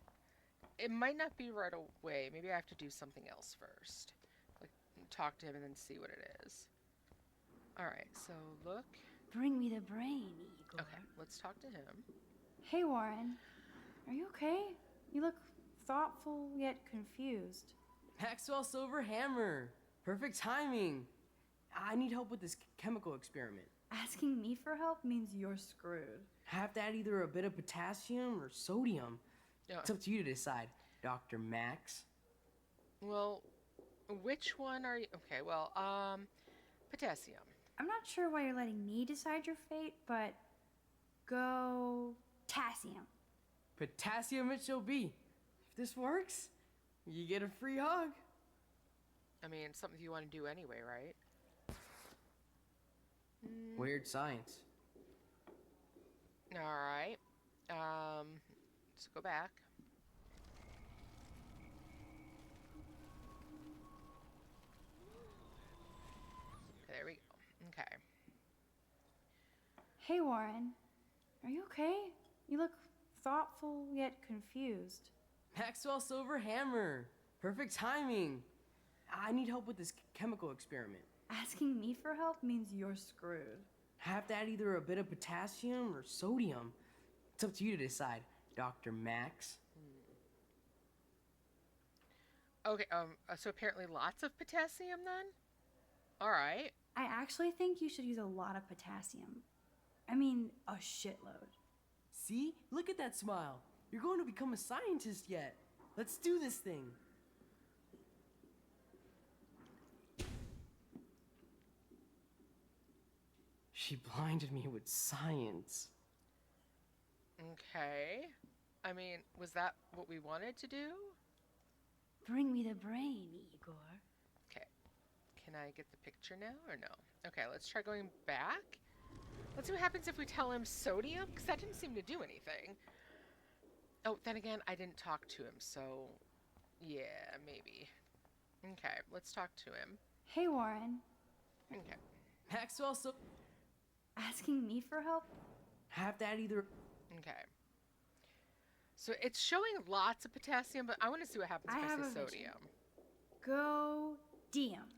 It might not be right away. Maybe I have to do something else first. Like, talk to him and then see what it is. Alright, so look. Bring me the brain, Igor. Okay, let's talk to him. Hey, Warren. Are you okay? You look thoughtful yet confused. Maxwell Silver Hammer. Perfect timing. I need help with this chemical experiment. Asking me for help means you're screwed. Have to add either a bit of potassium or sodium. It's up to you to decide, Dr. Max. Well, which one are you... Okay, well, potassium. I'm not sure why you're letting me decide your fate, but go potassium. Potassium it shall be. If this works, you get a free hug. I mean, it's something you want to do anyway, right? Weird science. Alright. Let's go back. Okay, there we go. Okay. Hey, Warren. Are you okay? You look thoughtful yet confused. Maxwell Silver Hammer. Perfect timing. I need help with this chemical experiment. Asking me for help means you're screwed. Have to add either a bit of potassium or sodium. It's up to you to decide, Dr. Max. Okay, so apparently lots of potassium then? Alright. I actually think you should use a lot of potassium. I mean, a shitload. See? Look at that smile. You're going to become a scientist yet. Let's do this thing. She blinded me with science. Okay. I mean, was that what we wanted to do? Bring me the brain, Igor. Okay. Can I get the picture now or no? Okay, let's try going back. Let's see what happens if we tell him sodium, because that didn't seem to do anything. Oh, then again, I didn't talk to him, so yeah, maybe. Okay, let's talk to him. Hey, Warren. Okay. Maxwell, so... Asking me for help? Have to add either... Okay. So it's showing lots of potassium, but I want to see what happens I if have I a say vision. sodium. Go-dium.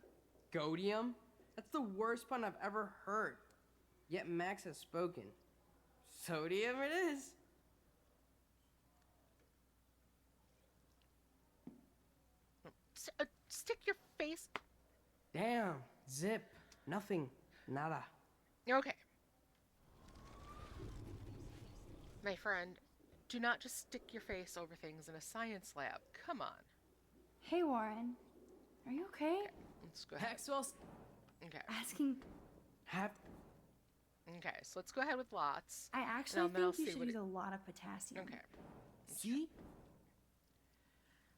Godium? That's the worst pun I've ever heard. Yet Max has spoken. Sodium it is. stick your face. Damn. Zip. Nothing. Nada. Okay. My friend, do not just stick your face over things in a science lab. Come on. Hey, Warren. Are you okay? Let's go ahead. Maxwell's Okay. Asking. Okay, so let's go ahead with lots. I actually and then I'll think you see should what use it- a lot of potassium. Okay. See?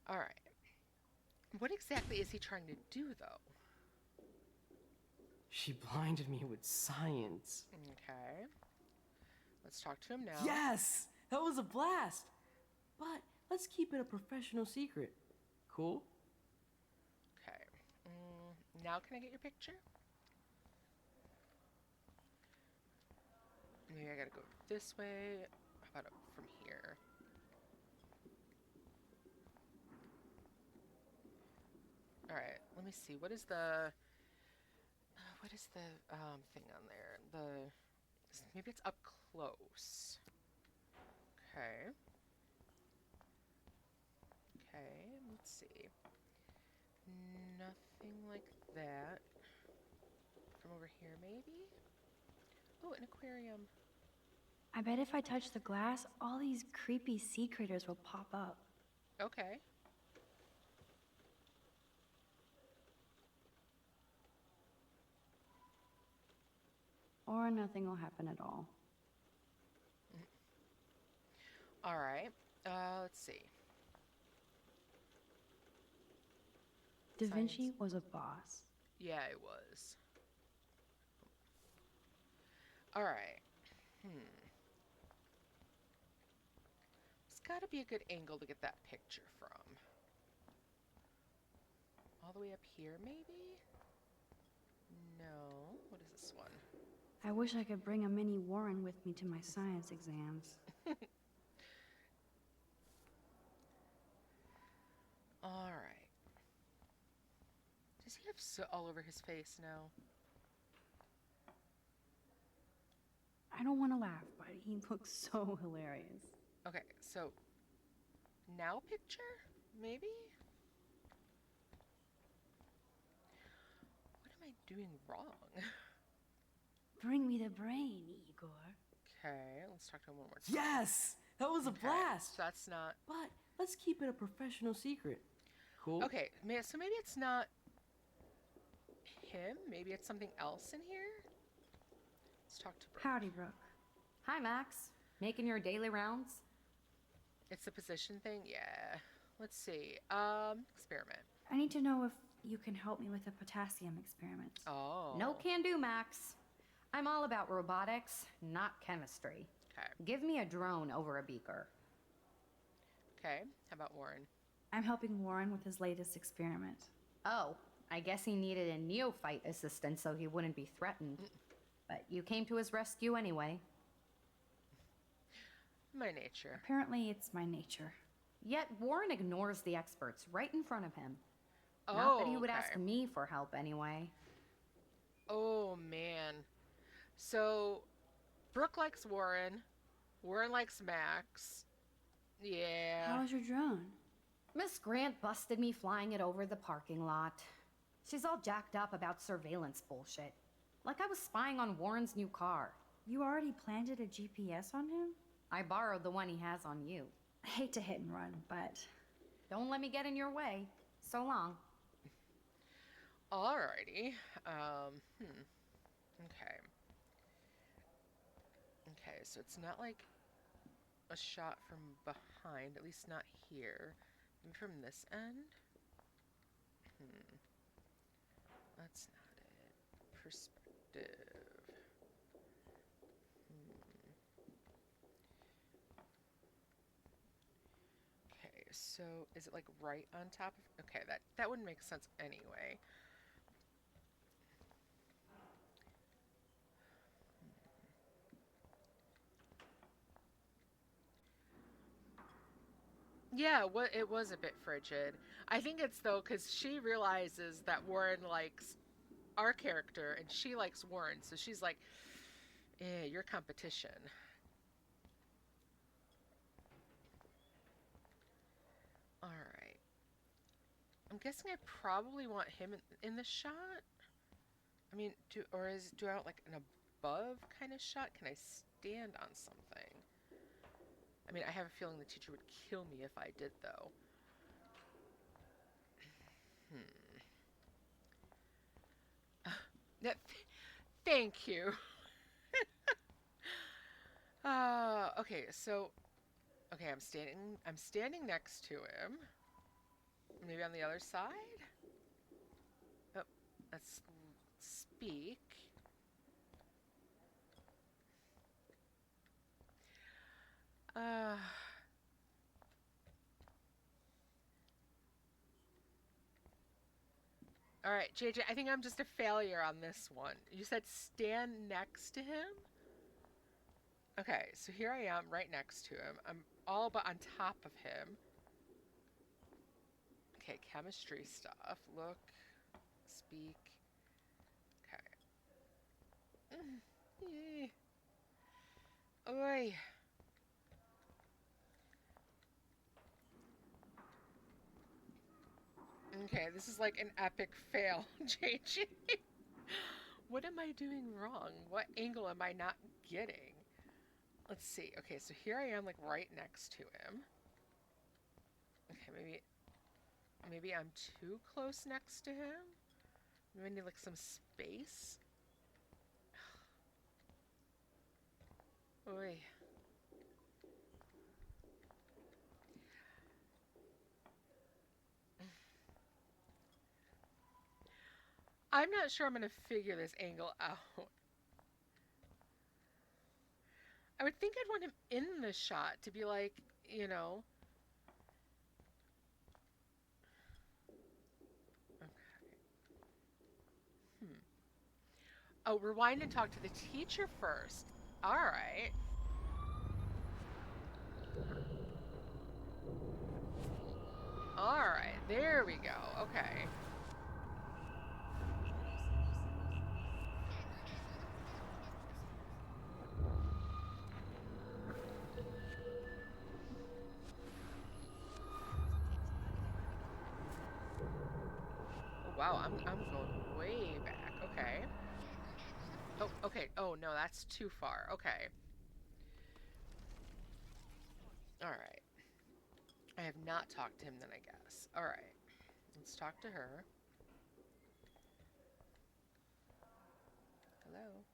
All right. What exactly is he trying to do, though? She blinded me with science. Okay. Let's talk to him now. Yes! That was a blast! But let's keep it a professional secret. Cool? Okay. Now can I get your picture? Maybe I gotta go this way. How about up from here? All right. Let me see. What is the thing on there? Maybe it's up close. Okay. Okay. Let's see. Nothing like that. From over here, maybe? Oh, an aquarium. I bet if I touch the glass, all these creepy sea critters will pop up. Okay. Or nothing will happen at all. All right. Let's see. Da Vinci was a boss. Yeah, it was. All right. There's got to be a good angle to get that picture from. All the way up here, maybe? No. What is this one? I wish I could bring a mini Warren with me to my science exams. All right. Does he have soot all over his face now? I don't want to laugh, but he looks so hilarious. Okay, so now picture? Maybe? What am I doing wrong? Bring me the brain, Igor. Okay, let's talk to him one more time. Yes! That was a blast! So that's not... But let's keep it a professional secret. Cool? Okay, so maybe it's not him. Maybe it's something else in here. Let's talk to Brooke. Howdy, Brooke. Hi, Max. Making your daily rounds? It's the position thing? Yeah. Let's see. Experiment. I need to know if you can help me with the potassium experiment. Oh. No can do, Max. I'm all about robotics, not chemistry. Okay. Give me a drone over a beaker. Okay. How about Warren? I'm helping Warren with his latest experiment. Oh, I guess he needed a neophyte assistant so he wouldn't be threatened. But you came to his rescue anyway. My nature. Apparently, it's my nature. Yet Warren ignores the experts right in front of him. Oh, Not that he would ask okay. me for help anyway. Oh, man. So, Brooke likes Warren. Warren likes Max. Yeah. How's your drone? Miss Grant busted me flying it over the parking lot. She's all jacked up about surveillance bullshit. Like I was spying on Warren's new car. You already planted a GPS on him? I borrowed the one he has on you. I hate to hit and run, but... Don't let me get in your way. So long. Alrighty. Okay. Okay, so it's not like a shot from behind, at least not here. Maybe from this end? That's not it. Perspective. Okay, so is it like right on top of... Okay, that wouldn't make sense anyway. Yeah, it was a bit frigid. I think it's though because she realizes that Warren likes our character and she likes Warren, so she's like, "Your competition." All right. I'm guessing I probably want him in the shot. I mean, do I want like an above kind of shot? Can I stand on something? I mean, I have a feeling the teacher would kill me if I did, though. Thank you. Okay, so I'm standing next to him. Maybe on the other side? Oh, let's speak. All right, JJ, I think I'm just a failure on this one. You said stand next to him? Okay, so here I am right next to him. I'm all but on top of him. Okay, chemistry stuff. Look, speak. Okay. Oi. Okay, this is like an epic fail, JJ. What am I doing wrong? What angle am I not getting? Let's see. Okay, so here I am, like right next to him. Okay, maybe I'm too close next to him. Maybe I need like some space. Oy. I'm not sure I'm going to figure this angle out. I would think I'd want him in the shot to be like, you know. Okay. Oh, rewind and talk to the teacher first. All right. All right, there we go. Okay. Wow, I'm going way back. Okay. Oh, okay. Oh, no, that's too far. Okay. All right. I have not talked to him then, I guess. All right. Let's talk to her. Hello.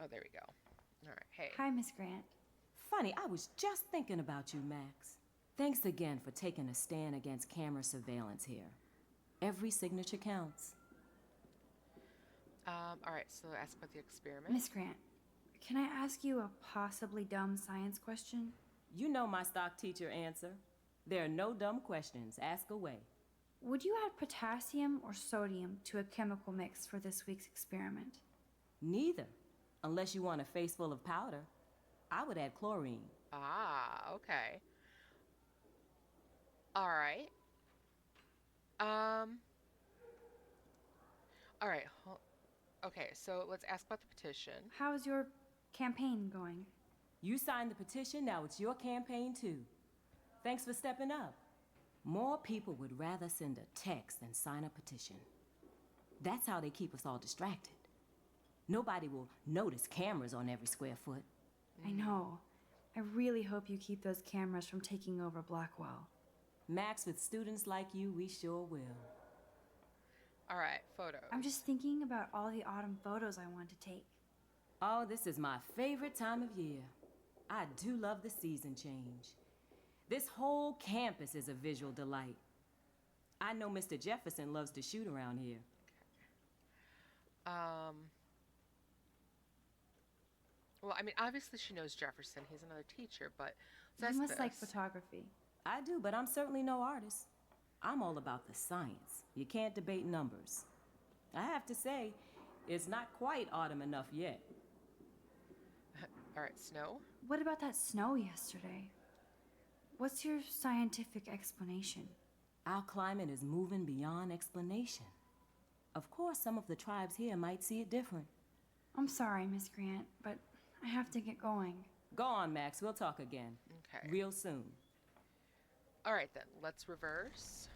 Oh, there we go. All right. Hey. Hi, Miss Grant. Funny, I was just thinking about you, Max. Thanks again for taking a stand against camera surveillance here. Every signature counts. All right, so ask about the experiment. Miss Grant, can I ask you a possibly dumb science question? You know my stock teacher answer. There are no dumb questions. Ask away. Would you add potassium or sodium to a chemical mix for this week's experiment? Neither, unless you want a face full of powder. I would add chlorine. Ah, okay. All right. All right. Okay, so let's ask about the petition. How's your campaign going? You signed the petition, now it's your campaign too. Thanks for stepping up. More people would rather send a text than sign a petition. That's how they keep us all distracted. Nobody will notice cameras on every square foot. I know. I really hope you keep those cameras from taking over Blackwell. Max, with students like you, we sure will. All right, photos. I'm just thinking about all the autumn photos I want to take. Oh, this is my favorite time of year. I do love the season change. This whole campus is a visual delight. I know Mr. Jefferson loves to shoot around here. Well, I mean, obviously she knows Jefferson. He's another teacher, but You must like photography. I do, but I'm certainly no artist. I'm all about the science. You can't debate numbers. I have to say, it's not quite autumn enough yet. All right, snow? What about that snow yesterday? What's your scientific explanation? Our climate is moving beyond explanation. Of course, some of the tribes here might see it different. I'm sorry, Miss Grant, but I have to get going. Go on, Max. We'll talk again. Okay. Real soon. All right then, let's reverse.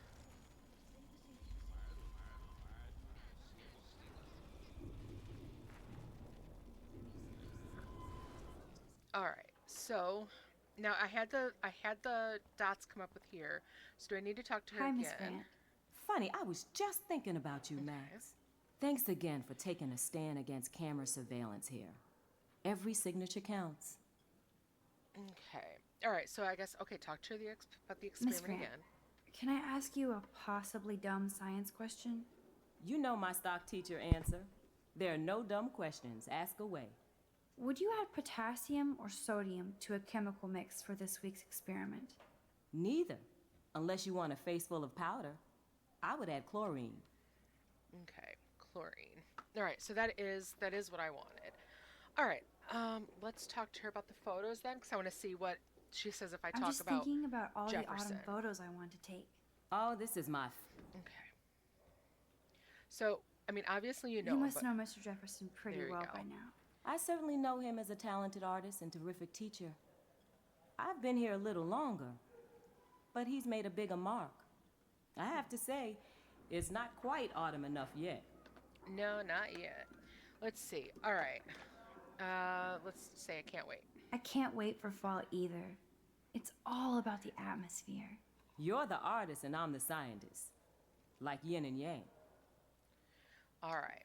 All right. So now I had the dots come up with here. So do I need to talk to her Hi, again? Miss Grant. Funny, I was just thinking about you, Max. Thanks again for taking a stand against camera surveillance here. Every signature counts. Okay. All right. So I guess talk to her about the Miss experiment Grant, again. can I ask you a possibly dumb science question? You know my stock teacher answer. There are no dumb questions. Ask away. Would you add potassium or sodium to a chemical mix for this week's experiment? Neither, unless you want a face full of powder. I would add chlorine. Okay, chlorine. All right, so that is what I wanted. All right, let's talk to her about the photos then, because I want to see what she says if I I'm talk just about thinking about all Jefferson. the autumn photos I want to take. Oh, this is my... Okay. So, I mean, obviously you know You him, must but- know Mr. Jefferson pretty There you well go. by now. I certainly know him as a talented artist and terrific teacher. I've been here a little longer, but he's made a bigger mark. I have to say, it's not quite autumn enough yet. No, not yet. Let's see. All right. Let's say I can't wait. I can't wait for fall either. It's all about the atmosphere. You're the artist and I'm the scientist. Like yin and yang. All right.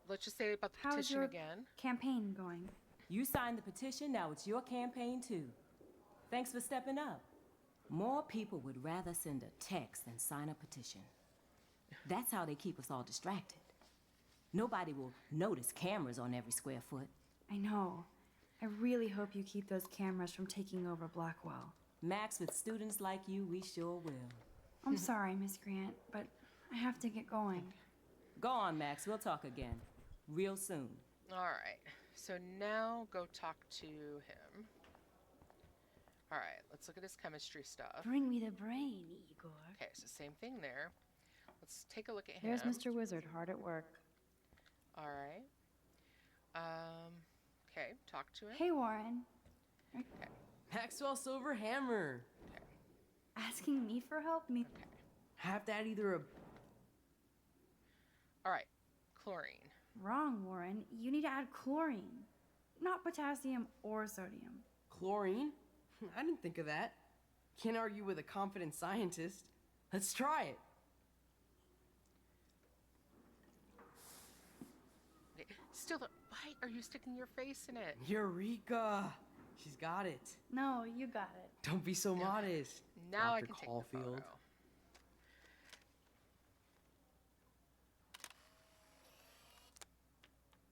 Let's just say about the How's petition your again. campaign going? You signed the petition, now it's your campaign too. Thanks for stepping up. More people would rather send a text than sign a petition. That's how they keep us all distracted. Nobody will notice cameras on every square foot. I know. I really hope you keep those cameras from taking over Blackwell. Max, with students like you, we sure will. I'm sorry, Miss Grant, but I have to get going. Go on, Max. We'll talk again. Real soon. All right. So now go talk to him. All right. Let's look at his chemistry stuff. Bring me the brain, Igor. Okay. So same thing there. Let's take a look at him. There's Mr. Wizard, hard at work. All right. Okay. Talk to him. Hey, Warren. Okay. Maxwell Silverhammer. Asking me for help? Me. Have to add either a... All right. Chlorine. Wrong, Warren. You need to add chlorine, not potassium or sodium. Chlorine? I didn't think of that. Can't argue with a confident scientist. Let's try it. Okay. Still, why are you sticking your face in it? Eureka! She's got it. No, you got it. Don't be so modest. Now I Dr. can take the Caulfield. photo.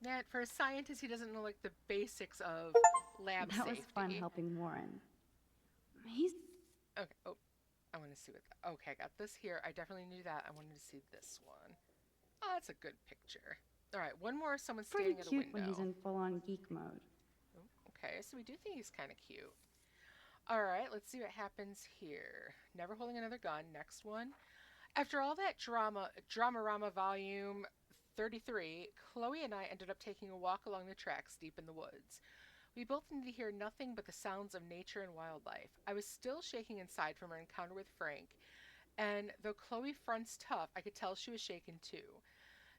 Nat, for a scientist, he doesn't know like the basics of lab That safety. was fun helping Warren. He's Okay. Oh, I want to see what. Okay, I got this here. I definitely knew that. I wanted to see this one. Oh, that's a good picture. All right, one more. Someone Pretty standing at a cute window. when he's in full-on geek mode. Okay, so we do think he's kind of cute. All right, let's see what happens here. Never holding another gun. Next one. After all that Dramarama Volume 33, Chloe and I ended up taking a walk along the tracks deep in the woods. We both needed to hear nothing but the sounds of nature and wildlife. I was still shaking inside from our encounter with Frank, and though Chloe fronts tough, I could tell she was shaken too.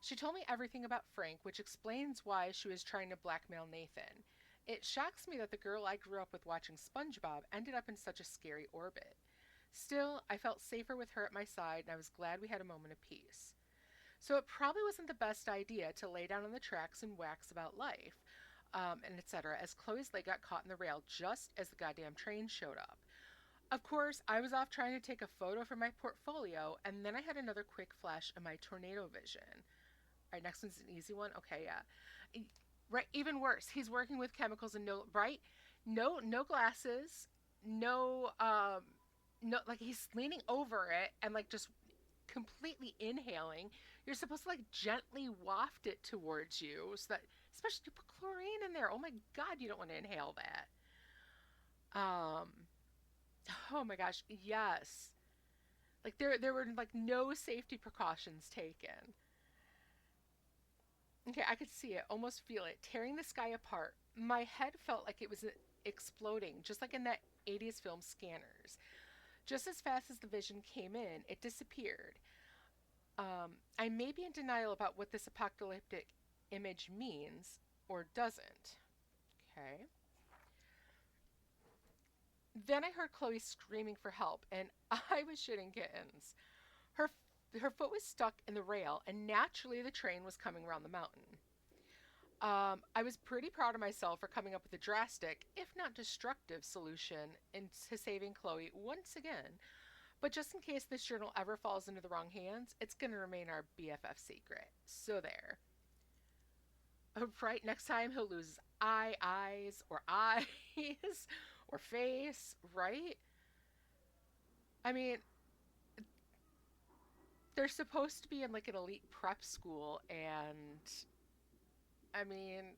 She told me everything about Frank, which explains why she was trying to blackmail Nathan. It shocks me that the girl I grew up with watching SpongeBob ended up in such a scary orbit. Still, I felt safer with her at my side, and I was glad we had a moment of peace. So it probably wasn't the best idea to lay down on the tracks and wax about life, and etc., as Chloe's leg got caught in the rail just as the goddamn train showed up. Of course, I was off trying to take a photo for my portfolio, and then I had another quick flash of my tornado vision. All right, next one's an easy one. Okay, yeah. Right, even worse, he's working with chemicals and no glasses, no, like he's leaning over it and like just completely inhaling. You're supposed to like gently waft it towards you, so that, especially you put chlorine in there. Oh my God, you don't want to inhale that. Oh my gosh, yes. Like there were like no safety precautions taken. Okay, I could see it, almost feel it, tearing the sky apart. My head felt like it was exploding, just like in that 80s film Scanners. Just as fast as the vision came in, it disappeared. I may be in denial about what this apocalyptic image means or doesn't. Okay. Then I heard Chloe screaming for help, and I was shitting kittens. Her foot was stuck in the rail, and naturally the train was coming around the mountain. I was pretty proud of myself for coming up with a drastic, if not destructive, solution into saving Chloe once again. But just in case this journal ever falls into the wrong hands, it's going to remain our BFF secret. So there. Right, next time he'll lose eyes, or eyes, or face, right? I mean, they're supposed to be in like an elite prep school, and I mean,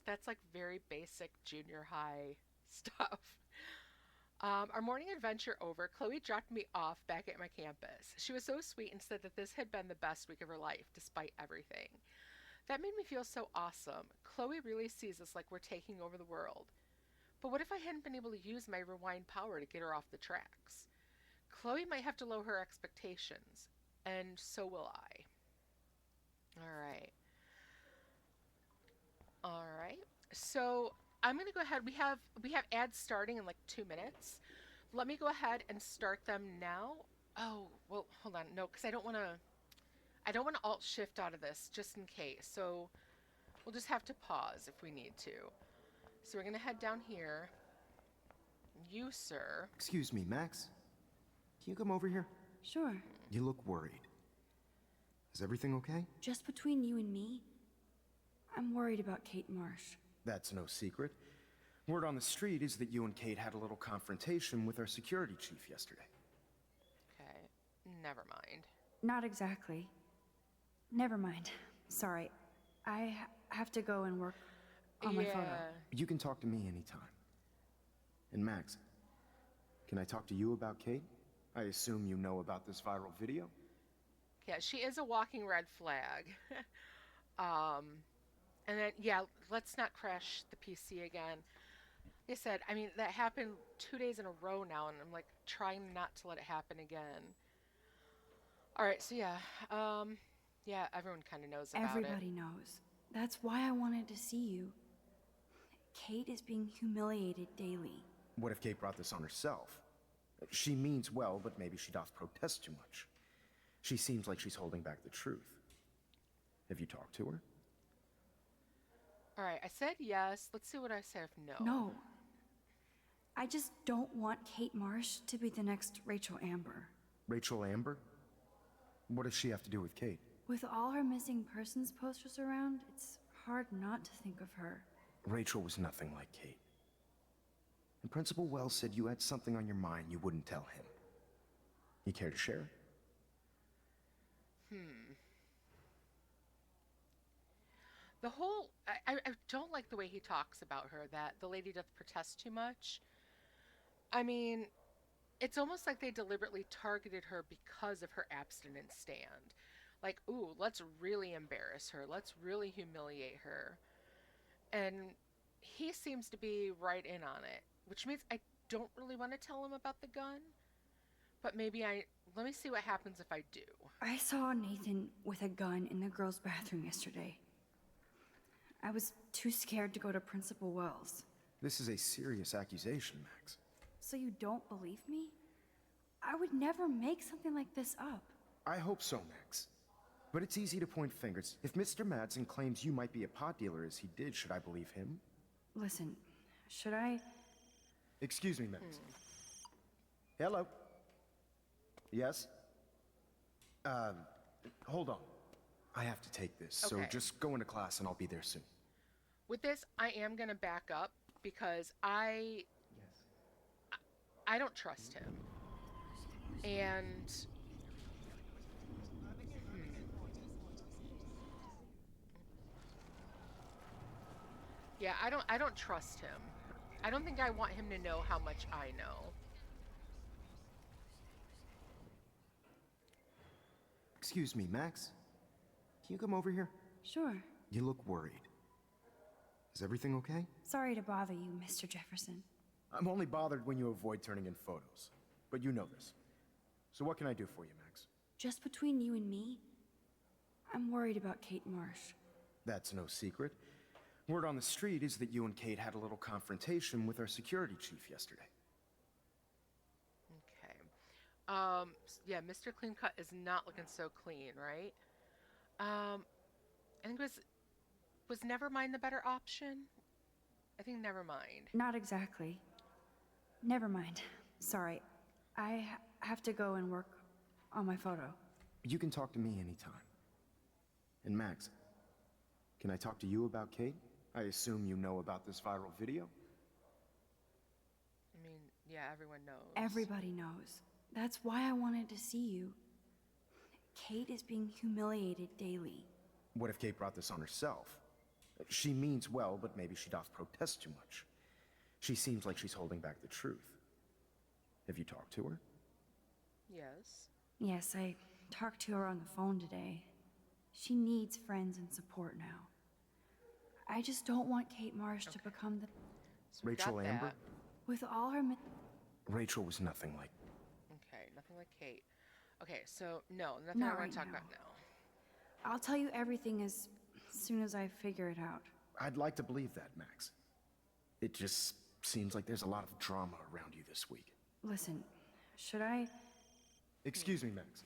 that's like very basic junior high stuff. Our morning adventure over, Chloe dropped me off back at my campus. She was so sweet and said that this had been the best week of her life, despite everything. That made me feel so awesome. Chloe really sees us like we're taking over the world. But what if I hadn't been able to use my rewind power to get her off the tracks? Chloe might have to lower her expectations, and so will I. All right. So I'm gonna go ahead. We have ads starting in like 2 minutes. Let me go ahead and start them now. Oh, well, hold on. No, because I don't want to alt shift out of this just in case. So we'll just have to pause if we need to. So we're gonna head down here. You, sir. Excuse me, Max. Can you come over here? Sure. You look worried. Is everything okay? Just between you and me, I'm worried about Kate Marsh. That's no secret. Word on the street is that you and Kate had a little confrontation with our security chief yesterday. Okay, never mind. Not exactly. Never mind. Sorry. I have to go and work on my photo. You can talk to me anytime. And Max, can I talk to you about Kate? I assume you know about this viral video? Yeah, she is a walking red flag. And then, yeah, let's not crash the PC again. Like I said, I mean, that happened 2 days in a row now, and I'm like trying not to let it happen again. All right, so yeah, yeah, everyone kind of knows about Everybody knows. That's why I wanted to see you. Kate is being humiliated daily. What if Kate brought this on herself? She means well, but maybe she doth protest too much. She seems like she's holding back the truth. Have you talked to her? All right, I said yes. Let's see what I say if no. No. I just don't want Kate Marsh to be the next Rachel Amber. Rachel Amber? What does she have to do with Kate? With all her missing persons posters around, it's hard not to think of her. Rachel was nothing like Kate. And Principal Wells said you had something on your mind you wouldn't tell him. You care to share? The whole, I don't like the way he talks about her, that the lady doth protest too much. I mean, it's almost like they deliberately targeted her because of her abstinence stand. Like, ooh, let's really embarrass her. Let's really humiliate her. And he seems to be right in on it, which means I don't really want to tell him about the gun. But maybe let me see what happens if I do. I saw Nathan with a gun in the girls' bathroom yesterday. I was too scared to go to Principal Wells. This is a serious accusation, Max. So you don't believe me? I would never make something like this up. I hope so, Max. But it's easy to point fingers. If Mr. Madsen claims you might be a pot dealer as he did, should I believe him? Listen, should I? Excuse me, Max. Hello? Yes? Hold on. I have to take this, so Okay. just go into class and I'll be there soon. With this, I am going to back up because I don't trust him. And yeah, I don't trust him. I don't think I want him to know how much I know. Excuse me, Max. Can you come over here? Sure. You look worried. Is everything okay? Sorry to bother you, Mr. Jefferson. I'm only bothered when you avoid turning in photos. But you know this. So what can I do for you, Max? Just between you and me, I'm worried about Kate Marsh. That's no secret. Word on the street is that you and Kate had a little confrontation with our security chief yesterday. Okay. Yeah, Mr. Clean Cut is not looking so clean, right? I think was Nevermind the better option? I think Nevermind. Not exactly. Never mind. Sorry. I have to go and work on my photo. You can talk to me anytime. And Max, can I talk to you about Kate? I assume you know about this viral video? I mean, yeah, everyone knows. Everybody knows. That's why I wanted to see you. Kate is being humiliated daily. What if Kate brought this on herself? She means well, but maybe she doth protest too much. She seems like she's holding back the truth. Have you talked to her? Yes. Yes, I talked to her on the phone today. She needs friends and support now. I just don't want Kate Marsh to become the... So we Rachel got Amber? that. With all her... Rachel was nothing like... Okay, nothing like Kate. Okay, so no, nothing I Not want right to talk now. about now. I'll tell you everything as soon as I figure it out. I'd like to believe that, Max. It just seems like there's a lot of drama around you this week. Listen, should I... Excuse me, Max.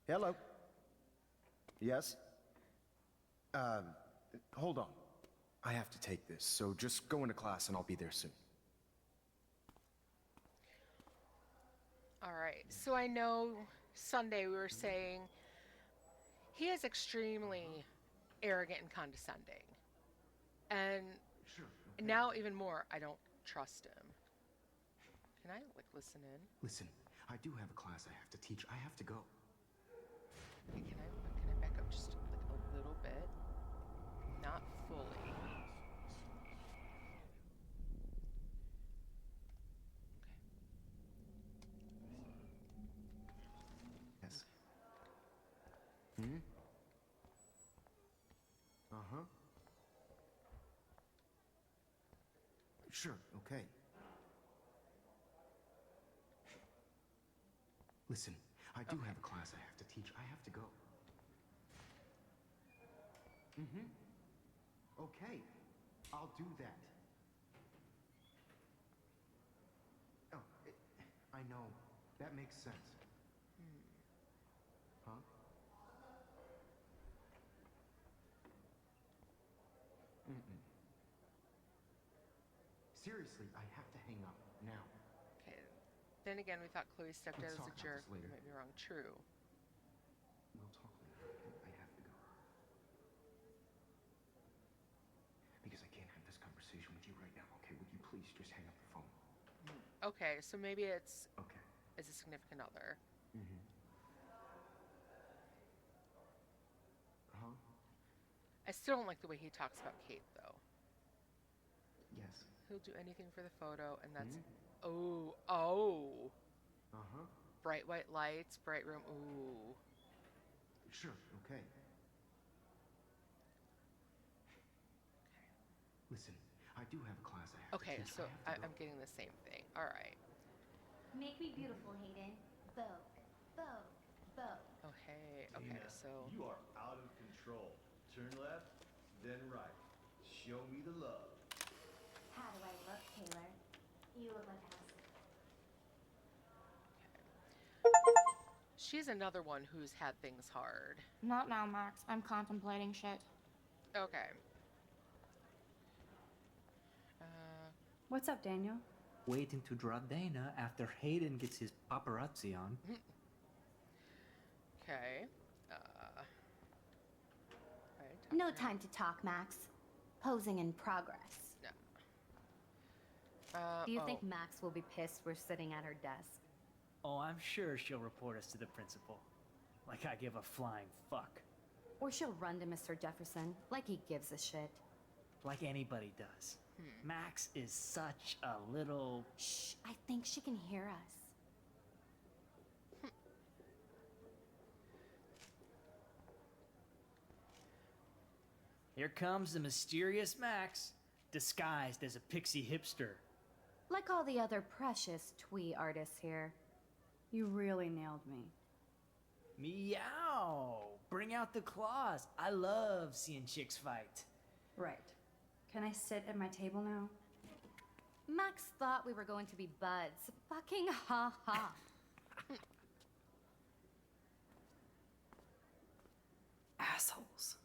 Hello? Yes? Hold on. I have to take this, so just go into class and I'll be there soon. All right, so I know Sunday we were saying he is extremely arrogant and condescending. And now even more, I don't trust him. Can I, like, listen in? Listen, I do have a class I have to teach. I have to go. Okay, can I back up just like a little bit? Not fully. Yes. Hmm? Uh-huh. Sure, okay. Listen, I do have a class I have to teach. I have to go. Mm-hmm. Okay, I'll do that. Oh, I know. That makes sense. Huh? Mm-mm. Seriously, I have to hang up now. Okay. Then again, we thought Chloe stepped Let's out as talk a about jerk. this later. Might be wrong. True. We'll talk later. I have to go. Because I can't have this conversation with you right now, okay? Would you please just hang up the phone? Okay, so maybe it's Okay. as a significant other. Mm-hmm. Huh? I still don't like the way he talks about Kate, though. Yes. He'll do anything for the photo, and that's Hmm? oh. Uh-huh. Bright white lights, bright room. Ooh. Sure, okay. Listen, I do have a class I have Okay, to teach. so I have to I'm getting the same thing. All right. Make me beautiful, Hayden. Vogue. Vogue. Vogue. Okay. Okay. Tina, So you are out of control. Turn left, then right. Show me the love. How do I look, Taylor? You look like a house. she's another one who's had things hard. Not now, Max. I'm contemplating shit. Okay. What's up, Daniel? Waiting to draw Dana after Hayden gets his paparazzi on. Okay. No time to talk, Max. Posing in progress. Do you think Max will be pissed we're sitting at her desk? Oh, I'm sure she'll report us to the principal. Like I give a flying fuck. Or she'll run to Mr. Jefferson, like he gives a shit. Like anybody does. Max is such a little... Shh, I think she can hear us. Here comes the mysterious Max, disguised as a pixie hipster. Like all the other precious twee artists here. You really nailed me. Meow! Bring out the claws. I love seeing chicks fight. Right. Can I sit at my table now? Max thought we were going to be buds. Fucking ha ha. Assholes.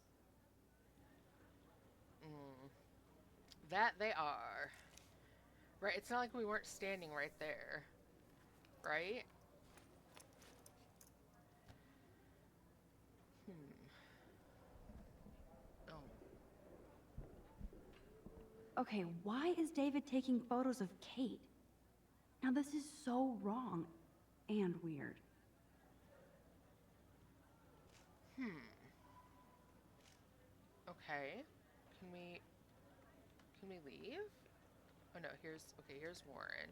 That they are. Right, it's not like we weren't standing right there. Right? Okay, why is David taking photos of Kate? Now this is so wrong and weird. Okay. Can we leave? Oh no, here's Warren.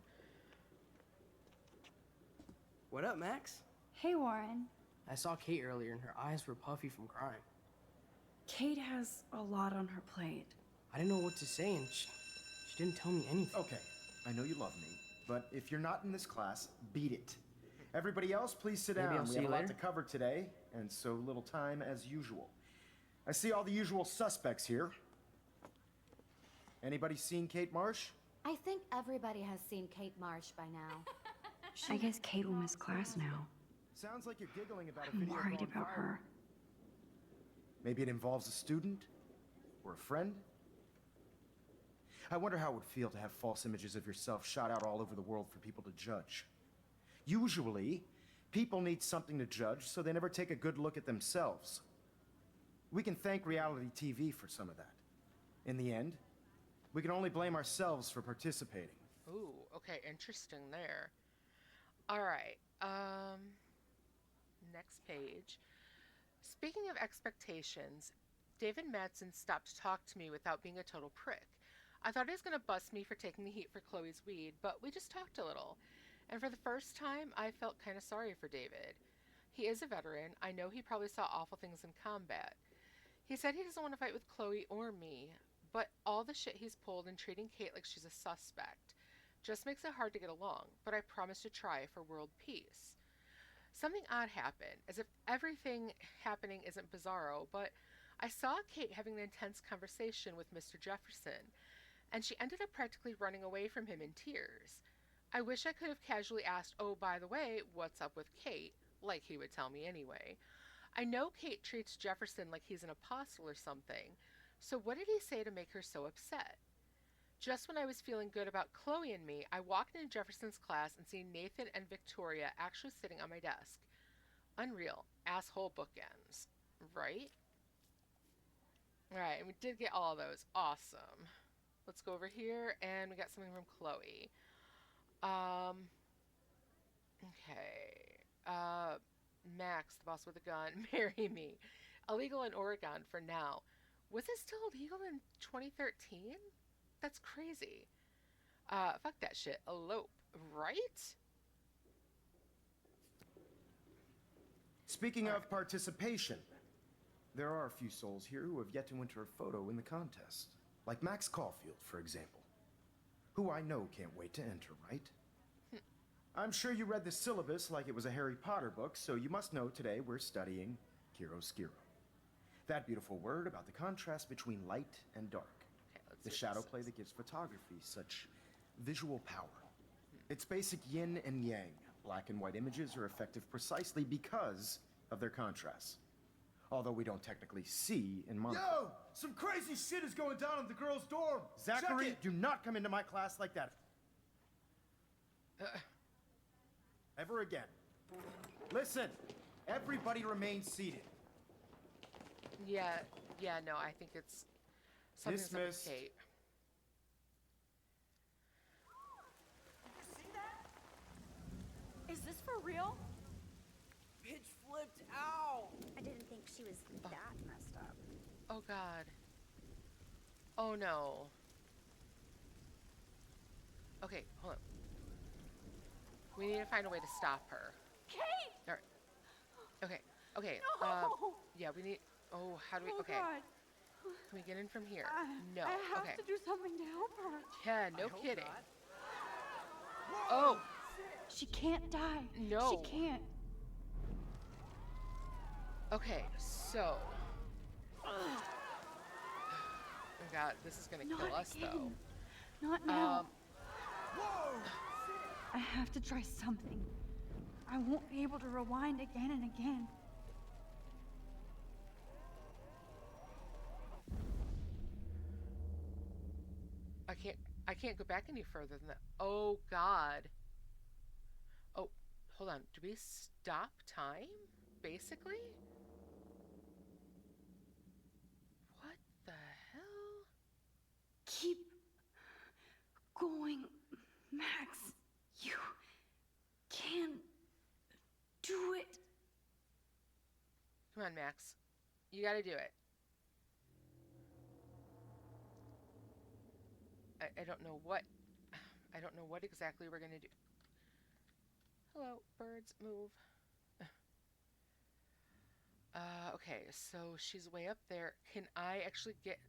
What up, Max? Hey, Warren. I saw Kate earlier and her eyes were puffy from crying. Kate has a lot on her plate. I didn't know what to say and she didn't tell me anything. Okay, I know you love me, but if you're not in this class, beat it. Everybody else, please sit Maybe down. I'll We see have you a lot later. to cover today, and so little time as usual. I see all the usual suspects here. Anybody seen Kate Marsh? I think everybody has seen Kate Marsh by now. I guess Kate will miss class now. Sounds like you're giggling about a I'm video worried gone about viral. her. Maybe it involves a student or a friend. I wonder how it would feel to have false images of yourself shot out all over the world for people to judge. Usually, people need something to judge, so they never take a good look at themselves. We can thank reality TV for some of that. In the end, we can only blame ourselves for participating. Ooh, okay, interesting there. All right, next page. Speaking of expectations, David Madsen stopped to talk to me without being a total prick. I thought he was going to bust me for taking the heat for Chloe's weed, but we just talked a little. And for the first time, I felt kind of sorry for David. He is a veteran. I know he probably saw awful things in combat. He said he doesn't want to fight with Chloe or me, but all the shit he's pulled in treating Kate like she's a suspect just makes it hard to get along, but I promise to try for world peace. Something odd happened, as if everything happening isn't bizarro, but I saw Kate having an intense conversation with Mr. Jefferson, and she ended up practically running away from him in tears. I wish I could have casually asked, oh, by the way, what's up with Kate, like he would tell me anyway. I know Kate treats Jefferson like he's an apostle or something, so what did he say to make her so upset? Just when I was feeling good about Chloe and me, I walked into Jefferson's class and see Nathan and Victoria actually sitting on my desk. Unreal. Asshole bookends. Right? Alright, and we did get all of those. Awesome. Let's go over here, and we got something from Chloe. Okay. Max, the boss with a gun, marry me. Illegal in Oregon for now. Was it still illegal in 2013? That's crazy. Fuck that shit. Elope, right? Speaking of participation, there are a few souls here who have yet to enter a photo in the contest. Like Max Caulfield, for example. Who I know can't wait to enter, right? I'm sure you read the syllabus like it was a Harry Potter book, so you must know today we're studying chiaroscuro. That beautiful word about the contrast between light and dark. The shadow play that gives photography such visual power. It's basic yin and yang. Black and white images are effective precisely because of their contrasts. Although we don't technically see in monocle. Yo! Some crazy shit is going down in the girls' dorm! Zachary, Check it! do not come into my class like that. Ever again. Listen, everybody remain seated. Yeah, no, I think it's something's up with Dismissed. Kate. Is this for real? Bitch flipped out. I didn't think she was that messed up. Oh god. Oh no. Okay, hold on. We need to find a way to stop her. Kate! Alright. Okay, okay. No! Yeah, we need. Oh, how do we. Oh, Okay. God. Can we get in from here? No. I have Okay. to do something to help her. Yeah, no kidding. Oh. She can't die. No. She can't. Okay, so. Oh my god, this is gonna kill us though. Not now. I have to try something. I won't be able to rewind again and again. I can't go back any further than that. Oh god. Oh, hold on. Do we stop time? Basically? What the hell? Keep going, Max. You can do it. Come on, Max. You gotta do it. I don't know what exactly we're gonna do. Hello, birds, move. Okay, so she's way up there. Can I actually get...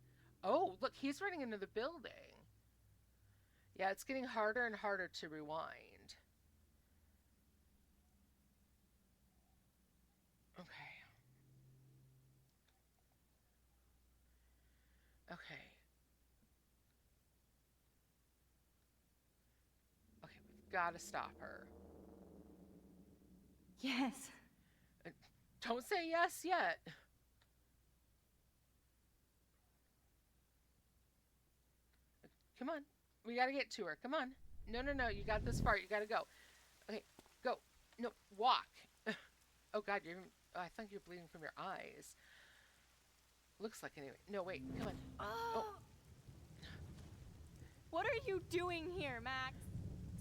Oh, look, he's running into the building. Yeah, it's getting harder and harder to rewind. Okay. Okay. Okay, we've got to stop her. Yes. Don't say yes yet. Come on. We got to get to her. Come on. No, no, no. You got this far. You got to go. Okay, go. No, walk. Oh, God, you're... Oh, I think you're bleeding from your eyes. Looks like anyway. No, wait. Come on. Oh. What are you doing here, Max?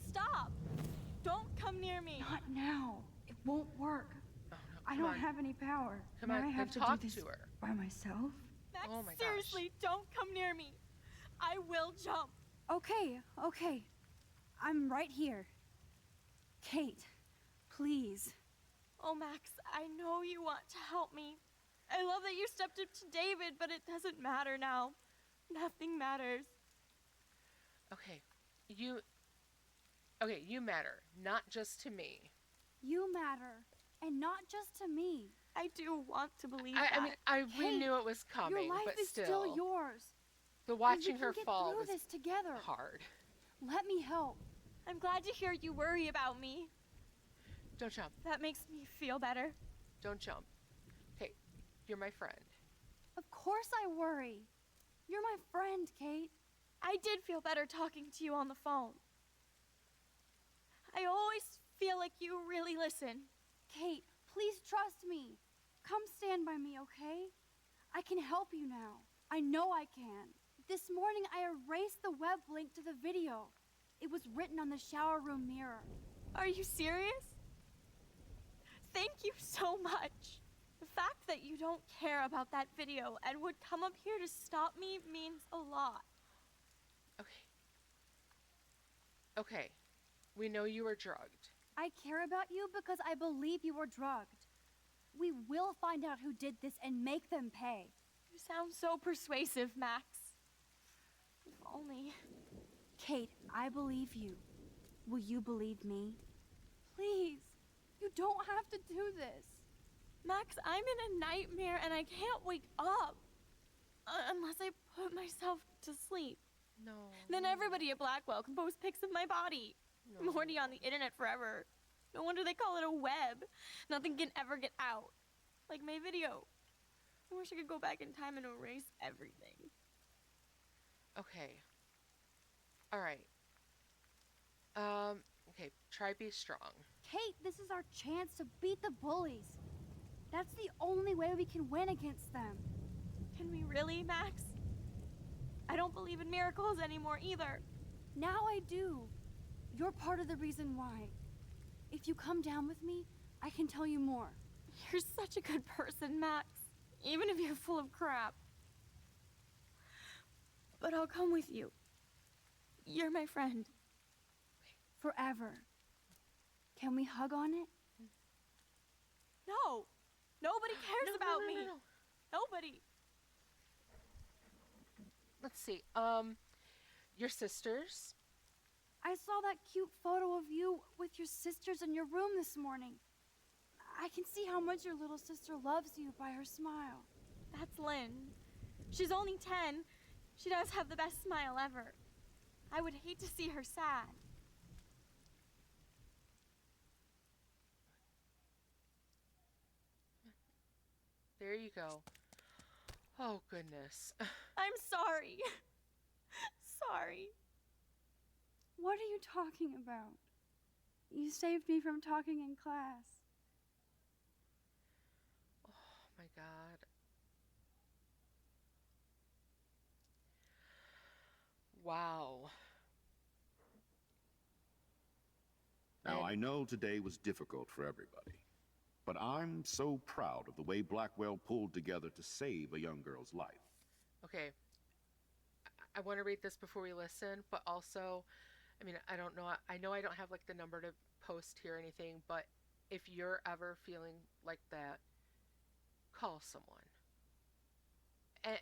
Stop! Don't come near me. Not now. It won't work. Oh, no. I Come don't on. have any power. Come Now on, I have then to talk do this to her. by myself. Max, Oh my gosh. seriously, don't come near me. I will jump. Okay, okay. I'm right here. Kate, please. Oh, Max, I know you want to help me. I love that you stepped up to David, but it doesn't matter now. Nothing matters. Okay. Okay, you matter. Not just to me. You matter. And not just to me. I do want to believe I mean, we Kate, knew it was coming, your life but is still yours. The And watching we her can get fall through was this together. hard. Let me help. I'm glad to hear you worry about me. Don't jump. That makes me feel better. Don't jump. Okay, you're my friend. Of course I worry. You're my friend, Kate. I did feel better talking to you on the phone. I always feel like you really listen. Kate, please trust me. Come stand by me, okay? I can help you now. I know I can. This morning I erased the web link to the video. It was written on the shower room mirror. Are you serious? Thank you so much. The fact that you don't care about that video and would come up here to stop me means a lot. Okay. Okay. We know you were drugged. I care about you because I believe you were drugged. We will find out who did this and make them pay. You sound so persuasive, Max. If only... Kate, I believe you. Will you believe me? Please, you don't have to do this. Max, I'm in a nightmare and I can't wake up. Unless I put myself to sleep. No. Then everybody at Blackwell can post pics of my body. No. I'm already on the internet forever. No wonder they call it a web. Nothing can ever get out. Like my video. I wish I could go back in time and erase everything. Okay. All right. Okay, try be strong. Kate, this is our chance to beat the bullies. That's the only way we can win against them. Can we really, Max? I don't believe in miracles anymore either. Now I do. You're part of the reason why. If you come down with me, I can tell you more. You're such a good person, Max. Even if you're full of crap. But I'll come with you. You're my friend. Forever. Can we hug on it? No! Nobody cares about me! No. Nobody! Let's see. Your sisters? I saw that cute photo of you with your sisters in your room this morning. I can see how much your little sister loves you by her smile. That's Lynn. She's only 10. She does have the best smile ever. I would hate to see her sad. There you go. Oh, goodness. I'm sorry. Sorry. What are you talking about? You saved me from talking in class. Oh, my God. Wow. Now, I know today was difficult for everybody, but I'm so proud of the way Blackwell pulled together to save a young girl's life. Okay. I want to read this before we listen, but also, I mean, I don't know. I know I don't have like the number to post here or anything, but if you're ever feeling like that, call someone.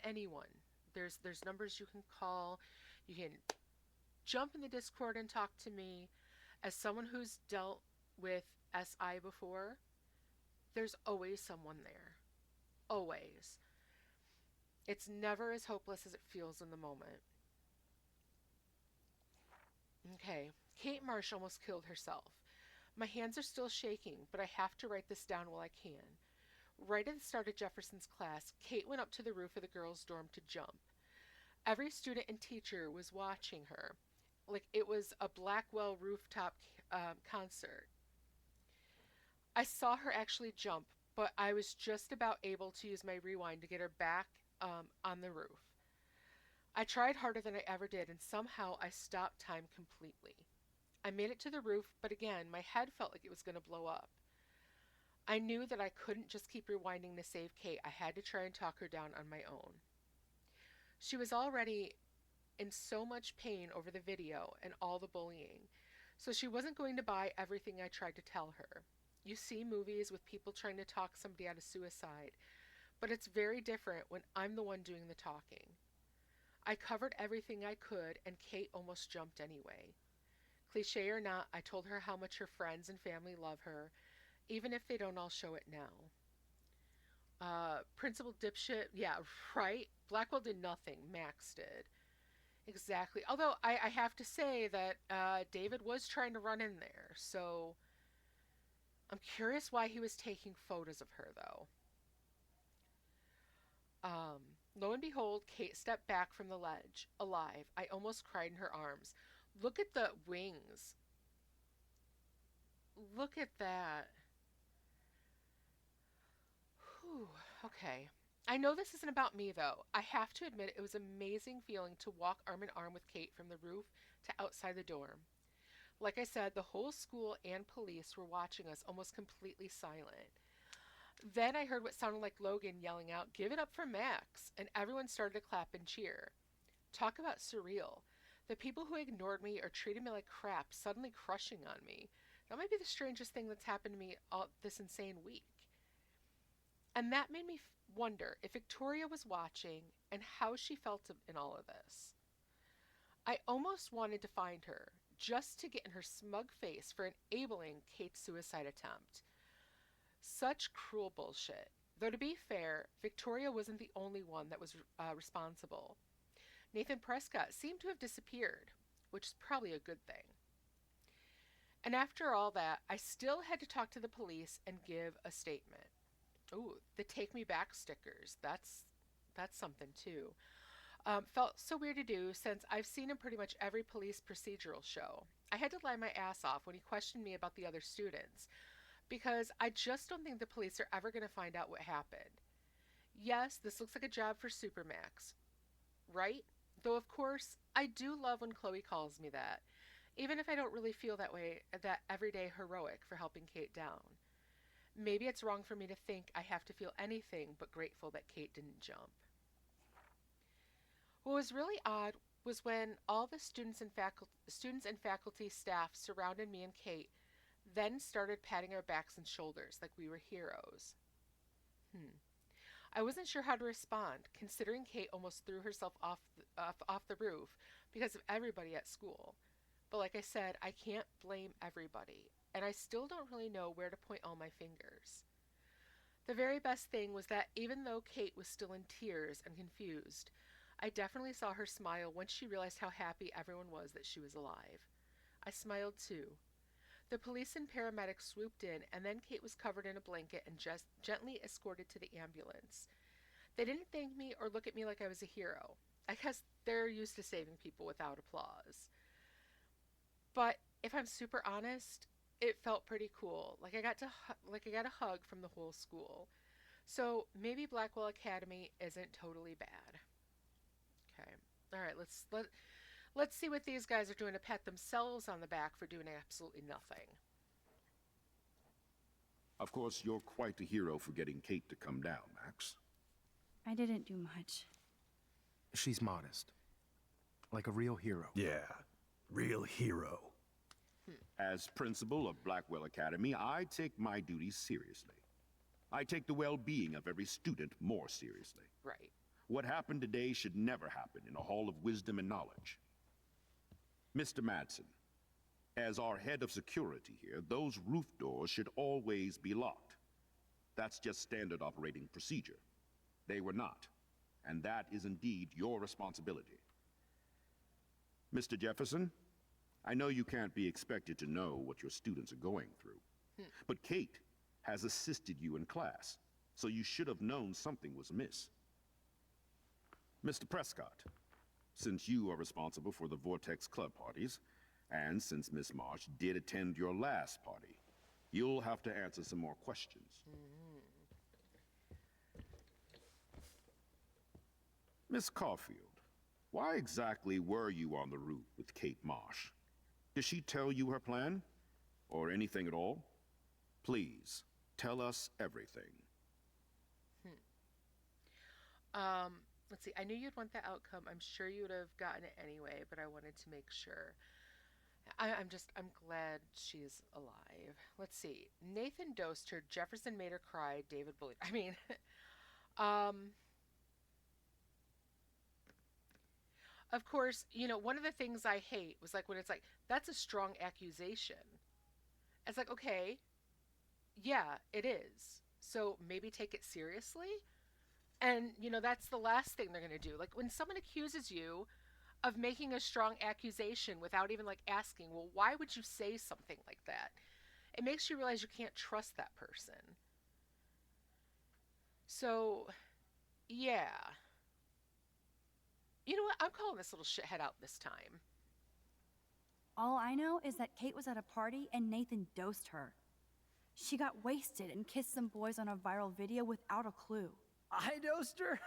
Anyone. There's numbers you can call. You can jump in the Discord and talk to me. As someone who's dealt with SI before, there's always someone there. Always. It's never as hopeless as it feels in the moment. Okay, Kate Marsh almost killed herself. My hands are still shaking, but I have to write this down while I can. Right at the start of Jefferson's class, Kate went up to the roof of the girls' dorm to jump. Every student and teacher was watching her, like it was a Blackwell rooftop concert. I saw her actually jump, but I was just about able to use my rewind to get her back on the roof. I tried harder than I ever did, and somehow I stopped time completely. I made it to the roof, but again, my head felt like it was going to blow up. I knew that I couldn't just keep rewinding to save Kate. I had to try and talk her down on my own. She was already in so much pain over the video and all the bullying, so she wasn't going to buy everything I tried to tell her. You see movies with people trying to talk somebody out of suicide, but it's very different when I'm the one doing the talking. I covered everything I could, and Kate almost jumped anyway. Cliché or not, I told her how much her friends and family love her, even if they don't all show it now. Principal dipshit, yeah, right? Blackwell did nothing, Max did. Exactly. Although I have to say that David was trying to run in there, so I'm curious why he was taking photos of her, though. Lo and behold, Kate stepped back from the ledge, alive. I almost cried in her arms. Look at the wings. Look at that. Whew, okay. I know this isn't about me, though. I have to admit it was an amazing feeling to walk arm in arm with Kate from the roof to outside the dorm. Like I said, the whole school and police were watching us almost completely silent. Then I heard what sounded like Logan yelling out, "Give it up for Max," and everyone started to clap and cheer. Talk about surreal. The people who ignored me or treated me like crap suddenly crushing on me. That might be the strangest thing that's happened to me all this insane week. And that made me wonder if Victoria was watching and how she felt in all of this. I almost wanted to find her, just to get in her smug face for enabling Kate's suicide attempt. Such cruel bullshit. Though to be fair, Victoria wasn't the only one that was responsible. Nathan Prescott seemed to have disappeared, which is probably a good thing. And after all that, I still had to talk to the police and give a statement. Ooh, the Take Me Back stickers. That's something too. Felt so weird to do since I've seen in pretty much every police procedural show. I had to lie my ass off when he questioned me about the other students, because I just don't think the police are ever going to find out what happened. Yes, this looks like a job for Supermax, right? Though of course, I do love when Chloe calls me that, even if I don't really feel that way, that everyday heroic for helping Kate down. Maybe it's wrong for me to think I have to feel anything but grateful that Kate didn't jump. What was really odd was when all the students and faculty staff surrounded me and Kate, then started patting our backs and shoulders like we were heroes. I wasn't sure how to respond, considering Kate almost threw herself off the roof because of everybody at school. But like I said, I can't blame everybody, and I still don't really know where to point all my fingers. The very best thing was that even though Kate was still in tears and confused, I definitely saw her smile once she realized how happy everyone was that she was alive. I smiled too. The police and paramedics swooped in, and then Kate was covered in a blanket and just gently escorted to the ambulance. They didn't thank me or look at me like I was a hero. I guess they're used to saving people without applause. But if I'm super honest, it felt pretty cool. Like I got a hug from the whole school. So maybe Blackwell Academy isn't totally bad. Okay. All right, let's see what these guys are doing to pat themselves on the back for doing absolutely nothing. Of course, you're quite a hero for getting Kate to come down, Max. I didn't do much. She's modest. Like a real hero. Yeah, real hero. As principal of Blackwell Academy, I take my duties seriously. I take the well-being of every student more seriously. Right. What happened today should never happen in a hall of wisdom and knowledge. Mr. Madsen, as our head of security here, those roof doors should always be locked. That's just standard operating procedure. They were not, and that is indeed your responsibility. Mr. Jefferson, I know you can't be expected to know what your students are going through, but Kate has assisted you in class, so you should have known something was amiss. Mr. Prescott, since you are responsible for the Vortex Club parties, and since Miss Marsh did attend your last party, you'll have to answer some more questions. Miss Caulfield, why exactly were you on the roof with Kate Marsh? Did she tell you her plan? Or anything at all? Please, tell us everything. Let's see. I knew you'd want the outcome. I'm sure you would have gotten it anyway, but I wanted to make sure. I'm glad she's alive. Let's see. Nathan dosed her. Jefferson made her cry. David bullied. I mean, of course, you know, one of the things I hate was like when it's like, that's a strong accusation. It's like, okay, yeah, it is. So maybe take it seriously. And, you know, that's the last thing they're going to do. Like when someone accuses you of making a strong accusation without even like asking, well, why would you say something like that? It makes you realize you can't trust that person. So, yeah. You know what? I'm calling this little shithead out this time. All I know is that Kate was at a party and Nathan dosed her. She got wasted and kissed some boys on a viral video without a clue. I dosed her?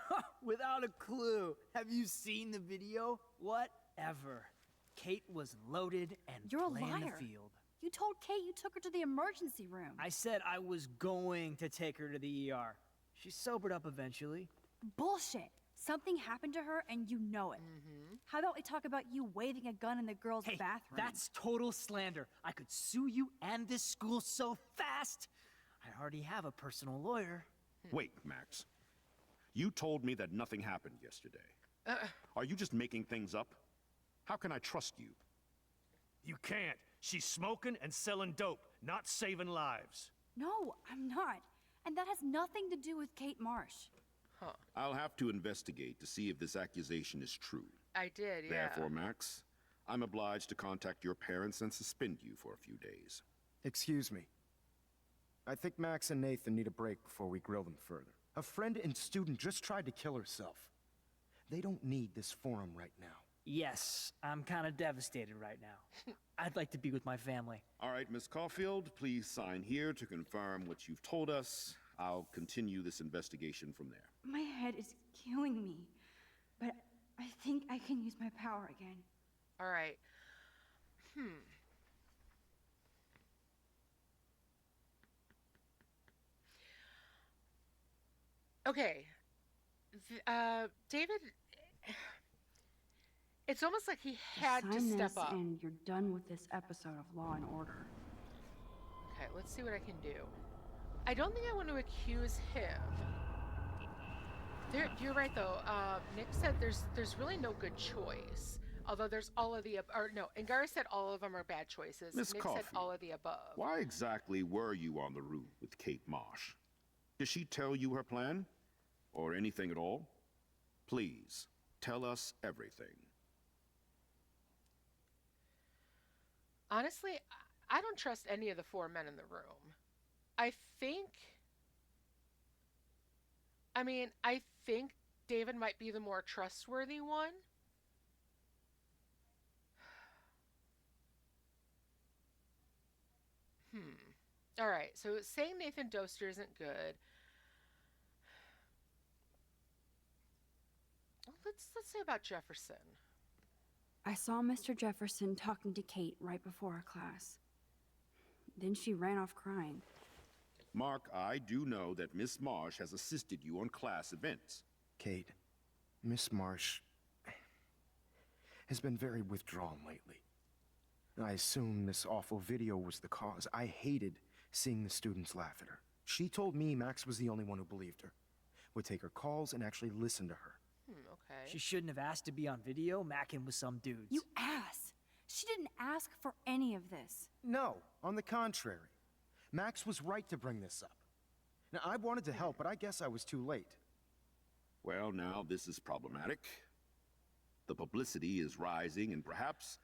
Without a clue. Have you seen the video? Whatever. Kate was loaded and You're a playing liar. the field. You told Kate you took her to the emergency room. I said I was going to take her to the ER. She sobered up eventually. Bullshit. Something happened to her and you know it. How about we talk about you waving a gun in the girls' bathroom? That's total slander. I could sue you and this school so fast. I already have a personal lawyer. Wait, Max. You told me that nothing happened yesterday. Are you just making things up? How can I trust you? You can't. She's smoking and selling dope, not saving lives. No, I'm not. And that has nothing to do with Kate Marsh. Huh. I'll have to investigate to see if this accusation is true. I did, yeah. Therefore, Max, I'm obliged to contact your parents and suspend you for a few days. Excuse me. I think Max and Nathan need a break before we grill them further. A friend and student just tried to kill herself. They don't need this forum right now. Yes, I'm kind of devastated right now. I'd like to be with my family. All right, Miss Caulfield, please sign here to confirm what you've told us. I'll continue this investigation from there. My head is killing me. But I think I can use my power again. All right. Okay. David, it's almost like he had to Sign step this up. and you're done with this episode of Law and Order. Okay, let's see what I can do. I don't think I want to accuse him. You're right though. Nick said there's really no good choice. Although there's all of the or no, Angara said all of them are bad choices. Miss Nick Coffey, said all of the above. Why exactly were you on the route with Kate Marsh? Did she tell you her plan? Or anything at all? Please, tell us everything. Honestly, I don't trust any of the four men in the room. I think David might be the more trustworthy one. All right, so saying Nathan Doster isn't good. Let's say about Jefferson. I saw Mr. Jefferson talking to Kate right before our class. Then she ran off crying. Mark, I do know that Miss Marsh has assisted you on class events. Kate, Miss Marsh has been very withdrawn lately. I assume this awful video was the cause. I hated seeing the students laugh at her. She told me Max was the only one who believed her, would take her calls and actually listen to her. Okay. She shouldn't have asked to be on video, macking with some dudes. You ass! She didn't ask for any of this. No, on the contrary. Max was right to bring this up. Now, I wanted to help, but I guess I was too late. Well, now this is problematic. The publicity is rising, and perhaps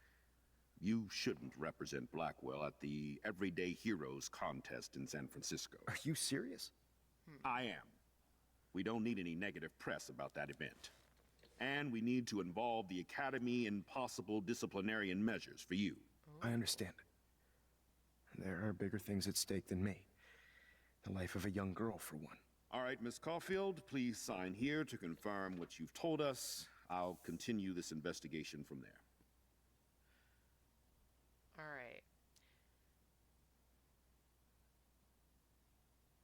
you shouldn't represent Blackwell at the Everyday Heroes contest in San Francisco. Are you serious? I am. We don't need any negative press about that event. And we need to involve the Academy in possible disciplinarian measures for you. I understand. There are bigger things at stake than me. The life of a young girl, for one. All right, Miss Caulfield, please sign here to confirm what you've told us. I'll continue this investigation from there. All right.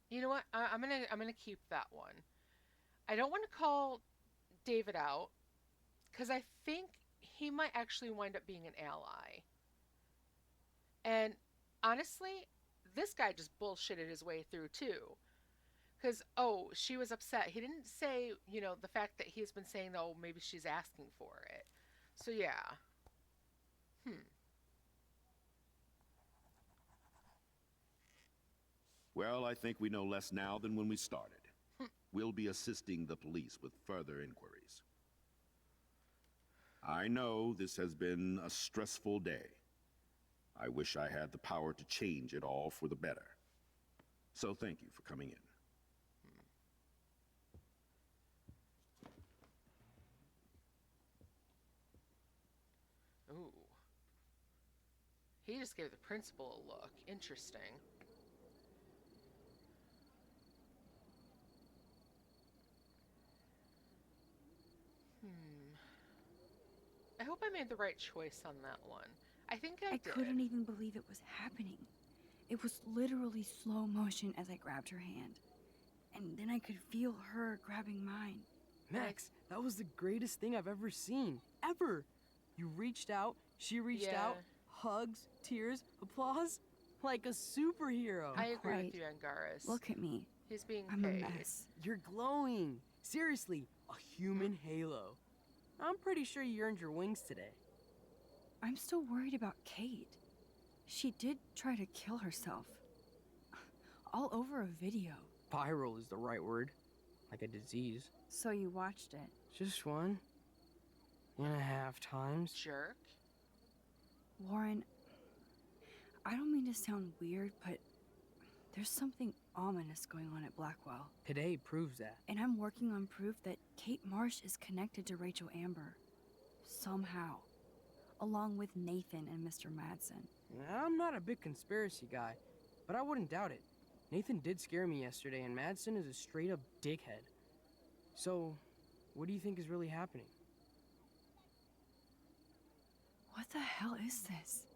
You know what? I'm gonna keep that one. I don't want to call David out because I think he might actually wind up being an ally. And honestly, this guy just bullshitted his way through too. Because, oh, she was upset. He didn't say, the fact that he's been saying, oh, maybe she's asking for it. So, yeah. Well, I think we know less now than when we started. We'll be assisting the police with further inquiries. I know this has been a stressful day. I wish I had the power to change it all for the better. So thank you for coming in. Ooh. He just gave the principal a look. Interesting. I hope I made the right choice on that one. I think I did. Couldn't even believe it was happening. It was literally slow motion as I grabbed her hand. And then I could feel her grabbing mine. Max, that was the greatest thing I've ever seen. Ever! You reached out, she reached out, hugs, tears, applause. Like a superhero. I agree with you, Angaris. Look at me. He's being I'm paid. a mess. You're glowing. Seriously, a human halo. I'm pretty sure you earned your wings today. I'm still worried about Kate. She did try to kill herself. All over a video. Viral is the right word. Like a disease. So you watched it? Just 1.5 times. Jerk. Warren, I don't mean to sound weird, but there's something ominous going on at Blackwell. Today proves that. And I'm working on proof that Kate Marsh is connected to Rachel Amber. Somehow. Along with Nathan and Mr. Madsen. I'm not a big conspiracy guy, but I wouldn't doubt it. Nathan did scare me yesterday, and Madsen is a straight-up dickhead. So, what do you think is really happening? What the hell is this?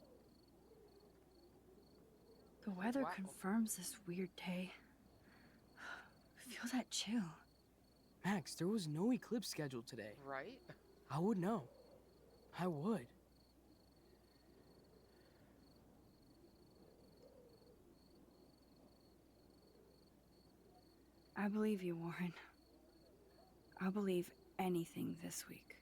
The weather confirms this weird day. Feel that chill. Max, there was no eclipse scheduled today. Right? I would know. I would. I believe you, Warren. I'll believe anything this week.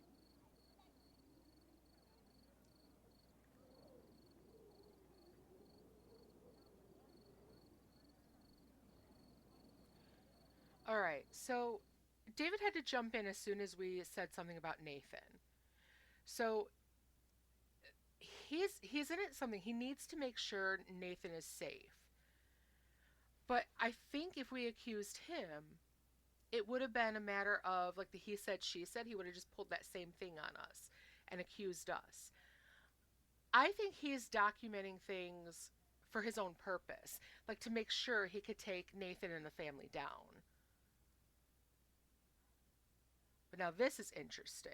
right, so David had to jump in as soon as we said something about Nathan. So he's in it something. He needs to make sure Nathan is safe. But I think if we accused him, it would have been a matter of like the he said, she said. He would have just pulled that same thing on us and accused us. I think he's documenting things for his own purpose, like to make sure he could take Nathan and the family down. But now this is interesting.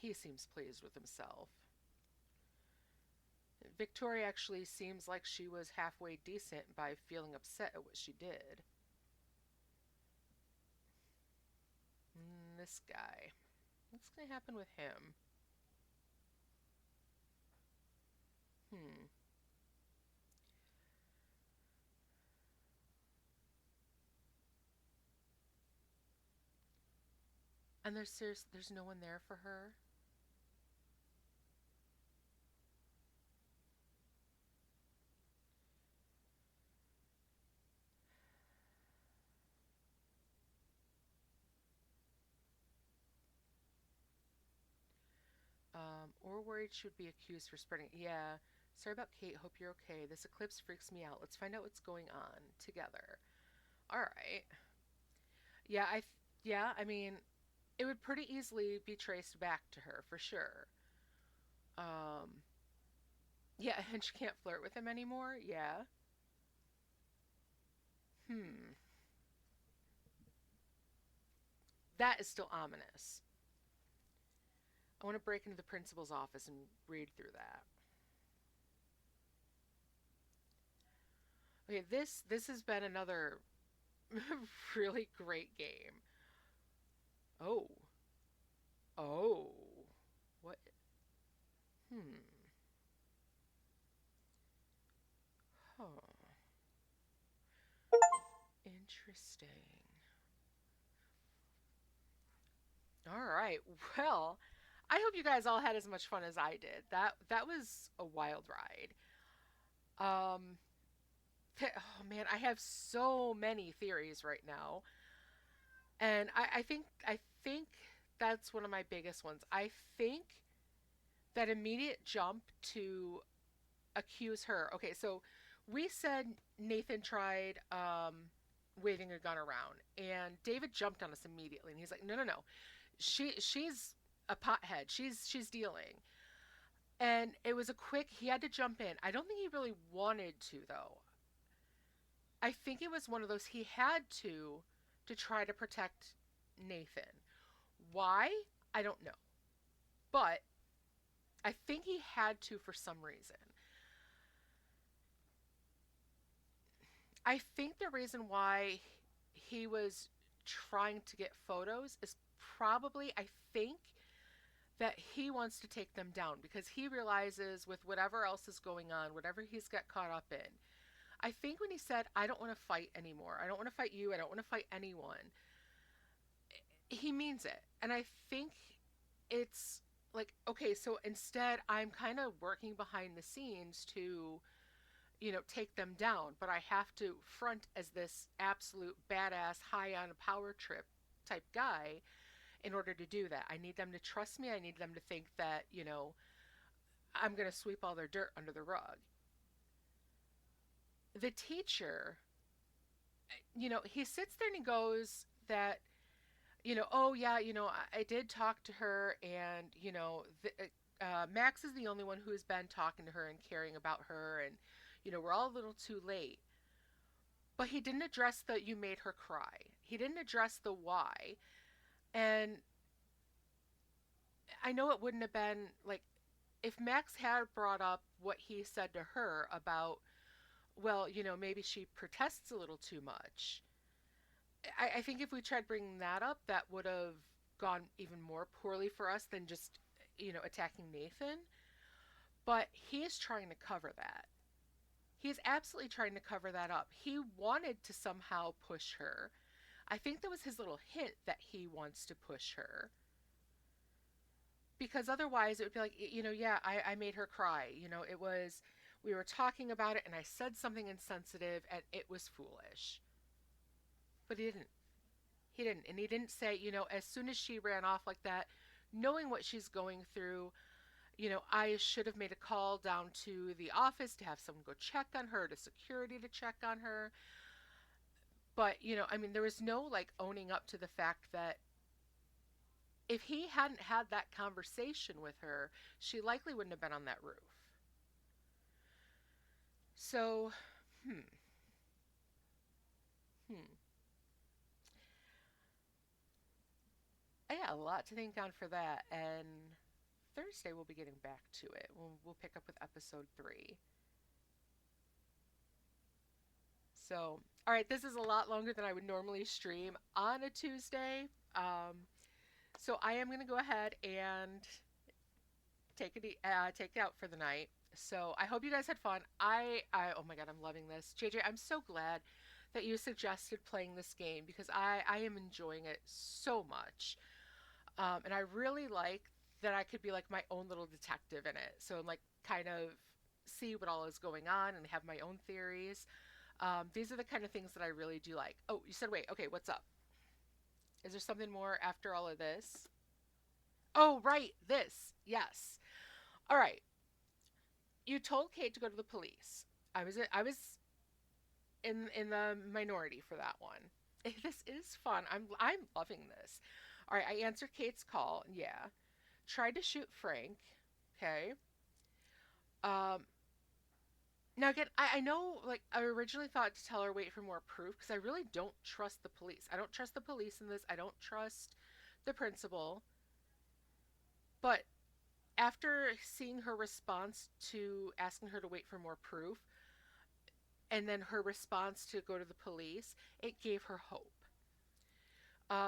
He seems pleased with himself. Victoria actually seems like she was halfway decent by feeling upset at what she did. This guy. What's going to happen with him? And there's no one there for her? Or worried she would be accused for spreading. Yeah. Sorry about Kate. Hope you're okay. This eclipse freaks me out. Let's find out what's going on together. All right. Yeah, I mean, it would pretty easily be traced back to her for sure. Yeah, and she can't flirt with him anymore. Yeah. That is still ominous. I want to break into the principal's office and read through that. Okay, this has been another really great game. Oh. What? Huh. Interesting. All right. Well, I hope you guys all had as much fun as I did. That was a wild ride. Oh man, I have so many theories right now. And I think that's one of my biggest ones. I think that immediate jump to accuse her. Okay, so we said Nathan tried waving a gun around, and David jumped on us immediately, and he's like, no. She's a pothead. She's dealing. And it was a quick, he had to jump in. I don't think he really wanted to though. I think it was one of those he had to try to protect Nathan. Why? I don't know. But I think he had to for some reason. I think the reason why he was trying to get photos is probably, I think, that he wants to take them down because he realizes with whatever else is going on, whatever he's got caught up in, I think when he said, I don't want to fight anymore, I don't want to fight you, I don't want to fight anyone, he means it. And I think it's like, okay, so instead I'm kind of working behind the scenes to, take them down, but I have to front as this absolute badass, high on a power trip type guy in order to do that. I need them to trust me. I need them to think that, I'm going to sweep all their dirt under the rug. The teacher, he sits there and he goes that, oh yeah, I did talk to her and, Max is the only one who's been talking to her and caring about her and, we're all a little too late. But he didn't address the you made her cry. He didn't address the why. And I know it wouldn't have been like if Max had brought up what he said to her about, well, maybe she protests a little too much. I think if we tried bringing that up, that would have gone even more poorly for us than just, attacking Nathan. But he is trying to cover that. He is absolutely trying to cover that up. He wanted to somehow push her. I think that was his little hint that he wants to push her. Because otherwise it would be like, yeah, I made her cry. We were talking about it and I said something insensitive and it was foolish. But he didn't. He didn't. And he didn't say, as soon as she ran off like that, knowing what she's going through, I should have made a call down to the office to have someone go check on her, to security to check on her. But, there was no owning up to the fact that if he hadn't had that conversation with her, she likely wouldn't have been on that roof. So, Yeah, a lot to think on for that. And Thursday we'll be getting back to it. We'll pick up with episode 3. So, all right, this is a lot longer than I would normally stream on a Tuesday. So I am going to go ahead and take it out for the night. So I hope you guys had fun. Oh my God, I'm loving this. JJ, I'm so glad that you suggested playing this game because I am enjoying it so much. And I really like that I could be like my own little detective in it. So I'm kind of see what all is going on and have my own theories. These are the kind of things that I really do like. Oh, you said wait. Okay, what's up? Is there something more after all of this? Oh, right, this. Yes. All right. You told Kate to go to the police. I was in the minority for that one. This is fun. I'm loving this. All right, I answered Kate's call. Yeah. Tried to shoot Frank. Okay. Now again, I know, I originally thought to tell her wait for more proof because I really don't trust the police. I don't trust the police in this. I don't trust the principal. But after seeing her response to asking her to wait for more proof, and then her response to go to the police, it gave her hope.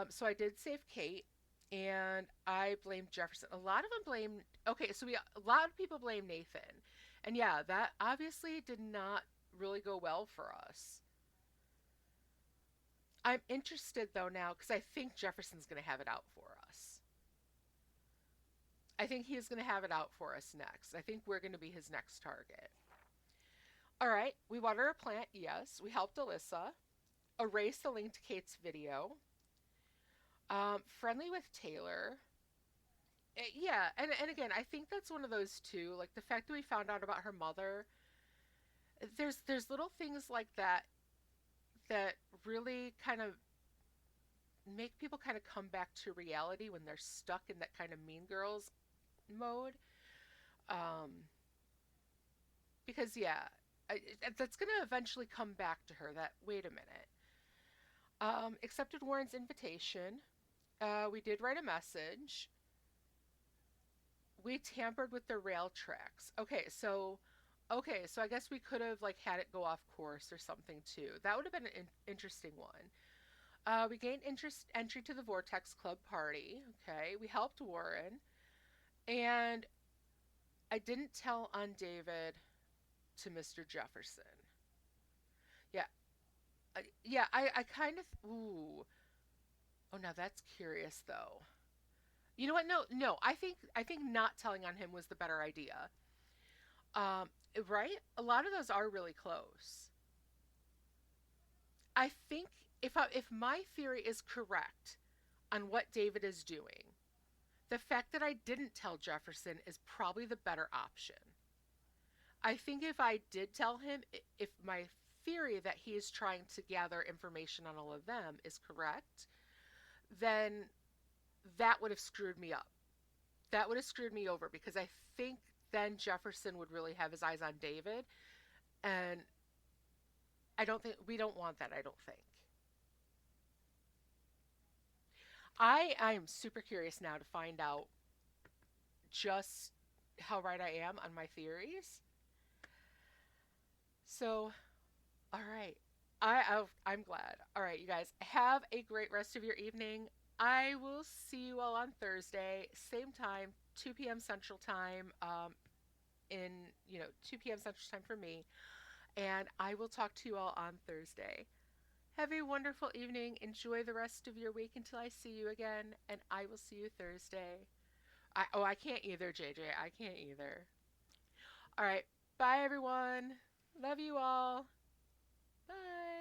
So I did save Kate, and I blamed Jefferson. A lot of them blamed... Okay, so a lot of people blame Nathan. And yeah, that obviously did not really go well for us. I'm interested, though, now, because I think Jefferson's going to have it out for us. I think he's going to have it out for us next. I think we're going to be his next target. All right, we watered a plant, yes. We helped Alyssa. Erase the link to Kate's video. Friendly with Taylor. Yeah, and again, I think that's one of those too. The fact that we found out about her mother. There's little things like that that really kind of make people kind of come back to reality when they're stuck in that kind of Mean Girls mode. Because yeah, that's going to eventually come back to her. That wait a minute. Accepted Warren's invitation. We did write a message. We tampered with the rail tracks. Okay, so I guess we could have had it go off course or something too. That would have been an interesting one. We gained entry to the Vortex Club party. Okay, we helped Warren, and I didn't tell on David to Mr. Jefferson. Yeah, I kind of ooh. Oh, now that's curious though. You know what? No. I think not telling on him was the better idea. Right? A lot of those are really close. I think if my theory is correct on what David is doing, the fact that I didn't tell Jefferson is probably the better option. I think if I did tell him, if my theory that he is trying to gather information on all of them is correct, then that would have screwed me up. That would have screwed me over because I think then Jefferson would really have his eyes on David. And we don't want that, I don't think. I am super curious now to find out just how right I am on my theories. So, all right. I'm glad. All right, you guys, have a great rest of your evening. I will see you all on Thursday, same time, 2 p.m. Central Time, 2 p.m. Central Time for me. And I will talk to you all on Thursday. Have a wonderful evening. Enjoy the rest of your week until I see you again, and I will see you Thursday. I can't either, JJ. I can't either. All right. Bye, everyone. Love you all. Bye.